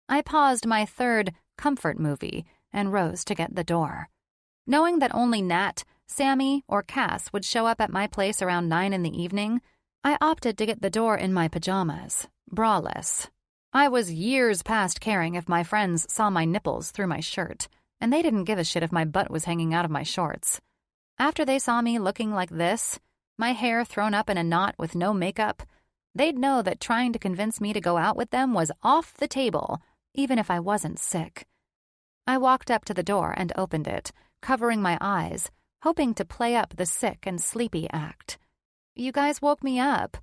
I paused my third comfort movie and rose to get the door. Knowing that only Nat, Sammy, or Cass would show up at my place around 9 in the evening, I opted to get the door in my pajamas, braless. I was years past caring if my friends saw my nipples through my shirt, and they didn't give a shit if my butt was hanging out of my shorts. After they saw me looking like this, my hair thrown up in a knot with no makeup, they'd know that trying to convince me to go out with them was off the table, even if I wasn't sick. I walked up to the door and opened it, covering my eyes, hoping to play up the sick and sleepy act. You guys woke me up.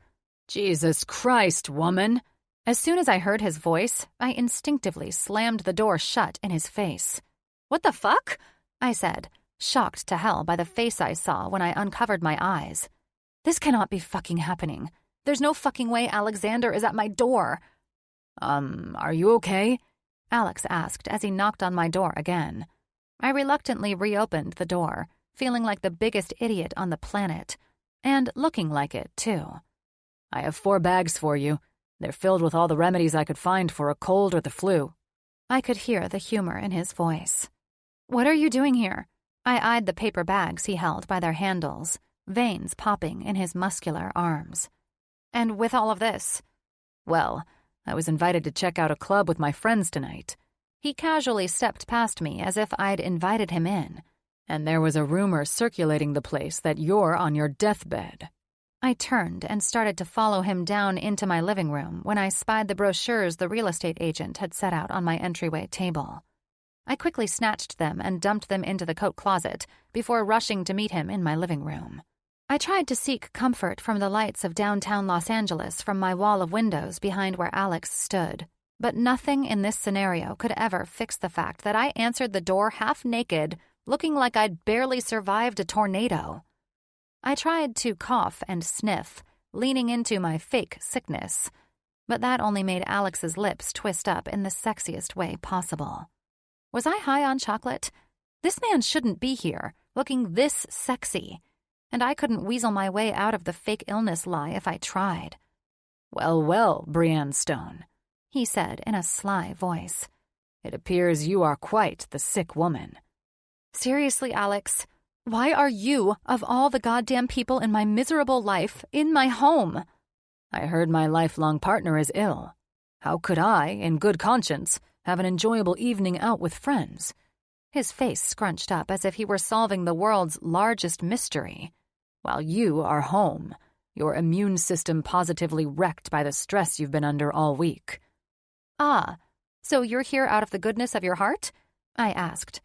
Jesus Christ, woman! As soon as I heard his voice, I instinctively slammed the door shut in his face. What the fuck? I said, shocked to hell by the face I saw when I uncovered my eyes. This cannot be fucking happening. There's no fucking way Alexander is at my door. Are you okay? Alex asked as he knocked on my door again. I reluctantly reopened the door, feeling like the biggest idiot on the planet. And looking like it, too. I have 4 bags for you. They're filled with all the remedies I could find for a cold or the flu. I could hear the humor in his voice. What are you doing here? I eyed the paper bags he held by their handles, veins popping in his muscular arms. And with all of this? Well, I was invited to check out a club with my friends tonight. He casually stepped past me as if I'd invited him in. And there was a rumor circulating the place that you're on your deathbed. I turned and started to follow him down into my living room when I spied the brochures the real estate agent had set out on my entryway table. I quickly snatched them and dumped them into the coat closet before rushing to meet him in my living room. I tried to seek comfort from the lights of downtown Los Angeles from my wall of windows behind where Alex stood, but nothing in this scenario could ever fix the fact that I answered the door half naked, looking like I'd barely survived a tornado. I tried to cough and sniff, leaning into my fake sickness, but that only made Alex's lips twist up in the sexiest way possible. Was I high on chocolate? This man shouldn't be here, looking this sexy, and I couldn't weasel my way out of the fake illness lie if I tried. Well, well, Brienne Stone, he said in a sly voice. It appears you are quite the sick woman. Seriously, Alex, why are you, of all the goddamn people in my miserable life, in my home? I heard my lifelong partner is ill. How could I, in good conscience, have an enjoyable evening out with friends? His face scrunched up as if he were solving the world's largest mystery. While you are home, your immune system positively wrecked by the stress you've been under all week. Ah, so you're here out of the goodness of your heart? I asked.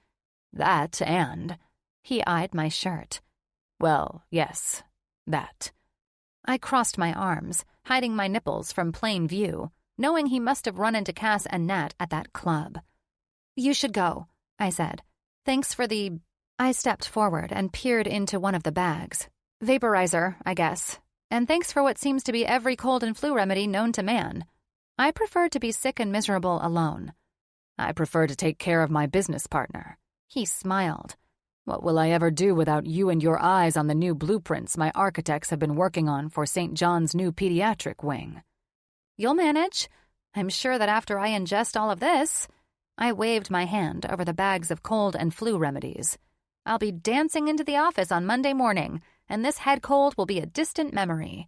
That and... He eyed my shirt. Well, yes, that. I crossed my arms, hiding my nipples from plain view, knowing he must have run into Cass and Nat at that club. You should go, I said. Thanks for the... I stepped forward and peered into one of the bags. Vaporizer, I guess. And thanks for what seems to be every cold and flu remedy known to man. I prefer to be sick and miserable alone. I prefer to take care of my business partner. He smiled. What will I ever do without you and your eyes on the new blueprints my architects have been working on for St. John's new pediatric wing? You'll manage. I'm sure that after I ingest all of this... I waved my hand over the bags of cold and flu remedies. I'll be dancing into the office on Monday morning, and this head cold will be a distant memory.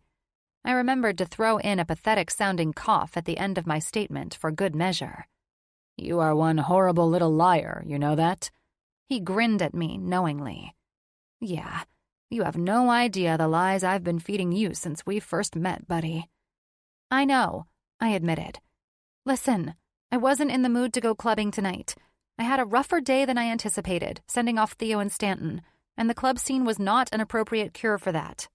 I remembered to throw in a pathetic-sounding cough at the end of my statement for good measure. You are one horrible little liar, you know that? He grinned at me knowingly. Yeah, you have no idea the lies I've been feeding you since we first met, buddy. I know, I admitted. Listen, I wasn't in the mood to go clubbing tonight. I had a rougher day than I anticipated, sending off Theo and Stanton, and the club scene was not an appropriate cure for that.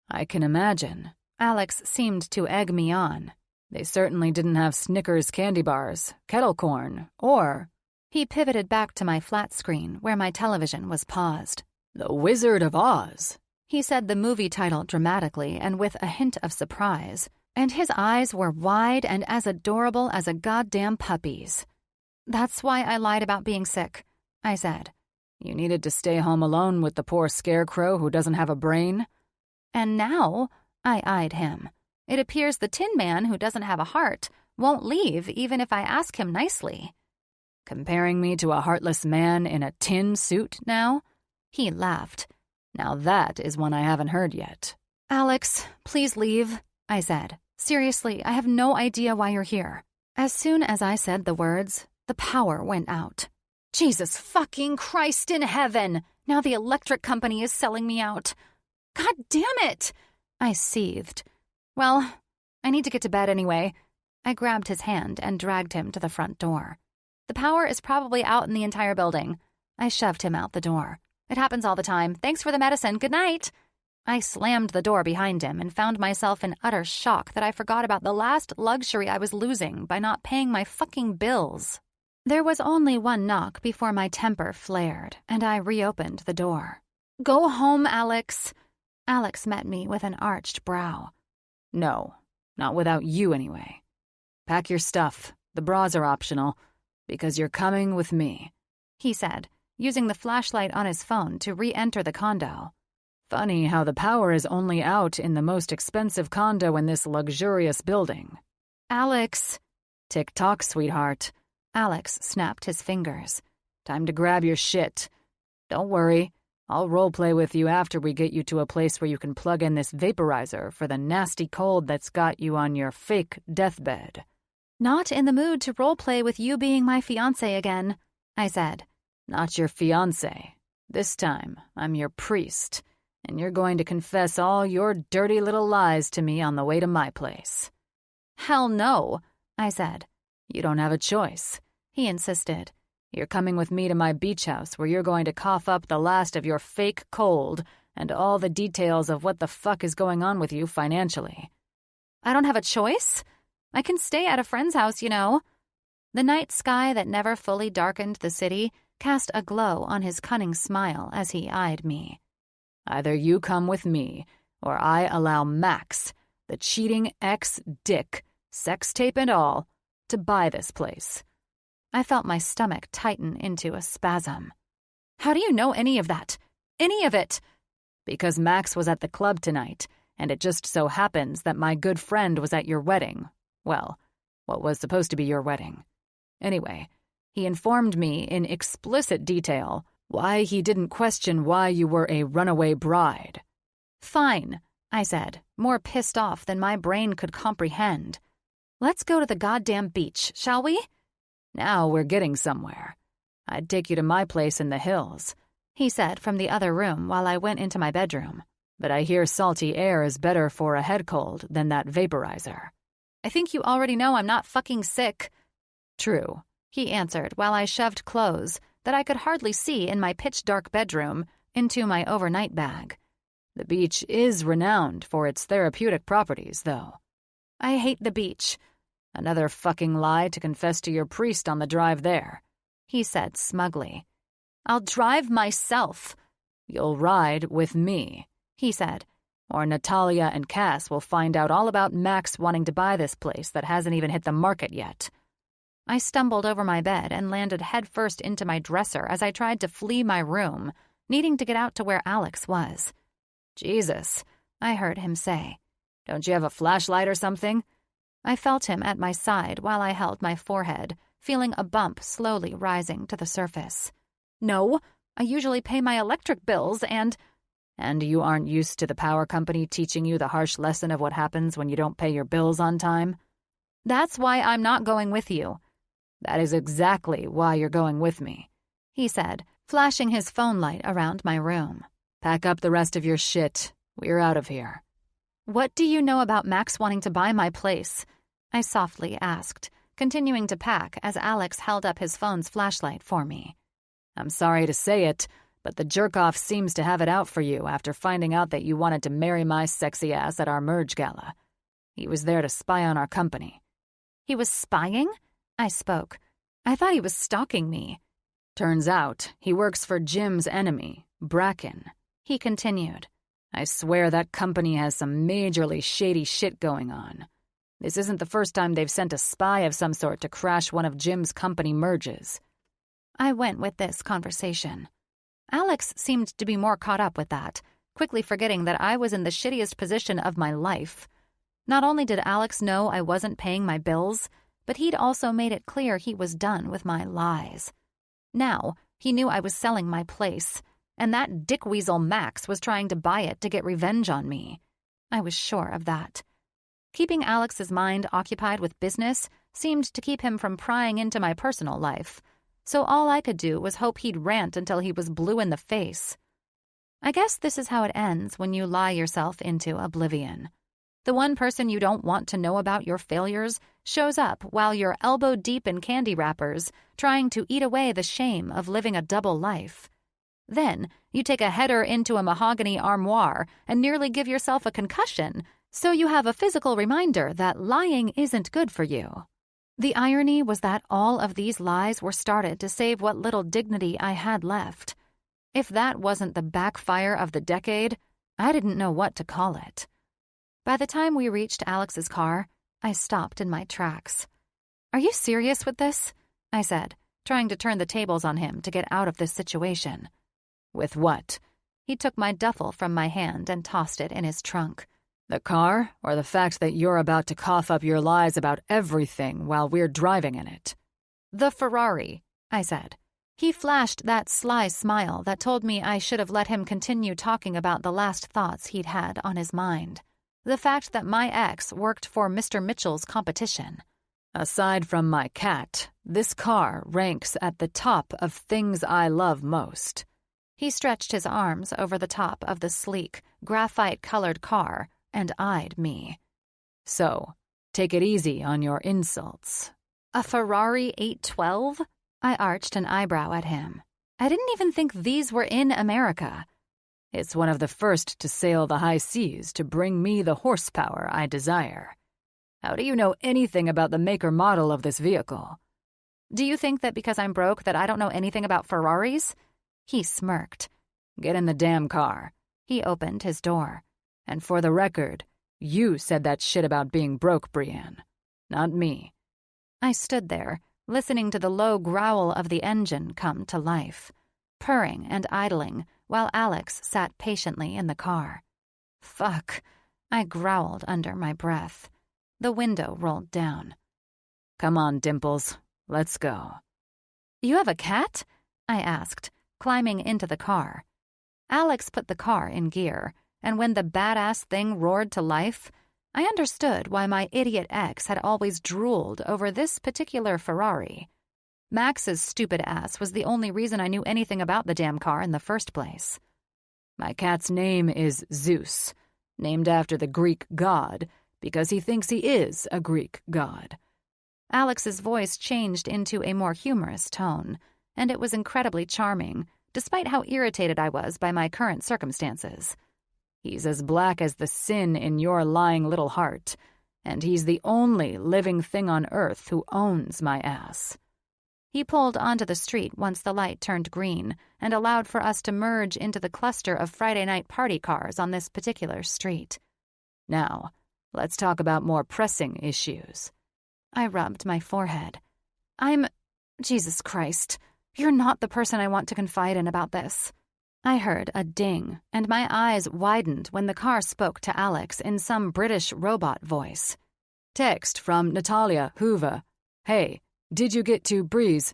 I can imagine. Alex seemed to egg me on. They certainly didn't have Snickers candy bars, kettle corn, or... He pivoted back to my flat screen where my television was paused. The Wizard of Oz. He said the movie title dramatically and with a hint of surprise, and his eyes were wide and as adorable as a goddamn puppy's. That's why I lied about being sick, I said. You needed to stay home alone with the poor scarecrow who doesn't have a brain? And now, I eyed him. It appears the Tin Man who doesn't have a heart won't leave even if I ask him nicely. Comparing me to a heartless man in a tin suit now? He laughed. Now that is one I haven't heard yet. Alex, please leave, I said. Seriously, I have no idea why you're here. As soon as I said the words, the power went out. Jesus fucking Christ in heaven! Now the electric company is selling me out. God damn it! I seethed. Well, I need to get to bed anyway. I grabbed his hand and dragged him to the front door. The power is probably out in the entire building. I shoved him out the door. It happens all the time. Thanks for the medicine. Good night. I slammed the door behind him and found myself in utter shock that I forgot about the last luxury I was losing by not paying my fucking bills. There was only one knock before my temper flared, and I reopened the door. Go home, Alex. Alex met me with an arched brow. No, not without you anyway. Pack your stuff. The bras are optional, because you're coming with me, he said, using the flashlight on his phone to re-enter the condo. Funny how the power is only out in the most expensive condo in this luxurious building. Alex. Tick-tock, sweetheart. Alex snapped his fingers. Time to grab your shit. Don't worry, I'll roleplay with you after we get you to a place where you can plug in this vaporizer for the nasty cold that's got you on your fake deathbed. Not in the mood to roleplay with you being my fiancé again, I said. Not your fiancé. This time, I'm your priest, and you're going to confess all your dirty little lies to me on the way to my place. Hell no, I said. You don't have a choice, he insisted. You're coming with me to my beach house where you're going to cough up the last of your fake cold and all the details of what the fuck is going on with you financially. I don't have a choice? I can stay at a friend's house, you know. The night sky that never fully darkened the city cast a glow on his cunning smile as he eyed me. Either you come with me, or I allow Max, the cheating ex-dick, sex tape and all, to buy this place. I felt my stomach tighten into a spasm. How do you know any of that? Any of it? Because Max was at the club tonight, and it just so happens that my good friend was at your wedding. Well, what was supposed to be your wedding. Anyway, he informed me in explicit detail why he didn't question why you were a runaway bride. Fine, I said, more pissed off than my brain could comprehend. Let's go to the goddamn beach, shall we? Now we're getting somewhere. I'd take you to my place in the hills, he said from the other room while I went into my bedroom. But I hear salty air is better for a head cold than that vaporizer. I think you already know I'm not fucking sick. True, he answered while I shoved clothes that I could hardly see in my pitch-dark bedroom into my overnight bag. The beach is renowned for its therapeutic properties, though. I hate the beach. Another fucking lie to confess to your priest on the drive there, he said smugly. I'll drive myself. You'll ride with me, he said, or Natalia and Cass will find out all about Max wanting to buy this place that hasn't even hit the market yet. I stumbled over my bed and landed headfirst into my dresser as I tried to flee my room, needing to get out to where Alex was. Jesus, I heard him say. Don't you have a flashlight or something? I felt him at my side while I held my forehead, feeling a bump slowly rising to the surface. No, I usually pay my electric bills and you aren't used to the power company teaching you the harsh lesson of what happens when you don't pay your bills on time? That's why I'm not going with you. That is exactly why you're going with me, he said, flashing his phone light around my room. Pack up the rest of your shit. We're out of here. What do you know about Max wanting to buy my place? I softly asked, continuing to pack as Alex held up his phone's flashlight for me. I'm sorry to say it, but the jerk-off seems to have it out for you after finding out that you wanted to marry my sexy ass at our merge gala. He was there to spy on our company. He was spying? I spoke. I thought he was stalking me. Turns out he works for Jim's enemy, Bracken. He continued. I swear that company has some majorly shady shit going on. This isn't the first time they've sent a spy of some sort to crash one of Jim's company merges. I went with this conversation. Alex seemed to be more caught up with that, quickly forgetting that I was in the shittiest position of my life. Not only did Alex know I wasn't paying my bills, but he'd also made it clear he was done with my lies. Now, he knew I was selling my place, and that dickweasel Max was trying to buy it to get revenge on me. I was sure of that. Keeping Alex's mind occupied with business seemed to keep him from prying into my personal life, so all I could do was hope he'd rant until he was blue in the face. I guess this is how it ends when you lie yourself into oblivion. The one person you don't want to know about your failures shows up while you're elbow deep in candy wrappers, trying to eat away the shame of living a double life. Then you take a header into a mahogany armoire and nearly give yourself a concussion, so you have a physical reminder that lying isn't good for you. The irony was that all of these lies were started to save what little dignity I had left. If that wasn't the backfire of the decade, I didn't know what to call it. By the time we reached Alex's car, I stopped in my tracks. "Are you serious with this?" I said, trying to turn the tables on him to get out of this situation. With what? He took my duffel from my hand and tossed it in his trunk. The car, or the fact that you're about to cough up your lies about everything while we're driving in it? "The Ferrari," I said. He flashed that sly smile that told me I should have let him continue talking about the last thoughts he'd had on his mind. The fact that my ex worked for Mr. Mitchell's competition. Aside from my cat, this car ranks at the top of things I love most. He stretched his arms over the top of the sleek, graphite-colored car and eyed me. So, take it easy on your insults. "A Ferrari 812? I arched an eyebrow at him. I didn't even think these were in America. It's one of the first to sail the high seas to bring me the horsepower I desire. How do you know anything about the make or model of this vehicle? Do you think that because I'm broke that I don't know anything about Ferraris? He smirked. Get in the damn car. He opened his door. And for the record, you said that shit about being broke, Brienne. Not me. I stood there, listening to the low growl of the engine come to life, purring and idling, while Alex sat patiently in the car. Fuck, I growled under my breath. The window rolled down. Come on, Dimples. Let's go. "You have a cat?" I asked, climbing into the car. Alex put the car in gear, and when the badass thing roared to life, I understood why my idiot ex had always drooled over this particular Ferrari. Max's stupid ass was the only reason I knew anything about the damn car in the first place. My cat's name is Zeus, named after the Greek god, because he thinks he is a Greek god. Alex's voice changed into a more humorous tone, and it was incredibly charming, despite how irritated I was by my current circumstances. He's as black as the sin in your lying little heart, and he's the only living thing on earth who owns my ass. He pulled onto the street once the light turned green and allowed for us to merge into the cluster of Friday night party cars on this particular street. Now, let's talk about more pressing issues. I rubbed my forehead. Jesus Christ, you're not the person I want to confide in about this. I heard a ding, and my eyes widened when the car spoke to Alex in some British robot voice. Text from Natalia Hoover. Hey, did you get to Breeze?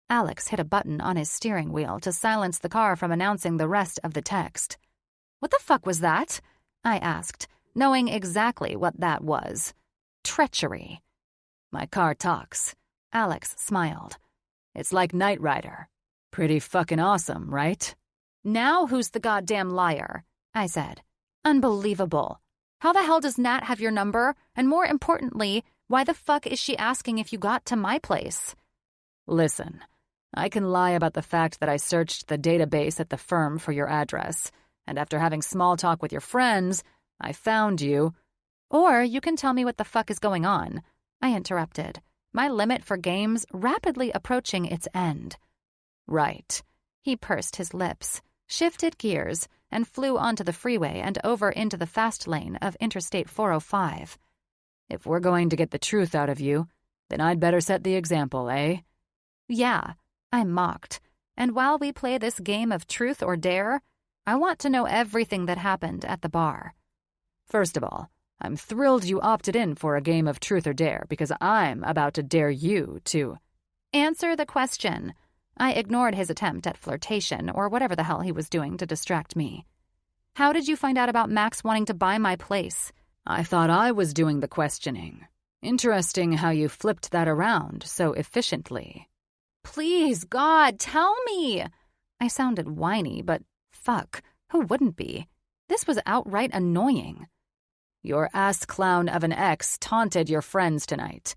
Alex hit a button on his steering wheel to silence the car from announcing the rest of the text. "What the fuck was that?" I asked, knowing exactly what that was. Treachery. My car talks. Alex smiled. It's like Knight Rider. Pretty fucking awesome, right? "Now who's the goddamn liar?" I said. "Unbelievable. How the hell does Nat have your number? And more importantly, why the fuck is she asking if you got to my place?" Listen, I can lie about the fact that I searched the database at the firm for your address, and after having small talk with your friends, I found you. Or you can tell me what the fuck is going on, I interrupted, my limit for games rapidly approaching its end. Right. He pursed his lips, shifted gears, and flew onto the freeway and over into the fast lane of Interstate 405. If we're going to get the truth out of you, then I'd better set the example, eh? Yeah, I mocked. And while we play this game of truth or dare, I want to know everything that happened at the bar. First of all, I'm thrilled you opted in for a game of truth or dare because I'm about to dare you to... Answer the question. I ignored his attempt at flirtation or whatever the hell he was doing to distract me. How did you find out about Max wanting to buy my place? I thought I was doing the questioning. Interesting how you flipped that around so efficiently. Please, God, tell me! I sounded whiny, but fuck, who wouldn't be? This was outright annoying. Your ass clown of an ex taunted your friends tonight.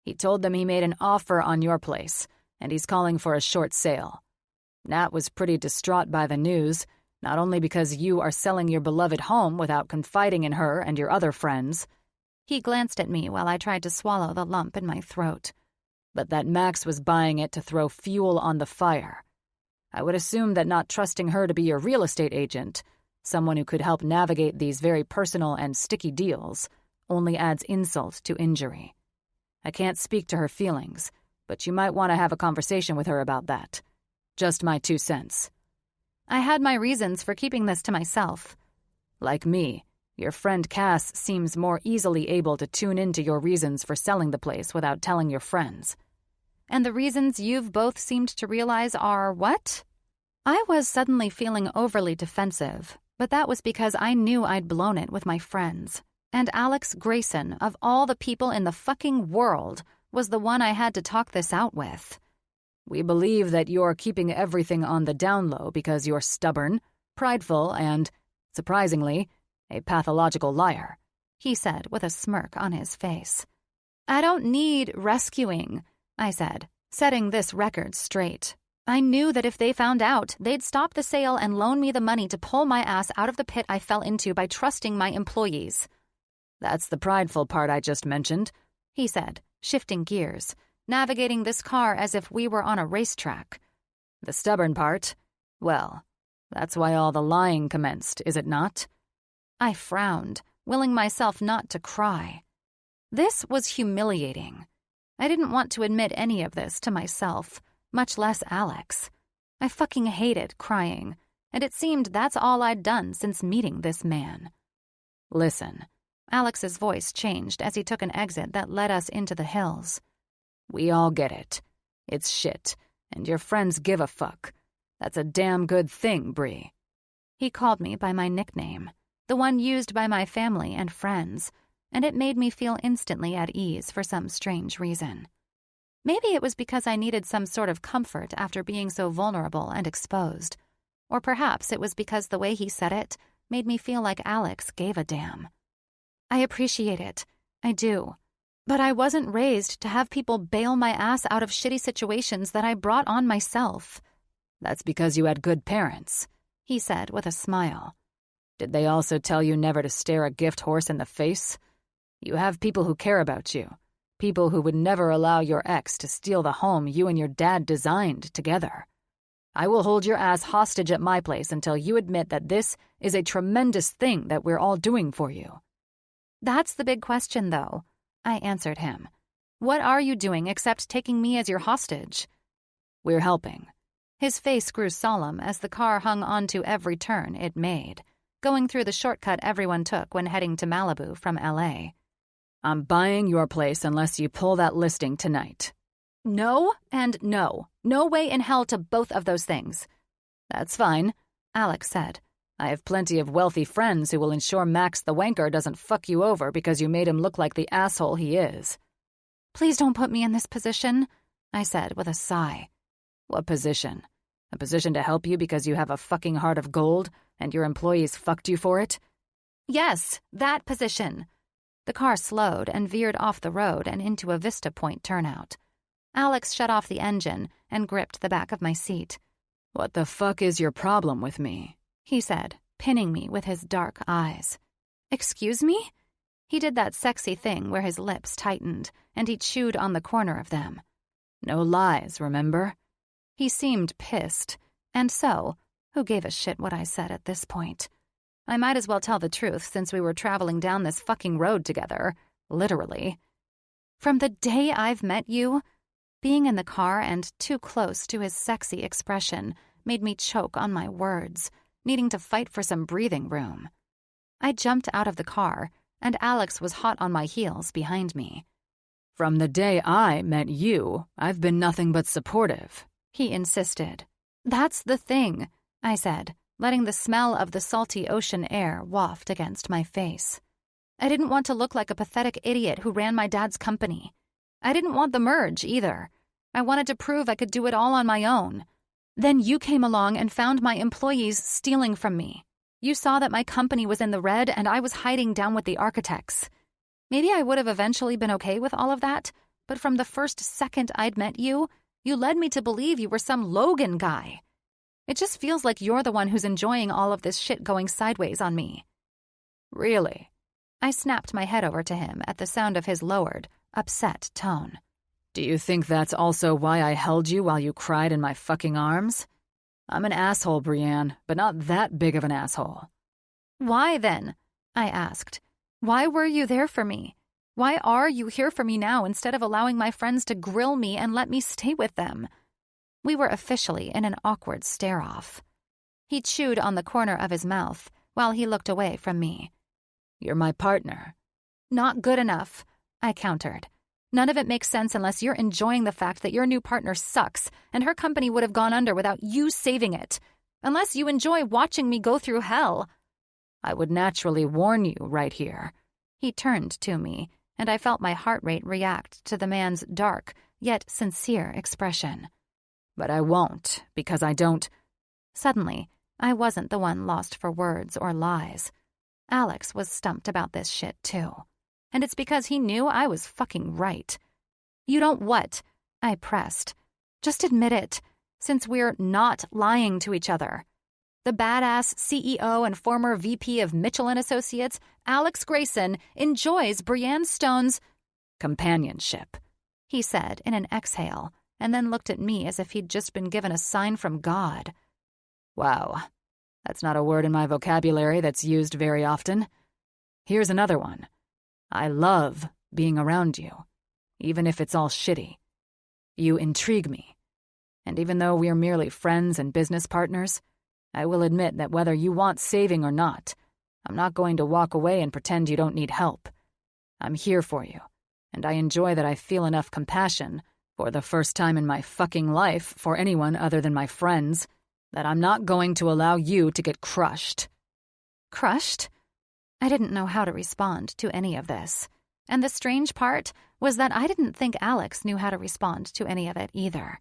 He told them he made an offer on your place, and he's calling for a short sale. Nat was pretty distraught by the news, not only because you are selling your beloved home without confiding in her and your other friends. He glanced at me while I tried to swallow the lump in my throat. But that Max was buying it to throw fuel on the fire. I would assume that not trusting her to be your real estate agent, someone who could help navigate these very personal and sticky deals, only adds insult to injury. I can't speak to her feelings, but you might want to have a conversation with her about that. Just my 2 cents. I had my reasons for keeping this to myself. Like me, your friend Cass seems more easily able to tune into your reasons for selling the place without telling your friends. And the reasons you've both seemed to realize are what? I was suddenly feeling overly defensive, but that was because I knew I'd blown it with my friends. And Alex Grayson, of all the people in the fucking world, was the one I had to talk this out with. We believe that you're keeping everything on the down low because you're stubborn, prideful, and, surprisingly, a pathological liar, he said with a smirk on his face. I don't need rescuing, I said, setting this record straight. I knew that if they found out, they'd stop the sale and loan me the money to pull my ass out of the pit I fell into by trusting my employees. That's the prideful part I just mentioned, he said, shifting gears, navigating this car as if we were on a racetrack. The stubborn part? Well, that's why all the lying commenced, is it not? I frowned, willing myself not to cry. This was humiliating. I didn't want to admit any of this to myself, much less Alex. I fucking hated crying, and it seemed that's all I'd done since meeting this man. Listen. Alex's voice changed as he took an exit that led us into the hills. We all get it. It's shit, and your friends give a fuck. That's a damn good thing, Bree. He called me by my nickname, the one used by my family and friends, and it made me feel instantly at ease for some strange reason. Maybe it was because I needed some sort of comfort after being so vulnerable and exposed. Or perhaps it was because the way he said it made me feel like Alex gave a damn. I appreciate it. I do. But I wasn't raised to have people bail my ass out of shitty situations that I brought on myself. That's because you had good parents, he said with a smile. Did they also tell you never to stare a gift horse in the face? You have people who care about you. People who would never allow your ex to steal the home you and your dad designed together. I will hold your ass hostage at my place until you admit that this is a tremendous thing that we're all doing for you. That's the big question, though, I answered him. What are you doing except taking me as your hostage? We're helping. His face grew solemn as the car hung onto every turn it made, going through the shortcut everyone took when heading to Malibu from L.A. I'm buying your place unless you pull that listing tonight. No and no. No way in hell to both of those things. That's fine, Alex said. I have plenty of wealthy friends who will ensure Max the wanker doesn't fuck you over because you made him look like the asshole he is. Please don't put me in this position, I said with a sigh. What position? A position to help you because you have a fucking heart of gold and your employees fucked you for it? Yes, that position. The car slowed and veered off the road and into a Vista Point turnout. Alex shut off the engine and gripped the back of my seat. What the fuck is your problem with me? He said, pinning me with his dark eyes. Excuse me? He did that sexy thing where his lips tightened and he chewed on the corner of them. No lies, remember? He seemed pissed, and so, who gave a shit what I said at this point? I might as well tell the truth since we were traveling down this fucking road together, literally. From the day I've met you, being in the car and too close to his sexy expression made me choke on my words, needing to fight for some breathing room. I jumped out of the car, and Alex was hot on my heels behind me. From the day I met you, I've been nothing but supportive, he insisted. That's the thing, I said, letting the smell of the salty ocean air waft against my face. I didn't want to look like a pathetic idiot who ran my dad's company. I didn't want the merge, either. I wanted to prove I could do it all on my own. Then you came along and found my employees stealing from me. You saw that my company was in the red and I was hiding down with the architects. Maybe I would have eventually been okay with all of that, but from the first second I'd met you, you led me to believe you were some Logan guy. It just feels like you're the one who's enjoying all of this shit going sideways on me. Really? I snapped my head over to him at the sound of his lowered, upset tone. Do you think that's also why I held you while you cried in my fucking arms? I'm an asshole, Brienne, but not that big of an asshole. Why then? I asked. Why were you there for me? Why are you here for me now instead of allowing my friends to grill me and let me stay with them? We were officially in an awkward stare-off. He chewed on the corner of his mouth while he looked away from me. You're my partner. Not good enough, I countered. None of it makes sense unless you're enjoying the fact that your new partner sucks and her company would have gone under without you saving it. Unless you enjoy watching me go through hell. I would naturally warn you right here. He turned to me, and I felt my heart rate react to the man's dark, yet sincere expression. But I won't, because I don't... Suddenly, I wasn't the one lost for words or lies. Alex was stumped about this shit, too. And it's because he knew I was fucking right. You don't what? I pressed. Just admit it, since we're not lying to each other. The badass CEO and former VP of Mitchell & Associates, Alex Grayson, enjoys Brienne Stone's companionship, he said in an exhale, and then looked at me as if he'd just been given a sign from God. Wow, that's not a word in my vocabulary that's used very often. Here's another one. I love being around you, even if it's all shitty. You intrigue me. And even though we're merely friends and business partners, I will admit that whether you want saving or not, I'm not going to walk away and pretend you don't need help. I'm here for you, and I enjoy that I feel enough compassion, for the first time in my fucking life for anyone other than my friends, that I'm not going to allow you to get crushed. Crushed? I didn't know how to respond to any of this. And the strange part was that I didn't think Alex knew how to respond to any of it either.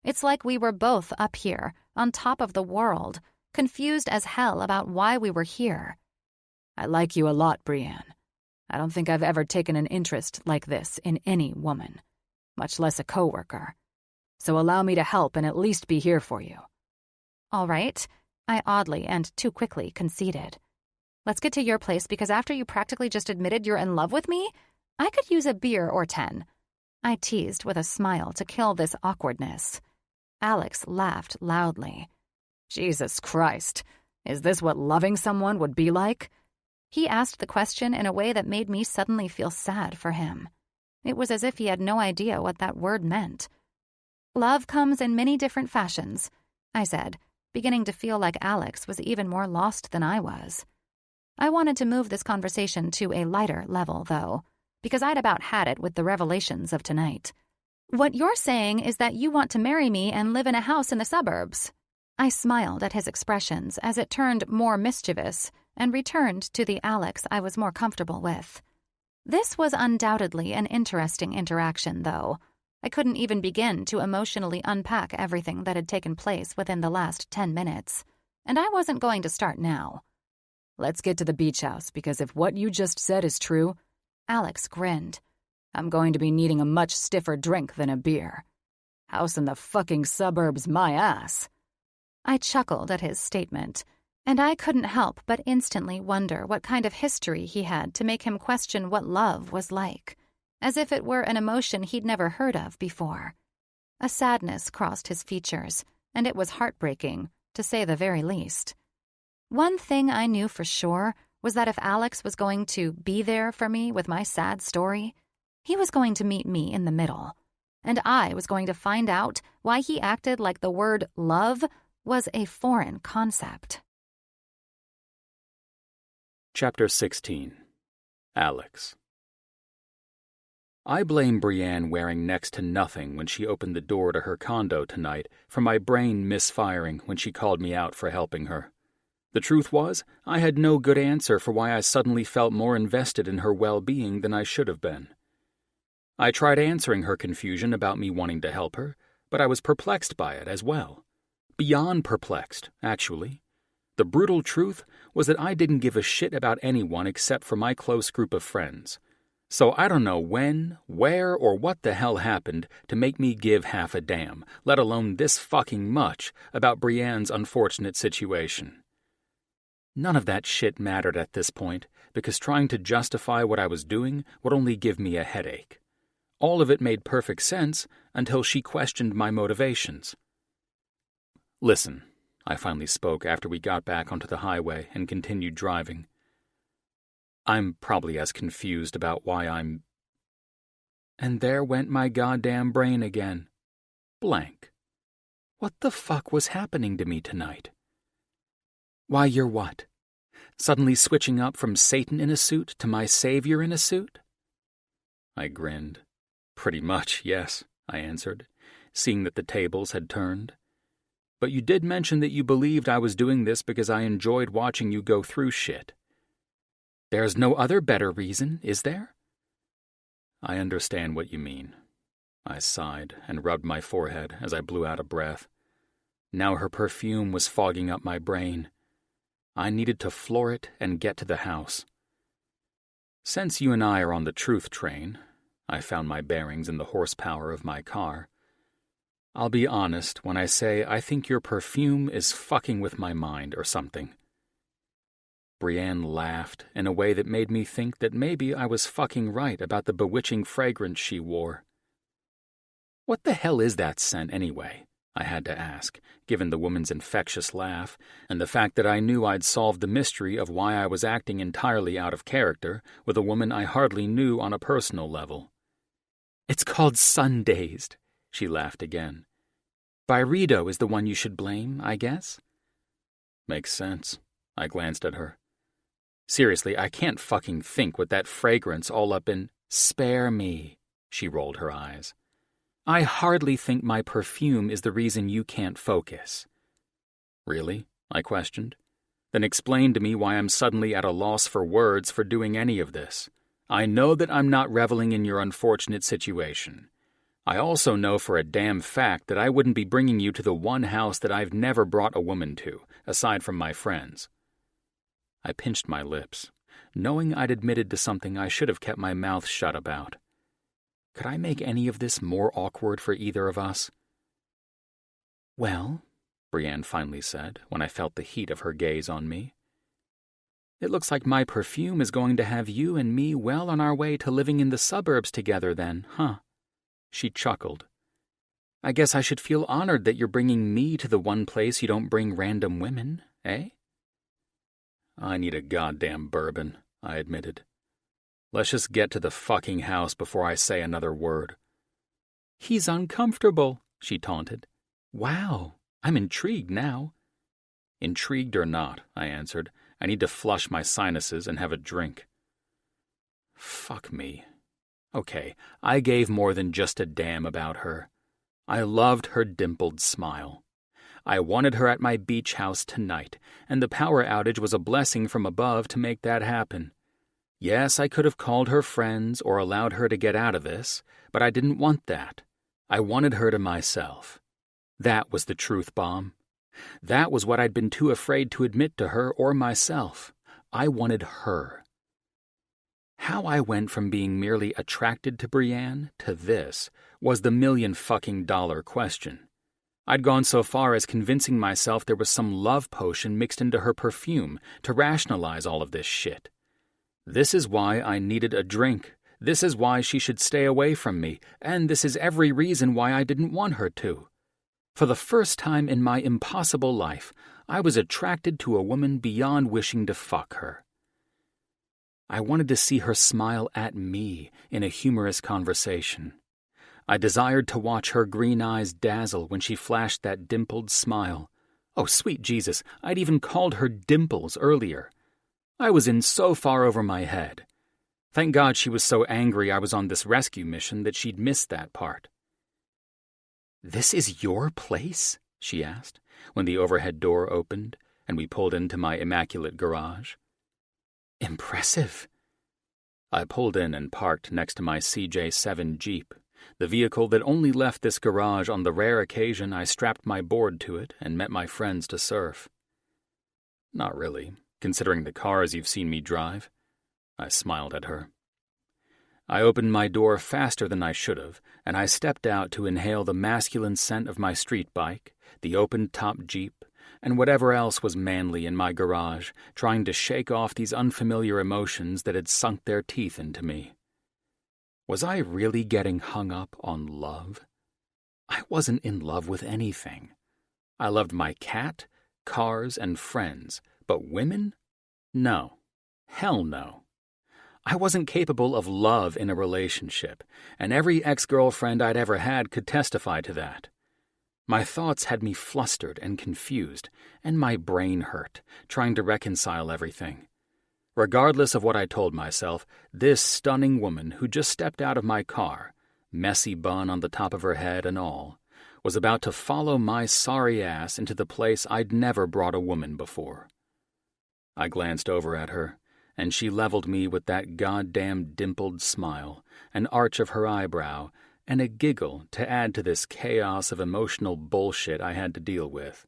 It's like we were both up here, on top of the world, confused as hell about why we were here. I like you a lot, Brienne. I don't think I've ever taken an interest like this in any woman, much less a coworker. So allow me to help and at least be here for you. All right, I oddly and too quickly conceded. Let's get to your place because after you practically just admitted you're in love with me, I could use a beer or 10. I teased with a smile to kill this awkwardness. Alex laughed loudly. Jesus Christ, is this what loving someone would be like? He asked the question in a way that made me suddenly feel sad for him. It was as if he had no idea what that word meant. Love comes in many different fashions, I said, beginning to feel like Alex was even more lost than I was. I wanted to move this conversation to a lighter level, though, because I'd about had it with the revelations of tonight. What you're saying is that you want to marry me and live in a house in the suburbs. I smiled at his expressions as it turned more mischievous and returned to the Alex I was more comfortable with. This was undoubtedly an interesting interaction, though. I couldn't even begin to emotionally unpack everything that had taken place within the last 10 minutes, and I wasn't going to start now. Let's get to the beach house, because if what you just said is true, Alex grinned. I'm going to be needing a much stiffer drink than a beer. House in the fucking suburbs, my ass. I chuckled at his statement, and I couldn't help but instantly wonder what kind of history he had to make him question what love was like, as if it were an emotion he'd never heard of before. A sadness crossed his features, and it was heartbreaking, to say the very least. One thing I knew for sure was that if Alex was going to be there for me with my sad story, he was going to meet me in the middle, and I was going to find out why he acted like the word love was a foreign concept. Chapter 16. Alex. I blame Brienne wearing next to nothing when she opened the door to her condo tonight for my brain misfiring when she called me out for helping her. The truth was, I had no good answer for why I suddenly felt more invested in her well-being than I should have been. I tried answering her confusion about me wanting to help her, but I was perplexed by it as well. Beyond perplexed, actually. The brutal truth was that I didn't give a shit about anyone except for my close group of friends. So I don't know when, where, or what the hell happened to make me give half a damn, let alone this fucking much, about Brienne's unfortunate situation. None of that shit mattered at this point, because trying to justify what I was doing would only give me a headache. All of it made perfect sense until she questioned my motivations. "Listen," I finally spoke after we got back onto the highway and continued driving. "I'm probably as confused about why I'm—" And there went my goddamn brain again. Blank. What the fuck was happening to me tonight? "Why, you're what? Suddenly switching up from Satan in a suit to my savior in a suit?" I grinned. "Pretty much, yes," I answered, seeing that the tables had turned. "But you did mention that you believed I was doing this because I enjoyed watching you go through shit. There's no other better reason, is there?" "I understand what you mean." I sighed and rubbed my forehead as I blew out a breath. Now her perfume was fogging up my brain. I needed to floor it and get to the house. "Since you and I are on the truth train," I found my bearings in the horsepower of my car, "I'll be honest when I say I think your perfume is fucking with my mind or something." Brienne laughed in a way that made me think that maybe I was fucking right about the bewitching fragrance she wore. "What the hell is that scent anyway?" I had to ask, given the woman's infectious laugh and the fact that I knew I'd solved the mystery of why I was acting entirely out of character with a woman I hardly knew on a personal level. "It's called Sun-Dazed," she laughed again. "Byredo is the one you should blame, I guess." "Makes sense." I glanced at her. "Seriously, I can't fucking think with that fragrance all up in—" "Spare me," she rolled her eyes. "I hardly think my perfume is the reason you can't focus." "Really?" I questioned. "Then explain to me why I'm suddenly at a loss for words for doing any of this. I know that I'm not reveling in your unfortunate situation. I also know for a damn fact that I wouldn't be bringing you to the one house that I've never brought a woman to, aside from my friends." I pinched my lips, knowing I'd admitted to something I should have kept my mouth shut about. Could I make any of this more awkward for either of us? "Well," Brienne finally said, when I felt the heat of her gaze on me, "it looks like my perfume is going to have you and me well on our way to living in the suburbs together then, huh?" She chuckled. "I guess I should feel honored that you're bringing me to the one place you don't bring random women, eh?" "I need a goddamn bourbon," I admitted. "Let's just get to the fucking house before I say another word." "He's uncomfortable," she taunted. "Wow, I'm intrigued now." "Intrigued or not," I answered, "I need to flush my sinuses and have a drink." Fuck me. Okay, I gave more than just a damn about her. I loved her dimpled smile. I wanted her at my beach house tonight, and the power outage was a blessing from above to make that happen. Yes, I could have called her friends or allowed her to get out of this, but I didn't want that. I wanted her to myself. That was the truth bomb. That was what I'd been too afraid to admit to her or myself. I wanted her. How I went from being merely attracted to Brienne to this was the $1,000,000 question. I'd gone so far as convincing myself there was some love potion mixed into her perfume to rationalize all of this shit. This is why I needed a drink. This is why she should stay away from me, and this is every reason why I didn't want her to. For the first time in my impossible life, I was attracted to a woman beyond wishing to fuck her. I wanted to see her smile at me in a humorous conversation. I desired to watch her green eyes dazzle when she flashed that dimpled smile. Oh, sweet Jesus, I'd even called her Dimples earlier. I was in so far over my head. Thank God she was so angry I was on this rescue mission that she'd missed that part. "This is your place?" she asked, when the overhead door opened, and we pulled into my immaculate garage. Impressive. I pulled in and parked next to my CJ7 Jeep, the vehicle that only left this garage on the rare occasion I strapped my board to it and met my friends to surf. Not really, considering the cars you've seen me drive. I smiled at her. I opened my door faster than I should have, and I stepped out to inhale the masculine scent of my street bike, the open-top Jeep, and whatever else was manly in my garage, trying to shake off these unfamiliar emotions that had sunk their teeth into me. Was I really getting hung up on love? I wasn't in love with anything. I loved my cat, cars, and friends, but women? No. Hell no. I wasn't capable of love in a relationship, and every ex-girlfriend I'd ever had could testify to that. My thoughts had me flustered and confused, and my brain hurt, trying to reconcile everything. Regardless of what I told myself, this stunning woman who just stepped out of my car, messy bun on the top of her head and all, was about to follow my sorry ass into the place I'd never brought a woman before. I glanced over at her, and she leveled me with that goddamn dimpled smile, an arch of her eyebrow, and a giggle to add to this chaos of emotional bullshit I had to deal with.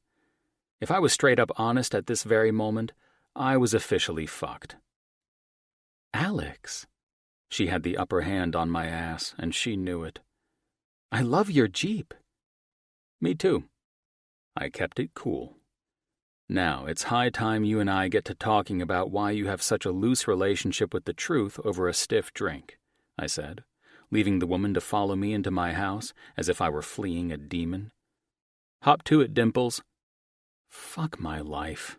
If I was straight up honest at this very moment, I was officially fucked. Alex. She had the upper hand on my ass, and she knew it. I love your Jeep. Me too. I kept it cool. Now, it's high time you and I get to talking about why you have such a loose relationship with the truth over a stiff drink, I said, leaving the woman to follow me into my house as if I were fleeing a demon. Hop to it, Dimples. Fuck my life.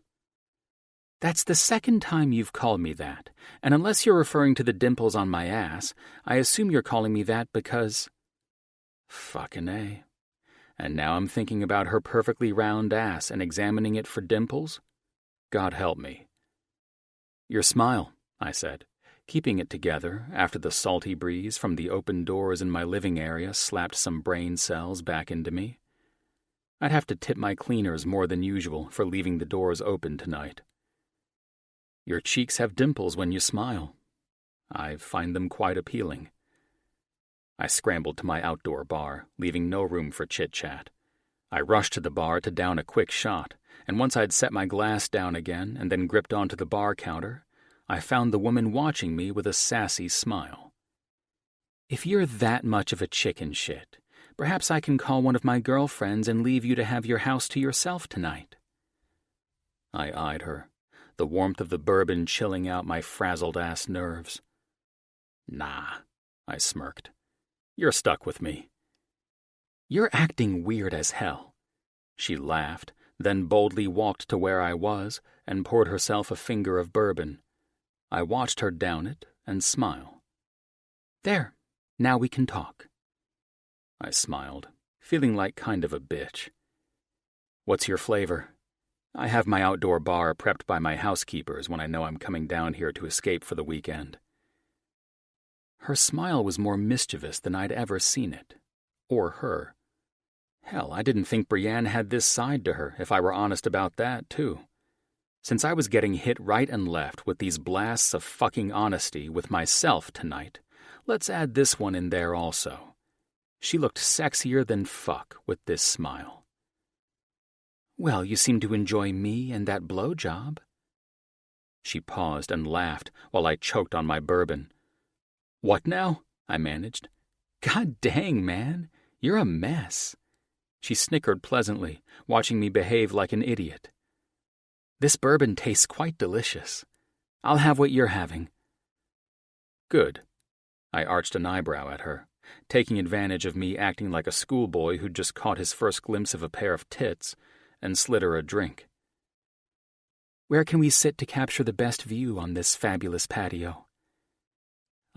That's the second time you've called me that, and unless you're referring to the dimples on my ass, I assume you're calling me that because... Fucking A. And now I'm thinking about her perfectly round ass and examining it for dimples? God help me. Your smile, I said, keeping it together after the salty breeze from the open doors in my living area slapped some brain cells back into me. I'd have to tip my cleaners more than usual for leaving the doors open tonight. Your cheeks have dimples when you smile. I find them quite appealing. I scrambled to my outdoor bar, leaving no room for chit-chat. I rushed to the bar to down a quick shot, and once I'd set my glass down again and then gripped onto the bar counter, I found the woman watching me with a sassy smile. If you're that much of a chicken shit, perhaps I can call one of my girlfriends and leave you to have your house to yourself tonight. I eyed her, the warmth of the bourbon chilling out my frazzled-ass nerves. Nah, I smirked. You're stuck with me. You're acting weird as hell. She laughed, then boldly walked to where I was and poured herself a finger of bourbon. I watched her down it and smile. There, now we can talk. I smiled, feeling like kind of a bitch. What's your flavor? I have my outdoor bar prepped by my housekeepers when I know I'm coming down here to escape for the weekend. Her smile was more mischievous than I'd ever seen it. Or her. Hell, I didn't think Brienne had this side to her, if I were honest about that, too. Since I was getting hit right and left with these blasts of fucking honesty with myself tonight, let's add this one in there also. She looked sexier than fuck with this smile. Well, you seem to enjoy me and that blowjob. She paused and laughed while I choked on my bourbon. What now? I managed. God dang, man, you're a mess. She snickered pleasantly, watching me behave like an idiot. This bourbon tastes quite delicious. I'll have what you're having. Good. I arched an eyebrow at her, taking advantage of me acting like a schoolboy who'd just caught his first glimpse of a pair of tits, and slid her a drink. Where can we sit to capture the best view on this fabulous patio?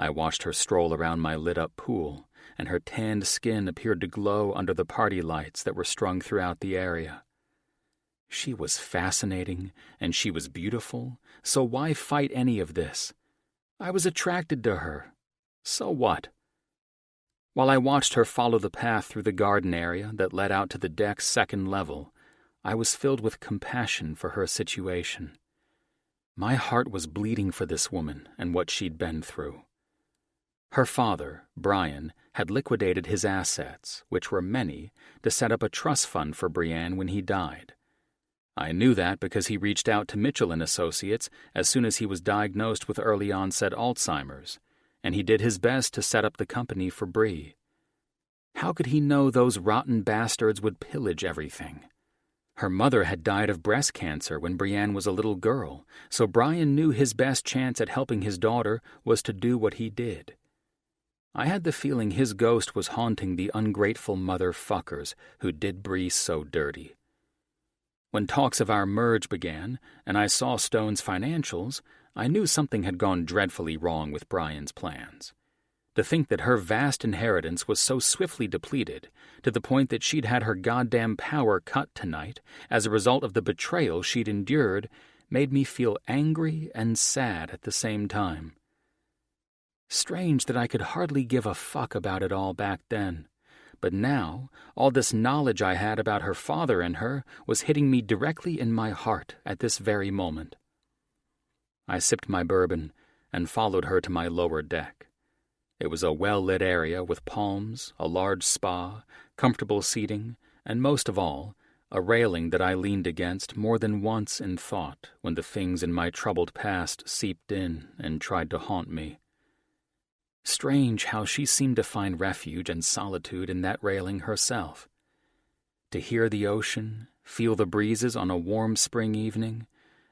I watched her stroll around my lit-up pool, and her tanned skin appeared to glow under the party lights that were strung throughout the area. She was fascinating, and she was beautiful, so why fight any of this? I was attracted to her. So what? While I watched her follow the path through the garden area that led out to the deck's second level, I was filled with compassion for her situation. My heart was bleeding for this woman and what she'd been through. Her father, Brian, had liquidated his assets, which were many, to set up a trust fund for Brienne when he died. I knew that because he reached out to Mitchell & Associates as soon as he was diagnosed with early-onset Alzheimer's, and he did his best to set up the company for Bree. How could he know those rotten bastards would pillage everything? Her mother had died of breast cancer when Brienne was a little girl, so Brian knew his best chance at helping his daughter was to do what he did. I had the feeling his ghost was haunting the ungrateful motherfuckers who did Bree so dirty. When talks of our merge began, and I saw Stone's financials, I knew something had gone dreadfully wrong with Brian's plans. To think that her vast inheritance was so swiftly depleted, to the point that she'd had her goddamn power cut tonight as a result of the betrayal she'd endured, made me feel angry and sad at the same time. Strange that I could hardly give a fuck about it all back then. But now, all this knowledge I had about her father and her was hitting me directly in my heart at this very moment. I sipped my bourbon and followed her to my lower deck. It was a well-lit area with palms, a large spa, comfortable seating, and most of all, a railing that I leaned against more than once in thought when the things in my troubled past seeped in and tried to haunt me. Strange how she seemed to find refuge and solitude in that railing herself. To hear the ocean, feel the breezes on a warm spring evening,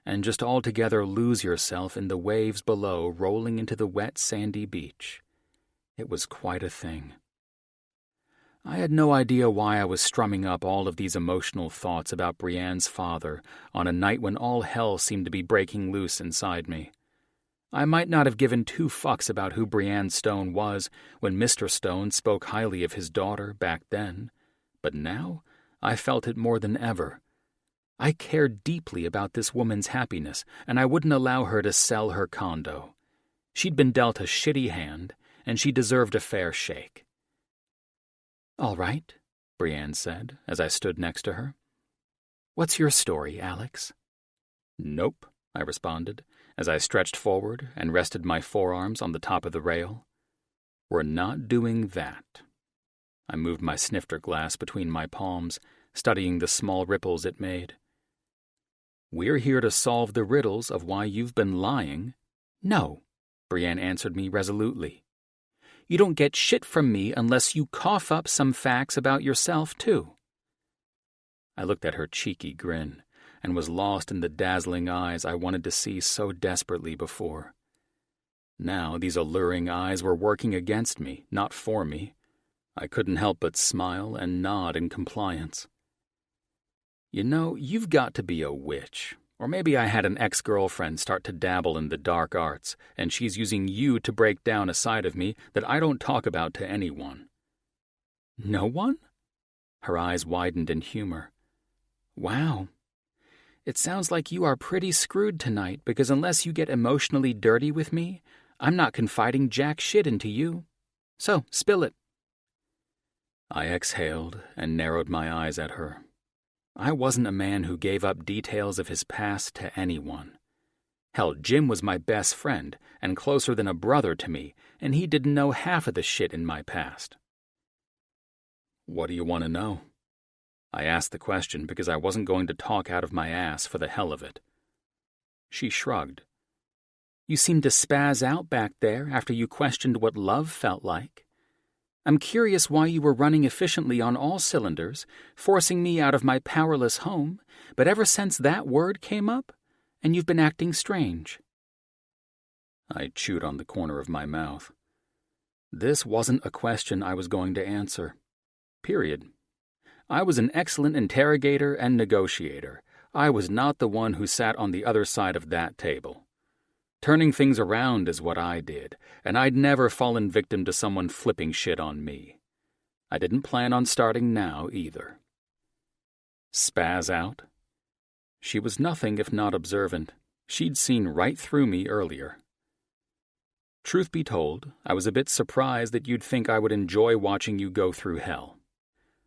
and just altogether lose yourself in the waves below rolling into the wet sandy beach. It was quite a thing. I had no idea why I was strumming up all of these emotional thoughts about Brienne's father on a night when all hell seemed to be breaking loose inside me. I might not have given 2 fucks about who Brienne Stone was when Mr. Stone spoke highly of his daughter back then, but now I felt it more than ever. I cared deeply about this woman's happiness, and I wouldn't allow her to sell her condo. She'd been dealt a shitty hand, and she deserved a fair shake. "All right," Brienne said as I stood next to her. "What's your story, Alex?" "Nope," I responded as I stretched forward and rested my forearms on the top of the rail. "We're not doing that." I moved my snifter glass between my palms, studying the small ripples it made. "We're here to solve the riddles of why you've been lying." "No," Brienne answered me resolutely. "You don't get shit from me unless you cough up some facts about yourself, too." I looked at her cheeky grin and was lost in the dazzling eyes I wanted to see so desperately before. Now these alluring eyes were working against me, not for me. I couldn't help but smile and nod in compliance. "You know, you've got to be a witch. Or maybe I had an ex-girlfriend start to dabble in the dark arts, and she's using you to break down a side of me that I don't talk about to anyone." "No one?" Her eyes widened in humor. "Wow. It sounds like you are pretty screwed tonight, because unless you get emotionally dirty with me, I'm not confiding jack shit into you. So, spill it." I exhaled and narrowed my eyes at her. I wasn't a man who gave up details of his past to anyone. Hell, Jim was my best friend and closer than a brother to me, and he didn't know half of the shit in my past. "What do you want to know?" I asked the question because I wasn't going to talk out of my ass for the hell of it. She shrugged. "You seemed to spaz out back there after you questioned what love felt like. I'm curious why you were running efficiently on all cylinders, forcing me out of my powerless home, but ever since that word came up, and you've been acting strange." I chewed on the corner of my mouth. This wasn't a question I was going to answer. Period. I was an excellent interrogator and negotiator. I was not the one who sat on the other side of that table. Turning things around is what I did, and I'd never fallen victim to someone flipping shit on me. I didn't plan on starting now, either. Spaz out? She was nothing if not observant. She'd seen right through me earlier. Truth be told, I was a bit surprised that you'd think I would enjoy watching you go through hell.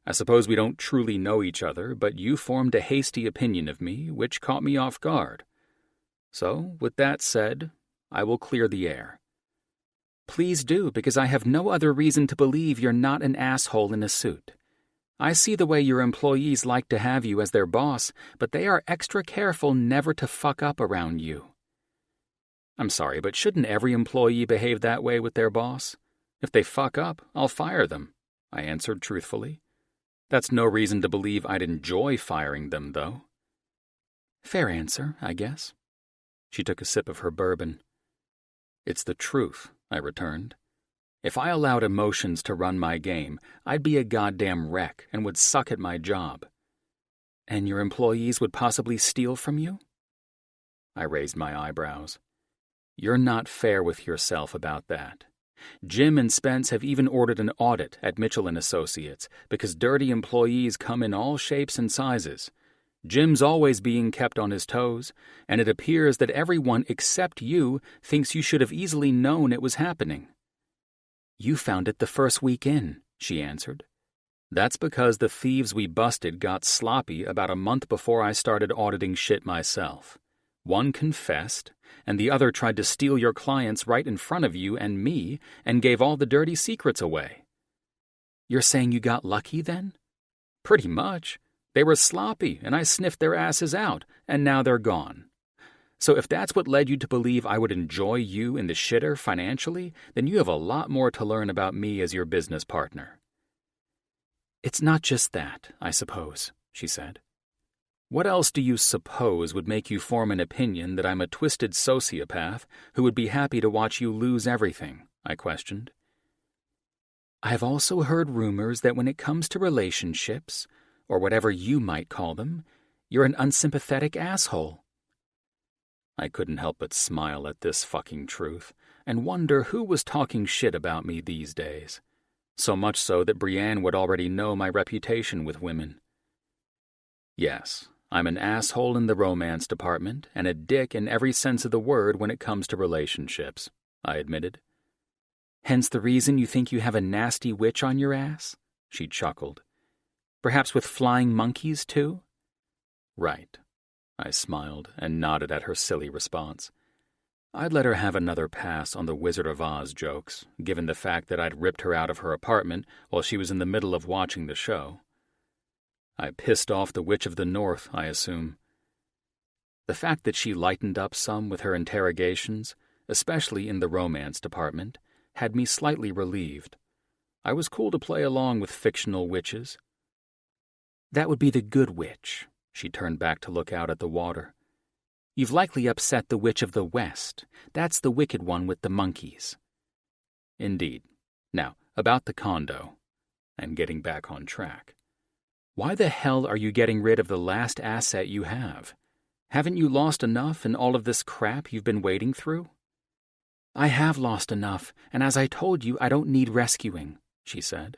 I suppose we don't truly know each other, but you formed a hasty opinion of me, which caught me off guard. So, with that said, I will clear the air. Please do, because I have no other reason to believe you're not an asshole in a suit. I see the way your employees like to have you as their boss, but they are extra careful never to fuck up around you. I'm sorry, but shouldn't every employee behave that way with their boss? If they fuck up, I'll fire them, I answered truthfully. That's no reason to believe I'd enjoy firing them, though. Fair answer, I guess. She took a sip of her bourbon. It's the truth, I returned. If I allowed emotions to run my game, I'd be a goddamn wreck and would suck at my job. And your employees would possibly steal from you? I raised my eyebrows. You're not fair with yourself about that. Jim and Spence have even ordered an audit at Mitchell & Associates because dirty employees come in all shapes and sizes. Jim's always being kept on his toes, and it appears that everyone except you thinks you should have easily known it was happening. You found it the first week in, she answered. That's because the thieves we busted got sloppy about a month before I started auditing shit myself. One confessed, and the other tried to steal your clients right in front of you and me and gave all the dirty secrets away. You're saying you got lucky then? Pretty much. They were sloppy, and I sniffed their asses out, and now they're gone. So if that's what led you to believe I would enjoy you in the shitter financially, then you have a lot more to learn about me as your business partner. It's not just that, I suppose, she said. What else do you suppose would make you form an opinion that I'm a twisted sociopath who would be happy to watch you lose everything? I questioned. I've also heard rumors that when it comes to relationships, or whatever you might call them, you're an unsympathetic asshole. I couldn't help but smile at this fucking truth and wonder who was talking shit about me these days. So much so that Brienne would already know my reputation with women. Yes, I'm an asshole in the romance department and a dick in every sense of the word when it comes to relationships, I admitted. Hence the reason you think you have a nasty witch on your ass? She chuckled. Perhaps with flying monkeys, too? Right. I smiled and nodded at her silly response. I'd let her have another pass on the Wizard of Oz jokes, given the fact that I'd ripped her out of her apartment while she was in the middle of watching the show. I pissed off the Witch of the North, I assume. The fact that she lightened up some with her interrogations, especially in the romance department, had me slightly relieved. I was cool to play along with fictional witches. That would be the good witch. She turned back to look out at the water. You've likely upset the Witch of the West. That's the wicked one with the monkeys. Indeed. Now, about the condo. I'm getting back on track. Why the hell are you getting rid of the last asset you have? Haven't you lost enough in all of this crap you've been wading through? I have lost enough, and as I told you, I don't need rescuing, she said.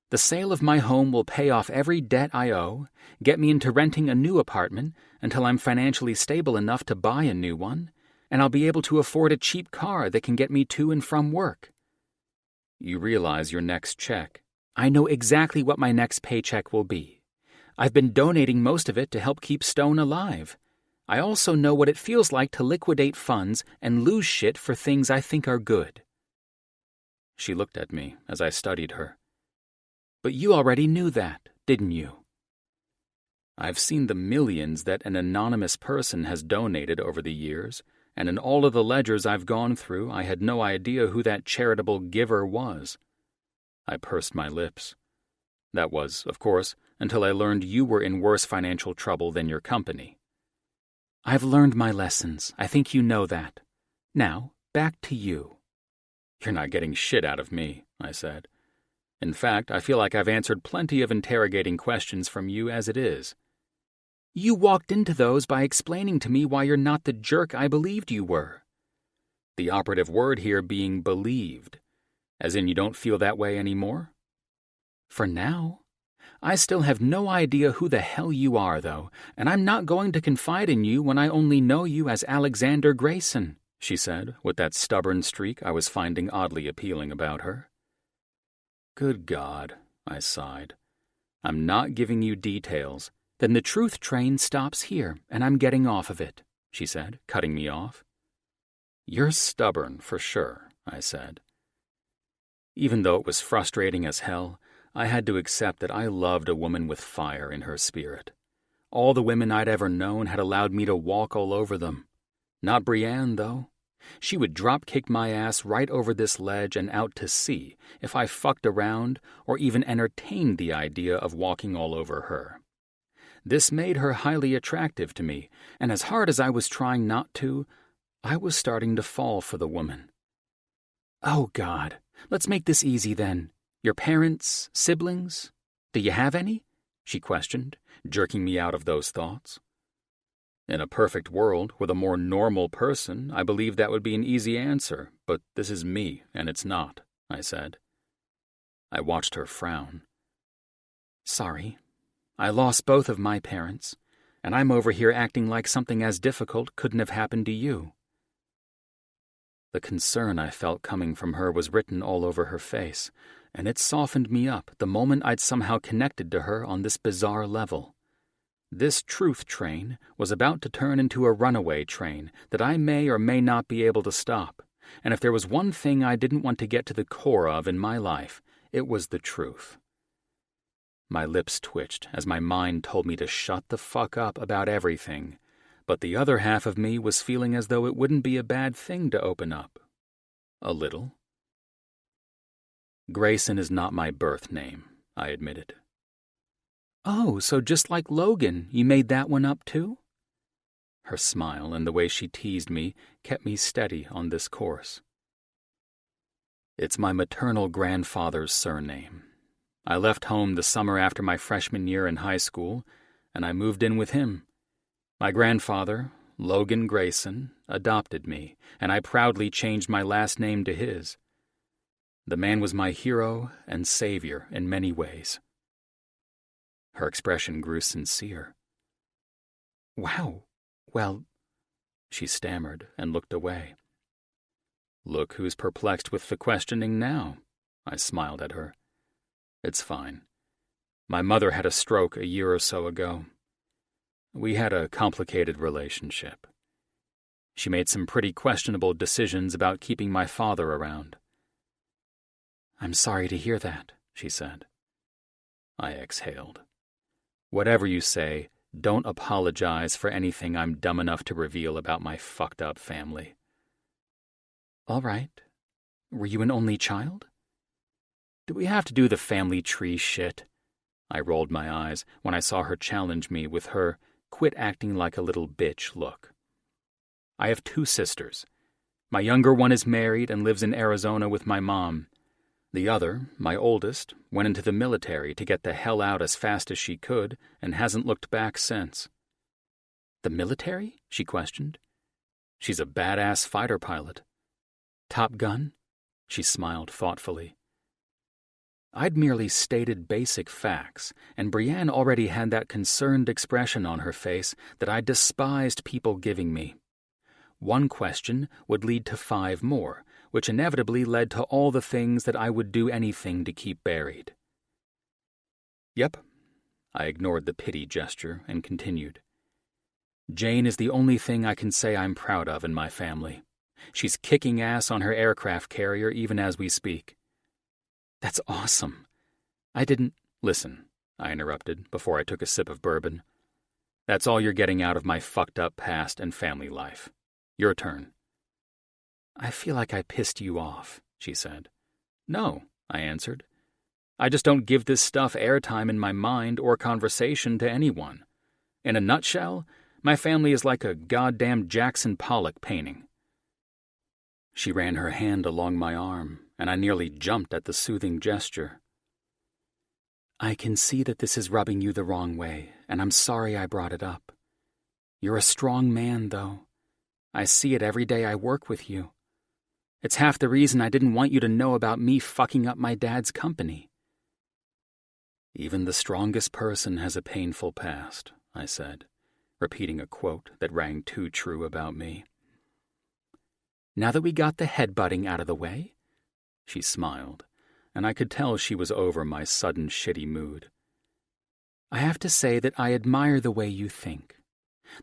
The sale of my home will pay off every debt I owe, get me into renting a new apartment until I'm financially stable enough to buy a new one, and I'll be able to afford a cheap car that can get me to and from work. You realize your next check. I know exactly what my next paycheck will be. I've been donating most of it to help keep Stone alive. I also know what it feels like to liquidate funds and lose shit for things I think are good. She looked at me as I studied her. But you already knew that, didn't you? I've seen the millions that an anonymous person has donated over the years, and in all of the ledgers I've gone through, I had no idea who that charitable giver was. I pursed my lips. That was, of course, until I learned you were in worse financial trouble than your company. I've learned my lessons. I think you know that. Now, back to you. You're not getting shit out of me, I said. In fact, I feel like I've answered plenty of interrogating questions from you as it is. You walked into those by explaining to me why you're not the jerk I believed you were. The operative word here being believed. As in you don't feel that way anymore? For now. I still have no idea who the hell you are, though, and I'm not going to confide in you when I only know you as Alexander Grayson, she said, with that stubborn streak I was finding oddly appealing about her. Good God, I sighed. I'm not giving you details. Then the truth train stops here, and I'm getting off of it, she said, cutting me off. You're stubborn, for sure, I said. Even though it was frustrating as hell, I had to accept that I loved a woman with fire in her spirit. All the women I'd ever known had allowed me to walk all over them. Not Brienne, though. She would drop-kick my ass right over this ledge and out to sea if I fucked around or even entertained the idea of walking all over her. This made her highly attractive to me, and as hard as I was trying not to, I was starting to fall for the woman. Oh, God, let's make this easy then. Your parents, siblings, do you have any? She questioned, jerking me out of those thoughts. In a perfect world, with a more normal person, I believe that would be an easy answer, but this is me, and it's not, I said. I watched her frown. Sorry, I lost both of my parents, and I'm over here acting like something as difficult couldn't have happened to you. The concern I felt coming from her was written all over her face, and it softened me up the moment I'd somehow connected to her on this bizarre level. This truth train was about to turn into a runaway train that I may or may not be able to stop, and if there was one thing I didn't want to get to the core of in my life, it was the truth. My lips twitched as my mind told me to shut the fuck up about everything, but the other half of me was feeling as though it wouldn't be a bad thing to open up. A little. Grayson is not my birth name, I admitted. Oh, so just like Logan, you made that one up too? Her smile and the way she teased me kept me steady on this course. It's my maternal grandfather's surname. I left home the summer after my freshman year in high school, and I moved in with him. My grandfather, Logan Grayson, adopted me, and I proudly changed my last name to his. The man was my hero and savior in many ways. Her expression grew sincere. Wow, well, she stammered and looked away. Look who's perplexed with the questioning now, I smiled at her. It's fine. My mother had a stroke a year or so ago. We had a complicated relationship. She made some pretty questionable decisions about keeping my father around. I'm sorry to hear that, she said. I exhaled. Whatever you say, don't apologize for anything I'm dumb enough to reveal about my fucked up family. All right. Were you an only child? Do we have to do the family tree shit? I rolled my eyes when I saw her challenge me with her quit acting like a little bitch look. I have 2 sisters. My younger one is married and lives in Arizona with my mom. The other, my oldest, went into the military to get the hell out as fast as she could and hasn't looked back since. The military? She questioned. She's a badass fighter pilot. Top Gun? She smiled thoughtfully. I'd merely stated basic facts, and Brienne already had that concerned expression on her face that I despised people giving me. One question would lead to 5 more, which inevitably led to all the things that I would do anything to keep buried. Yep. I ignored the pity gesture and continued. Jane is the only thing I can say I'm proud of in my family. She's kicking ass on her aircraft carrier even as we speak. That's awesome. I didn't... Listen, I interrupted before I took a sip of bourbon. That's all you're getting out of my fucked up past and family life. Your turn. I feel like I pissed you off, she said. No, I answered. I just don't give this stuff airtime in my mind or conversation to anyone. In a nutshell, my family is like a goddamn Jackson Pollock painting. She ran her hand along my arm, and I nearly jumped at the soothing gesture. I can see that this is rubbing you the wrong way, and I'm sorry I brought it up. You're a strong man, though. I see it every day I work with you. It's half the reason I didn't want you to know about me fucking up my dad's company. Even the strongest person has a painful past, I said, repeating a quote that rang too true about me. Now that we got the headbutting out of the way, she smiled, and I could tell she was over my sudden shitty mood. I have to say that I admire the way you think.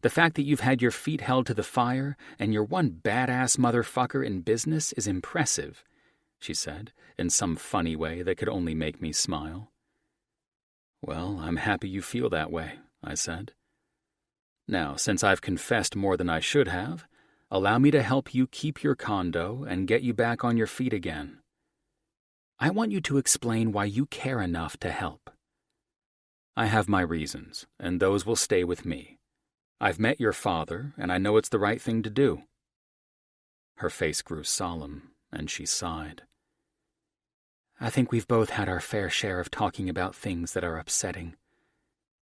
The fact that you've had your feet held to the fire and you're one badass motherfucker in business is impressive, she said, in some funny way that could only make me smile. Well, I'm happy you feel that way, I said. Now, since I've confessed more than I should have, allow me to help you keep your condo and get you back on your feet again. I want you to explain why you care enough to help. I have my reasons, and those will stay with me. I've met your father, and I know it's the right thing to do. Her face grew solemn, and she sighed. I think we've both had our fair share of talking about things that are upsetting.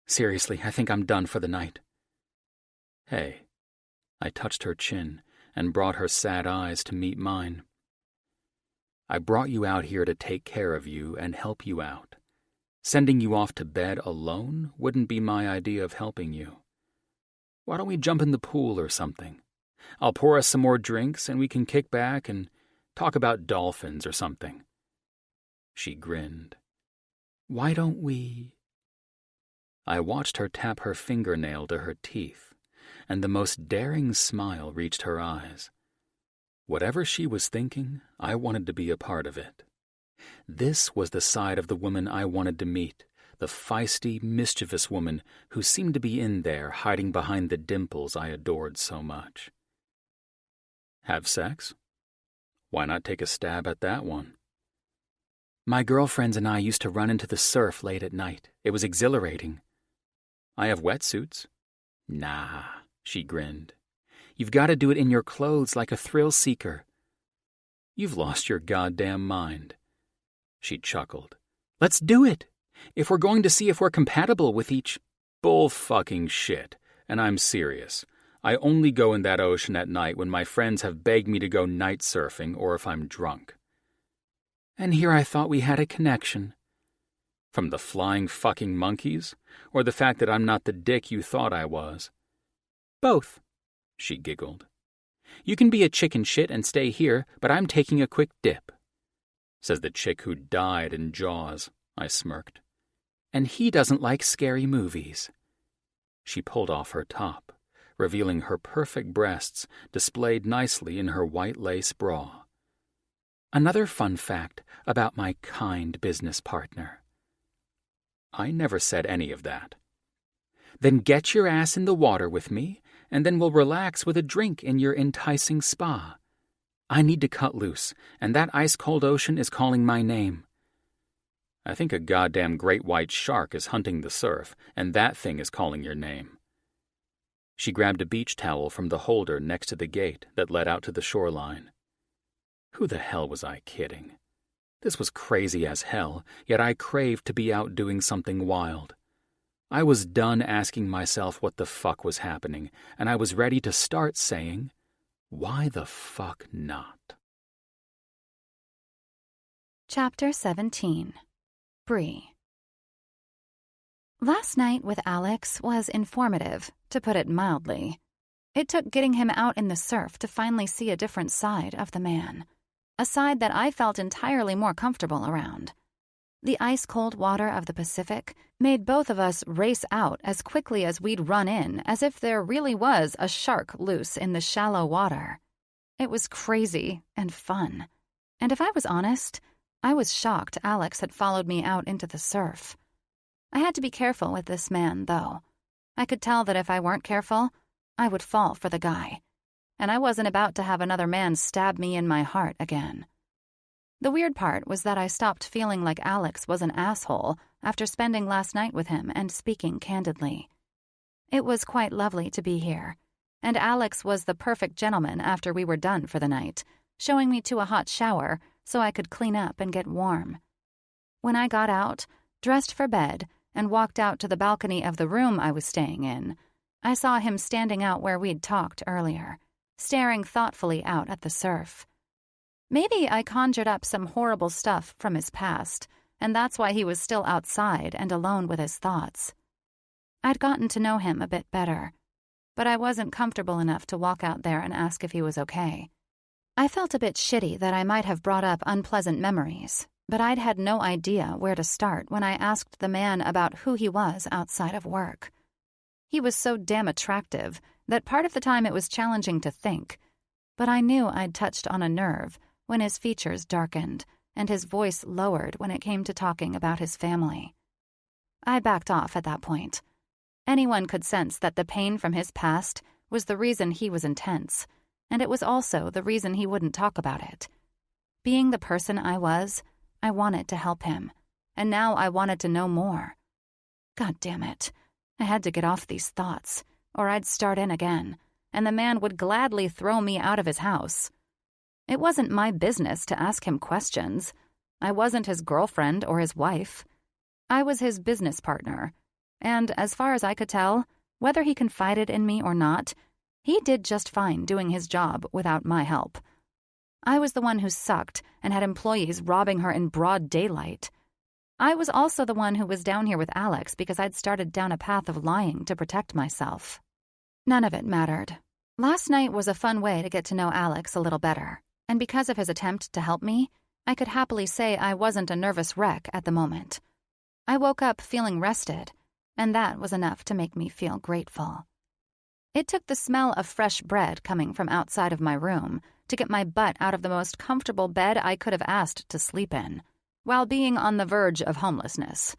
Seriously, I think I'm done for the night. Hey. I touched her chin and brought her sad eyes to meet mine. I brought you out here to take care of you and help you out. Sending you off to bed alone wouldn't be my idea of helping you. Why don't we jump in the pool or something? I'll pour us some more drinks and we can kick back and talk about dolphins or something. She grinned. Why don't we? I watched her tap her fingernail to her teeth, and the most daring smile reached her eyes. Whatever she was thinking, I wanted to be a part of it. This was the side of the woman I wanted to meet, the feisty, mischievous woman who seemed to be in there hiding behind the dimples I adored so much. Have sex? Why not take a stab at that one? My girlfriends and I used to run into the surf late at night. It was exhilarating. I have wetsuits. Nah, she grinned. You've got to do it in your clothes like a thrill seeker. You've lost your goddamn mind. She chuckled. Let's do it. If we're going to see if we're compatible with each... Bull-fucking shit. And I'm serious. I only go in that ocean at night when my friends have begged me to go night surfing or if I'm drunk. And here I thought we had a connection. From the flying fucking monkeys? Or the fact that I'm not the dick you thought I was? Both, she giggled. You can be a chicken shit and stay here, but I'm taking a quick dip. Says the chick who died in Jaws, I smirked. And he doesn't like scary movies. She pulled off her top, revealing her perfect breasts displayed nicely in her white lace bra. Another fun fact about my kind business partner. I never said any of that. Then get your ass in the water with me, and then we'll relax with a drink in your enticing spa. I need to cut loose, and that ice-cold ocean is calling my name. I think a goddamn great white shark is hunting the surf, and that thing is calling your name. She grabbed a beach towel from the holder next to the gate that led out to the shoreline. Who the hell was I kidding? This was crazy as hell, yet I craved to be out doing something wild. I was done asking myself what the fuck was happening, and I was ready to start saying, why the fuck not? Chapter 17. Bree. Last night with Alex was informative, to put it mildly. It took getting him out in the surf to finally see a different side of the man. A side that I felt entirely more comfortable around. The ice-cold water of the Pacific made both of us race out as quickly as we'd run in, as if there really was a shark loose in the shallow water. It was crazy and fun. And if I was honest, I was shocked Alex had followed me out into the surf. I had to be careful with this man, though. I could tell that if I weren't careful, I would fall for the guy. And I wasn't about to have another man stab me in my heart again. The weird part was that I stopped feeling like Alex was an asshole after spending last night with him and speaking candidly. It was quite lovely to be here, and Alex was the perfect gentleman after we were done for the night, showing me to a hot shower so I could clean up and get warm. When I got out, dressed for bed, and walked out to the balcony of the room I was staying in, I saw him standing out where we'd talked earlier, staring thoughtfully out at the surf. Maybe I conjured up some horrible stuff from his past, and that's why he was still outside and alone with his thoughts. I'd gotten to know him a bit better, but I wasn't comfortable enough to walk out there and ask if he was okay. I felt a bit shitty that I might have brought up unpleasant memories, but I'd had no idea where to start when I asked the man about who he was outside of work. He was so damn attractive that part of the time it was challenging to think, but I knew I'd touched on a nerve when his features darkened and his voice lowered when it came to talking about his family. I backed off at that point. Anyone could sense that the pain from his past was the reason he was intense, and it was also the reason he wouldn't talk about it. Being the person I was, I wanted to help him, and now I wanted to know more. God damn it. I had to get off these thoughts, or I'd start in again, and the man would gladly throw me out of his house. It wasn't my business to ask him questions. I wasn't his girlfriend or his wife. I was his business partner, and as far as I could tell, whether he confided in me or not, he did just fine doing his job without my help. I was the one who sucked and had employees robbing her in broad daylight. I was also the one who was down here with Alex because I'd started down a path of lying to protect myself. None of it mattered. Last night was a fun way to get to know Alex a little better, and because of his attempt to help me, I could happily say I wasn't a nervous wreck at the moment. I woke up feeling rested, and that was enough to make me feel grateful. It took the smell of fresh bread coming from outside of my room to get my butt out of the most comfortable bed I could have asked to sleep in, while being on the verge of homelessness.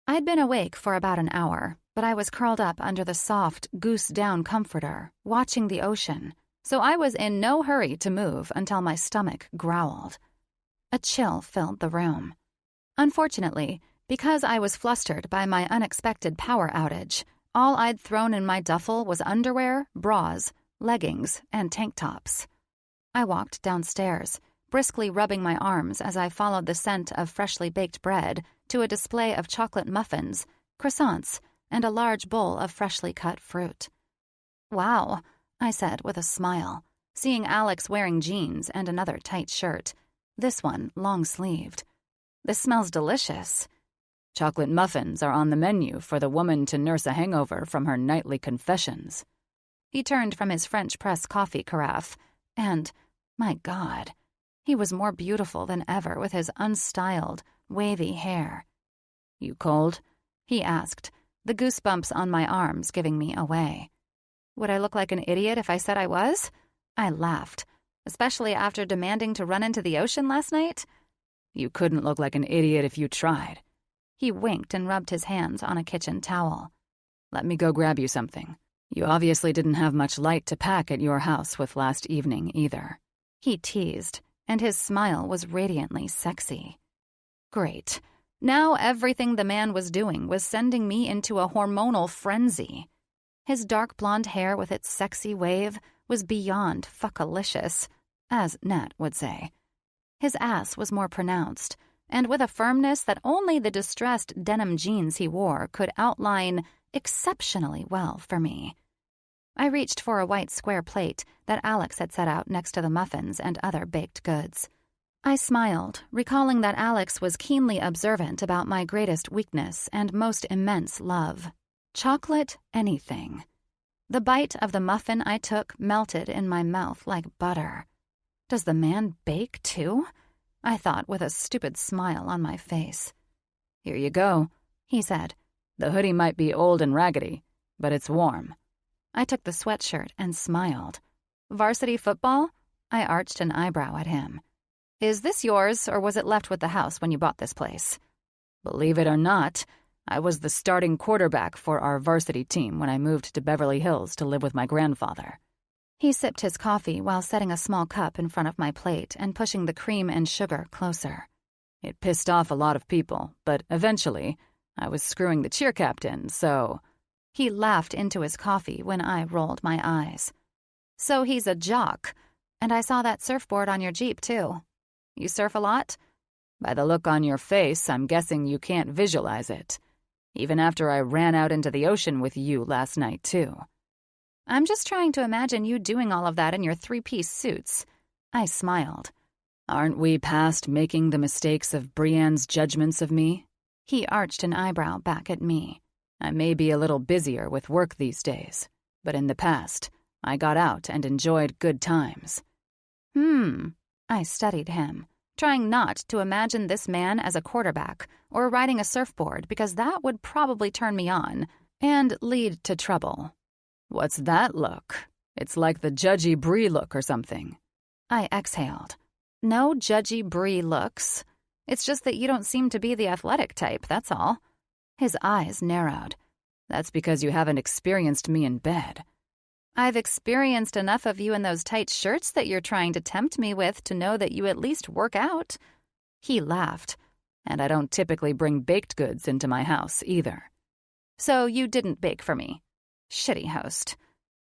I'd been awake for about an hour, but I was curled up under the soft, goose-down comforter, watching the ocean, so I was in no hurry to move until my stomach growled. A chill filled the room. Unfortunately, because I was flustered by my unexpected power outage, all I'd thrown in my duffel was underwear, bras, leggings, and tank tops. I walked downstairs, briskly rubbing my arms as I followed the scent of freshly baked bread to a display of chocolate muffins, croissants, and a large bowl of freshly cut fruit. "Wow," I said with a smile, seeing Alex wearing jeans and another tight shirt, this one long-sleeved. "This smells delicious." Chocolate muffins are on the menu for the woman to nurse a hangover from her nightly confessions. He turned from his French press coffee carafe, and, my God, he was more beautiful than ever with his unstyled, wavy hair. "You cold?" he asked, the goosebumps on my arms giving me away. Would I look like an idiot if I said I was? I laughed, especially after demanding to run into the ocean last night. "You couldn't look like an idiot if you tried." He winked and rubbed his hands on a kitchen towel. "Let me go grab you something. You obviously didn't have much light to pack at your house with last evening either." He teased, and his smile was radiantly sexy. Great. Now everything the man was doing was sending me into a hormonal frenzy. His dark blonde hair with its sexy wave was beyond fuckalicious, as Nat would say. His ass was more pronounced, and with a firmness that only the distressed denim jeans he wore could outline exceptionally well for me. I reached for a white square plate that Alex had set out next to the muffins and other baked goods. I smiled, recalling that Alex was keenly observant about my greatest weakness and most immense love: chocolate anything. The bite of the muffin I took melted in my mouth like butter. Does the man bake too? I thought with a stupid smile on my face. "Here you go," he said. "The hoodie might be old and raggedy, but it's warm." I took the sweatshirt and smiled. "Varsity football?" I arched an eyebrow at him. "Is this yours, or was it left with the house when you bought this place?" "Believe it or not, I was the starting quarterback for our varsity team when I moved to Beverly Hills to live with my grandfather." He sipped his coffee while setting a small cup in front of my plate and pushing the cream and sugar closer. "It pissed off a lot of people, but eventually I was screwing the cheer captain, so—" He laughed into his coffee when I rolled my eyes. "So he's a jock, and I saw that surfboard on your Jeep, too. You surf a lot?" "By the look on your face, I'm guessing you can't visualize it. Even after I ran out into the ocean with you last night, too." "I'm just trying to imagine you doing all of that in your three-piece suits." I smiled. "Aren't we past making the mistakes of Brienne's judgments of me?" He arched an eyebrow back at me. "I may be a little busier with work these days, but in the past, I got out and enjoyed good times." I studied him. trying not to imagine this man as a quarterback or riding a surfboard because that would probably turn me on and lead to trouble. What's that look? It's like the judgy Brie look or something. I exhaled. No judgy Brie looks. It's just that you don't seem to be the athletic type, that's all. His eyes narrowed. That's because you haven't experienced me in bed. I've experienced enough of you in those tight shirts that you're trying to tempt me with to know that you at least work out. He laughed. And I don't typically bring baked goods into my house, either. So you didn't bake for me. Shitty host.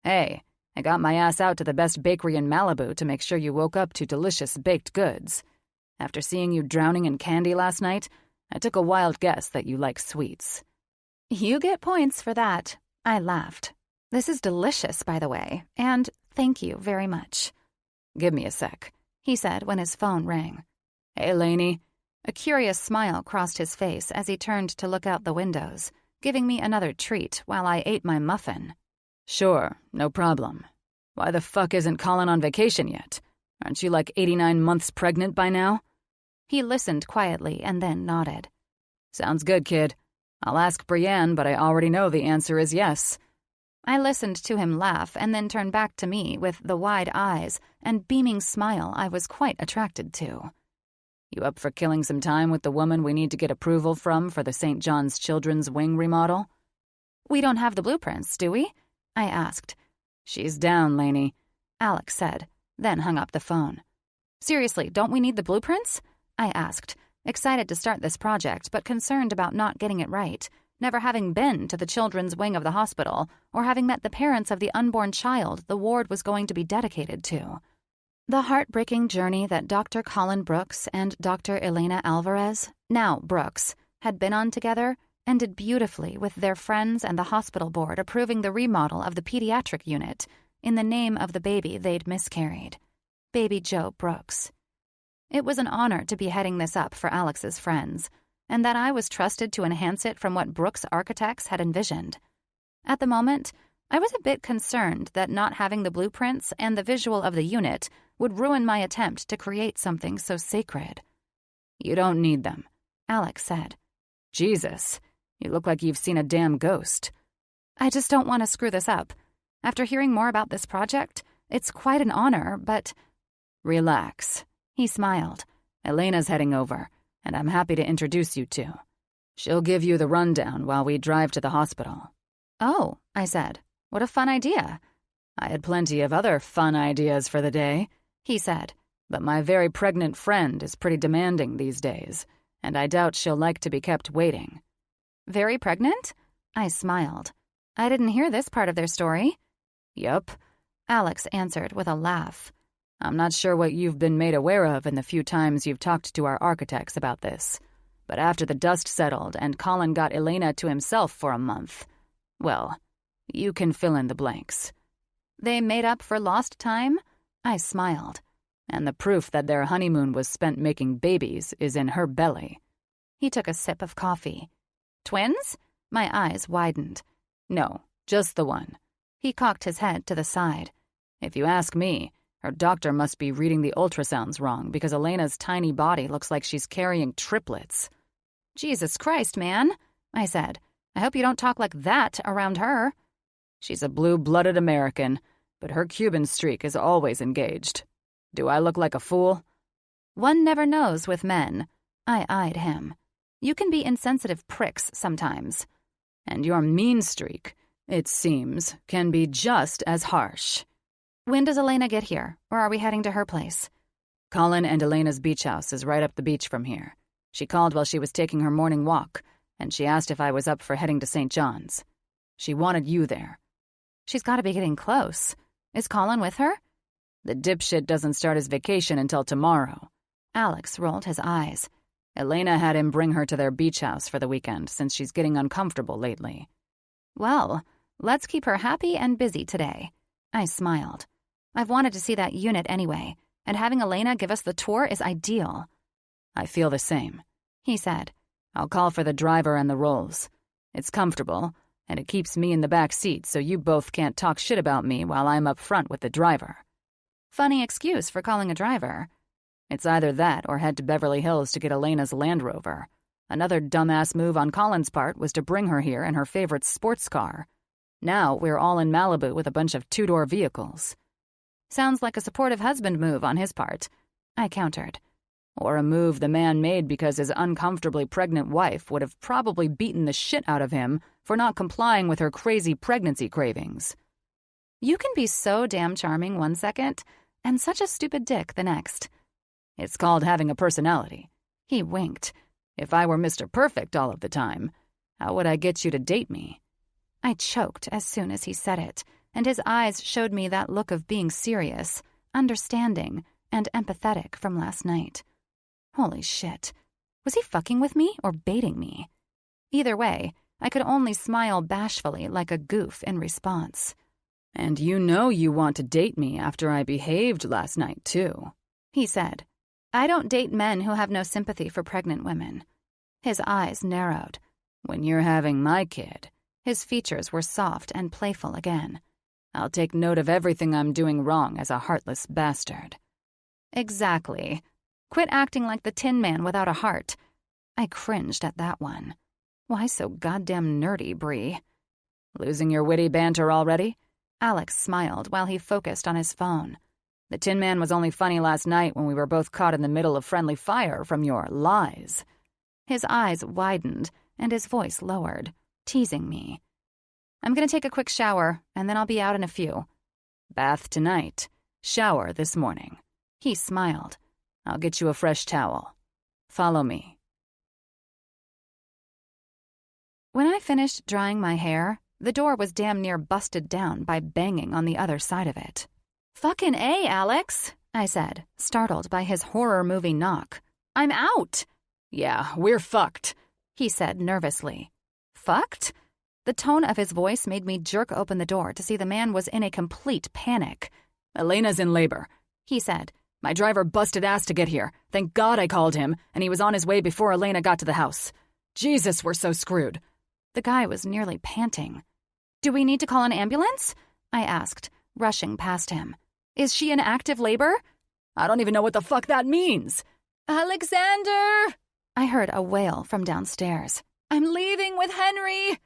Hey, I got my ass out to the best bakery in Malibu to make sure you woke up to delicious baked goods. After seeing you drowning in candy last night, I took a wild guess that you like sweets. You get points for that. I laughed. This is delicious, by the way, and thank you very much. Give me a sec, he said when his phone rang. Hey, Lainey. A curious smile crossed his face as he turned to look out the windows, giving me another treat while I ate my muffin. Sure, no problem. Why the fuck isn't Colin on vacation yet? Aren't you like 89 months pregnant by now? He listened quietly and then nodded. Sounds good, kid. I'll ask Brienne, but I already know the answer is yes. I listened to him laugh and then turn back to me with the wide eyes and beaming smile I was quite attracted to. You up for killing some time with the woman we need to get approval from for the St. John's Children's Wing remodel? We don't have the blueprints, do we? I asked. She's down, Lainey, Alex said, then hung up the phone. Seriously, don't we need the blueprints? I asked, excited to start this project but concerned about not getting it right, never having been to the children's wing of the hospital or having met the parents of the unborn child the ward was going to be dedicated to. The heartbreaking journey that Dr. Colin Brooks and Dr. Elena Alvarez, now Brooks, had been on together ended beautifully with their friends and the hospital board approving the remodel of the pediatric unit in the name of the baby they'd miscarried, Baby Joe Brooks. It was an honor to be heading this up for Alex's friends, and that I was trusted to enhance it from what Brooks architects had envisioned. At the moment, I was a bit concerned that not having the blueprints and the visual of the unit would ruin my attempt to create something so sacred. You don't need them, Alex said. Jesus, you look like you've seen a damn ghost. I just don't want to screw this up. After hearing more about this project, it's quite an honor, but... Relax, he smiled. Elena's heading over, and I'm happy to introduce you to. She'll give you the rundown while we drive to the hospital. Oh, I said. What a fun idea. I had plenty of other fun ideas for the day, he said. But my very pregnant friend is pretty demanding these days, and I doubt she'll like to be kept waiting. Very pregnant? I smiled. I didn't hear this part of their story. Yup, Alex answered with a laugh. I'm not sure what you've been made aware of in the few times you've talked to our architects about this, but after the dust settled and Colin got Elena to himself for a month, well, you can fill in the blanks. They made up for lost time? I smiled. And the proof that their honeymoon was spent making babies is in her belly. He took a sip of coffee. Twins? My eyes widened. No, just the one. He cocked his head to the side. If you ask me, her doctor must be reading the ultrasounds wrong because Elena's tiny body looks like she's carrying triplets. Jesus Christ, man, I said. I hope you don't talk like that around her. She's a blue-blooded American, but her Cuban streak is always engaged. Do I look like a fool? One never knows with men. I eyed him. You can be insensitive pricks sometimes. And your mean streak, it seems, can be just as harsh. When does Elena get here, or are we heading to her place? Colin and Elena's beach house is right up the beach from here. She called while she was taking her morning walk, and she asked if I was up for heading to St. John's. She wanted you there. She's got to be getting close. Is Colin with her? The dipshit doesn't start his vacation until tomorrow. Alex rolled his eyes. Elena had him bring her to their beach house for the weekend since she's getting uncomfortable lately. Well, let's keep her happy and busy today. I smiled. I've wanted to see that unit anyway, and having Elena give us the tour is ideal. I feel the same, he said. I'll call for the driver and the rolls. It's comfortable, and it keeps me in the back seat so you both can't talk shit about me while I'm up front with the driver. Funny excuse for calling a driver. It's either that or head to Beverly Hills to get Elena's Land Rover. Another dumbass move on Colin's part was to bring her here in her favorite sports car. Now we're all in Malibu with a bunch of two-door vehicles. Sounds like a supportive husband move on his part, I countered. Or a move the man made because his uncomfortably pregnant wife would have probably beaten the shit out of him for not complying with her crazy pregnancy cravings. You can be so damn charming one second and such a stupid dick the next. It's called having a personality. He winked. If I were Mr. Perfect all of the time, how would I get you to date me? I choked as soon as he said it, and his eyes showed me that look of being serious, understanding, and empathetic from last night. Holy shit. Was he fucking with me or baiting me? Either way, I could only smile bashfully like a goof in response. And you know you want to date me after I behaved last night, too, he said. I don't date men who have no sympathy for pregnant women. His eyes narrowed. When you're having my kid. His features were soft and playful again. I'll take note of everything I'm doing wrong as a heartless bastard. Exactly. Quit acting like the Tin Man without a heart. I cringed at that one. Why so goddamn nerdy, Bree? Losing your witty banter already? Alex smiled while he focused on his phone. The Tin Man was only funny last night when we were both caught in the middle of friendly fire from your lies. His eyes widened and his voice lowered, teasing me. I'm gonna take a quick shower, and then I'll be out in a few. Bath tonight. Shower this morning. He smiled. I'll get you a fresh towel. Follow me. When I finished drying my hair, the door was damn near busted down by banging on the other side of it. Fucking A, Alex, I said, startled by his horror movie knock. I'm out. Yeah, we're fucked, he said nervously. Fucked? The tone of his voice made me jerk open the door to see the man was in a complete panic. Elena's in labor, he said. My driver busted ass to get here. Thank God I called him, and he was on his way before Elena got to the house. Jesus, we're so screwed. The guy was nearly panting. Do we need to call an ambulance? I asked, rushing past him. Is she in active labor? I don't even know what the fuck that means. Alexander! I heard a wail from downstairs. I'm leaving with Henry.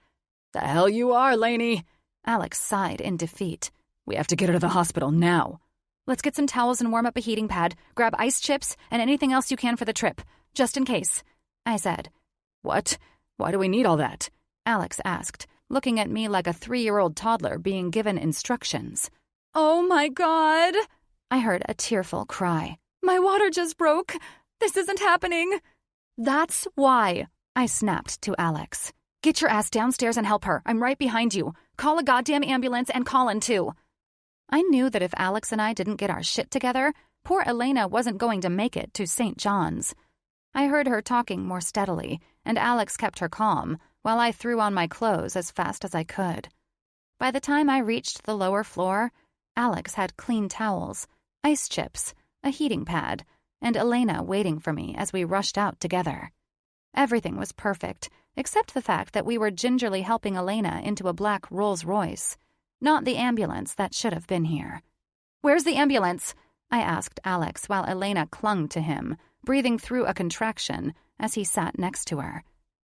The hell you are, Lainey. Alex sighed in defeat. We have to get her to the hospital now. Let's get some towels and warm up a heating pad, grab ice chips, and anything else you can for the trip, just in case, I said. What? Why do we need all that? Alex asked, looking at me like a 3-year-old toddler being given instructions. Oh my God! I heard a tearful cry. My water just broke. This isn't happening. That's why, I snapped to Alex. Get your ass downstairs and help her. I'm right behind you. Call a goddamn ambulance and Colin, too. I knew that if Alex and I didn't get our shit together, poor Elena wasn't going to make it to St. John's. I heard her talking more steadily, and Alex kept her calm, while I threw on my clothes as fast as I could. By the time I reached the lower floor, Alex had clean towels, ice chips, a heating pad, and Elena waiting for me as we rushed out together. Everything was perfect, except the fact that we were gingerly helping Elena into a black Rolls-Royce, not the ambulance that should have been here. Where's the ambulance? I asked Alex while Elena clung to him, breathing through a contraction as he sat next to her.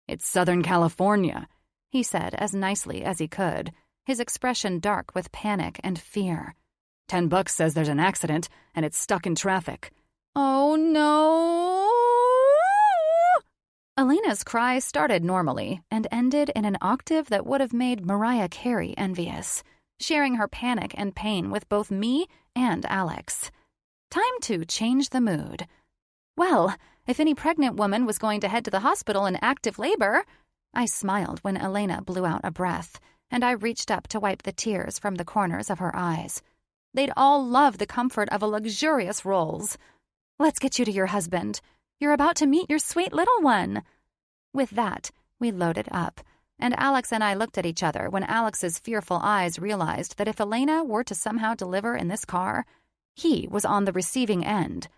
It's Southern California, he said as nicely as he could, his expression dark with panic and fear. $10 says there's an accident and it's stuck in traffic. Oh no! Elena's cry started normally and ended in an octave that would have made Mariah Carey envious, sharing her panic and pain with both me and Alex. Time to change the mood. Well, if any pregnant woman was going to head to the hospital in active labor, I smiled when Elena blew out a breath, and I reached up to wipe the tears from the corners of her eyes. They'd all love the comfort of a luxurious Rolls. Let's get you to your husband. You're about to meet your sweet little one. With that, we loaded up, and Alex and I looked at each other when Alex's fearful eyes realized that if Elena were to somehow deliver in this car, he was on the receiving end.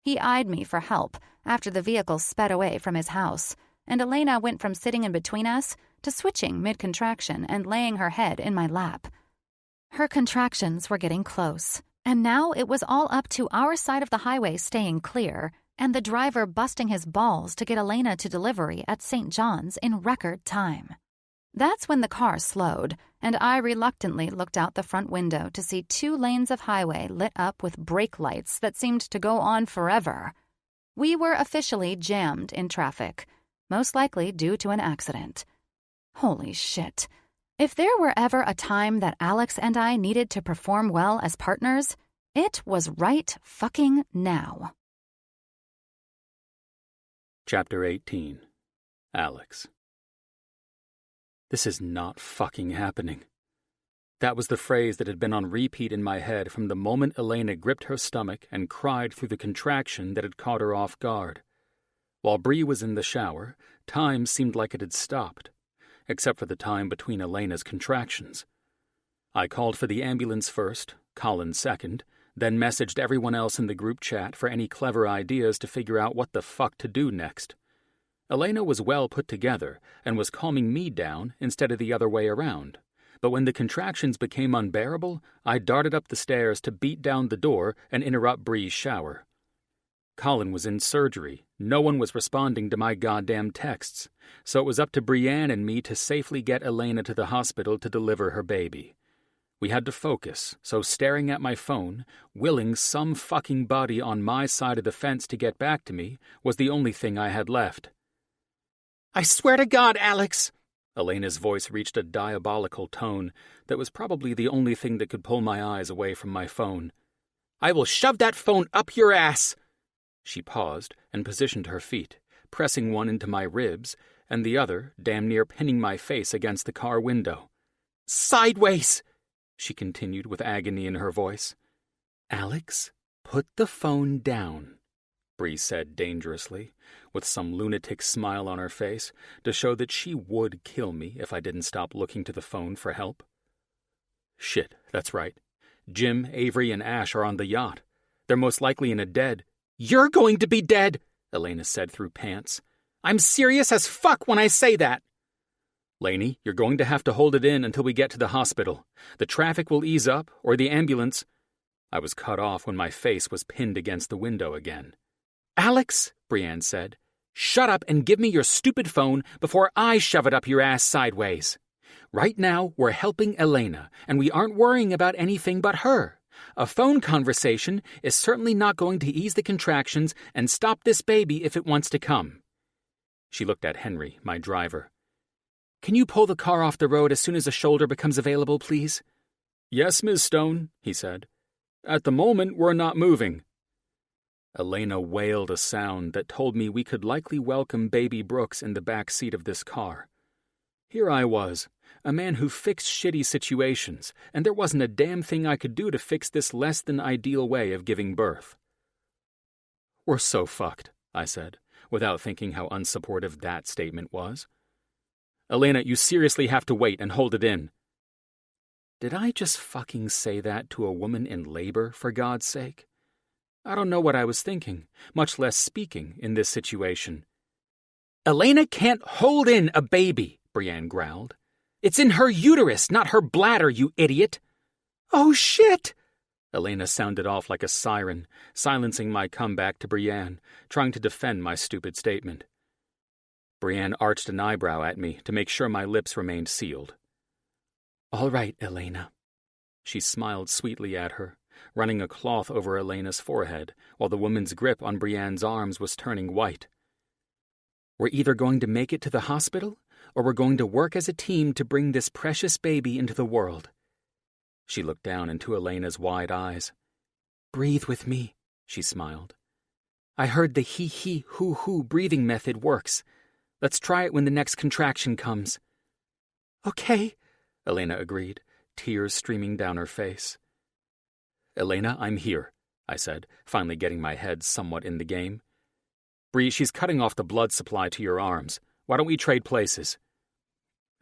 He eyed me for help after the vehicle sped away from his house, and Elena went from sitting in between us to switching mid-contraction and laying her head in my lap. Her contractions were getting close, And now it was all up to our side of the highway staying clear and the driver busting his balls to get Elena to delivery at St. John's in record time. That's when the car slowed, and I reluctantly looked out the front window to see 2 lanes of highway lit up with brake lights that seemed to go on forever. We were officially jammed in traffic, most likely due to an accident. Holy shit. If there were ever a time that Alex and I needed to perform well as partners, it was right fucking now. Chapter 18. Alex. This is not fucking happening. That was the phrase that had been on repeat in my head from the moment Elena gripped her stomach and cried through the contraction that had caught her off guard. While Bree was in the shower, time seemed like it had stopped, except for the time between Elena's contractions. I called for the ambulance first, Colin second, then messaged everyone else in the group chat for any clever ideas to figure out what the fuck to do next. Elena was well put together and was calming me down instead of the other way around. But when the contractions became unbearable, I darted up the stairs to beat down the door and interrupt Bree's shower. Colin was in surgery. No one was responding to my goddamn texts, so it was up to Brienne and me to safely get Elena to the hospital to deliver her baby. We had to focus, so staring at my phone, willing some fucking body on my side of the fence to get back to me, was the only thing I had left. I swear to God, Alex! Elena's voice reached a diabolical tone that was probably the only thing that could pull my eyes away from my phone. I will shove that phone up your ass! She paused and positioned her feet, pressing one into my ribs and the other damn near pinning my face against the car window. Sideways! She continued with agony in her voice. Alex, put the phone down, Bree said dangerously, with some lunatic smile on her face to show that she would kill me if I didn't stop looking to the phone for help. Shit, that's right. Jim, Avery, and Ash are on the yacht. They're most likely in a dead. You're going to be dead, Elena said through pants. I'm serious as fuck when I say that. Laney, you're going to have to hold it in until we get to the hospital. The traffic will ease up, or the ambulance. I was cut off when my face was pinned against the window again. Alex, Brienne said, shut up and give me your stupid phone before I shove it up your ass sideways. Right now, we're helping Elena, and we aren't worrying about anything but her. A phone conversation is certainly not going to ease the contractions and stop this baby if it wants to come. She looked at Henry, my driver. Can you pull the car off the road as soon as a shoulder becomes available, please? Yes, Ms. Stone, he said. At the moment, we're not moving. Elena wailed a sound that told me we could likely welcome baby Brooks in the back seat of this car. Here I was, a man who fixed shitty situations, and there wasn't a damn thing I could do to fix this less-than-ideal way of giving birth. We're so fucked, I said, without thinking how unsupportive that statement was. Elena, you seriously have to wait and hold it in. Did I just fucking say that to a woman in labor, for God's sake? I don't know what I was thinking, much less speaking, in this situation. Elena can't hold in a baby, Brienne growled. It's in her uterus, not her bladder, you idiot. Oh, shit! Elena sounded off like a siren, silencing my comeback to Brienne, trying to defend my stupid statement. Brienne arched an eyebrow at me to make sure my lips remained sealed. All right, Elena. She smiled sweetly at her, running a cloth over Elena's forehead, while the woman's grip on Brienne's arms was turning white. We're either going to make it to the hospital, or we're going to work as a team to bring this precious baby into the world. She looked down into Elena's wide eyes. Breathe with me, she smiled. I heard the hee-hee-hoo-hoo breathing method works. Let's try it when the next contraction comes. Okay, Elena agreed, tears streaming down her face. Elena, I'm here, I said, finally getting my head somewhat in the game. Bree, she's cutting off the blood supply to your arms. Why don't we trade places?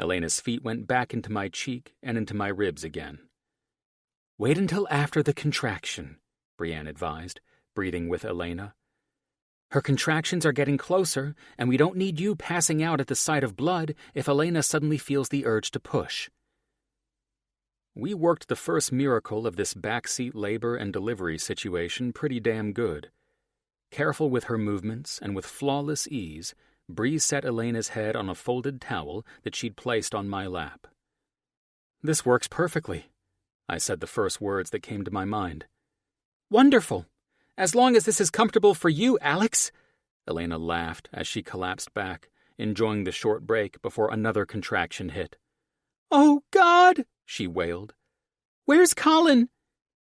Elena's feet went back into my cheek and into my ribs again. Wait until after the contraction, Brienne advised, breathing with Elena. Her contractions are getting closer, and we don't need you passing out at the sight of blood if Elena suddenly feels the urge to push. We worked the first miracle of this backseat labor and delivery situation pretty damn good. Careful with her movements and with flawless ease, Bree set Elena's head on a folded towel that she'd placed on my lap. "This works perfectly," I said the first words that came to my mind. "Wonderful! As long as this is comfortable for you, Alex!" Elena laughed as she collapsed back, enjoying the short break before another contraction hit. "Oh, God!" she wailed. "Where's Colin?"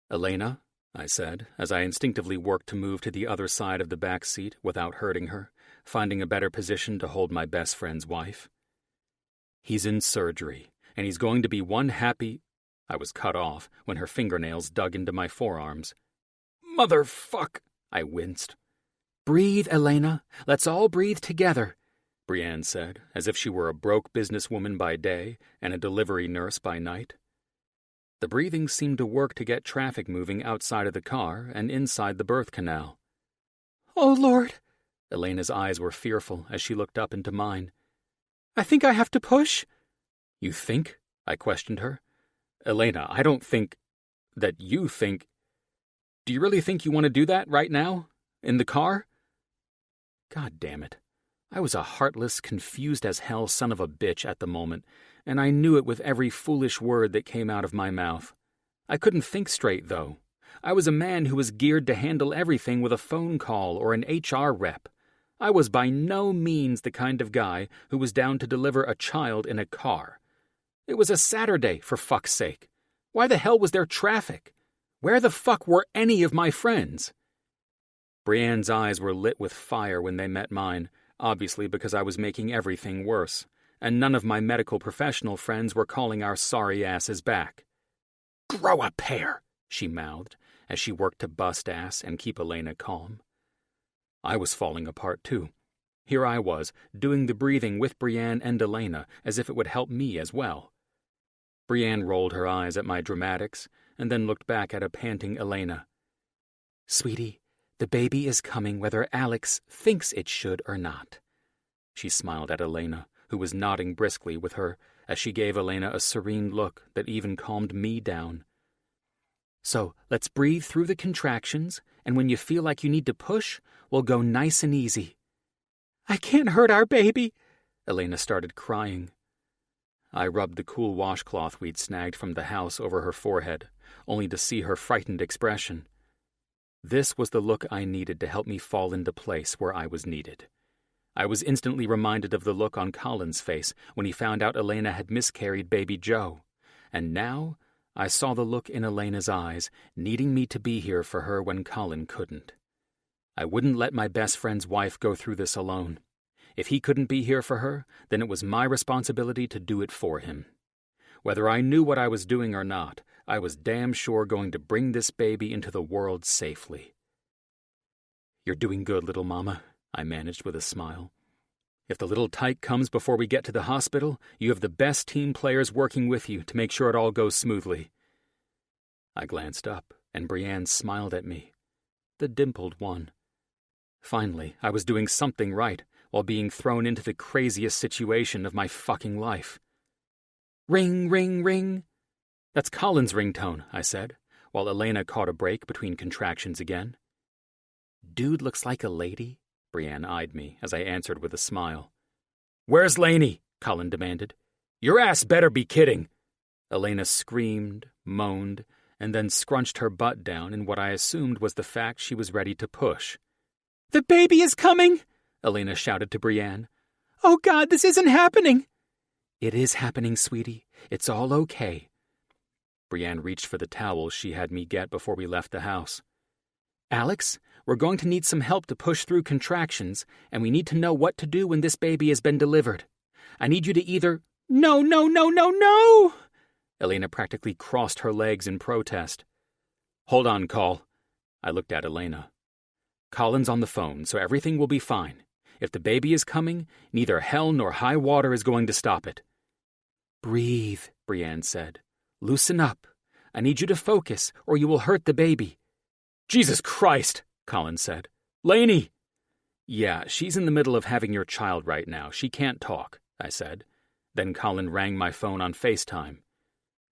"Elena," I said, as I instinctively worked to move to the other side of the back seat without hurting her, finding a better position to hold my best friend's wife. "He's in surgery, and he's going to be one happy—" I was cut off when her fingernails dug into my forearms. "Motherfuck!" I winced. "Breathe, Elena. Let's all breathe together," Brienne said, as if she were a broke businesswoman by day and a delivery nurse by night. The breathing seemed to work to get traffic moving outside of the car and inside the birth canal. "Oh, Lord!" Elena's eyes were fearful as she looked up into mine. "I think I have to push." "You think?" I questioned her. "Elena, I don't think that you think. Do you really think you want to do that right now? In the car?" God damn it. I was a heartless, confused as hell son of a bitch at the moment, and I knew it with every foolish word that came out of my mouth. I couldn't think straight, though. I was a man who was geared to handle everything with a phone call or an HR rep. I was by no means the kind of guy who was down to deliver a child in a car. It was a Saturday, for fuck's sake. Why the hell was there traffic? Where the fuck were any of my friends? Brienne's eyes were lit with fire when they met mine, obviously because I was making everything worse, and none of my medical professional friends were calling our sorry asses back. "Grow a pair," she mouthed, as she worked to bust ass and keep Elena calm. I was falling apart, too. Here I was, doing the breathing with Brienne and Elena as if it would help me as well. Brienne rolled her eyes at my dramatics and then looked back at a panting Elena. "Sweetie, the baby is coming whether Alex thinks it should or not." She smiled at Elena, who was nodding briskly with her as she gave Elena a serene look that even calmed me down. "So let's breathe through the contractions, and when you feel like you need to push, we'll go nice and easy." "I can't hurt our baby," Elena started crying. I rubbed the cool washcloth we'd snagged from the house over her forehead, only to see her frightened expression. This was the look I needed to help me fall into place where I was needed. I was instantly reminded of the look on Colin's face when he found out Elena had miscarried baby Joe, and now I saw the look in Elena's eyes, needing me to be here for her when Colin couldn't. I wouldn't let my best friend's wife go through this alone. If he couldn't be here for her, then it was my responsibility to do it for him. Whether I knew what I was doing or not, I was damn sure going to bring this baby into the world safely. "You're doing good, little mama," I managed with a smile. "If the little tyke comes before we get to the hospital, you have the best team players working with you to make sure it all goes smoothly." I glanced up, and Brienne smiled at me, the dimpled one. Finally, I was doing something right while being thrown into the craziest situation of my fucking life. "Ring, ring, ring." "That's Colin's ringtone," I said, while Elena caught a break between contractions again. "Dude looks like a lady?" Brienne eyed me as I answered with a smile. "Where's Laney?" Colin demanded. "Your ass better be kidding." Elena screamed, moaned, and then scrunched her butt down in what I assumed was the fact she was ready to push. "The baby is coming!" Elena shouted to Brienne. "Oh God, this isn't happening!" "It is happening, sweetie. It's all okay." Brienne reached for the towels she had me get before we left the house. "Alex, we're going to need some help to push through contractions, and we need to know what to do when this baby has been delivered. I need you to either—" "No, no, no, no, no!" Elena practically crossed her legs in protest. "Hold on, Col." I looked at Elena. "Colin's on the phone, so everything will be fine. If the baby is coming, neither hell nor high water is going to stop it." "Breathe," Brienne said. "Loosen up. I need you to focus, or you will hurt the baby." "Jesus Christ," Colin said. "Laney!" "Yeah, she's in the middle of having your child right now. She can't talk," I said. Then Colin rang my phone on FaceTime.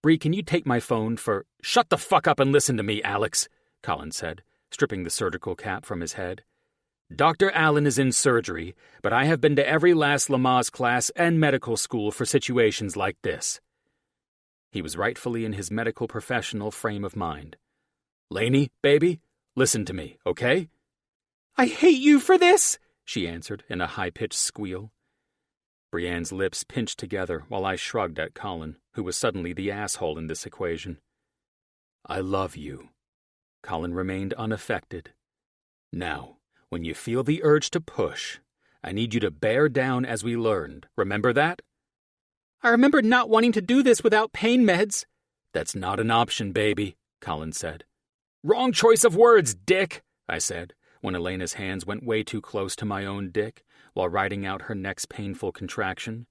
Bree, can you take my phone for— Shut the fuck up and listen to me, Alex, Colin said, stripping the surgical cap from his head. Dr. Allen is in surgery, but I have been to every last Lamaze class and medical school for situations like this. He was rightfully in his medical professional frame of mind. Lainey, baby, listen to me, okay? I hate you for this, she answered in a high-pitched squeal. Brienne's lips pinched together while I shrugged at Colin, who was suddenly the asshole in this equation. I love you. Colin remained unaffected. Now, when you feel the urge to push, I need you to bear down as we learned. Remember that? I remember not wanting to do this without pain meds. That's not an option, baby, Colin said. Wrong choice of words, dick, I said, when Elena's hands went way too close to my own dick while riding out her next painful contraction.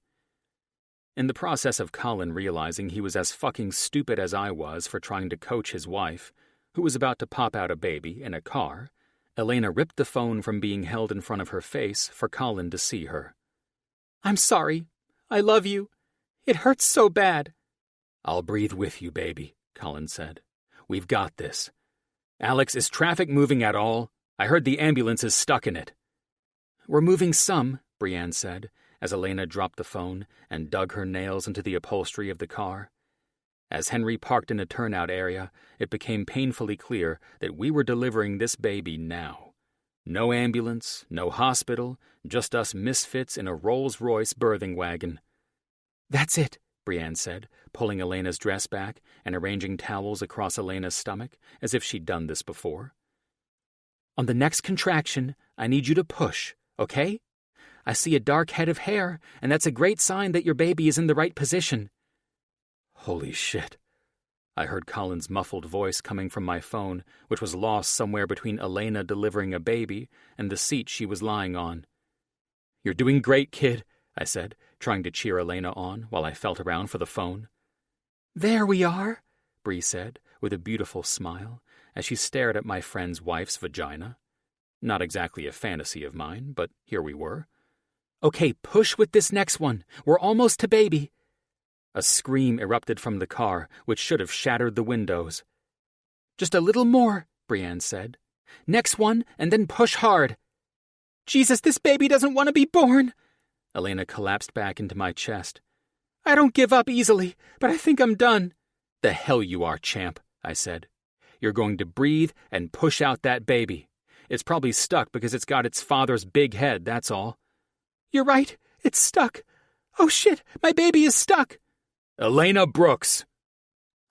In the process of Colin realizing he was as fucking stupid as I was for trying to coach his wife, who was about to pop out a baby in a car, Elena ripped the phone from being held in front of her face for Colin to see her. I'm sorry. I love you. It hurts so bad. I'll breathe with you, baby, Colin said. We've got this. Alex, is traffic moving at all? I heard the ambulance is stuck in it. We're moving some, Brienne said, as Elena dropped the phone and dug her nails into the upholstery of the car. As Henry parked in a turnout area, it became painfully clear that we were delivering this baby now. No ambulance, no hospital, just us misfits in a Rolls-Royce birthing wagon. That's it, Brienne said, pulling Elena's dress back and arranging towels across Elena's stomach as if she'd done this before. On the next contraction, I need you to push, okay? I see a dark head of hair, and that's a great sign that your baby is in the right position. Holy shit. I heard Colin's muffled voice coming from my phone, which was lost somewhere between Elena delivering a baby and the seat she was lying on. You're doing great, kid, I said, trying to cheer Elena on while I felt around for the phone. There we are, Bree said, with a beautiful smile, as she stared at my friend's wife's vagina. Not exactly a fantasy of mine, but here we were. Okay, push with this next one. We're almost to baby. A scream erupted from the car, which should have shattered the windows. Just a little more, Brienne said. Next one, and then push hard. Jesus, this baby doesn't want to be born. Elena collapsed back into my chest. I don't give up easily, but I think I'm done. The hell you are, champ, I said. You're going to breathe and push out that baby. It's probably stuck because it's got its father's big head, that's all. You're right, it's stuck. Oh shit, my baby is stuck. Elena Brooks!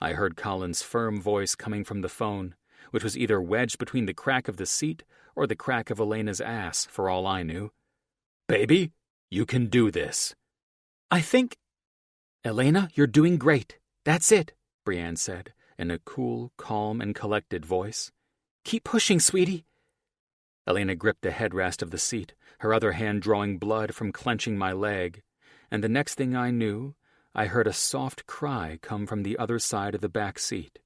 I heard Colin's firm voice coming from the phone, which was either wedged between the crack of the seat or the crack of Elena's ass, for all I knew. Baby, you can do this. I think... Elena, you're doing great. That's it, Brienne said, in a cool, calm, and collected voice. Keep pushing, sweetie. Elena gripped the headrest of the seat, her other hand drawing blood from clenching my leg, and the next thing I knew, I heard a soft cry come from the other side of the back seat.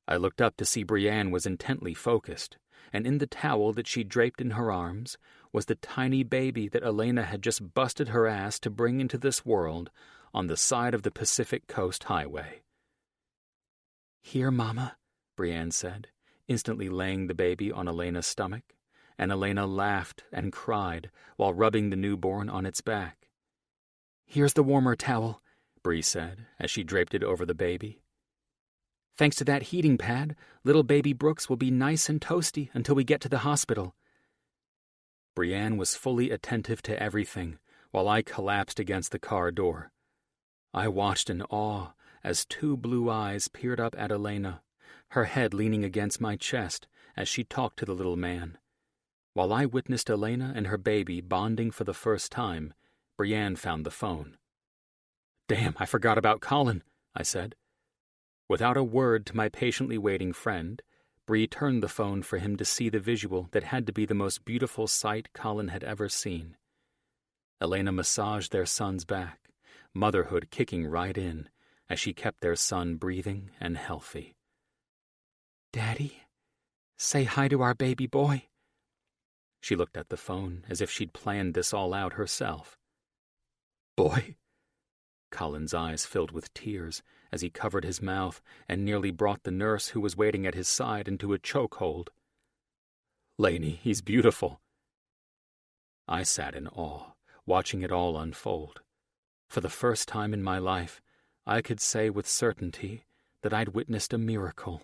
I looked up to see Brienne was intently focused, and in the towel that she draped in her arms was the tiny baby that Elena had just busted her ass to bring into this world on the side of the Pacific Coast Highway. Here, Mama, Brienne said, instantly laying the baby on Elena's stomach, and Elena laughed and cried while rubbing the newborn on its back. Here's the warmer towel, Bree said, as she draped it over the baby. Thanks to that heating pad, little baby Brooks will be nice and toasty until we get to the hospital. Brienne was fully attentive to everything, while I collapsed against the car door. I watched in awe as two blue eyes peered up at Elena, her head leaning against my chest as she talked to the little man. While I witnessed Elena and her baby bonding for the first time, Brienne found the phone. Damn, I forgot about Colin, I said. Without a word to my patiently waiting friend, Bree turned the phone for him to see the visual that had to be the most beautiful sight Colin had ever seen. Elena massaged their son's back, motherhood kicking right in, as she kept their son breathing and healthy. Daddy, say hi to our baby boy. She looked at the phone as if she'd planned this all out herself. Boy? Colin's eyes filled with tears as he covered his mouth and nearly brought the nurse who was waiting at his side into a chokehold. "Lainey, he's beautiful." I sat in awe, watching it all unfold. For the first time in my life, I could say with certainty that I'd witnessed a miracle.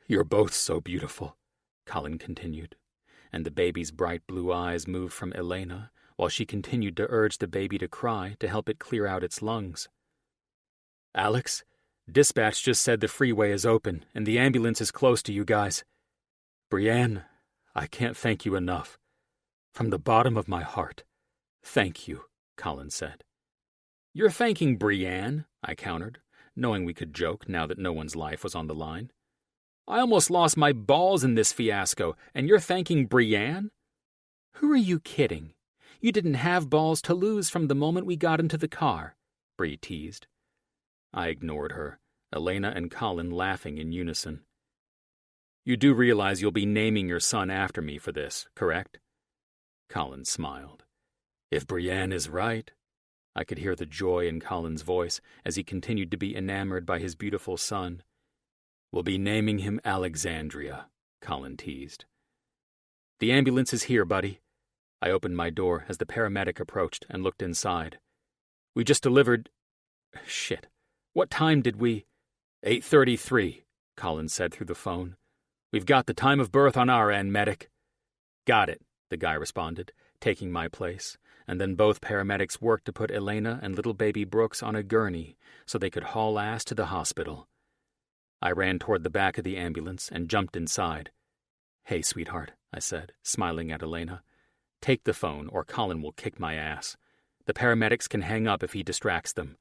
"You're both so beautiful," Colin continued, and the baby's bright blue eyes moved from Elena while she continued to urge the baby to cry to help it clear out its lungs. "Alex, dispatch just said the freeway is open and the ambulance is close to you guys. Brienne, I can't thank you enough. From the bottom of my heart, thank you," Colin said. "You're thanking Brienne," I countered, knowing we could joke now that no one's life was on the line. "I almost lost my balls in this fiasco, and you're thanking Brienne? Who are you kidding? You didn't have balls to lose from the moment we got into the car," Bree teased. I ignored her, Elena and Colin laughing in unison. "You do realize you'll be naming your son after me for this, correct?" Colin smiled. "If Brienne is right." I could hear the joy in Colin's voice as he continued to be enamored by his beautiful son. "We'll be naming him Alexandria," Colin teased. "The ambulance is here, buddy." I opened my door as the paramedic approached and looked inside. "We just delivered—" Shit. What time did we— 8:33, Colin said through the phone. "We've got the time of birth on our end, medic." "Got it," the guy responded, taking my place, and then both paramedics worked to put Elena and little baby Brooks on a gurney so they could haul ass to the hospital. I ran toward the back of the ambulance and jumped inside. "Hey, sweetheart," I said, smiling at Elena. "Take the phone or Colin will kick my ass. The paramedics can hang up if he distracts them."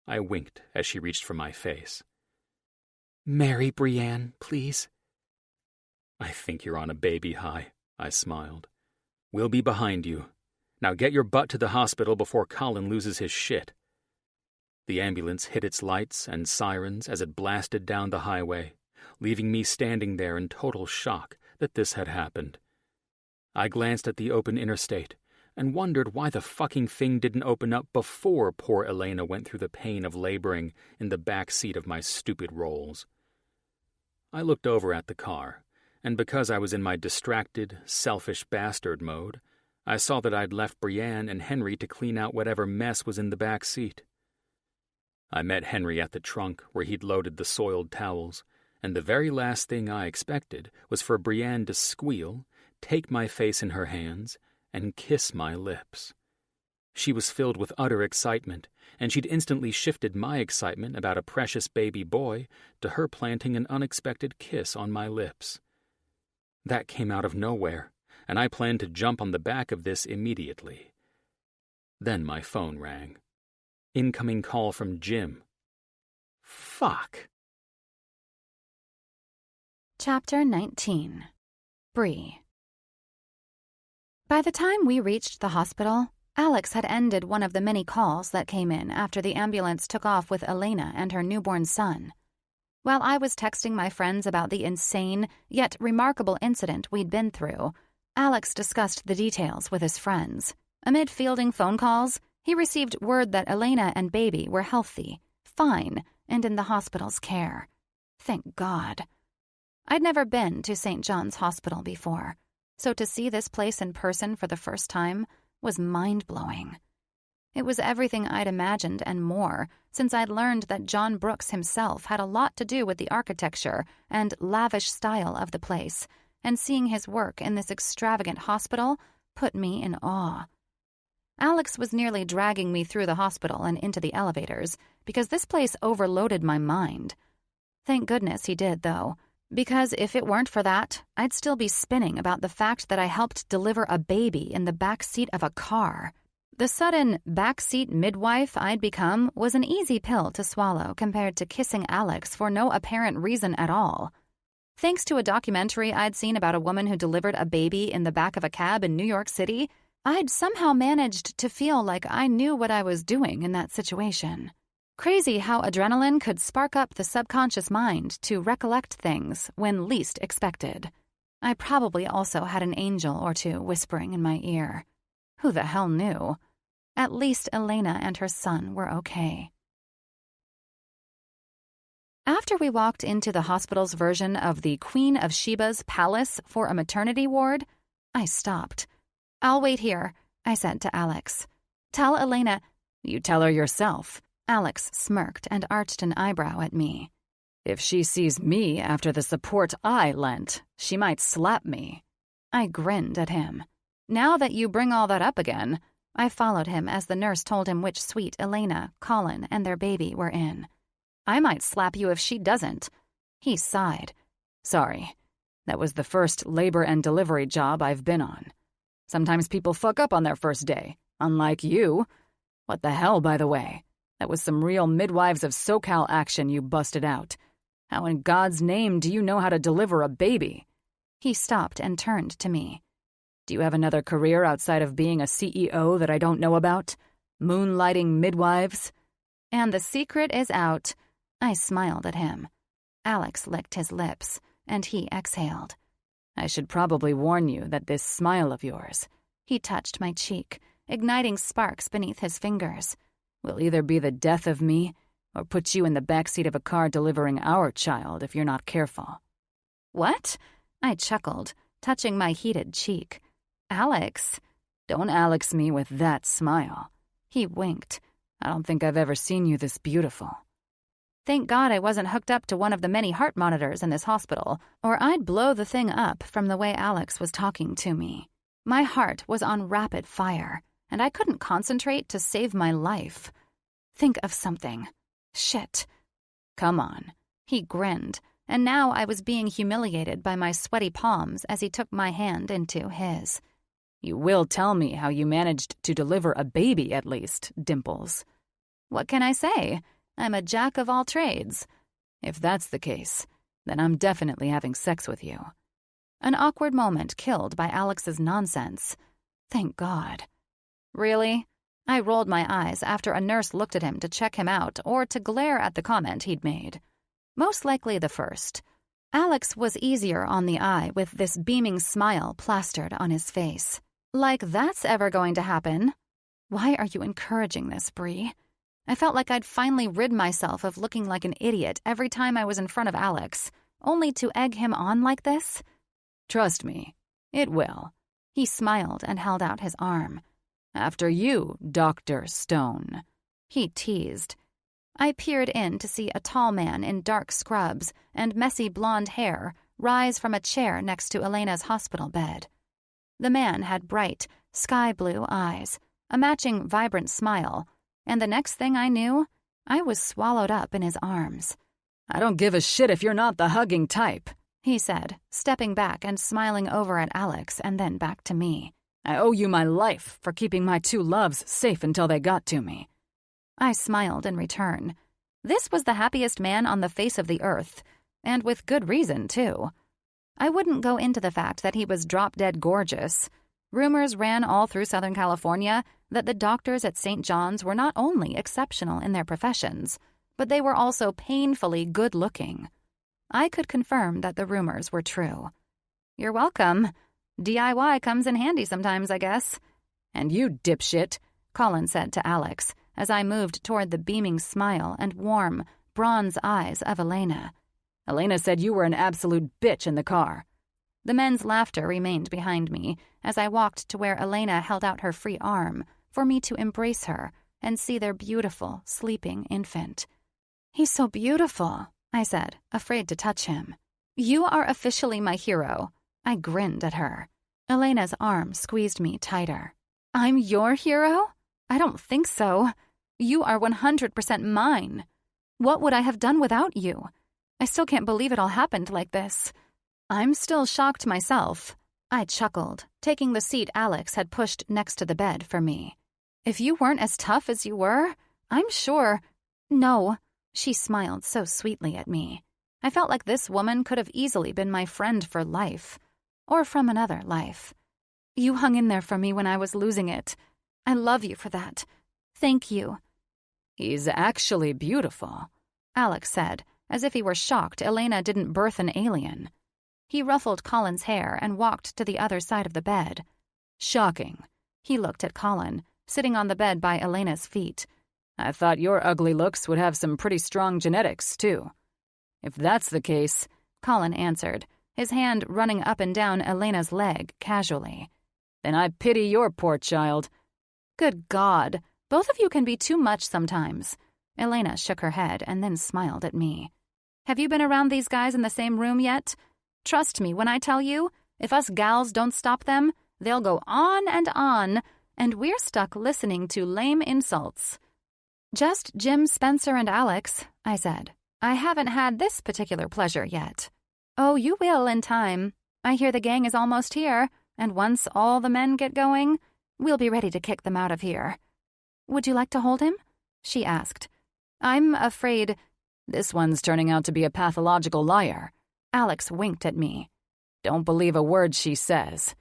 I winked as she reached for my face. "Marry Brienne, please." "I think you're on a baby high," I smiled. "We'll be behind you. Now get your butt to the hospital before Colin loses his shit." The ambulance hit its lights and sirens as it blasted down the highway, leaving me standing there in total shock that this had happened. I glanced at the open interstate and wondered why the fucking thing didn't open up before poor Elena went through the pain of laboring in the back seat of my stupid Rolls. I looked over at the car, and because I was in my distracted, selfish bastard mode, I saw that I'd left Brienne and Henry to clean out whatever mess was in the back seat. I met Henry at the trunk where he'd loaded the soiled towels, and the very last thing I expected was for Brienne to squeal, take my face in her hands, and kiss my lips. She was filled with utter excitement, and she'd instantly shifted my excitement about a precious baby boy to her planting an unexpected kiss on my lips. That came out of nowhere, and I planned to jump on the back of this immediately. Then my phone rang. Incoming call from Jim. Fuck. Chapter 19. Bree. By the time we reached the hospital, Alex had ended one of the many calls that came in after the ambulance took off with Elena and her newborn son. While I was texting my friends about the insane, yet remarkable incident we'd been through, Alex discussed the details with his friends. Amid fielding phone calls, he received word that Elena and baby were healthy, fine, and in the hospital's care. Thank God. I'd never been to St. John's Hospital before, so to see this place in person for the first time was mind-blowing. It was everything I'd imagined and more, since I'd learned that John Brooks himself had a lot to do with the architecture and lavish style of the place, and seeing his work in this extravagant hospital put me in awe. Alex was nearly dragging me through the hospital and into the elevators, because this place overloaded my mind. Thank goodness he did, though, because if it weren't for that, I'd still be spinning about the fact that I helped deliver a baby in the back seat of a car. The sudden backseat midwife I'd become was an easy pill to swallow compared to kissing Alex for no apparent reason at all. Thanks to a documentary I'd seen about a woman who delivered a baby in the back of a cab in New York City, I'd somehow managed to feel like I knew what I was doing in that situation. Crazy how adrenaline could spark up the subconscious mind to recollect things when least expected. I probably also had an angel or two whispering in my ear. Who the hell knew? At least Elena and her son were okay. After we walked into the hospital's version of the Queen of Sheba's palace for a maternity ward, I stopped. "I'll wait here," I said to Alex. "Tell Elena—" "You tell her yourself." Alex smirked and arched an eyebrow at me. "If she sees me after the support I lent, she might slap me." I grinned at him. "Now that you bring all that up again," I followed him as the nurse told him which suite Elena, Colin, and their baby were in. "I might slap you if she doesn't." He sighed. "Sorry. That was the first labor and delivery job I've been on. Sometimes people fuck up on their first day, unlike you. What the hell, by the way? That was some real Midwives of SoCal action you busted out. How in God's name do you know how to deliver a baby?" He stopped and turned to me. "Do you have another career outside of being a CEO that I don't know about? Moonlighting midwives?" "And the secret is out." I smiled at him. Alex licked his lips, and he exhaled. "I should probably warn you that this smile of yours," he touched my cheek, igniting sparks beneath his fingers, "will either be the death of me or put you in the backseat of a car delivering our child if you're not careful." "What?" I chuckled, touching my heated cheek. "Alex." "Don't Alex me with that smile." He winked. "I don't think I've ever seen you this beautiful." Thank God I wasn't hooked up to one of the many heart monitors in this hospital, or I'd blow the thing up from the way Alex was talking to me. My heart was on rapid fire, and I couldn't concentrate to save my life. Think of something. Shit. "Come on." He grinned, and now I was being humiliated by my sweaty palms as he took my hand into his. "You will tell me how you managed to deliver a baby, at least, Dimples." "What can I say? I'm a jack of all trades." "If that's the case, then I'm definitely having sex with you." An awkward moment killed by Alex's nonsense. Thank God. "Really?" I rolled my eyes after a nurse looked at him to check him out or to glare at the comment he'd made. Most likely the first. Alex was easier on the eye with this beaming smile plastered on his face. Like that's ever going to happen. Why are you encouraging this, Bree? I felt like I'd finally rid myself of looking like an idiot every time I was in front of Alex, only to egg him on like this. "Trust me, it will." He smiled and held out his arm. "After you, Dr. Stone." He teased. I peered in to see a tall man in dark scrubs and messy blonde hair rise from a chair next to Elena's hospital bed. The man had bright, sky-blue eyes, a matching vibrant smile, and the next thing I knew, I was swallowed up in his arms. "I don't give a shit if you're not the hugging type," he said, stepping back and smiling over at Alex and then back to me. "I owe you my life for keeping my two loves safe until they got to me." I smiled in return. This was the happiest man on the face of the earth, and with good reason, too. I wouldn't go into the fact that he was drop-dead gorgeous. Rumors ran all through Southern California that the doctors at St. John's were not only exceptional in their professions, but they were also painfully good-looking. I could confirm that the rumors were true. "You're welcome. DIY comes in handy sometimes, I guess." "And you dipshit," Colin said to Alex as I moved toward the beaming smile and warm, bronze eyes of Elena. "Elena said you were an absolute bitch in the car." The men's laughter remained behind me as I walked to where Elena held out her free arm for me to embrace her and see their beautiful, sleeping infant. "He's so beautiful," I said, afraid to touch him. "You are officially my hero." I grinned at her. Elena's arm squeezed me tighter. "I'm your hero? I don't think so. You are 100% mine. What would I have done without you? I still can't believe it all happened like this." I'm still shocked myself. I chuckled, taking the seat Alex had pushed next to the bed for me. "If you weren't as tough as you were, I'm sure—" "No," she smiled so sweetly at me. I felt like this woman could have easily been my friend for life, or from another life. "You hung in there for me when I was losing it. I love you for that. Thank you." "He's actually beautiful," Alex said, as if he were shocked Elena didn't birth an alien. He ruffled Colin's hair and walked to the other side of the bed. "Shocking." He looked at Colin, sitting on the bed by Elena's feet. "I thought your ugly looks would have some pretty strong genetics, too." If that's the case, Colin answered, his hand running up and down Elena's leg casually. then I pity your poor child. Good God, both of you can be too much sometimes. Elena shook her head and then smiled at me. Have you been around these guys in the same room yet? Trust me when I tell you, if us gals don't stop them, they'll go on, and we're stuck listening to lame insults. Just Jim, Spencer, and Alex, I said. I haven't had this particular pleasure yet. Oh, you will in time. I hear the gang is almost here, and once all the men get going, we'll be ready to kick them out of here. Would you like to hold him? She asked. I'm afraid... This one's turning out to be a pathological liar. Alex winked at me. Don't believe a word she says.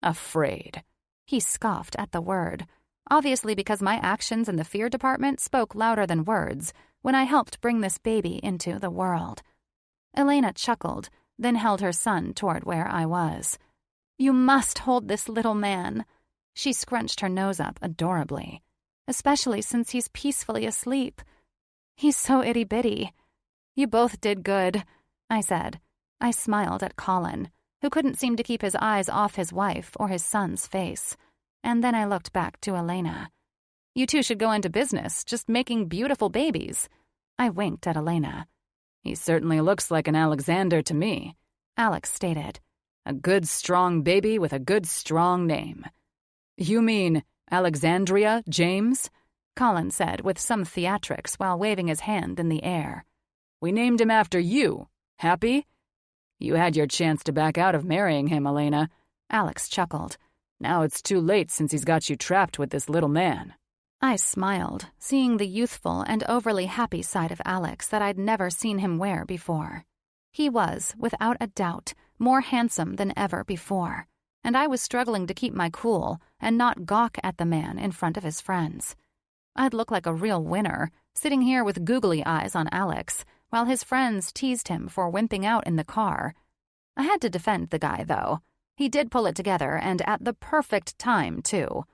Afraid. He scoffed at the word, obviously because my actions in the fear department spoke louder than words when I helped bring this baby into the world. Elena chuckled, then held her son toward where I was. You must hold this little man. She scrunched her nose up adorably, especially since he's peacefully asleep. He's so itty-bitty. You both did good, I said. I smiled at Colin, who couldn't seem to keep his eyes off his wife or his son's face. And then I looked back to Elena. You two should go into business, just making beautiful babies. I winked at Elena. He certainly looks like an Alexander to me, Alex stated. A good, strong baby with a good, strong name. You mean Alexandria James? Colin said with some theatrics while waving his hand in the air. We named him after you. Happy? You had your chance to back out of marrying him, Elena. Alex chuckled. Now it's too late since he's got you trapped with this little man. I smiled, seeing the youthful and overly happy side of Alex that I'd never seen him wear before. He was, without a doubt, more handsome than ever before, and I was struggling to keep my cool and not gawk at the man in front of his friends. I'd look like a real winner, sitting here with googly eyes on Alex, while his friends teased him for wimping out in the car. I had to defend the guy, though. He did pull it together, and at the perfect time, too.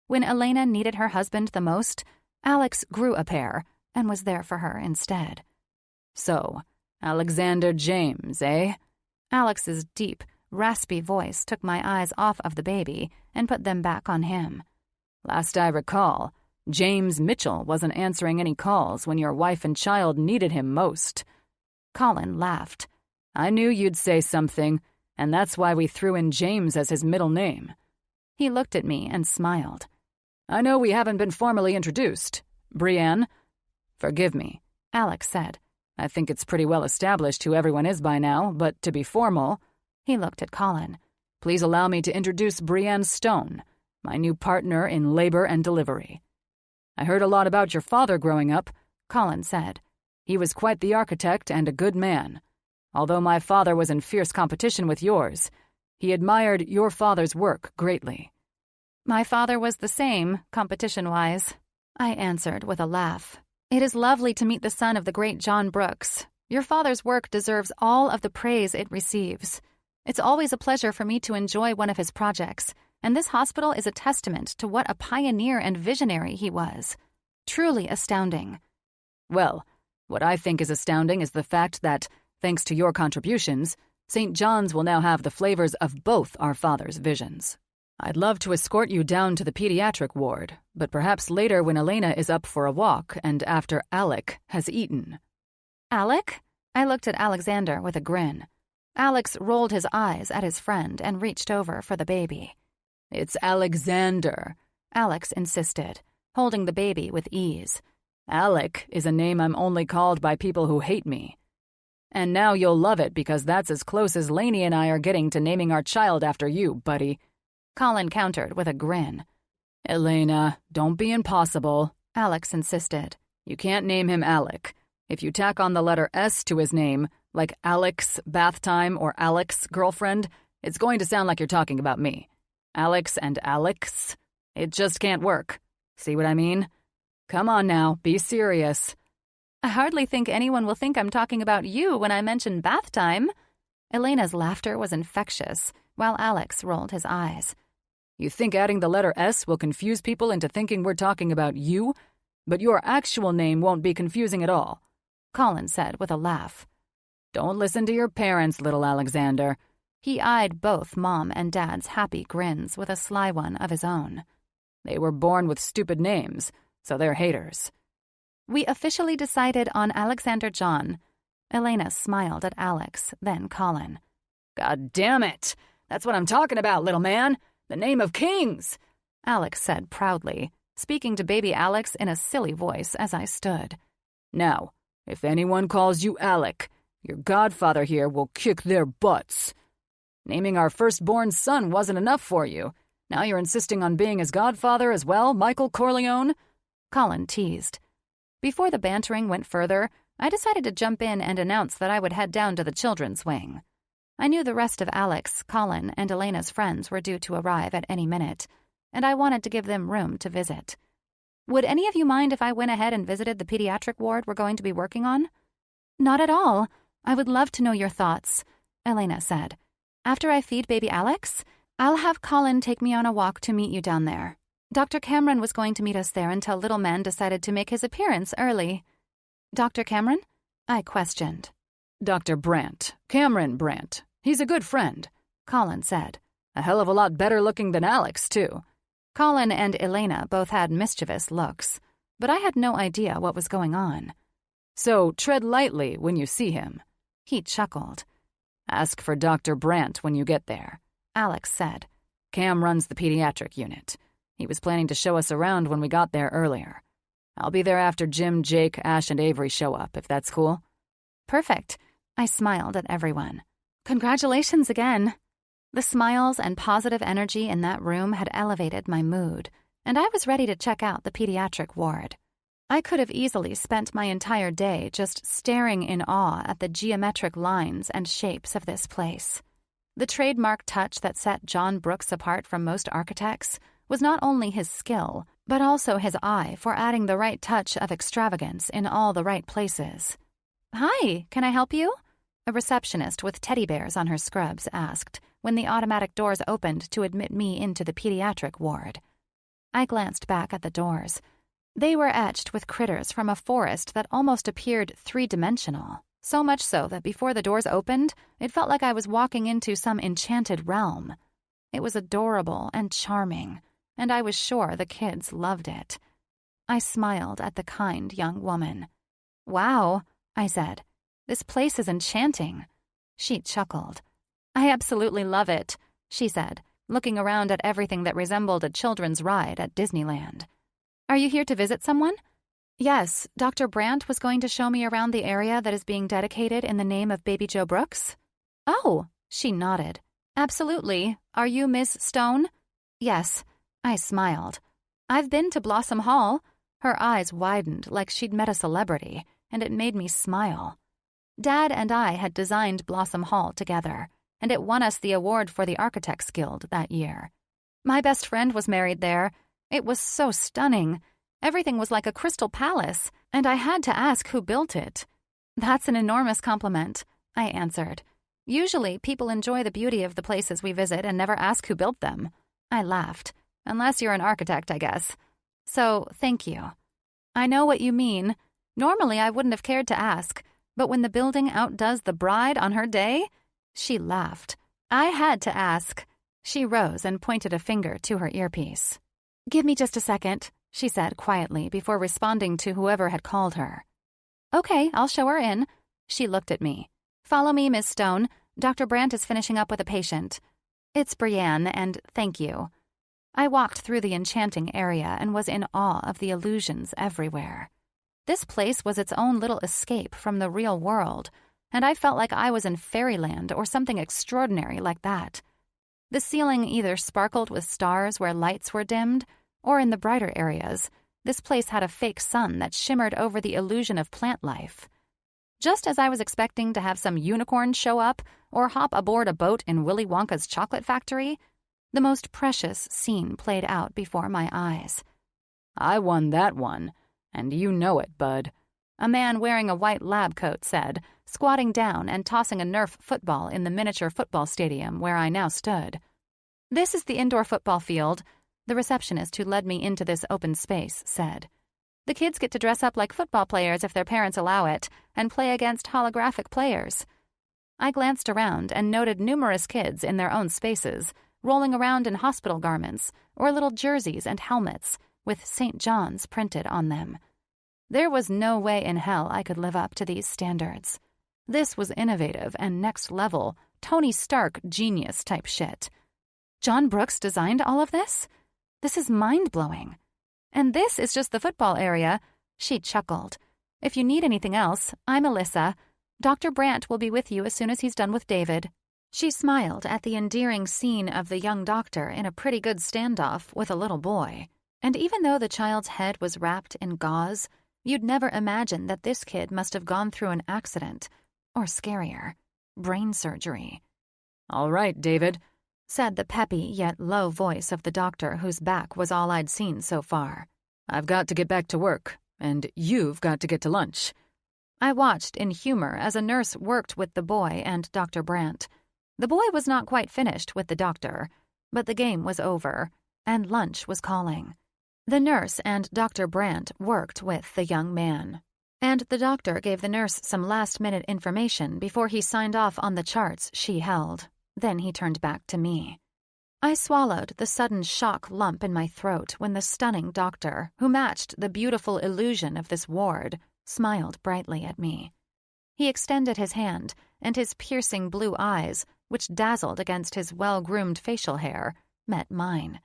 When Elena needed her husband the most, Alex grew a pair and was there for her instead. So, Alexander James, eh? Alex's deep, raspy voice took my eyes off of the baby and put them back on him. Last I recall, James Mitchell wasn't answering any calls when your wife and child needed him most. Colin laughed. I knew you'd say something, and that's why we threw in James as his middle name. He looked at me and smiled. I know we haven't been formally introduced. Brienne? Forgive me, Alex said. I think it's pretty well established who everyone is by now, but to be formal... He looked at Colin. Please allow me to introduce Brienne Stone, my new partner in labor and delivery. I heard a lot about your father growing up, Colin said. He was quite the architect and a good man. Although my father was in fierce competition with yours, he admired your father's work greatly. My father was the same, competition-wise, I answered with a laugh. It is lovely to meet the son of the great John Brooks. Your father's work deserves all of the praise it receives. It's always a pleasure for me to enjoy one of his projects, and this hospital is a testament to what a pioneer and visionary he was. Truly astounding. Well, what I think is astounding is the fact that, thanks to your contributions, St. John's will now have the flavors of both our father's visions. I'd love to escort you down to the pediatric ward, but perhaps later when Elena is up for a walk and after Alec has eaten. Alec? I looked at Alexander with a grin. Alex rolled his eyes at his friend and reached over for the baby. It's Alexander, Alex insisted, holding the baby with ease. Alec is a name I'm only called by people who hate me. And now you'll love it because that's as close as Lainey and I are getting to naming our child after you, buddy. Colin countered with a grin. Elena, don't be impossible, Alex insisted. You can't name him Alec. If you tack on the letter S to his name, like Alex Bath Time or Alex Girlfriend, it's going to sound like you're talking about me. Alex and Alex? It just can't work. See what I mean? Come on now, be serious. I hardly think anyone will think I'm talking about you when I mention bath time. Elena's laughter was infectious, while Alex rolled his eyes. You think adding the letter S will confuse people into thinking we're talking about you? But your actual name won't be confusing at all, Colin said with a laugh. Don't listen to your parents, little Alexander. He eyed both Mom and Dad's happy grins with a sly one of his own. They were born with stupid names, so they're haters. We officially decided on Alexander John. Elena smiled at Alex, then Colin. God damn it! That's what I'm talking about, little man! The name of kings! Alex said proudly, speaking to baby Alex in a silly voice as I stood. Now, if anyone calls you Alec, your godfather here will kick their butts. Naming our firstborn son wasn't enough for you. Now you're insisting on being his godfather as well, Michael Corleone? Colin teased. Before the bantering went further, I decided to jump in and announce that I would head down to the children's wing. I knew the rest of Alex, Colin, and Elena's friends were due to arrive at any minute, and I wanted to give them room to visit. Would any of you mind if I went ahead and visited the pediatric ward we're going to be working on? Not at all. I would love to know your thoughts, Elena said. After I feed baby Alex, I'll have Colin take me on a walk to meet you down there. Dr. Cameron was going to meet us there until little man decided to make his appearance early. Dr. Cameron? I questioned. Dr. Brandt. Cameron Brandt. He's a good friend, Colin said. A hell of a lot better looking than Alex, too. Colin and Elena both had mischievous looks, but I had no idea what was going on. So tread lightly when you see him. He chuckled. Ask for Dr. Brandt when you get there, Alex said. Cam runs the pediatric unit. He was planning to show us around when we got there earlier. I'll be there after Jim, Jake, Ash, and Avery show up, if that's cool. Perfect. I smiled at everyone. Congratulations again. The smiles and positive energy in that room had elevated my mood, and I was ready to check out the pediatric ward. I could have easily spent my entire day just staring in awe at the geometric lines and shapes of this place. The trademark touch that set John Brooks apart from most architects was not only his skill, but also his eye for adding the right touch of extravagance in all the right places. "Hi, can I help you?" a receptionist with teddy bears on her scrubs asked when the automatic doors opened to admit me into the pediatric ward. I glanced back at the doors. They were etched with critters from a forest that almost appeared three-dimensional, so much so that before the doors opened, it felt like I was walking into some enchanted realm. It was adorable and charming, and I was sure the kids loved it. I smiled at the kind young woman. "Wow," I said. "This place is enchanting." She chuckled. "I absolutely love it," she said, looking around at everything that resembled a children's ride at Disneyland. "Are you here to visit someone?" "Yes, Dr. Brandt was going to show me around the area that is being dedicated in the name of baby Joe Brooks." "Oh," she nodded. "Absolutely. Are you Miss Stone?" "Yes." I smiled. "I've been to Blossom Hall." Her eyes widened like she'd met a celebrity, and it made me smile. Dad and I had designed Blossom Hall together, and it won us the award for the Architects Guild that year. My best friend was married there. It was so stunning. Everything was like a crystal palace, and I had to ask who built it. "That's an enormous compliment," I answered. "Usually, people enjoy the beauty of the places we visit and never ask who built them." I laughed. "Unless you're an architect, I guess. So, thank you." "I know what you mean. Normally, I wouldn't have cared to ask, but when the building outdoes the bride on her day..." She laughed. I had to ask. She rose and pointed a finger to her earpiece. "Give me just a second," she said quietly before responding to whoever had called her. "Okay, I'll show her in." She looked at me. "Follow me, Miss Stone. Dr. Brandt is finishing up with a patient." "It's Brienne, and thank you." I walked through the enchanting area and was in awe of the illusions everywhere. This place was its own little escape from the real world, and I felt like I was in fairyland or something extraordinary like that. The ceiling either sparkled with stars where lights were dimmed, or in the brighter areas, this place had a fake sun that shimmered over the illusion of plant life. Just as I was expecting to have some unicorn show up or hop aboard a boat in Willy Wonka's chocolate factory, the most precious scene played out before my eyes. "I won that one, and you know it, bud," a man wearing a white lab coat said, squatting down and tossing a Nerf football in the miniature football stadium where I now stood. "This is the indoor football field," the receptionist who led me into this open space said. "The kids get to dress up like football players if their parents allow it, and play against holographic players. I glanced around and noted numerous kids in their own spaces, rolling around in hospital garments or little jerseys and helmets with St. John's printed on them. There was no way in hell I could live up to these standards. This was innovative and next-level, Tony Stark genius-type shit. John Brooks designed all of this? This is mind-blowing. And this is just the football area. She chuckled. If you need anything else, I'm Alyssa. Dr. Brandt will be with you as soon as he's done with David. She smiled at the endearing scene of the young doctor in a pretty good standoff with a little boy. And even though the child's head was wrapped in gauze, you'd never imagine that this kid must have gone through an accident, or scarier, brain surgery. "All right, David," said the peppy yet low voice of the doctor whose back was all I'd seen so far. "I've got to get back to work, and you've got to get to lunch." I watched in humor as a nurse worked with the boy and Dr. Brandt. The boy was not quite finished with the doctor, but the game was over, and lunch was calling. The nurse and Dr. Brandt worked with the young man, and the doctor gave the nurse some last-minute information before he signed off on the charts she held. Then he turned back to me. I swallowed the sudden shock lump in my throat when the stunning doctor, who matched the beautiful illusion of this ward, smiled brightly at me. He extended his hand, and his piercing blue eyes, which dazzled against his well-groomed facial hair, met mine.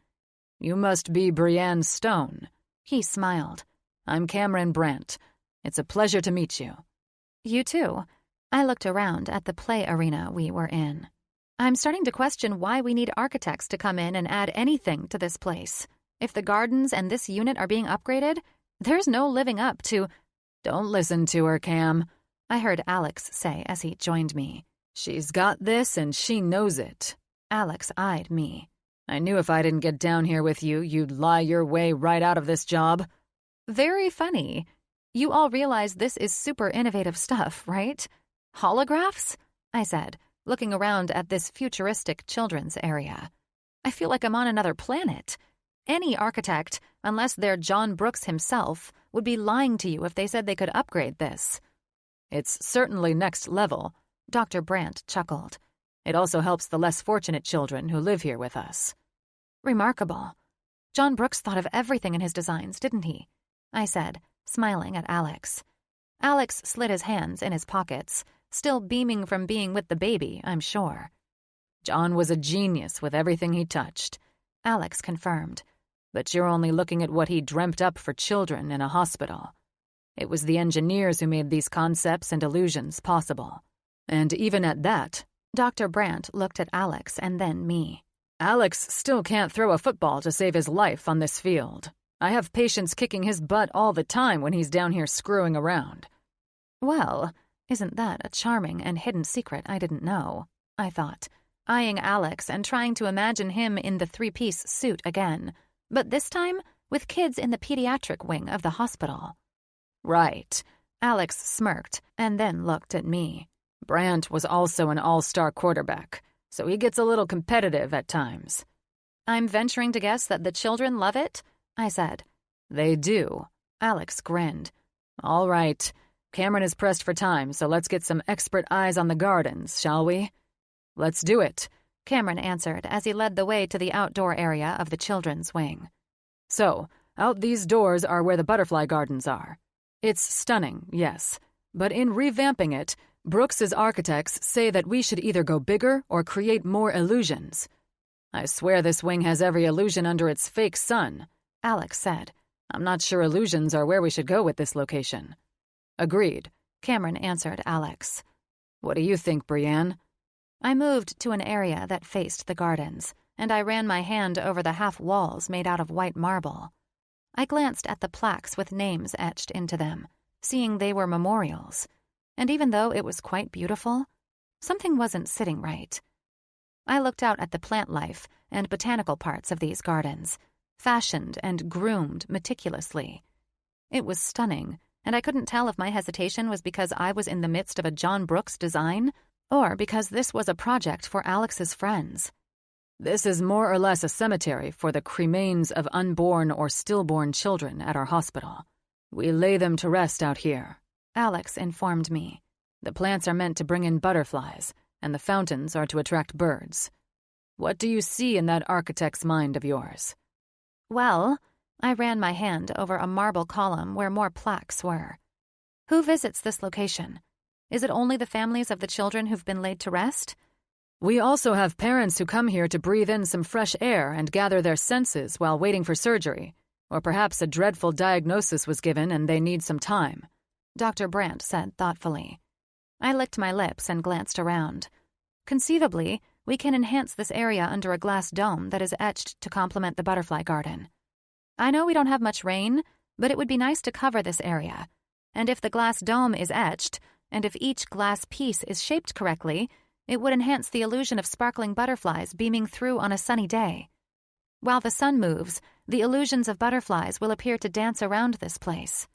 "You must be Brienne Stone." He smiled. "I'm Cameron Brandt. It's a pleasure to meet you." You too. I looked around at the play arena we were in. I'm starting to question why we need architects to come in and add anything to this place. If the gardens and this unit are being upgraded, there's no living up to— "Don't listen to her, Cam," I heard Alex say as he joined me. "She's got this and she knows it." Alex eyed me. "I knew if I didn't get down here with you, you'd lie your way right out of this job." Very funny. You all realize this is super innovative stuff, right? Holographs? I said, looking around at this futuristic children's area. I feel like I'm on another planet. Any architect, unless they're John Brooks himself, would be lying to you if they said they could upgrade this. "It's certainly next level," Dr. Brandt chuckled. "It also helps the less fortunate children who live here with us." Remarkable. John Brooks thought of everything in his designs, didn't he? I said, smiling at Alex. Alex slid his hands in his pockets, still beaming from being with the baby, I'm sure. "John was a genius with everything he touched," Alex confirmed. "But you're only looking at what he dreamt up for children in a hospital. It was the engineers who made these concepts and illusions possible. And even at that," Dr. Brandt looked at Alex and then me. "Alex still can't throw a football to save his life on this field. I have patients kicking his butt all the time when he's down here screwing around." Well, isn't that a charming and hidden secret I didn't know? I thought, eyeing Alex and trying to imagine him in the three-piece suit again, but this time with kids in the pediatric wing of the hospital. "Right," Alex smirked and then looked at me. "Brandt was also an all-star quarterback, so he gets a little competitive at times." I'm venturing to guess that the children love it, I said. "They do." Alex grinned. "All right. Cameron is pressed for time, so let's get some expert eyes on the gardens, shall we?" "Let's do it," Cameron answered as he led the way to the outdoor area of the children's wing. "So, out these doors are where the butterfly gardens are. It's stunning, yes, but in revamping it, Brooks's architects say that we should either go bigger or create more illusions. I swear this wing has every illusion under its fake sun," Alex said. "I'm not sure illusions are where we should go with this location." "Agreed," Cameron answered Alex. "What do you think, Brienne?" I moved to an area that faced the gardens, and I ran my hand over the half walls made out of white marble. I glanced at the plaques with names etched into them, seeing they were memorials. And even though it was quite beautiful, something wasn't sitting right. I looked out at the plant life and botanical parts of these gardens, fashioned and groomed meticulously. It was stunning, and I couldn't tell if my hesitation was because I was in the midst of a John Brooks design or because this was a project for Alex's friends. "This is more or less a cemetery for the cremains of unborn or stillborn children at our hospital. We lay them to rest out here," Alex informed me. "The plants are meant to bring in butterflies, and the fountains are to attract birds. What do you see in that architect's mind of yours? Well, I ran my hand over a marble column where more plaques were. Who visits this location? Is it only the families of the children who've been laid to rest? We also have parents who come here to breathe in some fresh air and gather their senses while waiting for surgery, or perhaps a dreadful diagnosis was given and they need some time, Dr. Brandt said thoughtfully. I licked my lips and glanced around. Conceivably, we can enhance this area under a glass dome that is etched to complement the butterfly garden. I know we don't have much rain, but it would be nice to cover this area. And if the glass dome is etched, and if each glass piece is shaped correctly, it would enhance the illusion of sparkling butterflies beaming through on a sunny day. While the sun moves, the illusions of butterflies will appear to dance around this place.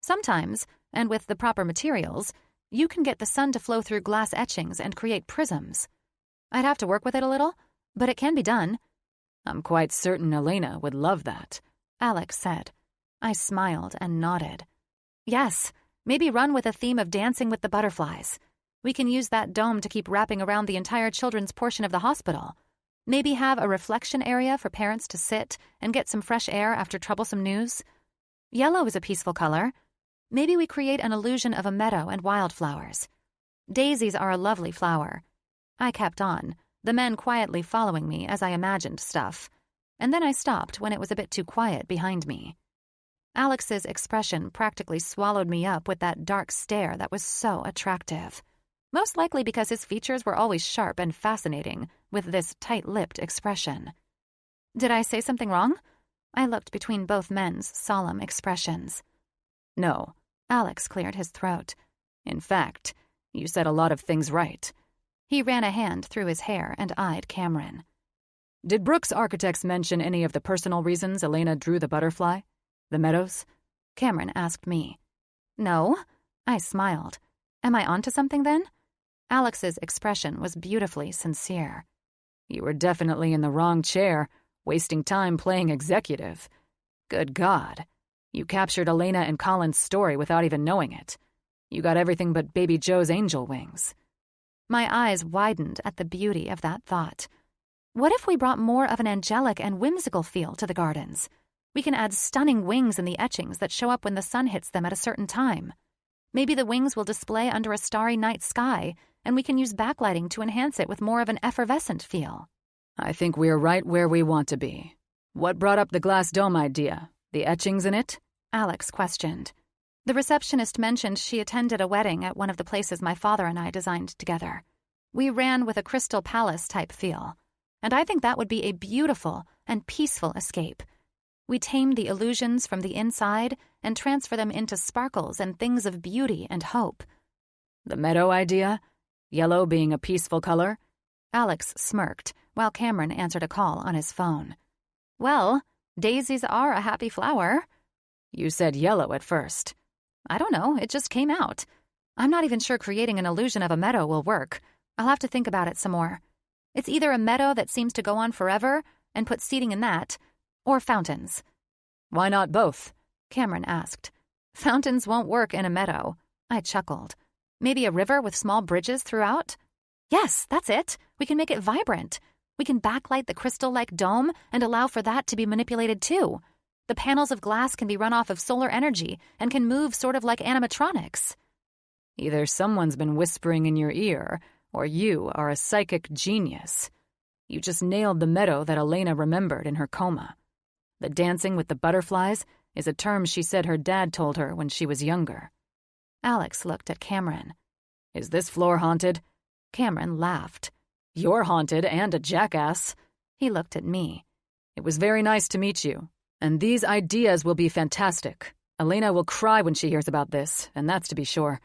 Sometimes, and with the proper materials, you can get the sun to flow through glass etchings and create prisms. I'd have to work with it a little, but it can be done. I'm quite certain Elena would love that, Alex said. I smiled and nodded. Yes, maybe run with a theme of dancing with the butterflies. We can use that dome to keep wrapping around the entire children's portion of the hospital. Maybe have a reflection area for parents to sit and get some fresh air after troublesome news. Yellow is a peaceful color. Maybe we create an illusion of a meadow and wildflowers. Daisies are a lovely flower. I kept on, the men quietly following me as I imagined stuff, and then I stopped when it was a bit too quiet behind me. Alex's expression practically swallowed me up with that dark stare that was so attractive. Most likely because his features were always sharp and fascinating, with this tight-lipped expression. Did I say something wrong? I looked between both men's solemn expressions. No, Alex cleared his throat. In fact, you said a lot of things right. He ran a hand through his hair and eyed Cameron. Did Brooks Architects mention any of the personal reasons Elena drew the butterfly? The meadows? Cameron asked me. No, I smiled. Am I onto something then? Alex's expression was beautifully sincere. You were definitely in the wrong chair, wasting time playing executive. Good God. You captured Elena and Colin's story without even knowing it. You got everything but Baby Joe's angel wings. My eyes widened at the beauty of that thought. What if we brought more of an angelic and whimsical feel to the gardens? We can add stunning wings in the etchings that show up when the sun hits them at a certain time. Maybe the wings will display under a starry night sky, and we can use backlighting to enhance it with more of an effervescent feel. I think we're right where we want to be. What brought up the glass dome idea? The etchings in it? Alex questioned. The receptionist mentioned she attended a wedding at one of the places my father and I designed together. We ran with a Crystal Palace-type feel, and I think that would be a beautiful and peaceful escape. We tame the illusions from the inside and transfer them into sparkles and things of beauty and hope. The meadow idea? Yellow being a peaceful color? Alex smirked while Cameron answered a call on his phone. Well, daisies are a happy flower. You said yellow at first. I don't know, it just came out. I'm not even sure creating an illusion of a meadow will work. I'll have to think about it some more. It's either a meadow that seems to go on forever and put seating in that, or fountains. Why not both? Cameron asked. Fountains won't work in a meadow. I chuckled. Maybe a river with small bridges throughout? Yes, that's it. We can make it vibrant. We can backlight the crystal-like dome and allow for that to be manipulated too. The panels of glass can be run off of solar energy and can move sort of like animatronics. Either someone's been whispering in your ear, or you are a psychic genius. You just nailed the meadow that Elena remembered in her coma. The dancing with the butterflies is a term she said her dad told her when she was younger. Alex looked at Cameron. Is this floor haunted? Cameron laughed. You're haunted and a jackass. He looked at me. It was very nice to meet you. And these ideas will be fantastic. Elena will cry when she hears about this, and that's to be sure.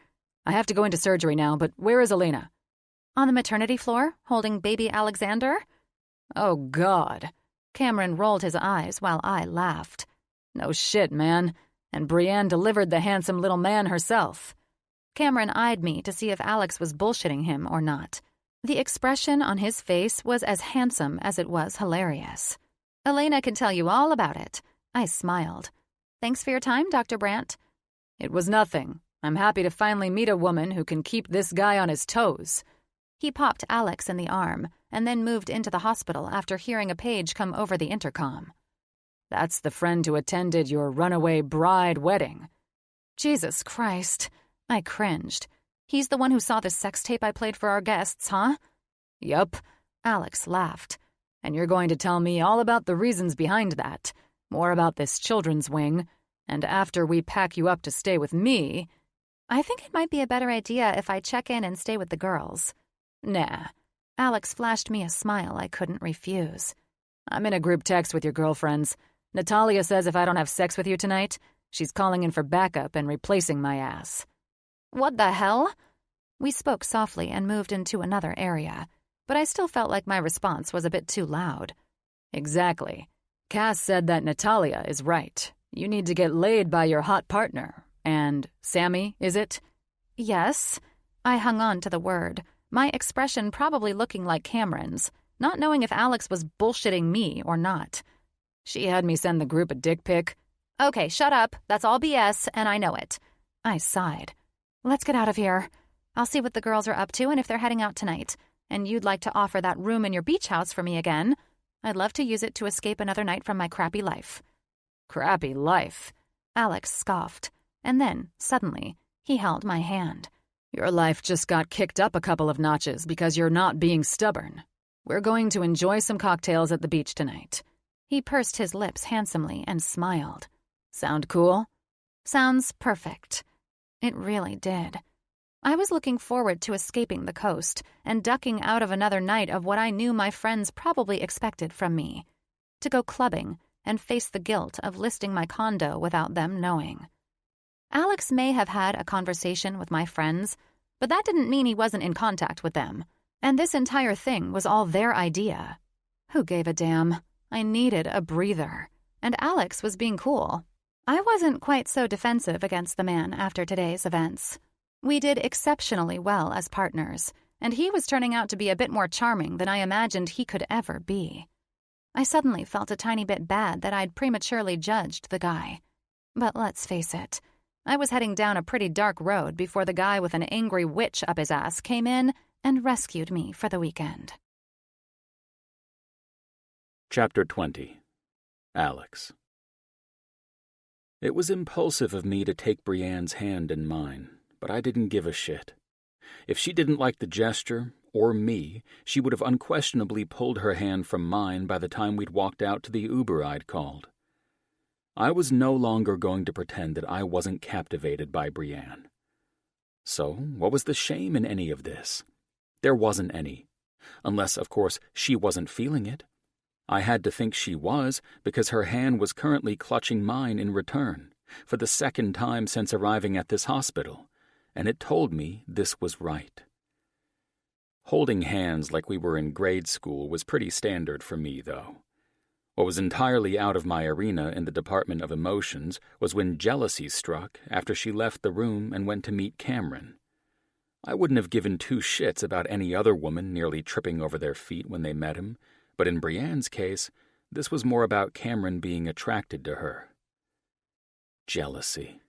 I have to go into surgery now, but where is Elena? On the maternity floor, holding baby Alexander. Oh, God. Cameron rolled his eyes while I laughed. No shit, man. And Brienne delivered the handsome little man herself. Cameron eyed me to see if Alex was bullshitting him or not. The expression on his face was as handsome as it was hilarious. Elena can tell you all about it. I smiled. Thanks for your time, Dr. Brandt. It was nothing. I'm happy to finally meet a woman who can keep this guy on his toes. He popped Alex in the arm and then moved into the hospital after hearing a page come over the intercom. "That's the friend who attended your runaway bride wedding." Jesus Christ. I cringed. He's the one who saw the sex tape I played for our guests, huh? Yup. Alex laughed. "And you're going to tell me all about the reasons behind that, more about this children's wing, and after we pack you up to stay with me—" "I think it might be a better idea if I check in and stay with the girls." "Nah." Alex flashed me a smile I couldn't refuse. "I'm in a group text with your girlfriends. Natalia says if I don't have sex with you tonight, she's calling in for backup and replacing my ass." "What the hell?" We spoke softly and moved into another area, but I still felt like my response was a bit too loud. "Exactly. Cass said that Natalia is right. You need to get laid by your hot partner. And Sammy, is it?" "Yes." I hung on to the word, my expression probably looking like Cameron's, not knowing if Alex was bullshitting me or not. "She had me send the group a dick pic." "Okay, shut up. That's all BS, and I know it." I sighed. "Let's get out of here. I'll see what the girls are up to and if they're heading out tonight. And you'd like to offer that room in your beach house for me again. I'd love to use it to escape another night from my crappy life." "Crappy life?" Alex scoffed, and then, suddenly, he held my hand. "Your life just got kicked up a couple of notches because you're not being stubborn. We're going to enjoy some cocktails at the beach tonight." He pursed his lips handsomely and smiled. "Sound cool?" "Sounds perfect." It really did. I was looking forward to escaping the coast and ducking out of another night of what I knew my friends probably expected from me. To go clubbing and face the guilt of listing my condo without them knowing. Alex may have had a conversation with my friends, but that didn't mean he wasn't in contact with them. And this entire thing was all their idea. Who gave a damn? I needed a breather. And Alex was being cool. I wasn't quite so defensive against the man after today's events. We did exceptionally well as partners, and he was turning out to be a bit more charming than I imagined he could ever be. I suddenly felt a tiny bit bad that I'd prematurely judged the guy. But let's face it, I was heading down a pretty dark road before the guy with an angry witch up his ass came in and rescued me for the weekend. Chapter 20. Alex. It was impulsive of me to take Brienne's hand in mine, but I didn't give a shit. If she didn't like the gesture, or me, she would have unquestionably pulled her hand from mine by the time we'd walked out to the Uber I'd called. I was no longer going to pretend that I wasn't captivated by Brienne. So, what was the shame in any of this? There wasn't any. Unless, of course, she wasn't feeling it. I had to think she was, because her hand was currently clutching mine in return, for the second time since arriving at this hospital, and it told me this was right. Holding hands like we were in grade school was pretty standard for me, though. What was entirely out of my arena in the department of emotions was when jealousy struck after she left the room and went to meet Cameron. I wouldn't have given two shits about any other woman nearly tripping over their feet when they met him, but in Brienne's case, this was more about Cameron being attracted to her. Jealousy.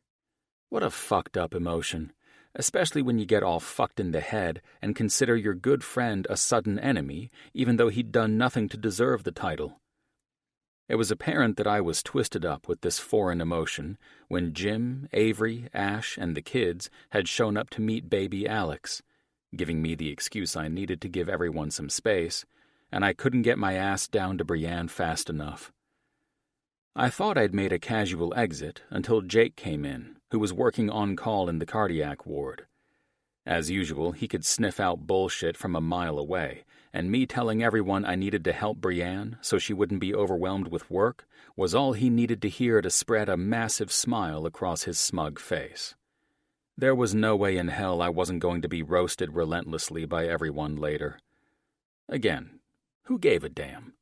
What a fucked up emotion, especially when you get all fucked in the head and consider your good friend a sudden enemy, even though he'd done nothing to deserve the title. It was apparent that I was twisted up with this foreign emotion when Jim, Avery, Ash, and the kids had shown up to meet baby Alex, giving me the excuse I needed to give everyone some space, and I couldn't get my ass down to Brienne fast enough. I thought I'd made a casual exit until Jake came in, who was working on call in the cardiac ward. As usual, he could sniff out bullshit from a mile away, and me telling everyone I needed to help Brienne so she wouldn't be overwhelmed with work was all he needed to hear to spread a massive smile across his smug face. There was no way in hell I wasn't going to be roasted relentlessly by everyone later. Again, who gave a damn?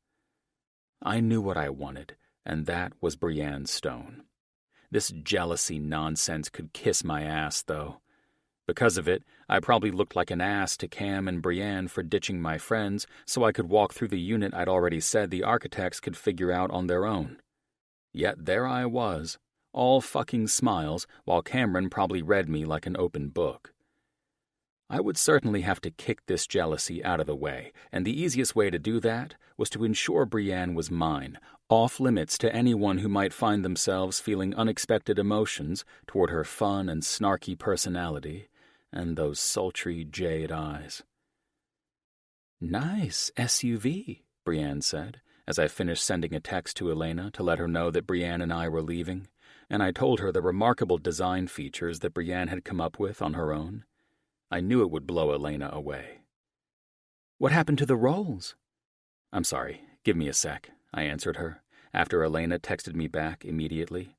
I knew what I wanted, and that was Brienne Stone. This jealousy nonsense could kiss my ass, though. Because of it, I probably looked like an ass to Cam and Brienne for ditching my friends so I could walk through the unit I'd already said the architects could figure out on their own. Yet there I was, all fucking smiles, while Cameron probably read me like an open book. I would certainly have to kick this jealousy out of the way, and the easiest way to do that was to ensure Brienne was mine, off limits to anyone who might find themselves feeling unexpected emotions toward her fun and snarky personality and those sultry jade eyes. "Nice SUV," Brienne said, as I finished sending a text to Elena to let her know that Brienne and I were leaving, and I told her the remarkable design features that Brienne had come up with on her own. I knew it would blow Elena away. "What happened to the rolls?" "I'm sorry, give me a sec," I answered her, after Elena texted me back immediately.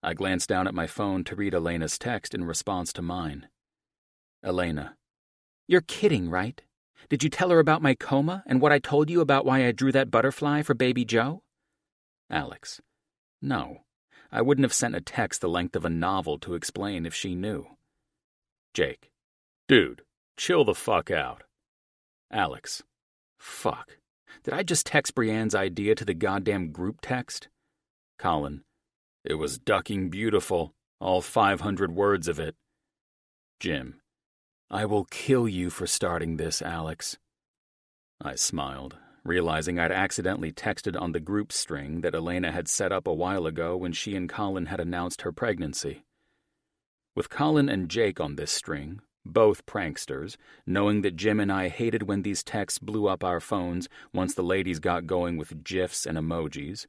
I glanced down at my phone to read Elena's text in response to mine. Elena: "You're kidding, right? Did you tell her about my coma and what I told you about why I drew that butterfly for baby Joe?" Alex: "No, I wouldn't have sent a text the length of a novel to explain if she knew." Jake: "Dude, chill the fuck out." Alex: "Fuck. Did I just text Brienne's idea to the goddamn group text?" Colin: "It was ducking beautiful, all 500 words of it." Jim: "I will kill you for starting this, Alex." I smiled, realizing I'd accidentally texted on the group string that Elena had set up a while ago when she and Colin had announced her pregnancy. With Colin and Jake on this string, both pranksters, knowing that Jim and I hated when these texts blew up our phones once the ladies got going with GIFs and emojis,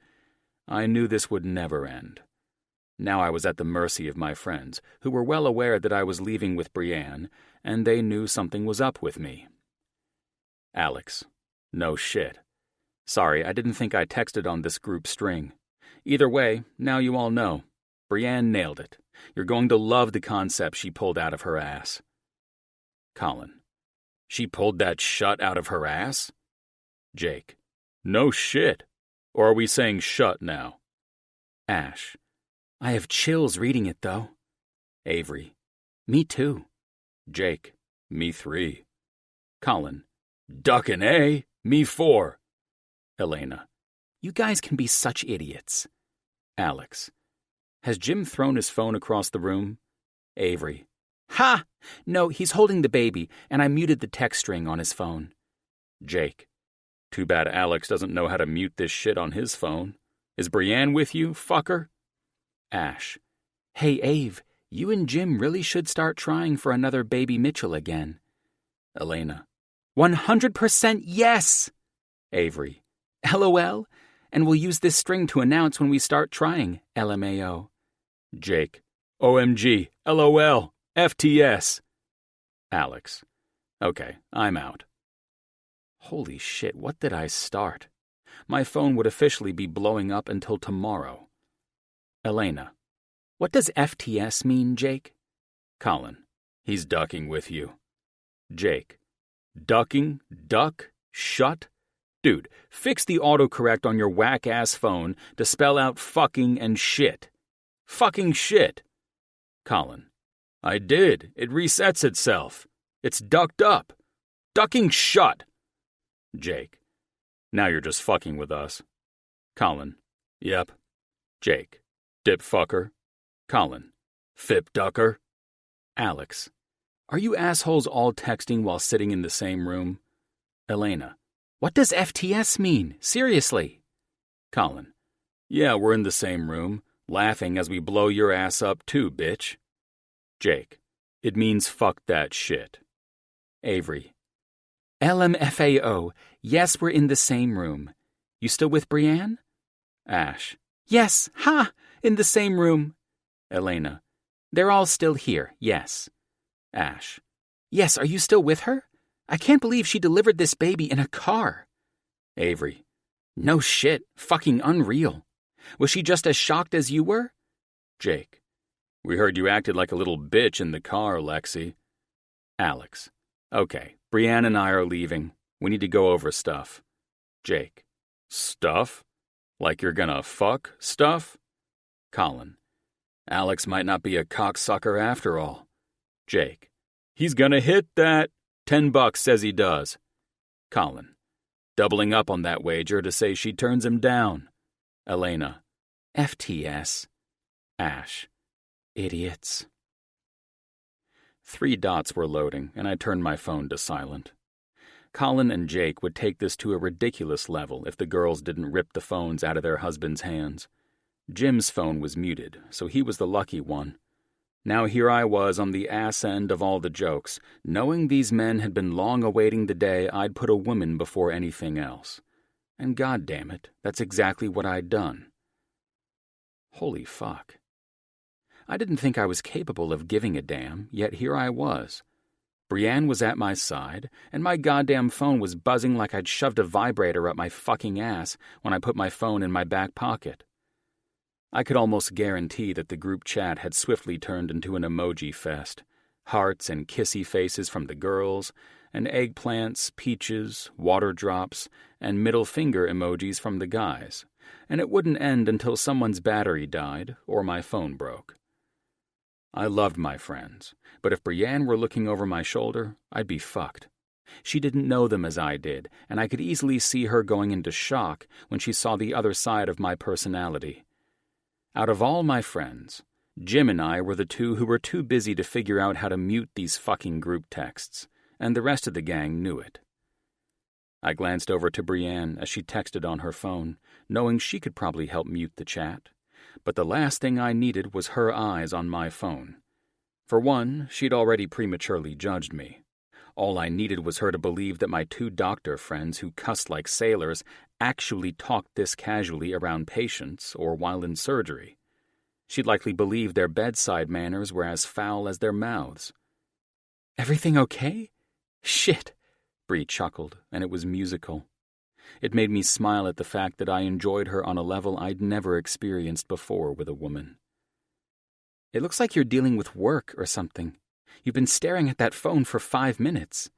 I knew this would never end. Now I was at the mercy of my friends, who were well aware that I was leaving with Brienne, and they knew something was up with me. Alex: "No shit. Sorry, I didn't think I texted on this group string. Either way, now you all know. Brienne nailed it. You're going to love the concept she pulled out of her ass." Colin: "She pulled that shut out of her ass?" Jake: "No shit. Or are we saying shut now?" Ash: "I have chills reading it, though." Avery: "Me too." Jake: "Me 3. Colin: "Duckin', eh? Me 4. Elena: "You guys can be such idiots." Alex: "Has Jim thrown his phone across the room?" Avery: "Ha! No, he's holding the baby, and I muted the text string on his phone." Jake: "Too bad Alex doesn't know how to mute this shit on his phone. Is Brienne with you, fucker?" Ash: "Hey, Ave, you and Jim really should start trying for another baby Mitchell again." Elena: 100% yes! Avery: "LOL? And we'll use this string to announce when we start trying, LMAO." Jake: "OMG, LOL, FTS." Alex: "Okay, I'm out." Holy shit, what did I start? My phone would officially be blowing up until tomorrow. Elena: "What does FTS mean, Jake?" Colin: "He's ducking with you." Jake: "Ducking? Duck? Shut? Dude, fix the autocorrect on your whack-ass phone to spell out fucking and shit. Fucking shit." Colin: "I did. It resets itself. It's ducked up. Ducking shut." Jake: "Now you're just fucking with us." Colin: "Yep." Jake: "Dip fucker." Colin: "Fip ducker." Alex: "Are you assholes all texting while sitting in the same room?" Elena: "What does FTS mean? Seriously?" Colin: "Yeah, we're in the same room, laughing as we blow your ass up too, bitch." Jake: "It means fuck that shit." Avery: "LMFAO, yes, we're in the same room. You still with Brienne?" Ash: "Yes, ha! In the same room." Elena: "They're all still here, yes." Ash: "Yes, are you still with her? I can't believe she delivered this baby in a car." Avery: "No shit, fucking unreal. Was she just as shocked as you were?" Jake: "We heard you acted like a little bitch in the car, Lexi." Alex: "Okay, Brienne and I are leaving. We need to go over stuff." Jake: "Stuff? Like you're gonna fuck stuff?" Colin: "Alex might not be a cocksucker after all." Jake: "He's gonna hit that. $10 says he does." Colin: "Doubling up on that wager to say she turns him down." Elena: "FTS." Ash: "Idiots." 3 dots were loading, and I turned my phone to silent. Colin and Jake would take this to a ridiculous level if the girls didn't rip the phones out of their husbands' hands. Jim's phone was muted, so he was the lucky one. Now here I was on the ass end of all the jokes, knowing these men had been long awaiting the day I'd put a woman before anything else. And goddammit, that's exactly what I'd done. Holy fuck. I didn't think I was capable of giving a damn, yet here I was. Brienne was at my side, and my goddamn phone was buzzing like I'd shoved a vibrator up my fucking ass when I put my phone in my back pocket. I could almost guarantee that the group chat had swiftly turned into an emoji fest. Hearts and kissy faces from the girls, and eggplants, peaches, water drops, and middle finger emojis from the guys, and it wouldn't end until someone's battery died or my phone broke. I loved my friends, but if Brienne were looking over my shoulder, I'd be fucked. She didn't know them as I did, and I could easily see her going into shock when she saw the other side of my personality. Out of all my friends, Jim and I were the 2 who were too busy to figure out how to mute these fucking group texts, and the rest of the gang knew it. I glanced over to Brienne as she texted on her phone, knowing she could probably help mute the chat. But the last thing I needed was her eyes on my phone. For one, she'd already prematurely judged me. All I needed was her to believe that my 2 doctor friends who cussed like sailors actually talked this casually around patients or while in surgery. She'd likely believe their bedside manners were as foul as their mouths. "Everything okay?" "Shit," Bree chuckled, and it was musical. It made me smile at the fact that I enjoyed her on a level I'd never experienced before with a woman. "It looks like you're dealing with work or something. You've been staring at that phone for 5 minutes.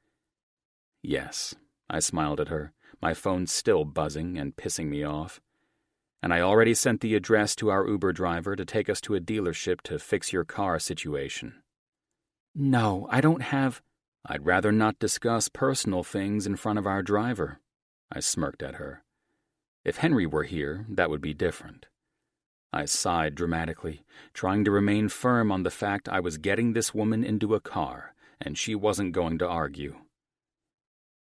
"Yes," I smiled at her, my phone still buzzing and pissing me off. "And I already sent the address to our Uber driver to take us to a dealership to fix your car situation." "No, I don't have—" "I'd rather not discuss personal things in front of our driver," I smirked at her. "If Henry were here, that would be different." I sighed dramatically, trying to remain firm on the fact I was getting this woman into a car, and she wasn't going to argue.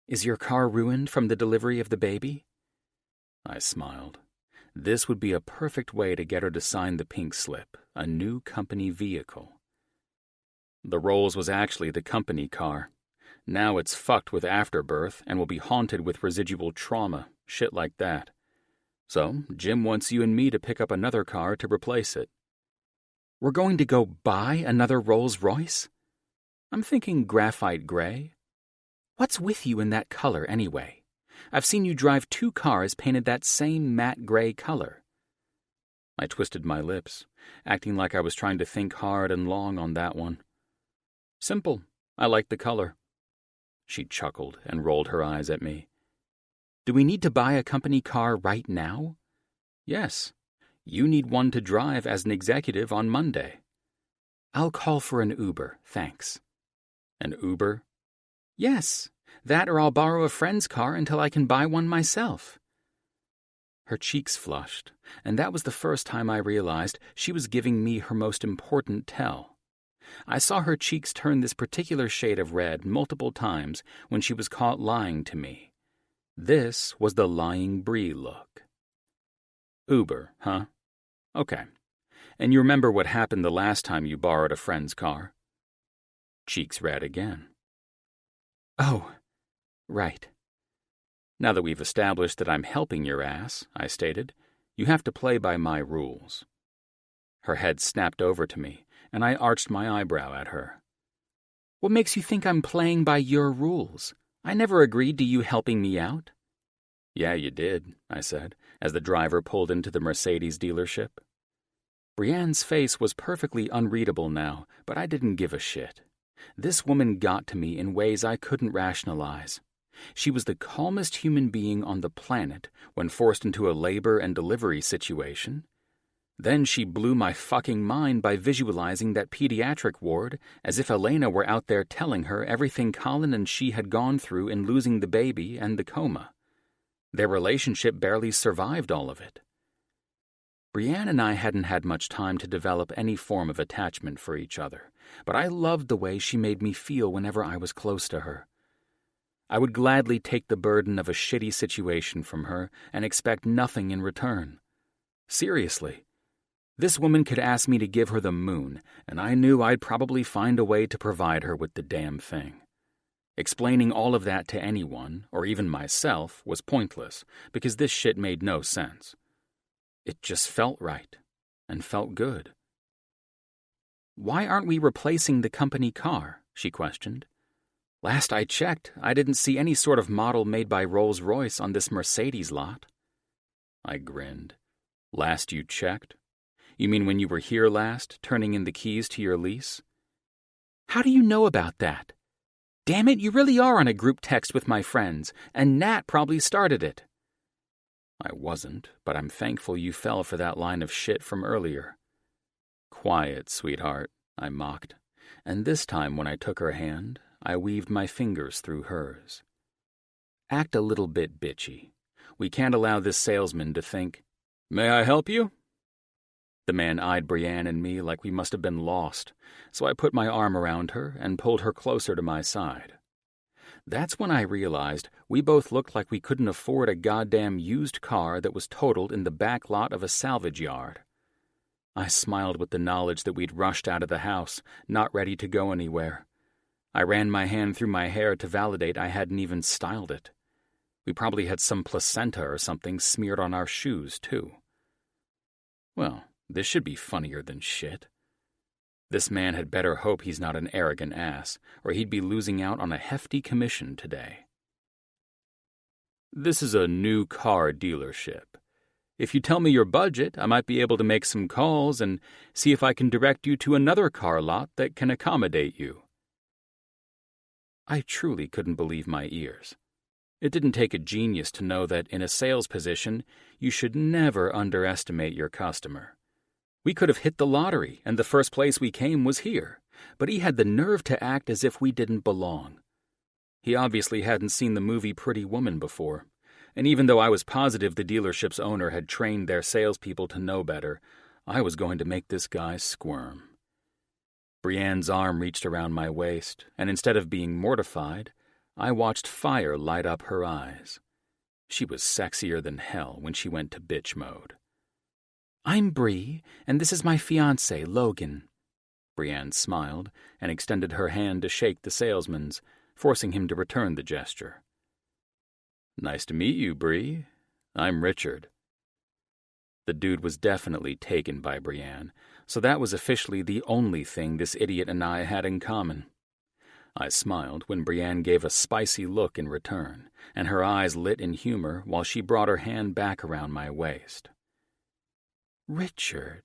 "Is your car ruined from the delivery of the baby?" I smiled. This would be a perfect way to get her to sign the pink slip, a new company vehicle. The Rolls was actually the company car. Now it's fucked with afterbirth and will be haunted with residual trauma, shit like that. So, Jim wants you and me to pick up another car to replace it. "We're going to go buy another Rolls-Royce?" "I'm thinking graphite gray." "What's with you in that color, anyway? I've seen you drive 2 cars painted that same matte gray color." I twisted my lips, acting like I was trying to think hard and long on that one. "Simple. I like the color." She chuckled and rolled her eyes at me. "Do we need to buy a company car right now?" "Yes. You need one to drive as an executive on Monday." "I'll call for an Uber, thanks." "An Uber?" "Yes. That or I'll borrow a friend's car until I can buy one myself." Her cheeks flushed, and that was the first time I realized she was giving me her most important tell. I saw her cheeks turn this particular shade of red multiple times when she was caught lying to me. This was the lying Bree look. "Uber, huh? Okay. And you remember what happened the last time you borrowed a friend's car?" Cheeks red again. "Oh, right." "Now that we've established that I'm helping your ass," I stated, "you have to play by my rules." Her head snapped over to me, and I arched my eyebrow at her. "What makes you think I'm playing by your rules? I never agreed to you helping me out." "Yeah, you did," I said, as the driver pulled into the Mercedes dealership. Brienne's face was perfectly unreadable now, but I didn't give a shit. This woman got to me in ways I couldn't rationalize. She was the calmest human being on the planet when forced into a labor and delivery situation. Then she blew my fucking mind by visualizing that pediatric ward as if Elena were out there telling her everything Colin and she had gone through in losing the baby and the coma. Their relationship barely survived all of it. Brienne and I hadn't had much time to develop any form of attachment for each other, but I loved the way she made me feel whenever I was close to her. I would gladly take the burden of a shitty situation from her and expect nothing in return. Seriously. This woman could ask me to give her the moon, and I knew I'd probably find a way to provide her with the damn thing. Explaining all of that to anyone, or even myself, was pointless, because this shit made no sense. It just felt right, and felt good. "Why aren't we replacing the company car?" she questioned. "Last I checked, I didn't see any sort of model made by Rolls-Royce on this Mercedes lot." I grinned. "Last you checked? You mean when you were here last, turning in the keys to your lease?" "How do you know about that? Damn it, you really are on a group text with my friends, and Nat probably started it." "I wasn't, but I'm thankful you fell for that line of shit from earlier." "Quiet, sweetheart," I mocked, and this time when I took her hand, I weaved my fingers through hers. "Act a little bit bitchy. We can't allow this salesman to think, 'May I help you?'" The man eyed Brienne and me like we must have been lost, so I put my arm around her and pulled her closer to my side. That's when I realized we both looked like we couldn't afford a goddamn used car that was totaled in the back lot of a salvage yard. I smiled with the knowledge that we'd rushed out of the house, not ready to go anywhere. I ran my hand through my hair to validate I hadn't even styled it. We probably had some placenta or something smeared on our shoes, too. Well, this should be funnier than shit. This man had better hope he's not an arrogant ass, or he'd be losing out on a hefty commission today. "This is a new car dealership. If you tell me your budget, I might be able to make some calls and see if I can direct you to another car lot that can accommodate you." I truly couldn't believe my ears. It didn't take a genius to know that in a sales position, you should never underestimate your customer. We could have hit the lottery, and the first place we came was here, but he had the nerve to act as if we didn't belong. He obviously hadn't seen the movie Pretty Woman before, and even though I was positive the dealership's owner had trained their salespeople to know better, I was going to make this guy squirm. Brienne's arm reached around my waist, and instead of being mortified, I watched fire light up her eyes. She was sexier than hell when she went to bitch mode. "I'm Bree, and this is my fiancé, Logan." Brienne smiled and extended her hand to shake the salesman's, forcing him to return the gesture. "Nice to meet you, Bree. I'm Richard." The dude was definitely taken by Brienne, so that was officially the only thing this idiot and I had in common. I smiled when Brienne gave a spicy look in return, and her eyes lit in humor while she brought her hand back around my waist. "Richard."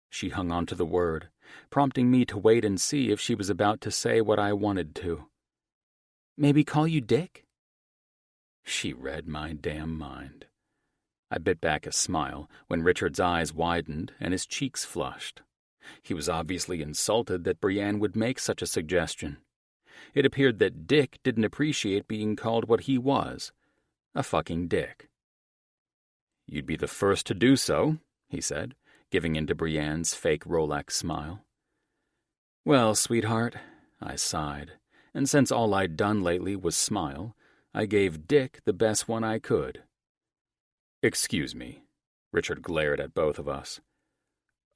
She hung on to the word, prompting me to wait and see if she was about to say what I wanted to. "Maybe call you Dick?" She read my damn mind. I bit back a smile when Richard's eyes widened and his cheeks flushed. He was obviously insulted that Brienne would make such a suggestion. It appeared that Dick didn't appreciate being called what he was, a fucking dick. "You'd be the first to do so," he said, giving in to Brienne's fake Rolex smile. "Well, sweetheart," I sighed, and since all I'd done lately was smile, I gave Dick the best one I could. "Excuse me," Richard glared at both of us.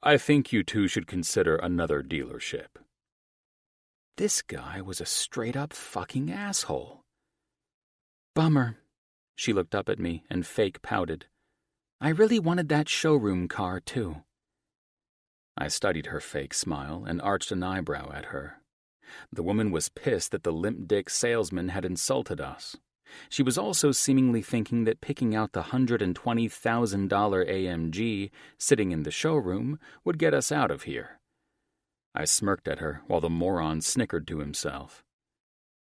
"I think you two should consider another dealership." This guy was a straight-up fucking asshole. "Bummer." She looked up at me and fake pouted. "I really wanted that showroom car, too." I studied her fake smile and arched an eyebrow at her. The woman was pissed that the limp dick salesman had insulted us. She was also seemingly thinking that picking out the $120,000 AMG sitting in the showroom would get us out of here. I smirked at her while the moron snickered to himself.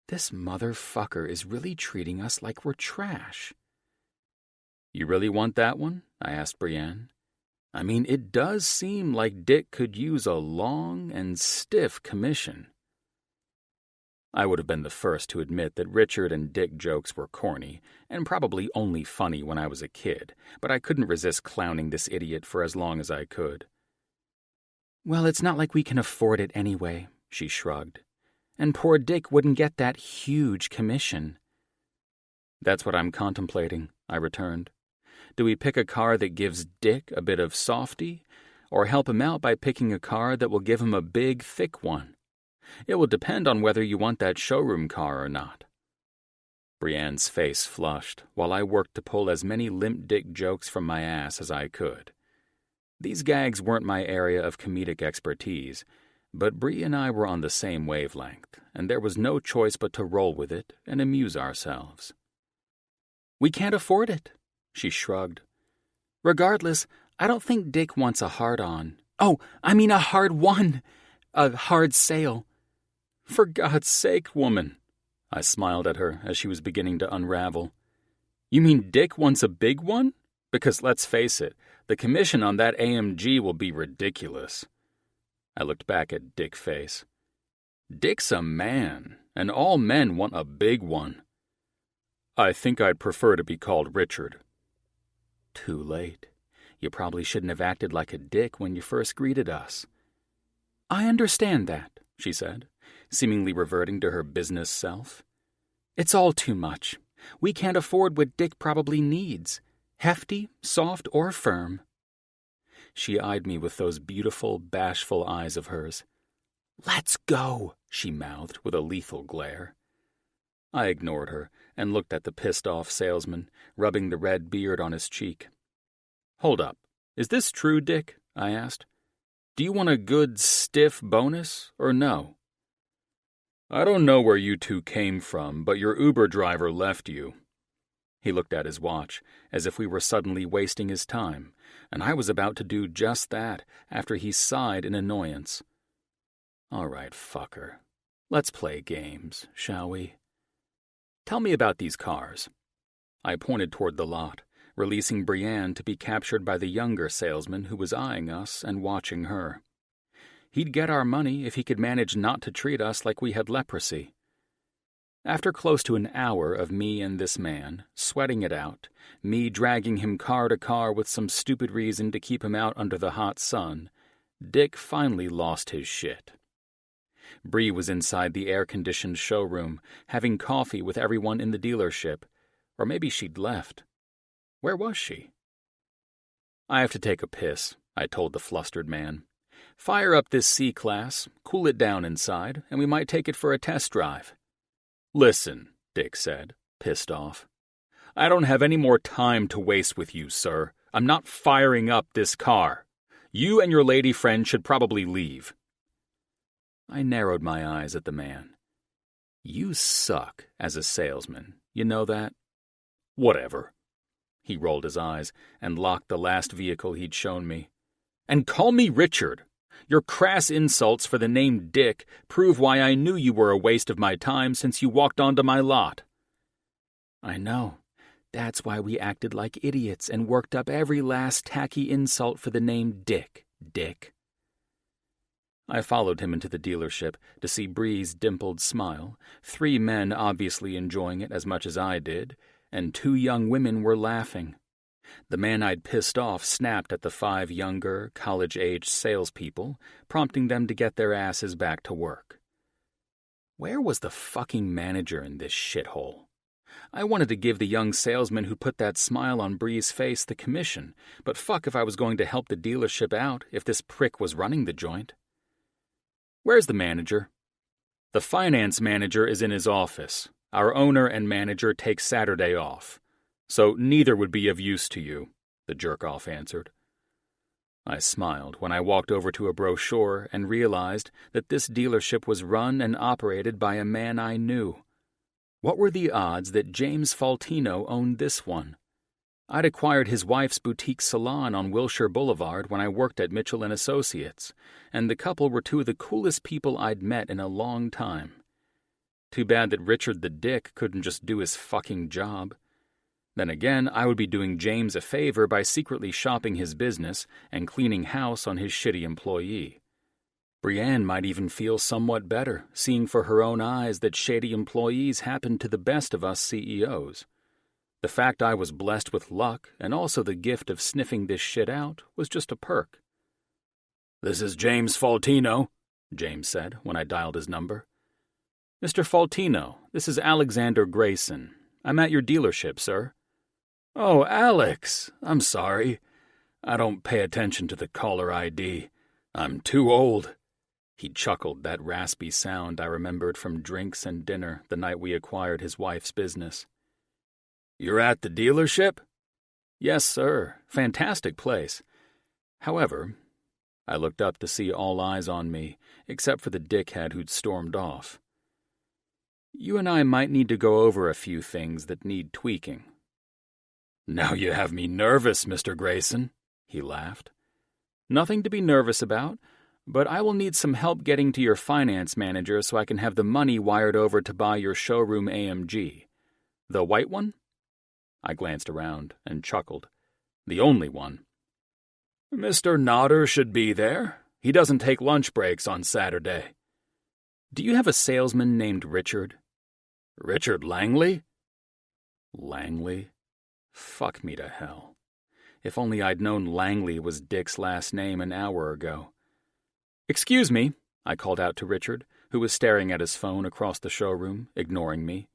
This motherfucker is really treating us like we're trash. "You really want that one?" I asked Brienne. "I mean, it does seem like Dick could use a long and stiff commission." I would have been the first to admit that Richard and Dick jokes were corny, and probably only funny when I was a kid, but I couldn't resist clowning this idiot for as long as I could. "Well, it's not like we can afford it anyway," she shrugged. "And poor Dick wouldn't get that huge commission." "That's what I'm contemplating," I returned. "Do we pick a car that gives Dick a bit of softy, or help him out by picking a car that will give him a big, thick one? It will depend on whether you want that showroom car or not." Brienne's face flushed, while I worked to pull as many limp dick jokes from my ass as I could. These gags weren't my area of comedic expertise, but Bri and I were on the same wavelength, and there was no choice but to roll with it and amuse ourselves. "We can't afford it," she shrugged. "Regardless, I don't think Dick wants a hard-on. Oh, I mean a hard one. A hard sale." "For God's sake, woman," I smiled at her as she was beginning to unravel. "You mean Dick wants a big one? Because let's face it, the commission on that AMG will be ridiculous." I looked back at Dick Face. "Dick's a man, and all men want a big one." "I think I'd prefer to be called Richard." "Too late. You probably shouldn't have acted like a dick when you first greeted us." "I understand that," she said, seemingly reverting to her business self. "It's all too much. We can't afford what Dick probably needs. Hefty, soft, or firm." She eyed me with those beautiful, bashful eyes of hers. "Let's go," she mouthed with a lethal glare. I ignored her and looked at the pissed-off salesman, rubbing the red beard on his cheek. "Hold up. Is this true, Dick?" I asked. "Do you want a good, stiff bonus, or no?" "I don't know where you two came from, but your Uber driver left you." He looked at his watch, as if we were suddenly wasting his time, and I was about to do just that after he sighed in annoyance. "All right, fucker. Let's play games, shall we? Tell me about these cars." I pointed toward the lot, releasing Brienne to be captured by the younger salesman who was eyeing us and watching her. He'd get our money if he could manage not to treat us like we had leprosy. After close to an hour of me and this man, sweating it out, me dragging him car to car with some stupid reason to keep him out under the hot sun, Dick finally lost his shit. Bree was inside the air-conditioned showroom, having coffee with everyone in the dealership, or maybe she'd left. Where was she? "I have to take a piss," I told the flustered man. "Fire up this C-Class, cool it down inside, and we might take it for a test drive." "Listen," Dick said, pissed off. "I don't have any more time to waste with you, sir. I'm not firing up this car. You and your lady friend should probably leave." I narrowed my eyes at the man. "You suck as a salesman, you know that?" "Whatever." He rolled his eyes and locked the last vehicle he'd shown me. "And call me Richard. Your crass insults for the name Dick prove why I knew you were a waste of my time since you walked onto my lot." "I know. That's why we acted like idiots and worked up every last tacky insult for the name Dick. I followed him into the dealership to see Bree's dimpled smile, 3 men obviously enjoying it as much as I did, and 2 young women were laughing. The man I'd pissed off snapped at the 5 younger, college-aged salespeople, prompting them to get their asses back to work. Where was the fucking manager in this shithole? I wanted to give the young salesman who put that smile on Bree's face the commission, but fuck if I was going to help the dealership out if this prick was running the joint. "Where's the manager?" "The finance manager is in his office. Our owner and manager take Saturday off. So neither would be of use to you," the jerk-off answered. I smiled when I walked over to a brochure and realized that this dealership was run and operated by a man I knew. What were the odds that James Faltino owned this one? I'd acquired his wife's boutique salon on Wilshire Boulevard when I worked at Mitchell & Associates, and the couple were 2 of the coolest people I'd met in a long time. Too bad that Richard the Dick couldn't just do his fucking job. Then again, I would be doing James a favor by secretly shopping his business and cleaning house on his shitty employee. Brienne might even feel somewhat better, seeing for her own eyes that shady employees happen to the best of us CEOs. The fact I was blessed with luck, and also the gift of sniffing this shit out, was just a perk. "This is James Faltino," James said when I dialed his number. "Mr. Faltino, this is Alexander Grayson. I'm at your dealership, sir." "Oh, Alex, I'm sorry. I don't pay attention to the caller ID. I'm too old." He chuckled, that raspy sound I remembered from drinks and dinner the night we acquired his wife's business. "You're at the dealership?" "Yes, sir. Fantastic place. However," I looked up to see all eyes on me, except for the dickhead who'd stormed off. "You and I might need to go over a few things that need tweaking." "Now you have me nervous, Mr. Grayson," he laughed. "Nothing to be nervous about, but I will need some help getting to your finance manager so I can have the money wired over to buy your showroom AMG. The white one?" I glanced around and chuckled. "The only one." "Mr. Nodder should be there. He doesn't take lunch breaks on Saturday." "Do you have a salesman named Richard?" "Richard Langley?" Langley? Fuck me to hell. If only I'd known Langley was Dick's last name an hour ago. "Excuse me," I called out to Richard, who was staring at his phone across the showroom, ignoring me.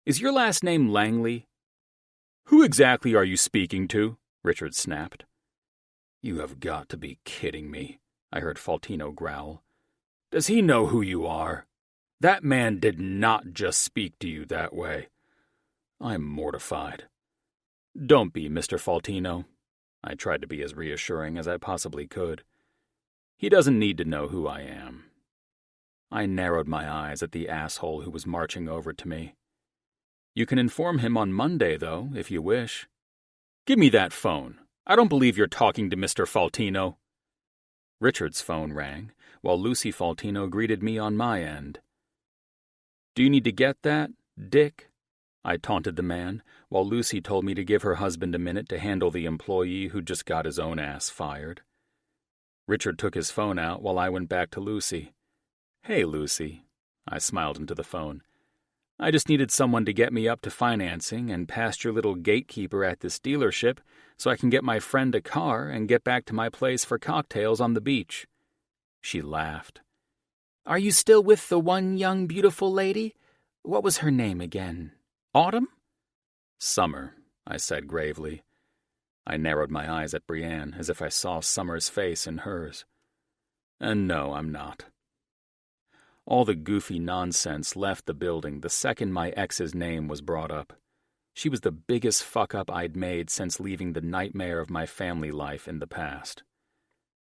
"Is your last name Langley?" "Who exactly are you speaking to?" Richard snapped. "You have got to be kidding me," I heard Faltino growl. "Does he know who you are? That man did not just speak to you that way. I'm mortified." "Don't be, Mr. Faltino." I tried to be as reassuring as I possibly could. "He doesn't need to know who I am." I narrowed my eyes at the asshole who was marching over to me. "You can inform him on Monday, though, if you wish." "Give me that phone. I don't believe you're talking to Mr. Faltino." Richard's phone rang, while Lucy Faltino greeted me on my end. "Do you need to get that, Dick?" I taunted the man, while Lucy told me to give her husband a minute to handle the employee who just got his own ass fired. Richard took his phone out while I went back to Lucy. "Hey, Lucy." I smiled into the phone. "I just needed someone to get me up to financing and past your little gatekeeper at this dealership so I can get my friend a car and get back to my place for cocktails on the beach." She laughed. "Are you still with the one young beautiful lady? What was her name again? Autumn?" "Summer," I said gravely. I narrowed my eyes at Brienne as if I saw Summer's face in hers. "And no, I'm not." All the goofy nonsense left the building the second my ex's name was brought up. She was the biggest fuck-up I'd made since leaving the nightmare of my family life in the past.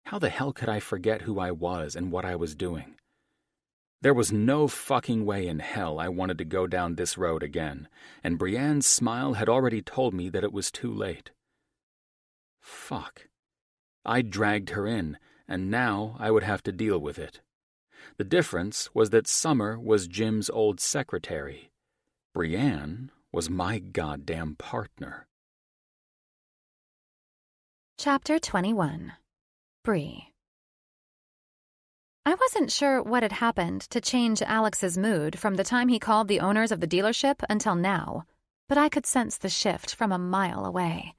How the hell could I forget who I was and what I was doing? There was no fucking way in hell I wanted to go down this road again, and Brienne's smile had already told me that it was too late. Fuck. I'd dragged her in, and now I would have to deal with it. The difference was that Summer was Jim's old secretary. Brienne was my goddamn partner. Chapter 21. Bree. I wasn't sure what had happened to change Alex's mood from the time he called the owners of the dealership until now, but I could sense the shift from a mile away.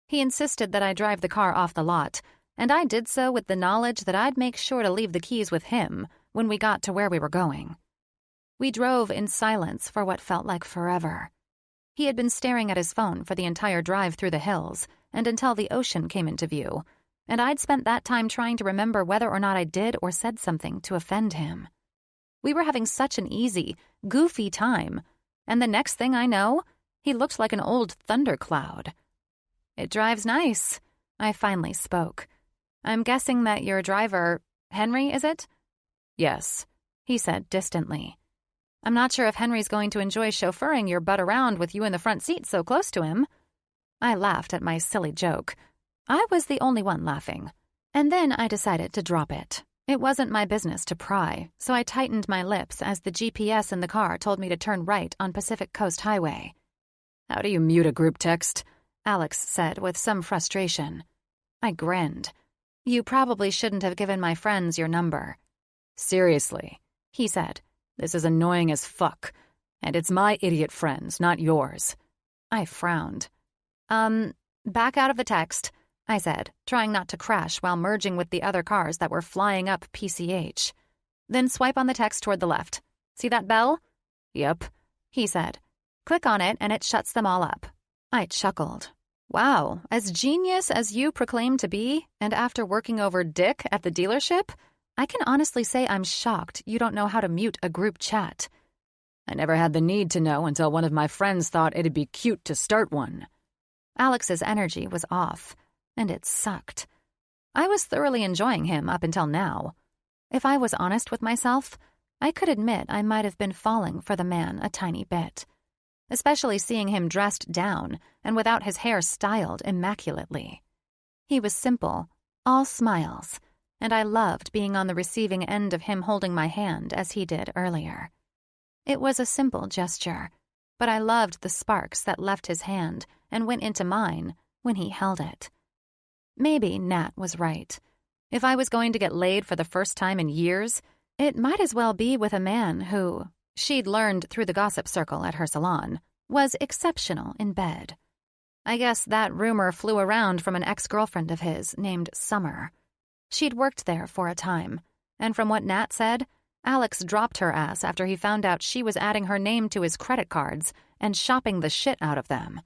He insisted that I drive the car off the lot, and I did so with the knowledge that I'd make sure to leave the keys with him when we got to where we were going. We drove in silence for what felt like forever. He had been staring at his phone for the entire drive through the hills and until the ocean came into view, and I'd spent that time trying to remember whether or not I did or said something to offend him. We were having such an easy, goofy time, and the next thing I know, he looked like an old thundercloud. "It drives nice," I finally spoke. "I'm guessing that your driver, Henry, is it?" "Yes," he said distantly. "I'm not sure if Henry's going to enjoy chauffeuring your butt around with you in the front seat so close to him." I laughed at my silly joke. I was the only one laughing. And then I decided to drop it. It wasn't my business to pry, so I tightened my lips as the GPS in the car told me to turn right on Pacific Coast Highway. "How do you mute a group text?" Alex said with some frustration. I grinned. "You probably shouldn't have given my friends your number." Seriously, he said, this is annoying as fuck. And it's my idiot friends, not yours. I frowned. Back out of the text, I said, trying not to crash while merging with the other cars that were flying up PCH. Then swipe on the text toward the left. See that bell? Yep, he said. Click on it and it shuts them all up. I chuckled. Wow, as genius as you proclaim to be, and after working over Dick at the dealership, I can honestly say I'm shocked you don't know how to mute a group chat. I never had the need to know until one of my friends thought it'd be cute to start one. Alex's energy was off, and it sucked. I was thoroughly enjoying him up until now. If I was honest with myself, I could admit I might have been falling for the man a tiny bit, especially seeing him dressed down and without his hair styled immaculately. He was simple, all smiles, and I loved being on the receiving end of him holding my hand as he did earlier. It was a simple gesture, but I loved the sparks that left his hand and went into mine when he held it. Maybe Nat was right. If I was going to get laid for the first time in years, it might as well be with a man who, she'd learned through the gossip circle at her salon, was exceptional in bed. I guess that rumor flew around from an ex-girlfriend of his named Summer. She'd worked there for a time, and from what Nat said, Alex dropped her ass after he found out she was adding her name to his credit cards and shopping the shit out of them.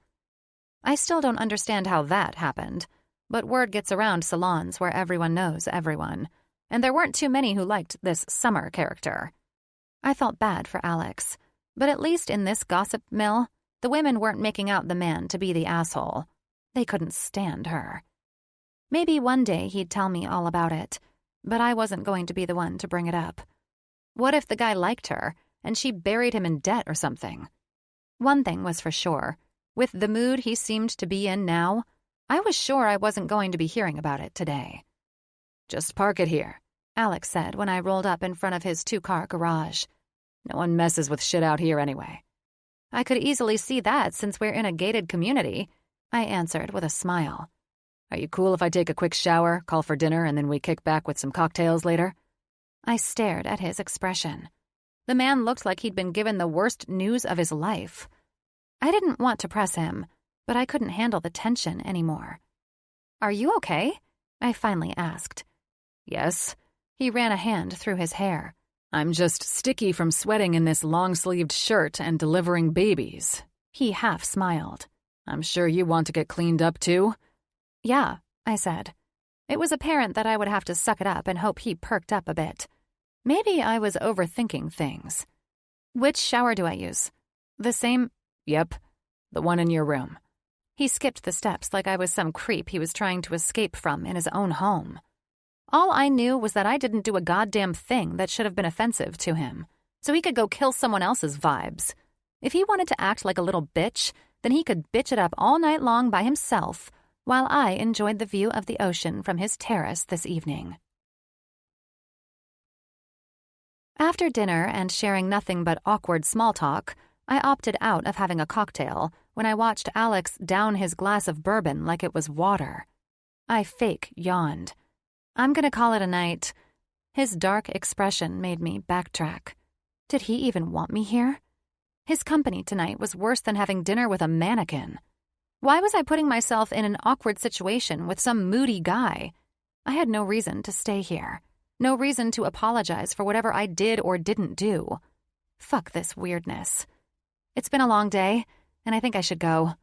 I still don't understand how that happened, but word gets around salons where everyone knows everyone, and there weren't too many who liked this Summer character. I felt bad for Alex, but at least in this gossip mill, the women weren't making out the man to be the asshole. They couldn't stand her. Maybe one day he'd tell me all about it, but I wasn't going to be the one to bring it up. What if the guy liked her, and she buried him in debt or something? One thing was for sure. With the mood he seemed to be in now, I was sure I wasn't going to be hearing about it today. Just park it here, Alex said when I rolled up in front of his 2-car garage. No one messes with shit out here anyway. I could easily see that since we're in a gated community, I answered with a smile. Are you cool if I take a quick shower, call for dinner, and then we kick back with some cocktails later? I stared at his expression. The man looked like he'd been given the worst news of his life. I didn't want to press him, but I couldn't handle the tension anymore. Are you okay? I finally asked. Yes. He ran a hand through his hair. I'm just sticky from sweating in this long-sleeved shirt and delivering babies. He half smiled. I'm sure you want to get cleaned up too? Yeah, I said. It was apparent that I would have to suck it up and hope he perked up a bit. Maybe I was overthinking things. Which shower do I use? The same? Yep, the one in your room. He skipped the steps like I was some creep he was trying to escape from in his own home. All I knew was that I didn't do a goddamn thing that should have been offensive to him, so he could go kill someone else's vibes. If he wanted to act like a little bitch, then he could bitch it up all night long by himself, while I enjoyed the view of the ocean from his terrace this evening. After dinner and sharing nothing but awkward small talk, I opted out of having a cocktail when I watched Alex down his glass of bourbon like it was water. I fake yawned. I'm gonna call it a night. His dark expression made me backtrack. Did he even want me here? His company tonight was worse than having dinner with a mannequin. Why was I putting myself in an awkward situation with some moody guy? I had no reason to stay here. No reason to apologize for whatever I did or didn't do. Fuck this weirdness. It's been a long day, and I think I should go.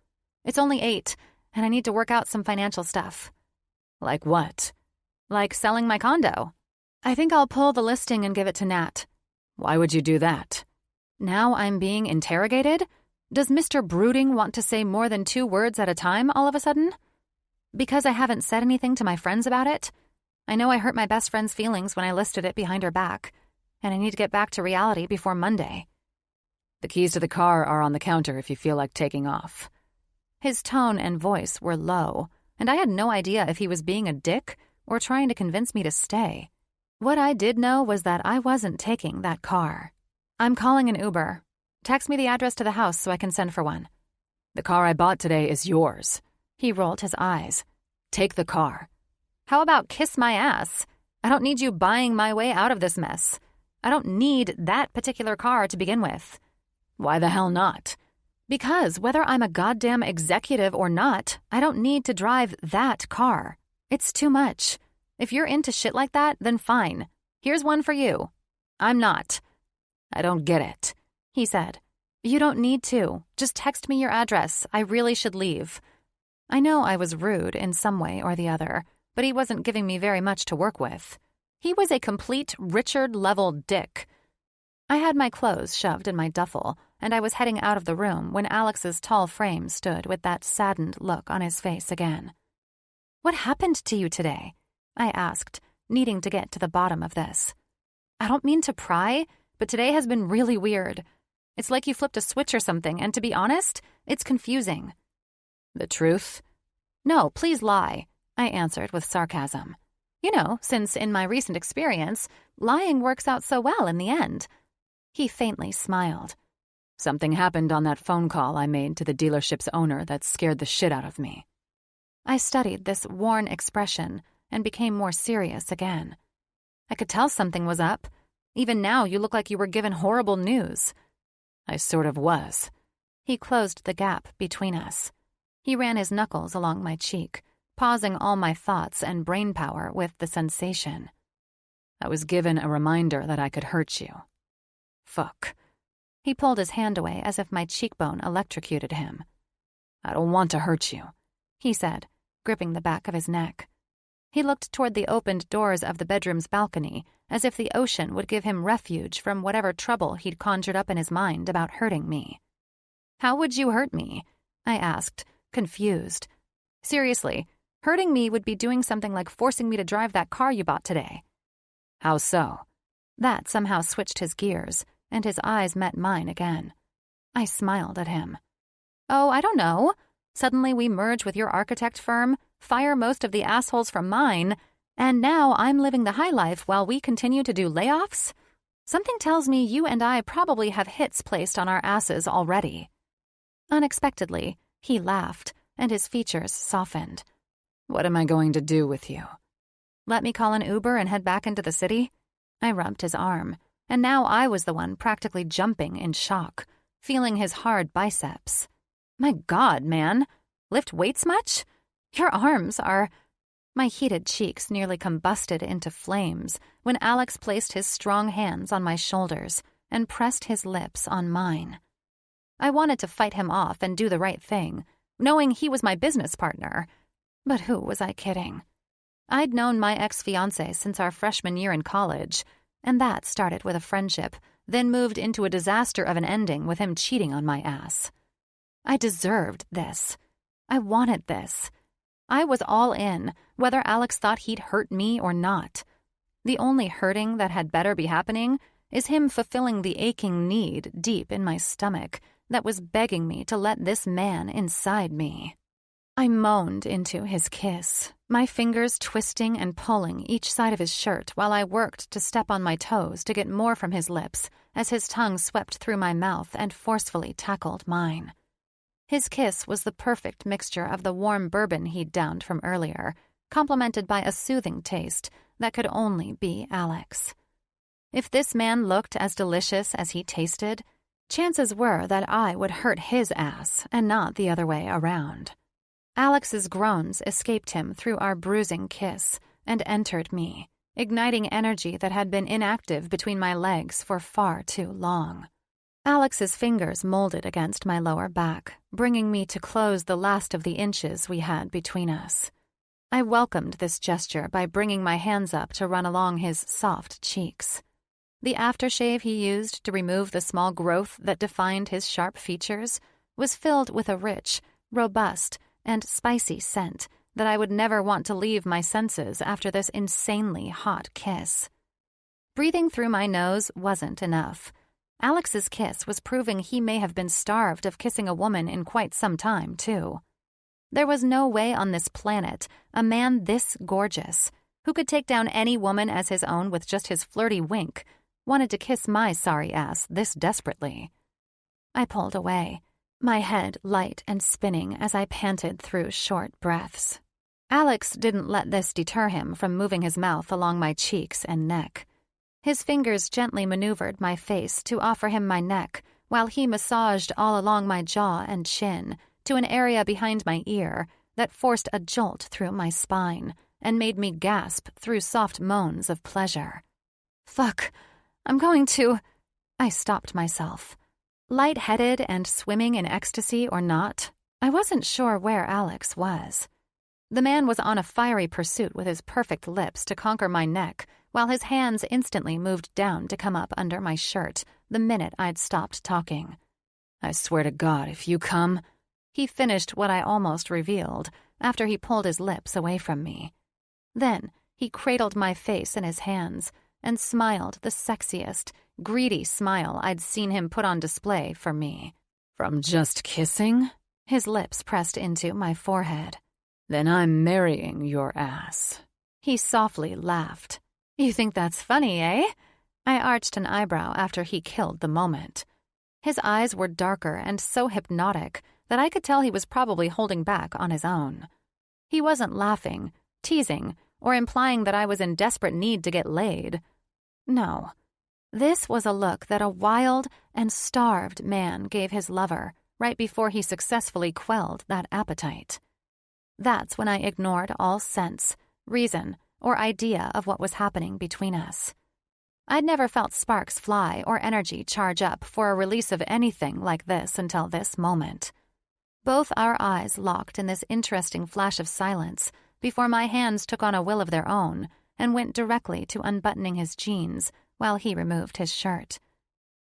It's only 8, and I need to work out some financial stuff. Like what? Like selling my condo. I think I'll pull the listing and give it to Nat. Why would you do that? Now I'm being interrogated? Does Mr. Brooding want to say more than 2 words at a time all of a sudden? Because I haven't said anything to my friends about it? I know I hurt my best friend's feelings when I listed it behind her back, and I need to get back to reality before Monday. The keys to the car are on the counter if you feel like taking off. His tone and voice were low, and I had no idea if he was being a dick or trying to convince me to stay. What I did know was that I wasn't taking that car. I'm calling an Uber. Text me the address to the house so I can send for one. The car I bought today is yours. He rolled his eyes. Take the car. How about kiss my ass? I don't need you buying my way out of this mess. I don't need that particular car to begin with. Why the hell not? Because whether I'm a goddamn executive or not, I don't need to drive that car. It's too much. If you're into shit like that, then fine. Here's one for you. I'm not. I don't get it, he said. You don't need to. Just text me your address. I really should leave. I know I was rude in some way or the other, but he wasn't giving me very much to work with. He was a complete Richard-level dick. I had my clothes shoved in my duffel, and I was heading out of the room when Alex's tall frame stood with that saddened look on his face again. What happened to you today? I asked, needing to get to the bottom of this. I don't mean to pry, but today has been really weird. It's like you flipped a switch or something, and to be honest, it's confusing. The truth? No, please lie, I answered with sarcasm. You know, since in my recent experience, lying works out so well in the end. He faintly smiled. Something happened on that phone call I made to the dealership's owner that scared the shit out of me. I studied this worn expression and became more serious again. I could tell something was up. Even now, you look like you were given horrible news. I sort of was. He closed the gap between us. He ran his knuckles along my cheek, pausing all my thoughts and brain power with the sensation. I was given a reminder that I could hurt you. Fuck. He pulled his hand away as if my cheekbone electrocuted him. I don't want to hurt you, he said, gripping the back of his neck. He looked toward the opened doors of the bedroom's balcony, as if the ocean would give him refuge from whatever trouble he'd conjured up in his mind about hurting me. How would you hurt me? I asked, confused. Seriously, hurting me would be doing something like forcing me to drive that car you bought today. How so? That somehow switched his gears, and his eyes met mine again. I smiled at him. Oh, I don't know. Suddenly we merge with your architect firm, fire most of the assholes from mine, and now I'm living the high life while we continue to do layoffs? Something tells me you and I probably have hits placed on our asses already. Unexpectedly, he laughed, and his features softened. What am I going to do with you? Let me call an Uber and head back into the city? I rubbed his arm, and now I was the one practically jumping in shock, feeling his hard biceps. My God, man! Lift weights much? Your arms are... My heated cheeks nearly combusted into flames when Alex placed his strong hands on my shoulders and pressed his lips on mine. I wanted to fight him off and do the right thing, knowing he was my business partner. But who was I kidding? I'd known my ex-fiancé since our freshman year in college, and that started with a friendship, then moved into a disaster of an ending with him cheating on my ass. I deserved this. I wanted this. I was all in, whether Alex thought he'd hurt me or not. The only hurting that had better be happening is him fulfilling the aching need deep in my stomach that was begging me to let this man inside me. I moaned into his kiss, my fingers twisting and pulling each side of his shirt while I worked to step on my toes to get more from his lips as his tongue swept through my mouth and forcefully tackled mine. His kiss was the perfect mixture of the warm bourbon he'd downed from earlier, complemented by a soothing taste that could only be Alex. If this man looked as delicious as he tasted, chances were that I would hurt his ass and not the other way around. Alex's groans escaped him through our bruising kiss and entered me, igniting energy that had been inactive between my legs for far too long. Alex's fingers molded against my lower back, bringing me to close the last of the inches we had between us. I welcomed this gesture by bringing my hands up to run along his soft cheeks. The aftershave he used to remove the small growth that defined his sharp features was filled with a rich, robust, and spicy scent that I would never want to leave my senses after this insanely hot kiss. Breathing through my nose wasn't enough. Alex's kiss was proving he may have been starved of kissing a woman in quite some time, too. There was no way on this planet a man this gorgeous, who could take down any woman as his own with just his flirty wink, wanted to kiss my sorry ass this desperately. I pulled away, my head light and spinning as I panted through short breaths. Alex didn't let this deter him from moving his mouth along my cheeks and neck. His fingers gently maneuvered my face to offer him my neck, while he massaged all along my jaw and chin to an area behind my ear that forced a jolt through my spine and made me gasp through soft moans of pleasure. Fuck, I'm going to... I stopped myself. Light-headed and swimming in ecstasy or not, I wasn't sure where Alex was. The man was on a fiery pursuit with his perfect lips to conquer my neck, while his hands instantly moved down to come up under my shirt the minute I'd stopped talking. I swear to God, if you come... He finished what I almost revealed after he pulled his lips away from me. Then he cradled my face in his hands and smiled the sexiest, greedy smile I'd seen him put on display for me. From just kissing? His lips pressed into my forehead. Then I'm marrying your ass. He softly laughed. You think that's funny, eh? I arched an eyebrow after he killed the moment. His eyes were darker and so hypnotic that I could tell he was probably holding back on his own. He wasn't laughing, teasing, or implying that I was in desperate need to get laid. No. This was a look that a wild and starved man gave his lover right before he successfully quelled that appetite. That's when I ignored all sense, reason, or idea of what was happening between us. I'd never felt sparks fly or energy charge up for a release of anything like this until this moment. Both our eyes locked in this interesting flash of silence before my hands took on a will of their own and went directly to unbuttoning his jeans while he removed his shirt.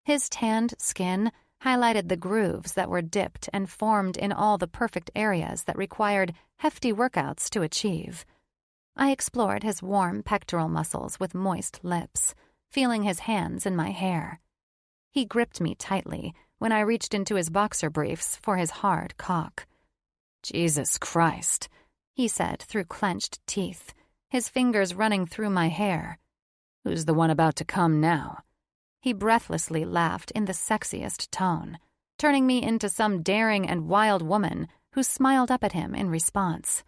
His tanned skin highlighted the grooves that were dipped and formed in all the perfect areas that required hefty workouts to achieve. I explored his warm pectoral muscles with moist lips, feeling his hands in my hair. He gripped me tightly when I reached into his boxer briefs for his hard cock. Jesus Christ, he said through clenched teeth, his fingers running through my hair. Who's the one about to come now? He breathlessly laughed in the sexiest tone, turning me into some daring and wild woman who smiled up at him in response.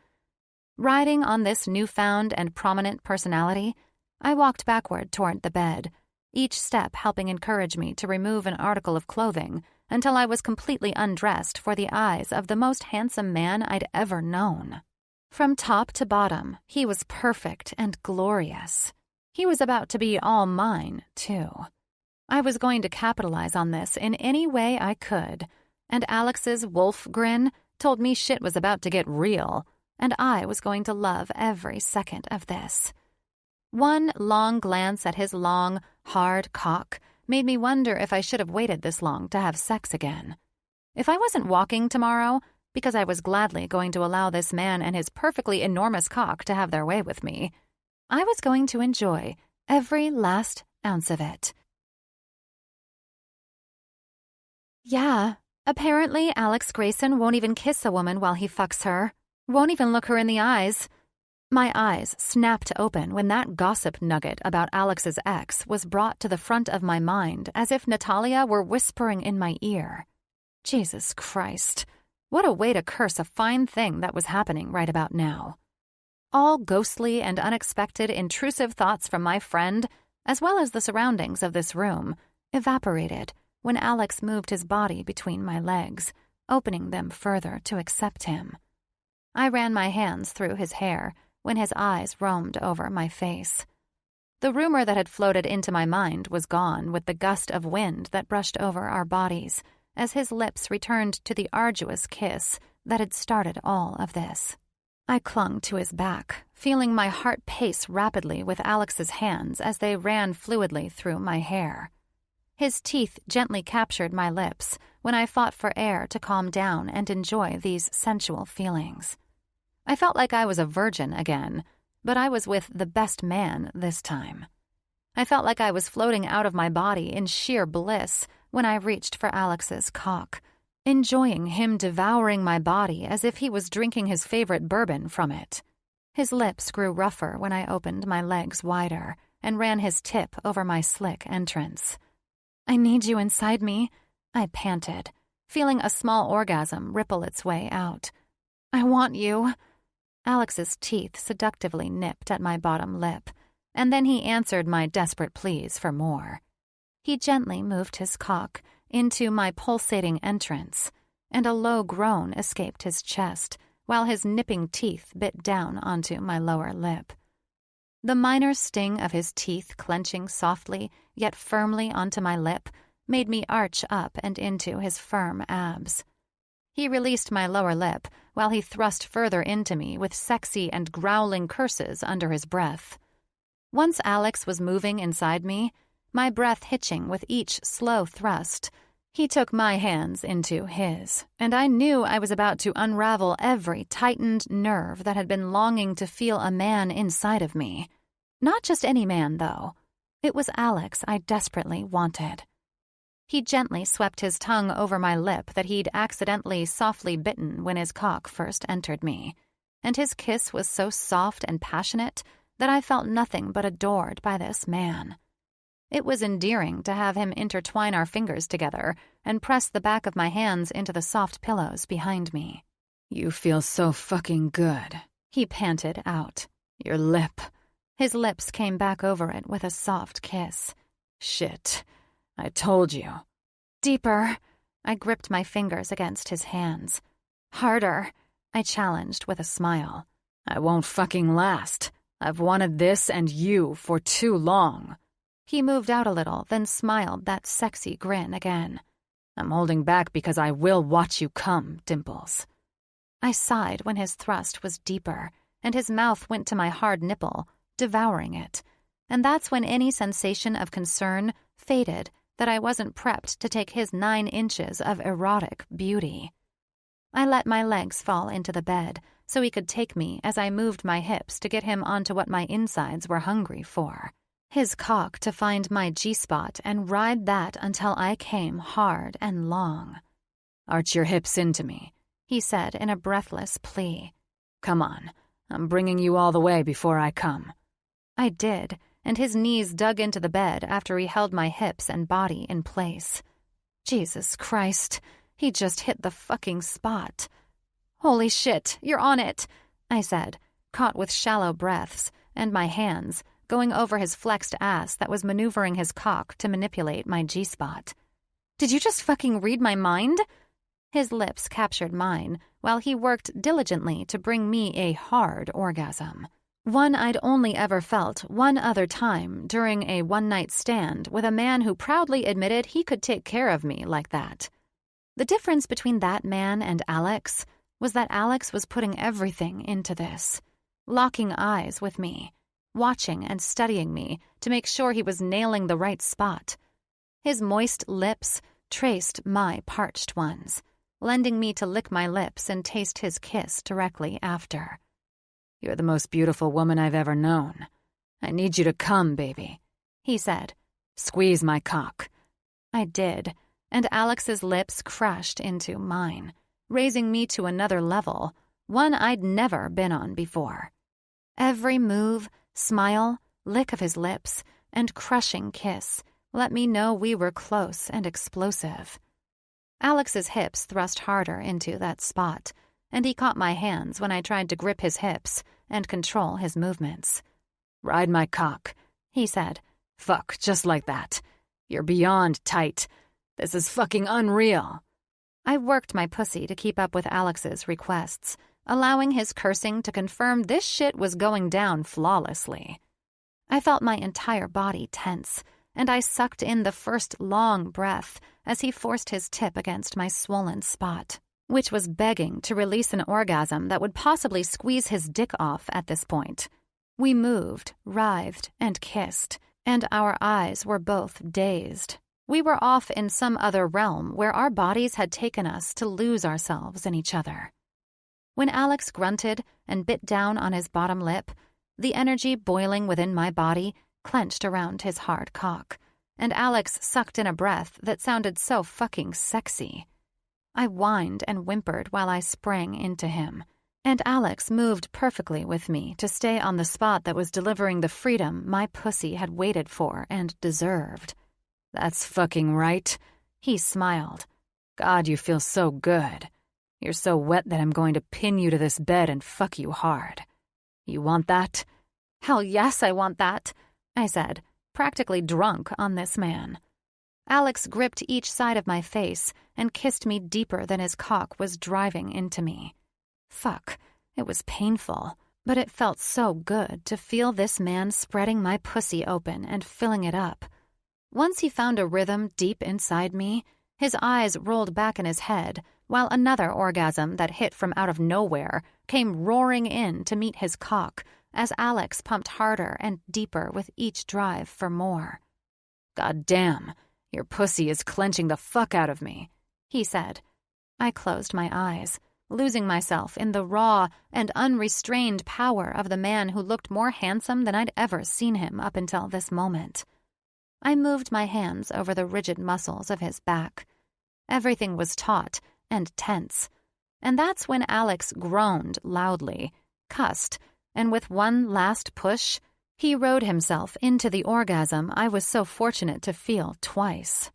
Riding on this newfound and prominent personality, I walked backward toward the bed, each step helping encourage me to remove an article of clothing until I was completely undressed for the eyes of the most handsome man I'd ever known. From top to bottom, he was perfect and glorious. He was about to be all mine, too. I was going to capitalize on this in any way I could, and Alex's wolf grin told me shit was about to get real, and I was going to love every second of this. One long glance at his long, hard cock made me wonder if I should have waited this long to have sex again. If I wasn't walking tomorrow, because I was gladly going to allow this man and his perfectly enormous cock to have their way with me, I was going to enjoy every last ounce of it. Yeah, apparently Alex Grayson won't even kiss a woman while he fucks her. Won't even look her in the eyes. My eyes snapped open when that gossip nugget about Alex's ex was brought to the front of my mind as if Natalia were whispering in my ear. Jesus Christ, what a way to curse a fine thing that was happening right about now. All ghostly and unexpected intrusive thoughts from my friend, as well as the surroundings of this room, evaporated when Alex moved his body between my legs, opening them further to accept him. I ran my hands through his hair when his eyes roamed over my face. The rumor that had floated into my mind was gone with the gust of wind that brushed over our bodies as his lips returned to the arduous kiss that had started all of this. I clung to his back, feeling my heart pace rapidly with Alex's hands as they ran fluidly through my hair. His teeth gently captured my lips when I fought for air to calm down and enjoy these sensual feelings. I felt like I was a virgin again, but I was with the best man this time. I felt like I was floating out of my body in sheer bliss when I reached for Alex's cock, enjoying him devouring my body as if he was drinking his favorite bourbon from it. His lips grew rougher when I opened my legs wider and ran his tip over my slick entrance. I need you inside me, I panted, feeling a small orgasm ripple its way out. I want you. Alex's teeth seductively nipped at my bottom lip, and then he answered my desperate pleas for more. He gently moved his cock into my pulsating entrance, and a low groan escaped his chest while his nipping teeth bit down onto my lower lip. The minor sting of his teeth clenching softly yet firmly onto my lip made me arch up and into his firm abs. He released my lower lip while he thrust further into me with sexy and growling curses under his breath. Once Alex was moving inside me, my breath hitching with each slow thrust, he took my hands into his, and I knew I was about to unravel every tightened nerve that had been longing to feel a man inside of me. Not just any man, though. It was Alex I desperately wanted. He gently swept his tongue over my lip that he'd accidentally softly bitten when his cock first entered me, and his kiss was so soft and passionate that I felt nothing but adored by this man. It was endearing to have him intertwine our fingers together and press the back of my hands into the soft pillows behind me. "You feel so fucking good," he panted out. "Your lip." His lips came back over it with a soft kiss. "Shit. I told you." "Deeper." I gripped my fingers against his hands. "Harder," I challenged with a smile. "I won't fucking last. I've wanted this and you for too long." He moved out a little, then smiled that sexy grin again. "I'm holding back because I will watch you come, Dimples." I sighed when his thrust was deeper, and his mouth went to my hard nipple, devouring it. And that's when any sensation of concern faded that I wasn't prepped to take his 9 inches of erotic beauty. I let my legs fall into the bed so he could take me as I moved my hips to get him onto what my insides were hungry for. His cock to find my G-spot and ride that until I came hard and long. "Arch your hips into me," he said in a breathless plea. "Come on, I'm bringing you all the way before I come." I did, and his knees dug into the bed after he held my hips and body in place. Jesus Christ, he just hit the fucking spot. "Holy shit, you're on it," I said, caught with shallow breaths, and my hands going over his flexed ass that was maneuvering his cock to manipulate my G-spot. "Did you just fucking read my mind?" His lips captured mine while he worked diligently to bring me a hard orgasm. One I'd only ever felt one other time during a one-night stand with a man who proudly admitted he could take care of me like that. The difference between that man and Alex was that Alex was putting everything into this, locking eyes with me, watching and studying me to make sure he was nailing the right spot. His moist lips traced my parched ones, lending me to lick my lips and taste his kiss directly after. "You're the most beautiful woman I've ever known. I need you to come, baby," he said. "Squeeze my cock." I did, and Alex's lips crashed into mine, raising me to another level, one I'd never been on before. Every move, smile, lick of his lips, and crushing kiss let me know we were close and explosive. Alex's hips thrust harder into that spot, and he caught my hands when I tried to grip his hips and control his movements. "Ride my cock," he said. "Fuck, just like that. You're beyond tight. This is fucking unreal." I worked my pussy to keep up with Alex's requests, allowing his cursing to confirm this shit was going down flawlessly. I felt my entire body tense, and I sucked in the first long breath as he forced his tip against my swollen spot, which was begging to release an orgasm that would possibly squeeze his dick off at this point. We moved, writhed, and kissed, and our eyes were both dazed. We were off in some other realm where our bodies had taken us to lose ourselves in each other. When Alex grunted and bit down on his bottom lip, the energy boiling within my body clenched around his hard cock, and Alex sucked in a breath that sounded so fucking sexy. I whined and whimpered while I sprang into him, and Alex moved perfectly with me to stay on the spot that was delivering the freedom my pussy had waited for and deserved. "That's fucking right," he smiled. "God, you feel so good. You're so wet that I'm going to pin you to this bed and fuck you hard. You want that?" "Hell yes, I want that," I said, practically drunk on this man. Alex gripped each side of my face and kissed me deeper than his cock was driving into me. Fuck, it was painful, but it felt so good to feel this man spreading my pussy open and filling it up. Once he found a rhythm deep inside me, his eyes rolled back in his head, while another orgasm that hit from out of nowhere came roaring in to meet his cock as Alex pumped harder and deeper with each drive for more. "God damn, your pussy is clenching the fuck out of me," he said. I closed my eyes, losing myself in the raw and unrestrained power of the man who looked more handsome than I'd ever seen him up until this moment. I moved my hands over the rigid muscles of his back. Everything was taut and tense, and that's when Alex groaned loudly, cussed, and with one last push, he rode himself into the orgasm I was so fortunate to feel twice.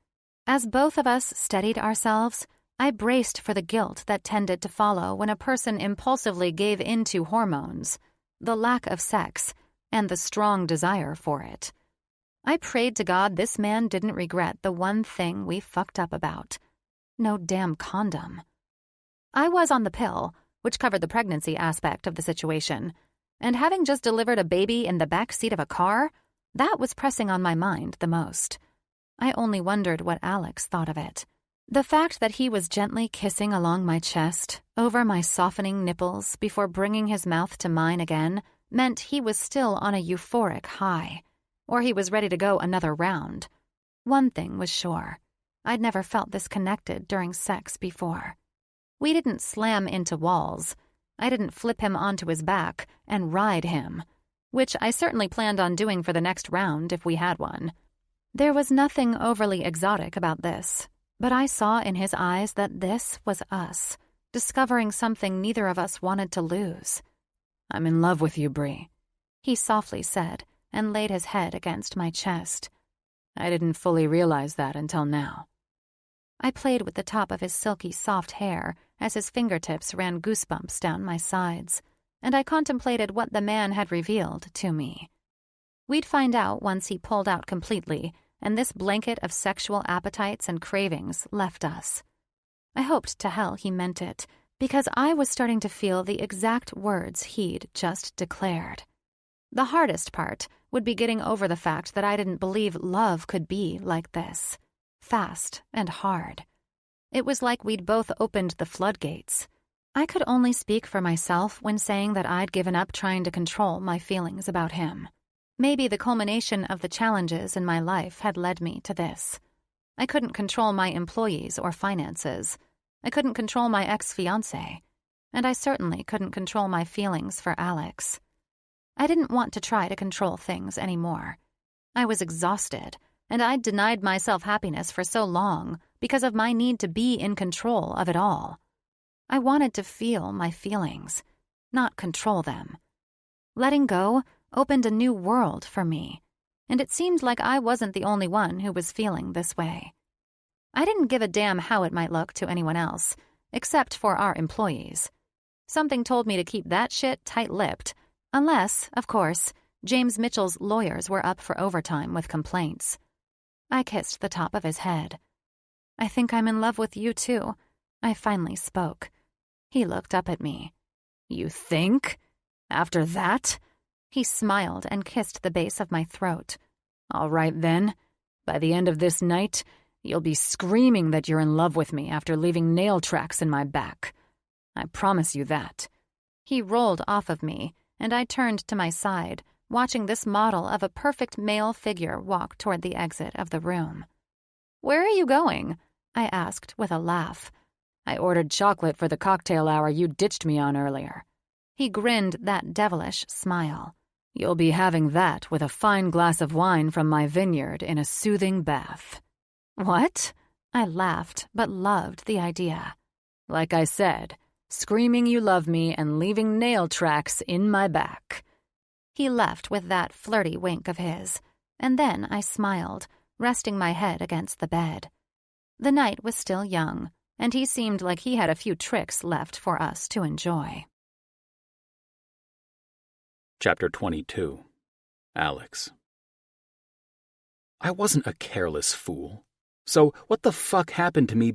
As both of us steadied ourselves, I braced for the guilt that tended to follow when a person impulsively gave in to hormones, the lack of sex, and the strong desire for it. I prayed to God this man didn't regret the one thing we fucked up about. No damn condom. I was on the pill, which covered the pregnancy aspect of the situation, and having just delivered a baby in the back seat of a car, that was pressing on my mind the most. I only wondered what Alex thought of it. The fact that he was gently kissing along my chest, over my softening nipples before bringing his mouth to mine again, meant he was still on a euphoric high, or he was ready to go another round. One thing was sure. I'd never felt this connected during sex before. We didn't slam into walls. I didn't flip him onto his back and ride him, which I certainly planned on doing for the next round if we had one. There was nothing overly exotic about this, but I saw in his eyes that this was us, discovering something neither of us wanted to lose. "I'm in love with you, Bree," he softly said and laid his head against my chest. "I didn't fully realize that until now." I played with the top of his silky soft hair as his fingertips ran goosebumps down my sides, and I contemplated what the man had revealed to me. We'd find out once he pulled out completely, and this blanket of sexual appetites and cravings left us. I hoped to hell he meant it, because I was starting to feel the exact words he'd just declared. The hardest part would be getting over the fact that I didn't believe love could be like this. Fast and hard. It was like we'd both opened the floodgates. I could only speak for myself when saying that I'd given up trying to control my feelings about him. Maybe the culmination of the challenges in my life had led me to this. I couldn't control my employees or finances. I couldn't control my ex-fiancé. And I certainly couldn't control my feelings for Alex. I didn't want to try to control things anymore. I was exhausted, and I'd denied myself happiness for so long because of my need to be in control of it all. I wanted to feel my feelings, not control them. Letting go opened a new world for me, and it seemed like I wasn't the only one who was feeling this way. I didn't give a damn how it might look to anyone else, except for our employees. Something told me to keep that shit tight-lipped, unless, of course, James Mitchell's lawyers were up for overtime with complaints. I kissed the top of his head. "I think I'm in love with you, too," I finally spoke. He looked up at me. "You think? After that?" He smiled and kissed the base of my throat. "All right, then. By the end of this night, you'll be screaming that you're in love with me after leaving nail tracks in my back. I promise you that." He rolled off of me, and I turned to my side, watching this model of a perfect male figure walk toward the exit of the room. "Where are you going?" I asked with a laugh. "I ordered chocolate for the cocktail hour you ditched me on earlier." He grinned that devilish smile. "You'll be having that with a fine glass of wine from my vineyard in a soothing bath." "What?" I laughed, but loved the idea. "Like I said, screaming you love me and leaving nail tracks in my back." He left with that flirty wink of his, and then I smiled, resting my head against the bed. The night was still young, and he seemed like he had a few tricks left for us to enjoy. Chapter 22. Alex. I wasn't a careless fool. So what the fuck happened to me